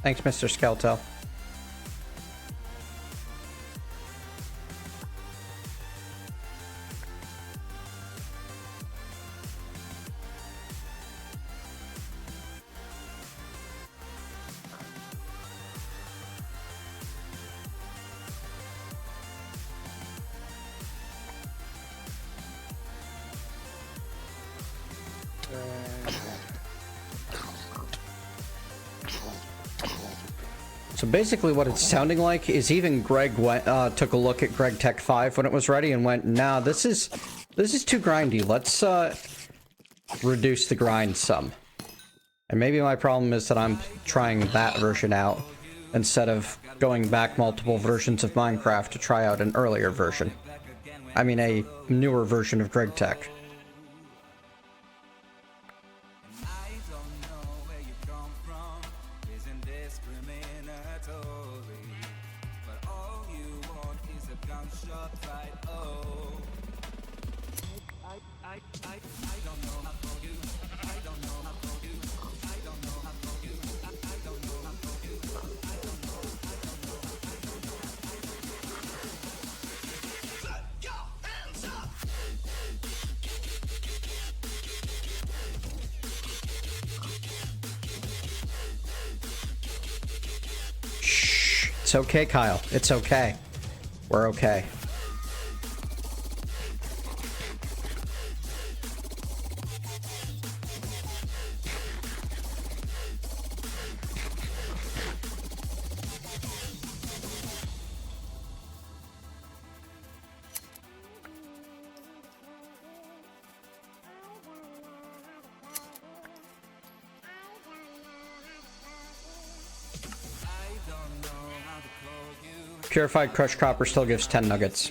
Speaker 1: Thanks, Mr. Skelto. So basically what it's sounding like is even Greg took a look at GregTech 5 when it was ready and went, nah, this is too grindy. Let's reduce the grind some. And maybe my problem is that I'm trying that version out instead of going back multiple versions of Minecraft to try out an earlier version. I mean, a newer version of GregTech. It's okay, Kyle. It's okay. We're okay. Purified crushed copper still gives 10 nuggets.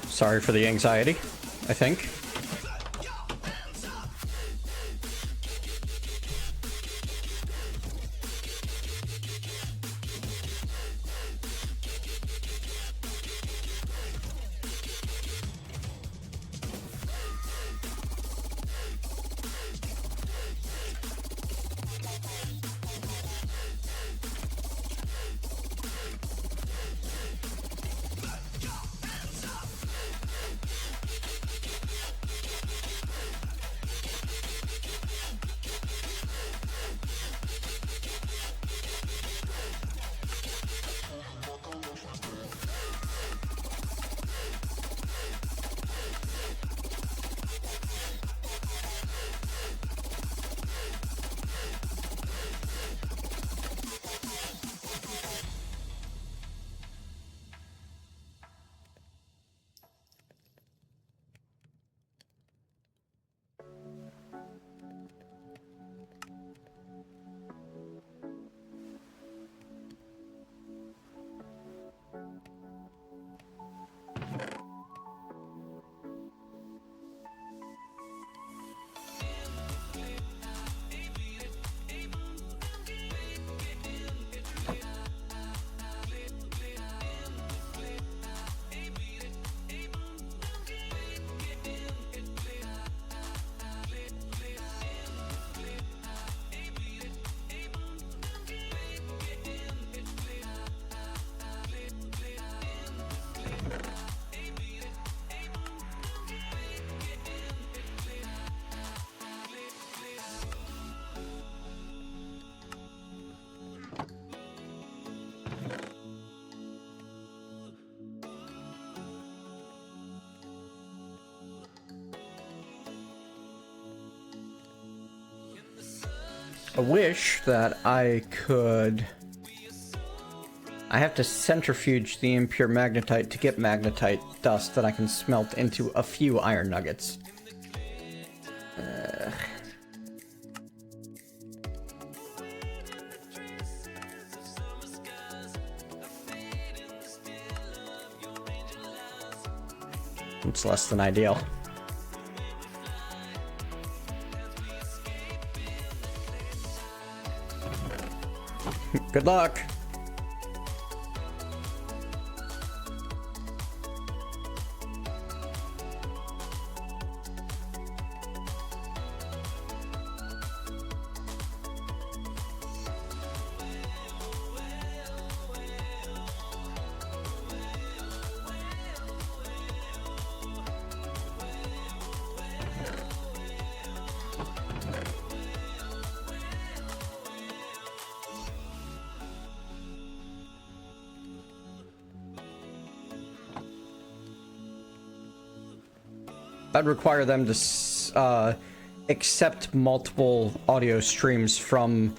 Speaker 1: Sorry for the anxiety, I think. I wish that I could... I have to centrifuge the impure magnetite to get magnetite dust that I can smelt into a few iron nuggets. It's less than ideal. Good luck! I'd require them to accept multiple audio streams from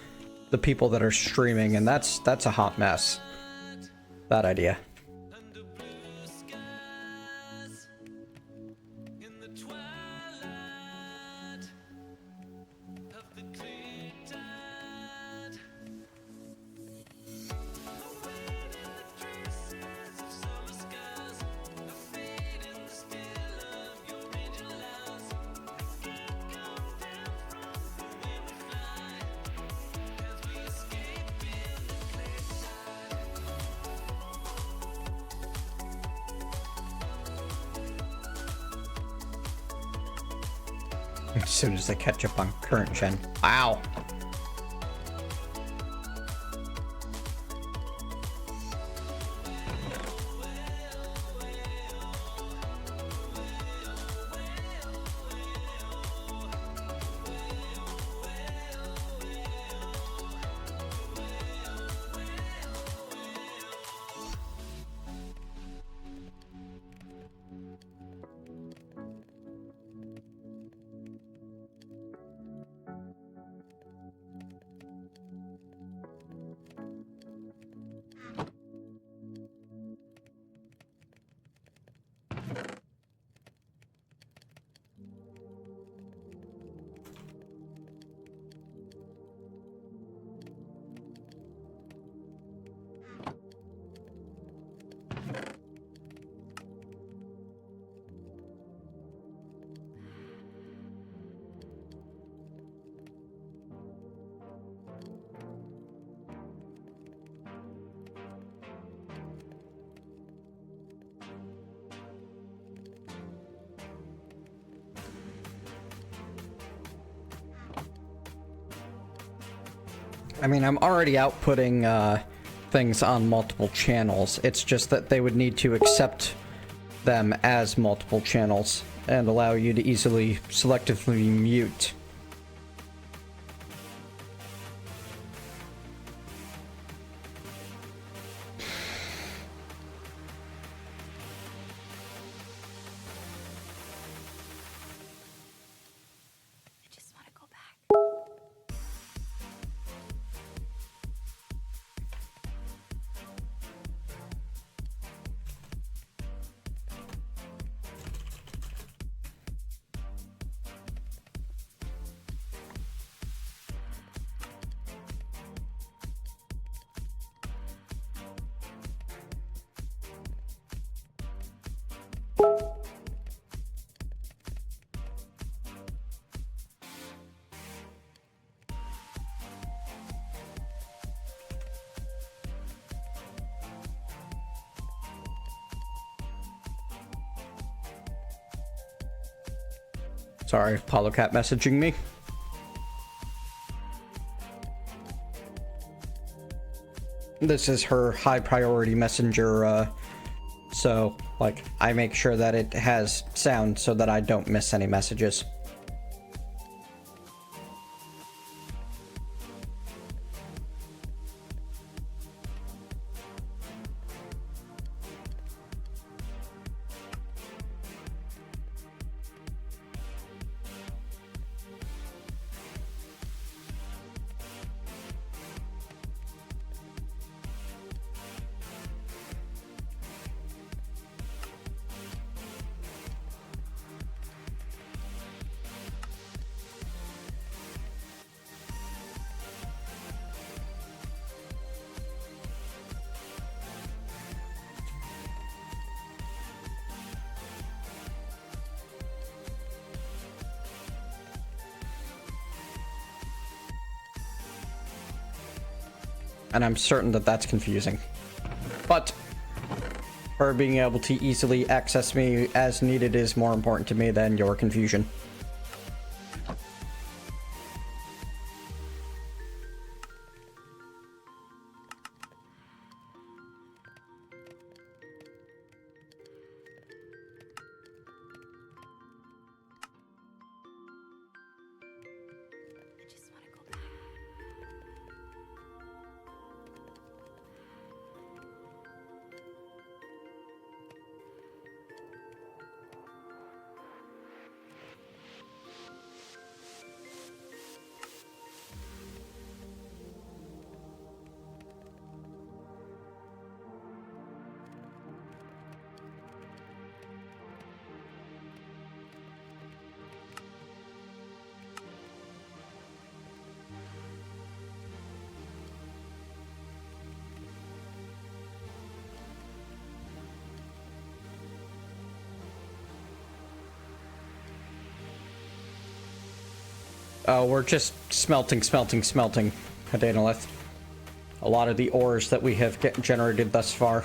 Speaker 1: the people that are streaming, and that's a hot mess. Bad idea. As soon as they catch up on current gen. Wow. I mean, I'm already outputting things on multiple channels. It's just that they would need to accept them as multiple channels and allow you to easily selectively mute. Sorry, Apollo Cat messaging me. This is her high priority messenger, so, like, I make sure that it has sound so that I don't miss any messages. And I'm certain that that's confusing. But her being able to easily access me as needed is more important to me than your confusion. We're just smelting, Adanalith. A lot of the ores that we have generated thus far.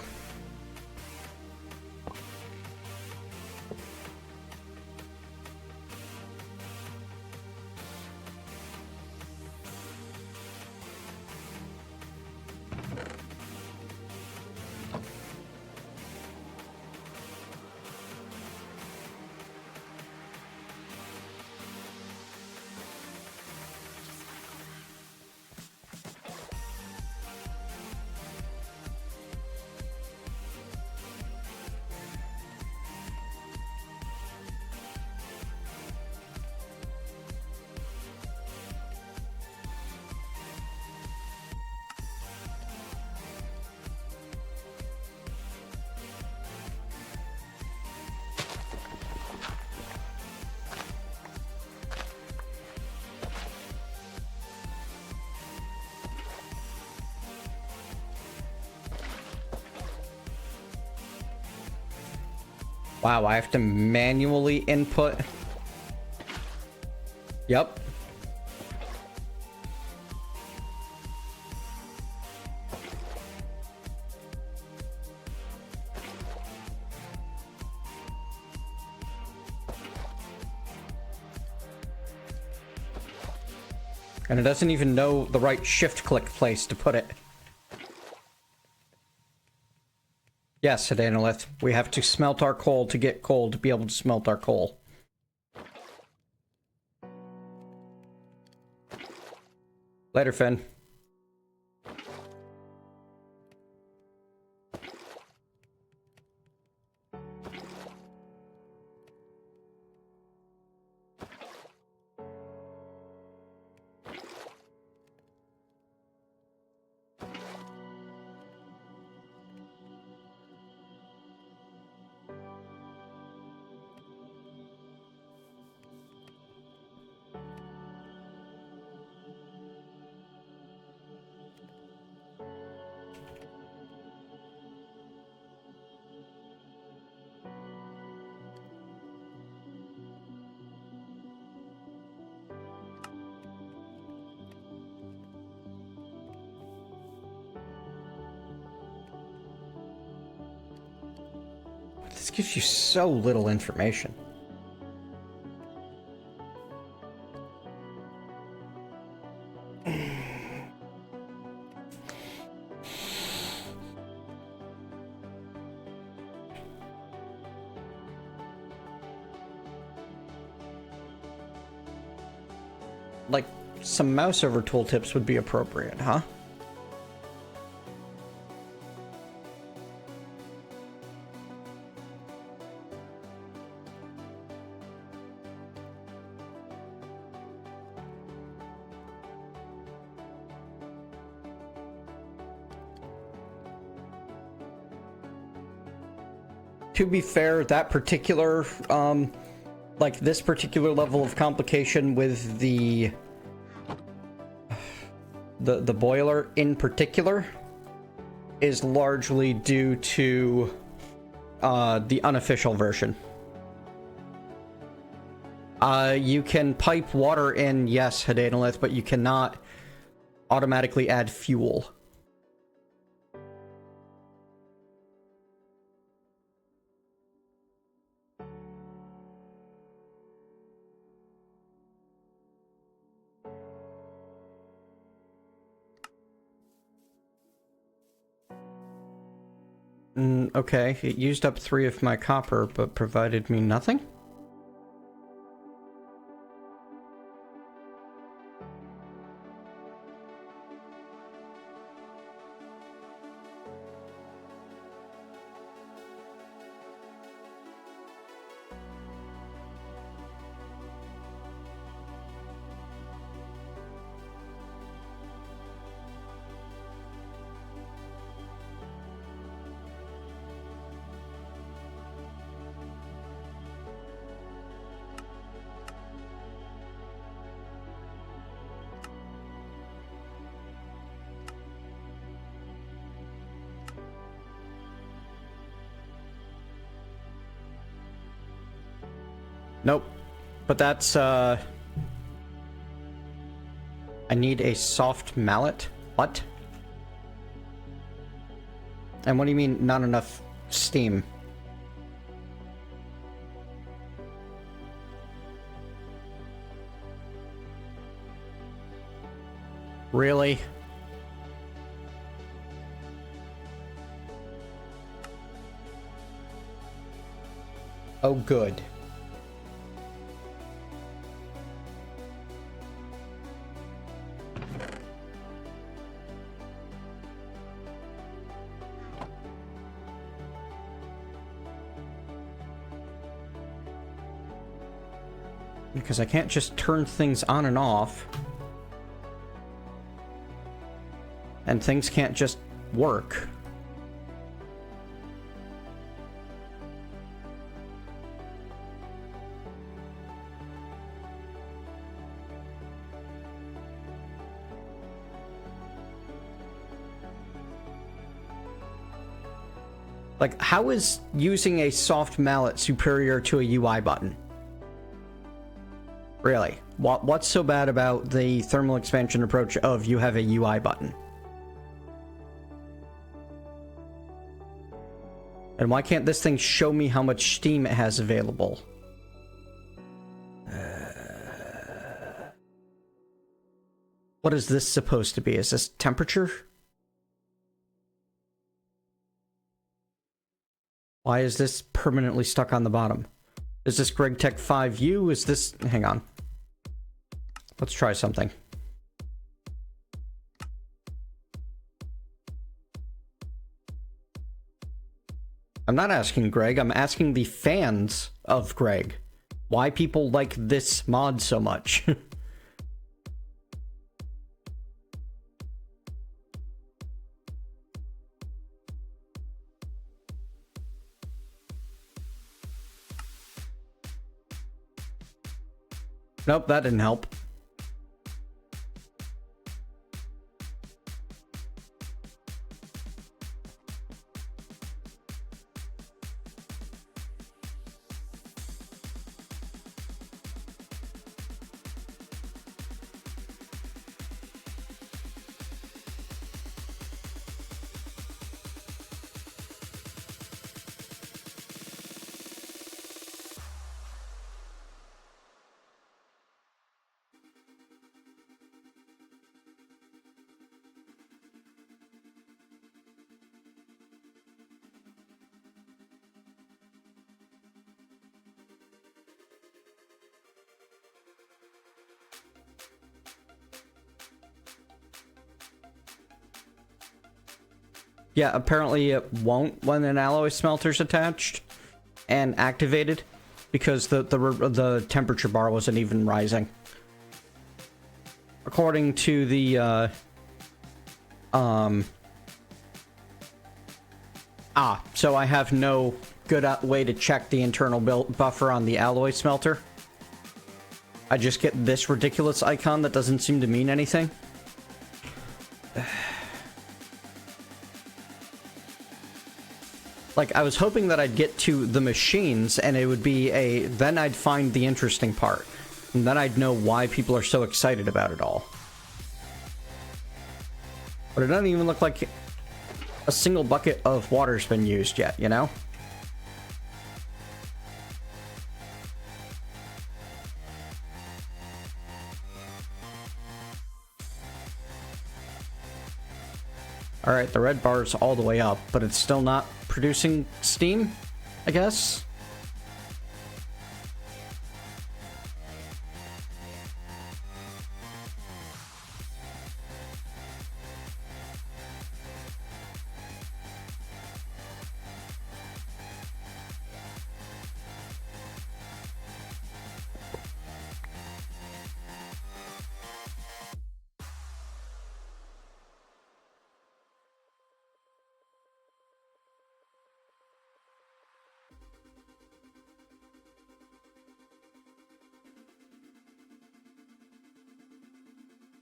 Speaker 1: Wow, I have to manually input. Yep. And it doesn't even know the right shift click place to put it. Yes, Adanalith, we have to smelt our coal to get coal to be able to smelt our coal. Later, Finn. This gives you so little information. Like, some mouse over tooltips would be appropriate, huh? To be fair, that particular, like this particular level of complication with the boiler in particular is largely due to the unofficial version. You can pipe water in, yes, Hadanalith, but you cannot automatically add fuel. Okay, it used up 3 of my copper, but provided me nothing? Nope. But that's, I need a soft mallet? What? And what do you mean, not enough steam? Really? Oh, good. Because I can't just turn things on and off. And things can't just work. Like, how is using a soft mallet superior to a UI button? Really? What's so bad about the thermal expansion approach of you have a UI button? And why can't this thing show me how much steam it has available? What is this supposed to be? Is this temperature? Why is this permanently stuck on the bottom? Is this GregTech 5U? Is this... Hang on. Let's try something. I'm not asking Greg, I'm asking the fans of Greg. Why people like this mod so much. Nope, that didn't help. Yeah, apparently it won't when an alloy smelter's attached and activated because the temperature bar wasn't even rising. According to the so I have no good way to check the internal buffer on the alloy smelter. I just get this ridiculous icon that doesn't seem to mean anything. Like, I was hoping that I'd get to the machines and it would be then I'd find the interesting part. And then I'd know why people are so excited about it all. But it doesn't even look like a single bucket of water's been used yet, you know? Alright, the red bar's all the way up, but it's still not producing steam, I guess?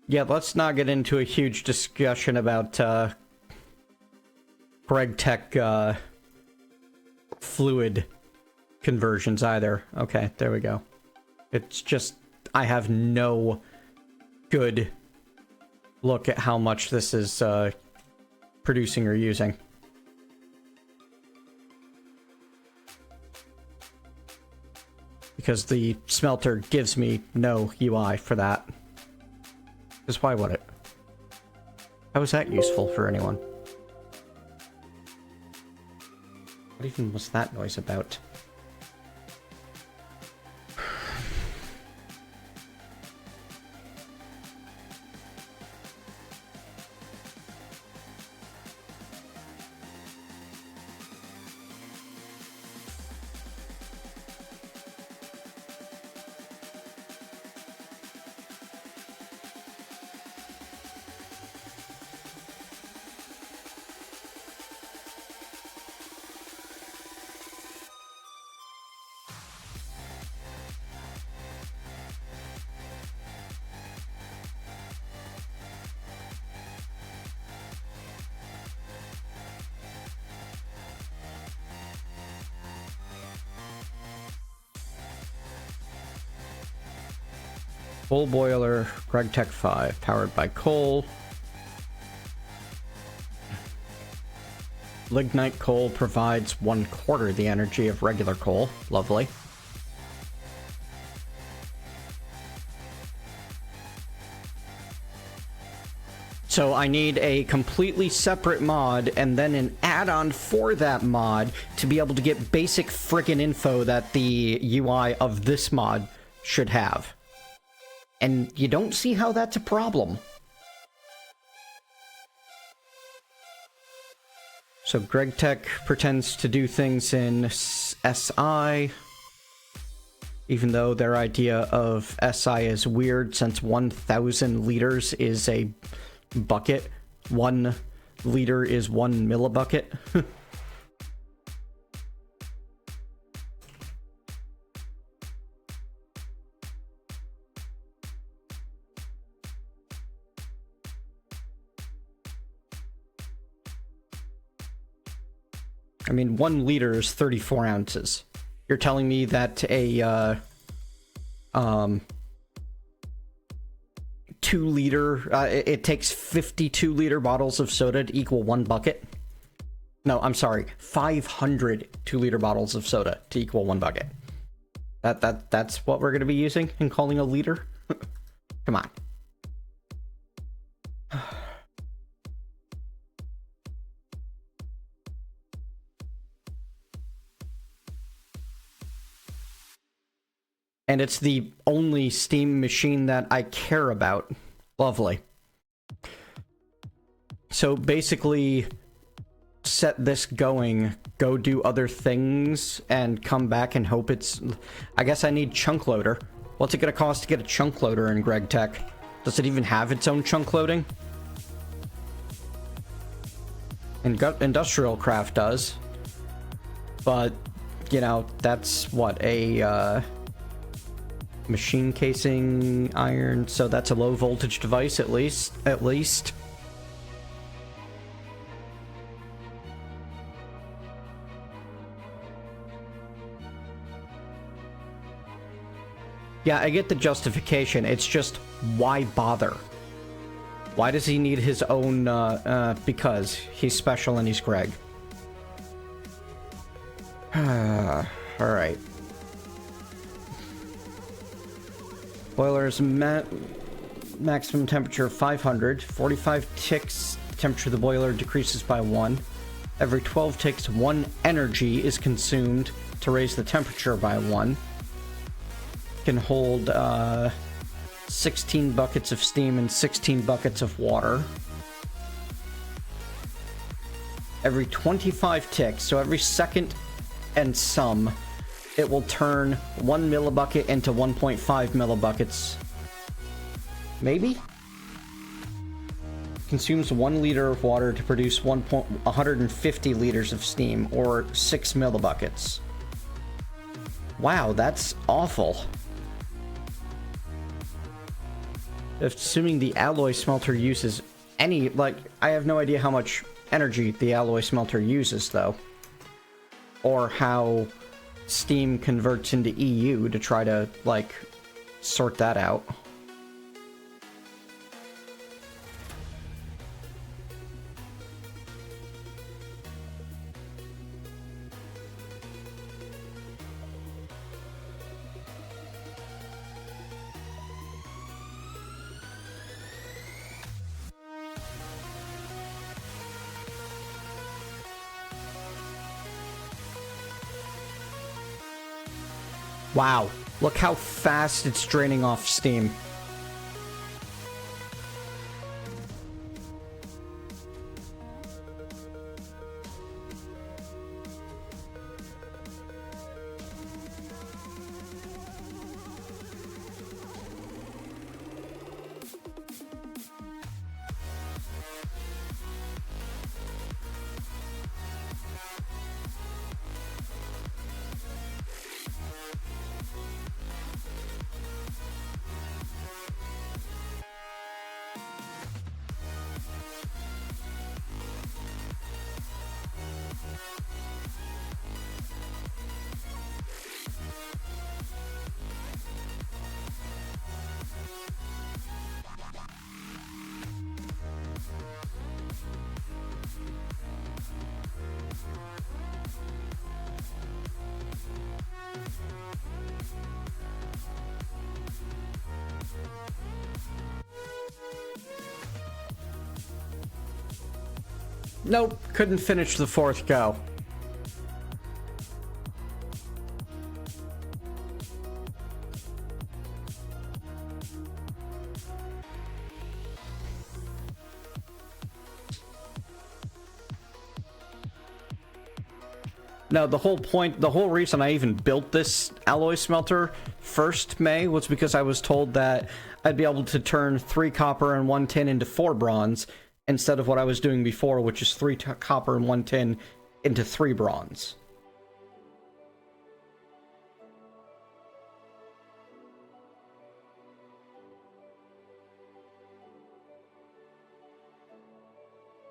Speaker 1: Yeah, let's not get into a huge discussion about GregTech fluid conversions either. Okay, there we go. It's just, I have no good look at how much this is producing or using. Because the smelter gives me no UI for that. Because why would it? How is that useful for anyone? What even was that noise about? Coal boiler, GregTech 5, powered by coal. Lignite coal provides 1/4 the energy of regular coal. Lovely. So I need a completely separate mod and then an add-on for that mod to be able to get basic friggin' info that the UI of this mod should have. And you don't see how that's a problem. So GregTech pretends to do things in SI, even though their idea of SI is weird since 1,000 liters is a bucket. 1 liter is 1 millibucket. I mean, 1 liter is 34 ounces. You're telling me that a 2 liter, it takes 52 liter bottles of soda to equal 1 bucket? No, I'm sorry, 500 2-liter bottles of soda to equal 1 bucket. That's what we're gonna be using and calling a liter? Come on. And it's the only Steam machine that I care about. Lovely. So basically, set this going, go do other things, and come back and hope it's... I guess I need chunk loader. What's it gonna cost to get a chunk loader in GregTech? Does it even have its own chunk loading? Industrial Craft does. But, you know, that's what, a, machine casing iron, so that's a low voltage device at least. Yeah, I get the justification. It's just, why bother? Why does he need his own, because he's special and he's Greg. Alright. Boiler's maximum temperature 500, 45 ticks temperature of the boiler decreases by 1. Every 12 ticks, 1 energy is consumed to raise the temperature by 1. Can hold 16 buckets of steam and 16 buckets of water. Every 25 ticks, so every second and some, it will turn 1 millibucket into 1.5 millibuckets. Maybe? Consumes 1 liter of water to produce 150 liters of steam, or 6 millibuckets. Wow, that's awful. Assuming the alloy smelter uses any, like, I have no idea how much energy the alloy smelter uses, though. Or how steam converts into EU to try to, like, sort that out. Wow, look how fast it's draining off steam. Nope, couldn't finish the 4th go. No, the whole reason I even built this alloy smelter first, May, was because I was told that I'd be able to turn 3 copper and 1 tin into 4 bronze, instead of what I was doing before, which is 3 copper and 1 tin into 3 bronze.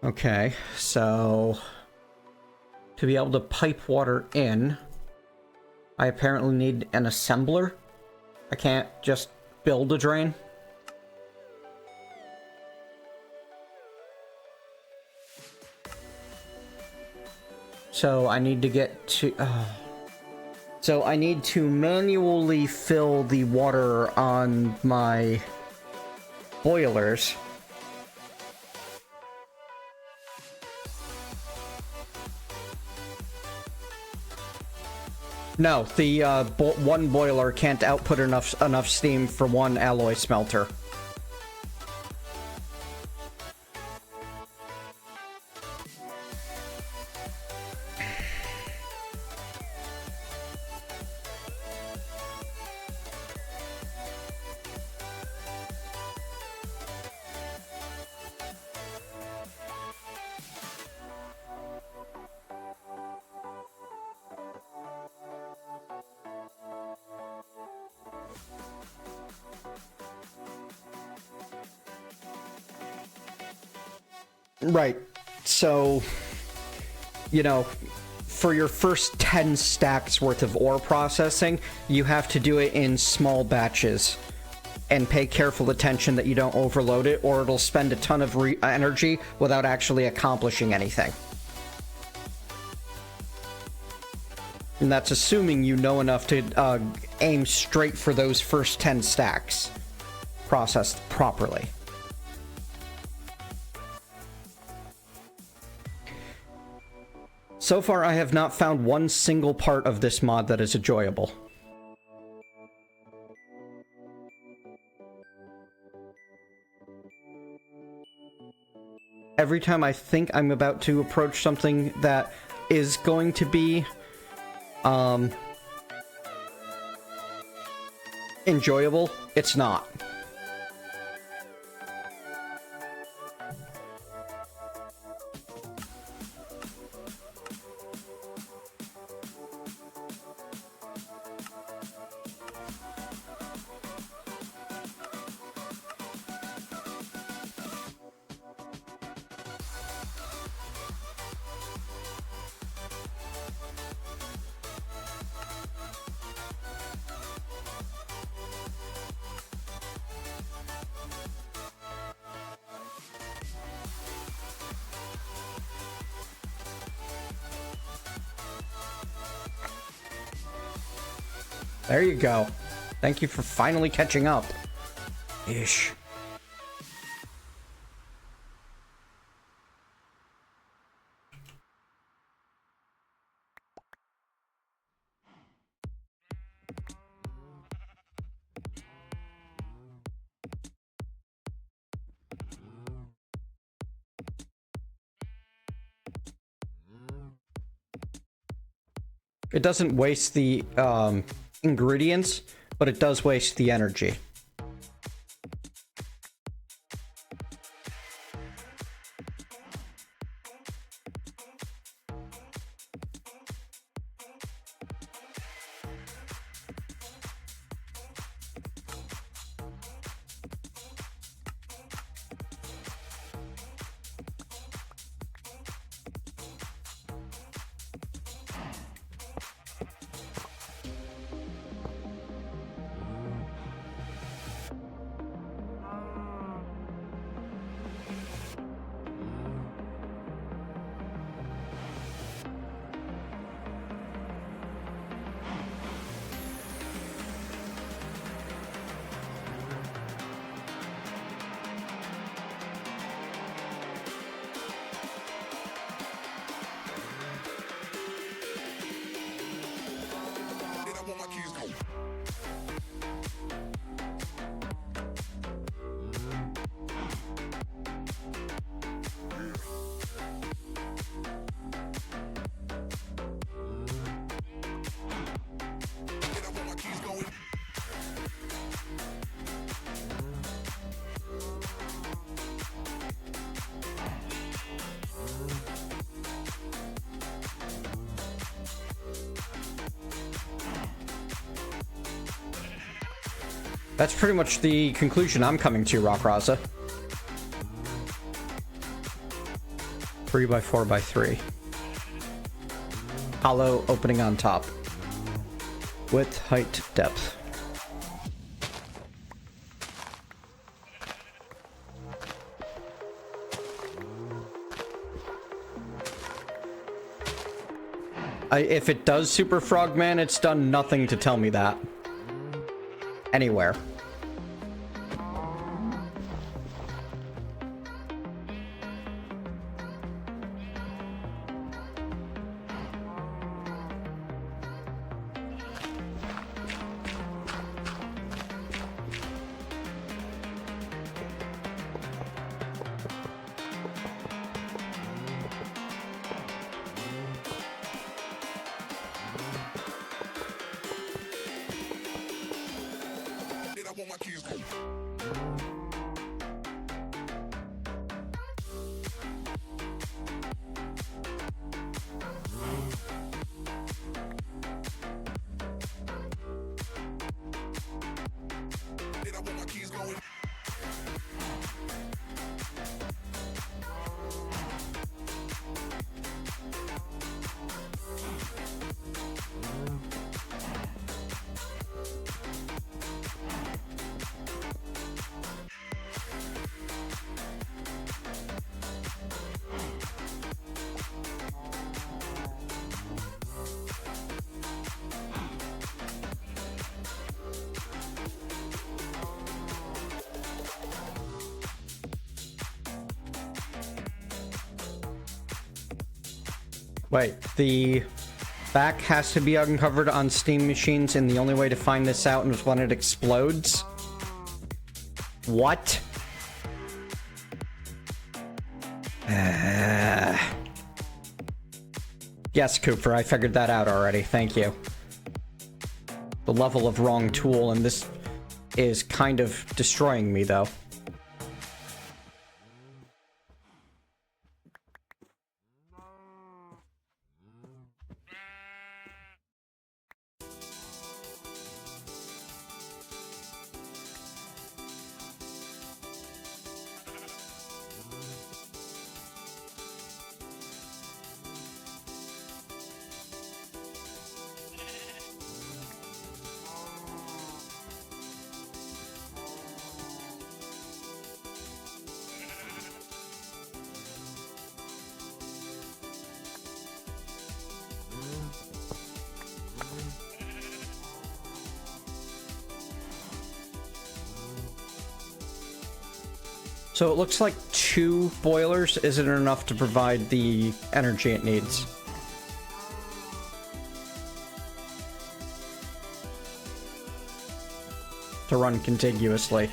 Speaker 1: Okay, so to be able to pipe water in, I apparently need an assembler. I can't just build a drain. So I need to get to... So I need to manually fill the water on my boilers. No, the one boiler can't output enough steam for 1 alloy smelter. Right. So, you know, for your first 10 stacks worth of ore processing, you have to do it in small batches and pay careful attention that you don't overload it, or it'll spend a ton of energy without actually accomplishing anything. And that's assuming you know enough to aim straight for those first 10 stacks processed properly. So far, I have not found one single part of this mod that is enjoyable. Every time I think I'm about to approach something that is going to be, enjoyable, it's not. There you go. Thank you for finally catching up. Ish. It doesn't waste the ingredients, but it does waste the energy. That's pretty much the conclusion I'm coming to, Rockraza. 3x4x3. Hollow opening on top. Width, height, depth. If it does Super Frogman, it's done nothing to tell me that. Anywhere. Wait, the back has to be uncovered on Steam machines, and the only way to find this out is when it explodes? What? Yes, Cooper, I figured that out already. Thank you. The level of wrong tool, and this is kind of destroying me, though. So it looks like 2 boilers isn't enough to provide the energy it needs. To run contiguously.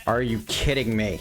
Speaker 1: Are you kidding me?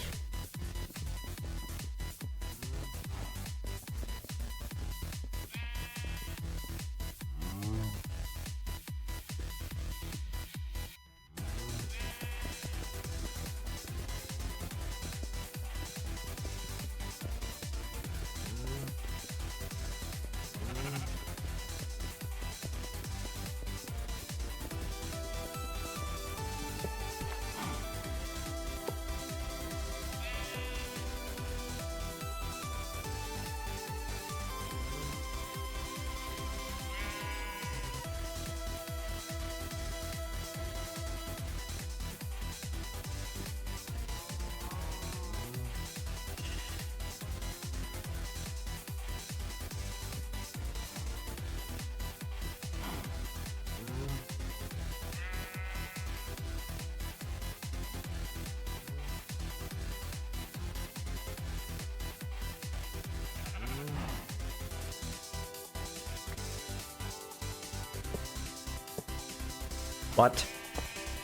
Speaker 1: What?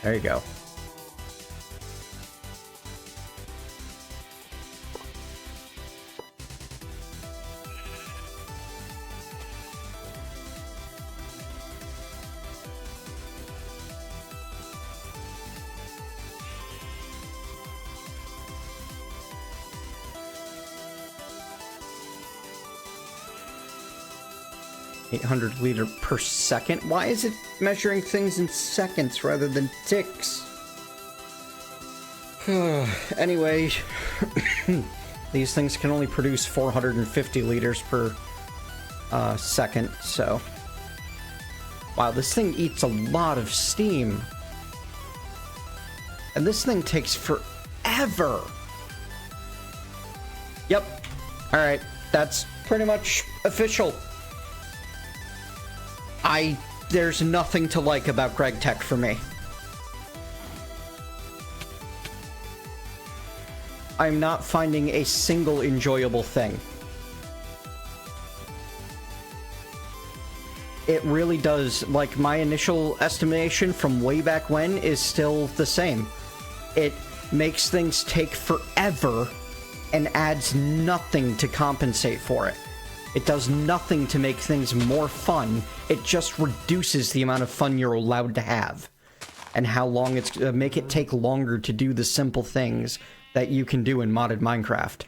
Speaker 1: There you go. .800 liters per second? Why is it measuring things in seconds rather than ticks? Anyway, these things can only produce 450 liters per second, so... Wow, this thing eats a lot of steam. And this thing takes forever. Yep. Alright, that's pretty much official. There's nothing to like about GregTech for me. I'm not finding a single enjoyable thing. It really does, like, my initial estimation from way back when is still the same. It makes things take forever and adds nothing to compensate for it. It does nothing to make things more fun. It just reduces the amount of fun you're allowed to have. And how long it's make it take longer to do the simple things that you can do in modded Minecraft.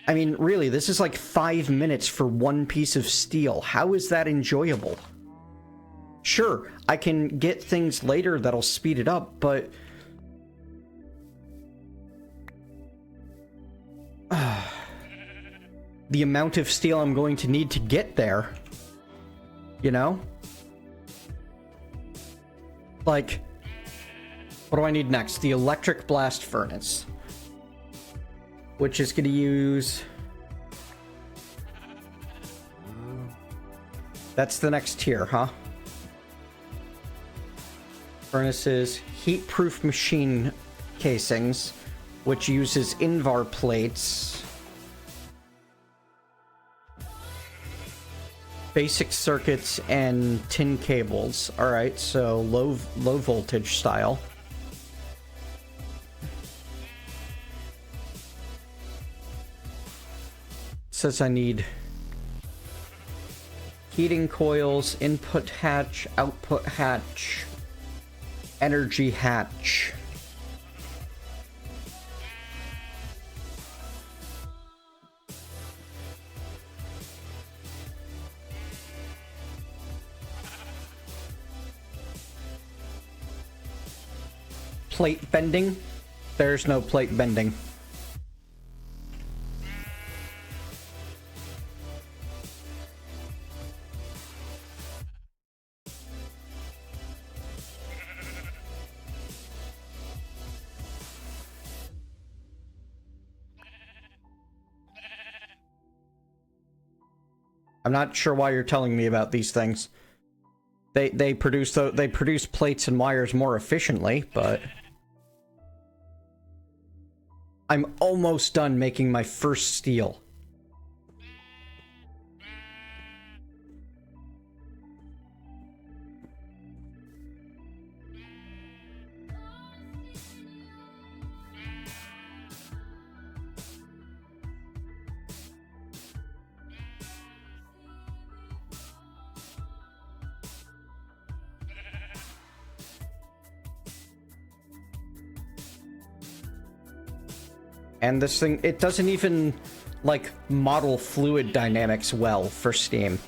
Speaker 1: I mean, really, this is like 5 minutes for one piece of steel. How is that enjoyable? Sure, I can get things later that'll speed it up, but... the amount of steel I'm going to need to get there, you know? Like, what do I need next? The electric blast furnace, which is going to use... That's the next tier, huh? Furnaces, heat-proof machine casings, which uses Invar plates. Basic circuits and tin cables. Alright, so low voltage style. It says I need heating coils, input hatch, output hatch, energy hatch. Plate bending? There's no plate bending. I'm not sure why you're telling me about these things. They produce plates and wires more efficiently, but I'm almost done making my first steel. And this thing, it doesn't even, like, model fluid dynamics well for Steam.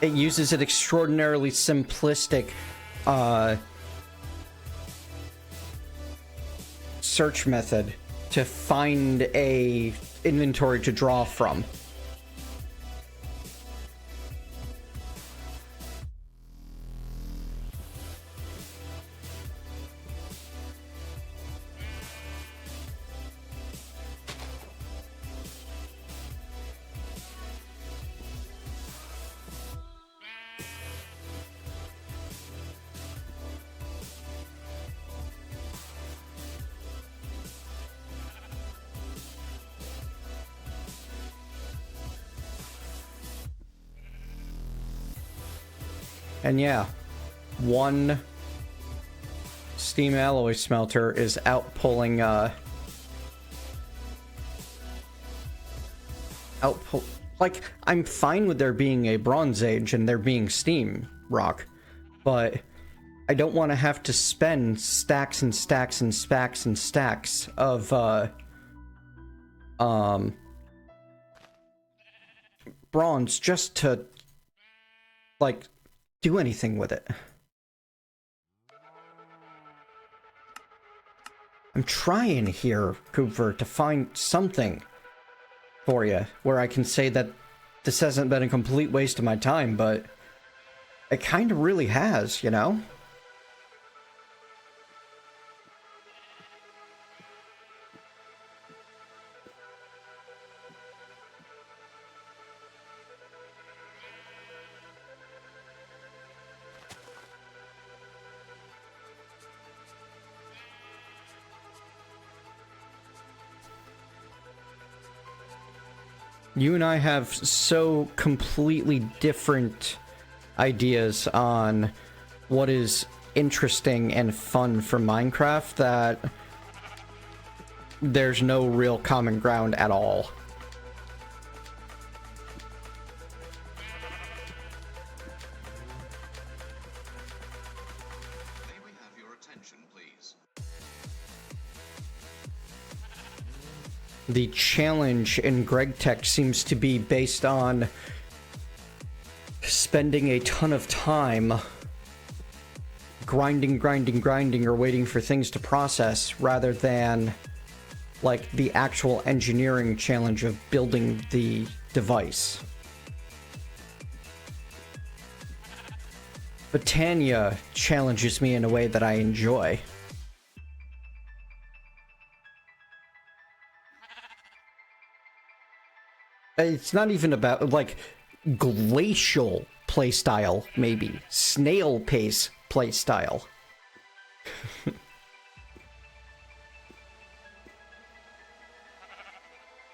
Speaker 1: It uses an extraordinarily simplistic, search method to find a inventory to draw from. And yeah, one steam alloy smelter is outpulling, like, I'm fine with there being a Bronze Age and there being steam rock, but I don't want to have to spend stacks and stacks and stacks and stacks of, bronze just to, like, do anything with it. I'm trying here, Cooper, to find something for you where I can say that this hasn't been a complete waste of my time, but it kind of really has, you know? You and I have so completely different ideas on what is interesting and fun for Minecraft that there's no real common ground at all.
Speaker 3: May we have your attention, please?
Speaker 1: The challenge in GregTech seems to be based on spending a ton of time grinding, or waiting for things to process, rather than, like, the actual engineering challenge of building the device. Botania challenges me in a way that I enjoy. It's not even about, like, glacial playstyle, maybe. Snail pace playstyle.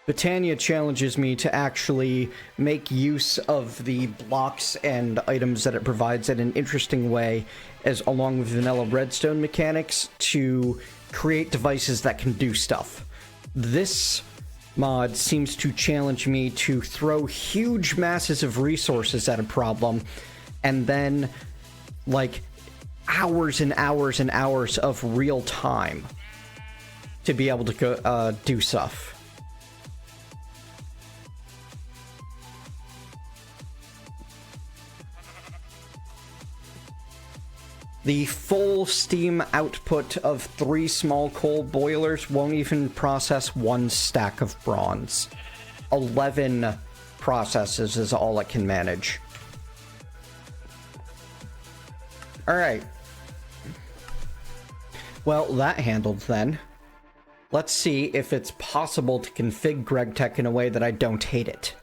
Speaker 1: Botania challenges me to actually make use of the blocks and items that it provides in an interesting way, as along with vanilla redstone mechanics, to create devices that can do stuff. This mod seems to challenge me to throw huge masses of resources at a problem, and then, like, hours and hours and hours of real time to be able to go, do stuff. The full steam output of 3 small coal boilers won't even process 1 stack of bronze. 11 processes is all it can manage. Alright. Well, that handled then. Let's see if it's possible to config GregTech in a way that I don't hate it.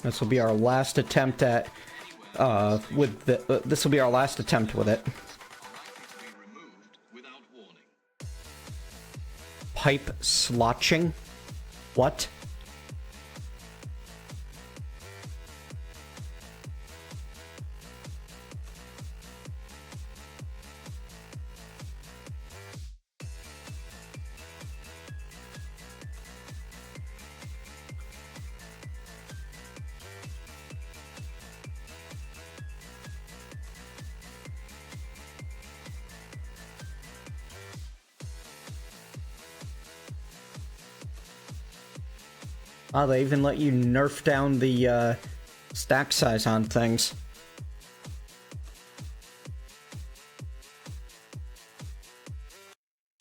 Speaker 1: This will be our last attempt at, this will be our last attempt with it. Pipe slotching? What? Oh, they even let you nerf down the stack size on things.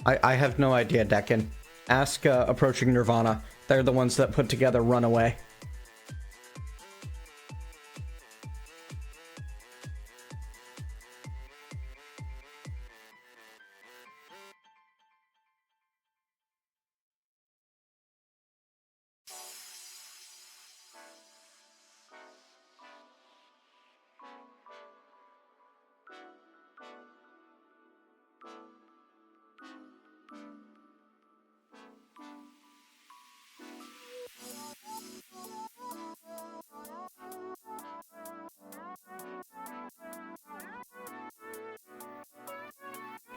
Speaker 1: I have no idea, Decken. Ask Approaching Nirvana. They're the ones that put together Runaway.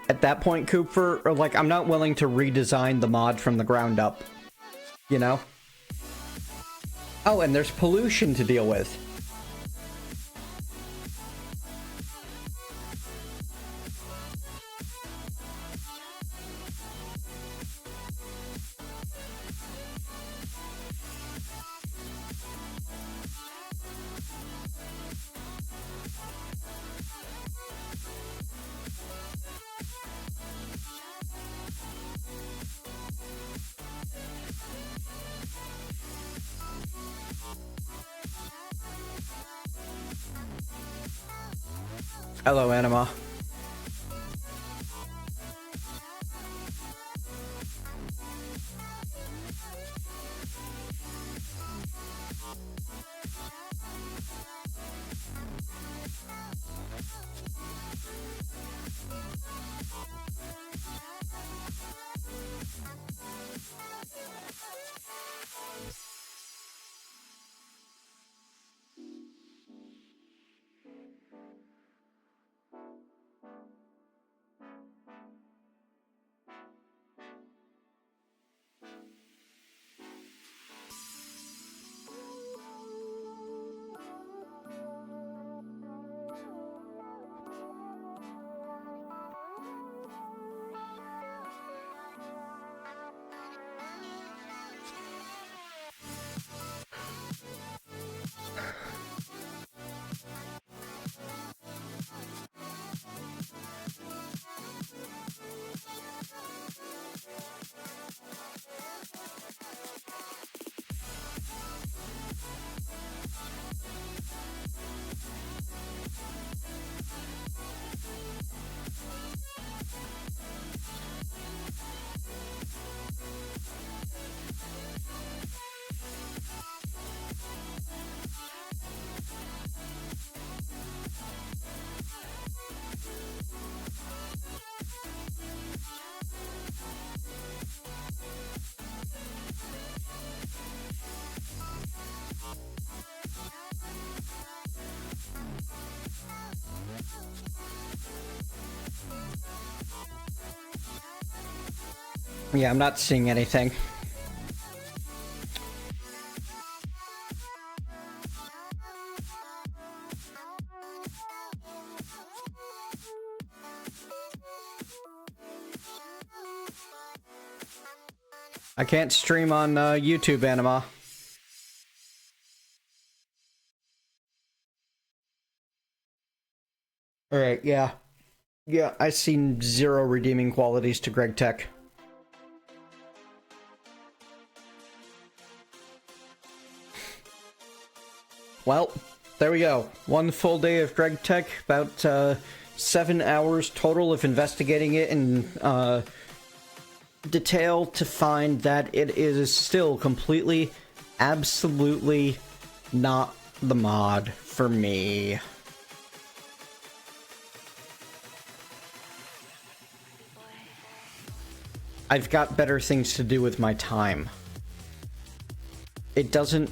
Speaker 1: At that point, Cooper, or like, I'm not willing to redesign the mod from the ground up. You know? Oh, and there's pollution to deal with. Hello, Anima. Yeah, I'm not seeing anything. I can't stream on YouTube, Anima. Alright, yeah. Yeah, I see 0 redeeming qualities to GregTech. Well, there we go. 1 full day of GregTech, about 7 hours total of investigating it in detail to find that it is still completely, absolutely not the mod for me. I've got better things to do with my time. It doesn't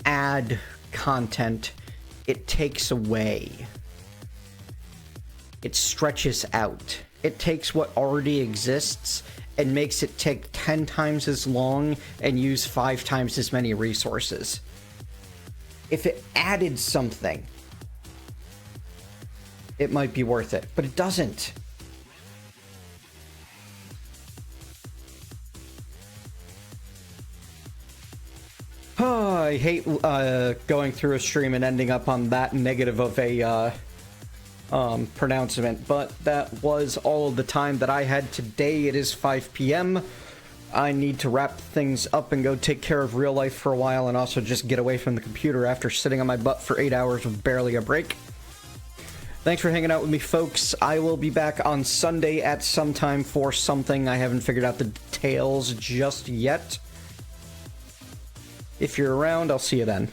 Speaker 1: add content, it takes away. It stretches out. It takes what already exists and makes it take 10 times as long and use 5 times as many resources. If it added something, it might be worth it, but it doesn't. Oh, I hate going through a stream and ending up on that negative of a pronouncement, but that was all of the time that I had today. It is 5 p.m. I need to wrap things up and go take care of real life for a while and also just get away from the computer after sitting on my butt for 8 hours with barely a break. Thanks for hanging out with me, folks. I will be back on Sunday at some time for something. I haven't figured out the details just yet. If you're around, I'll see you then.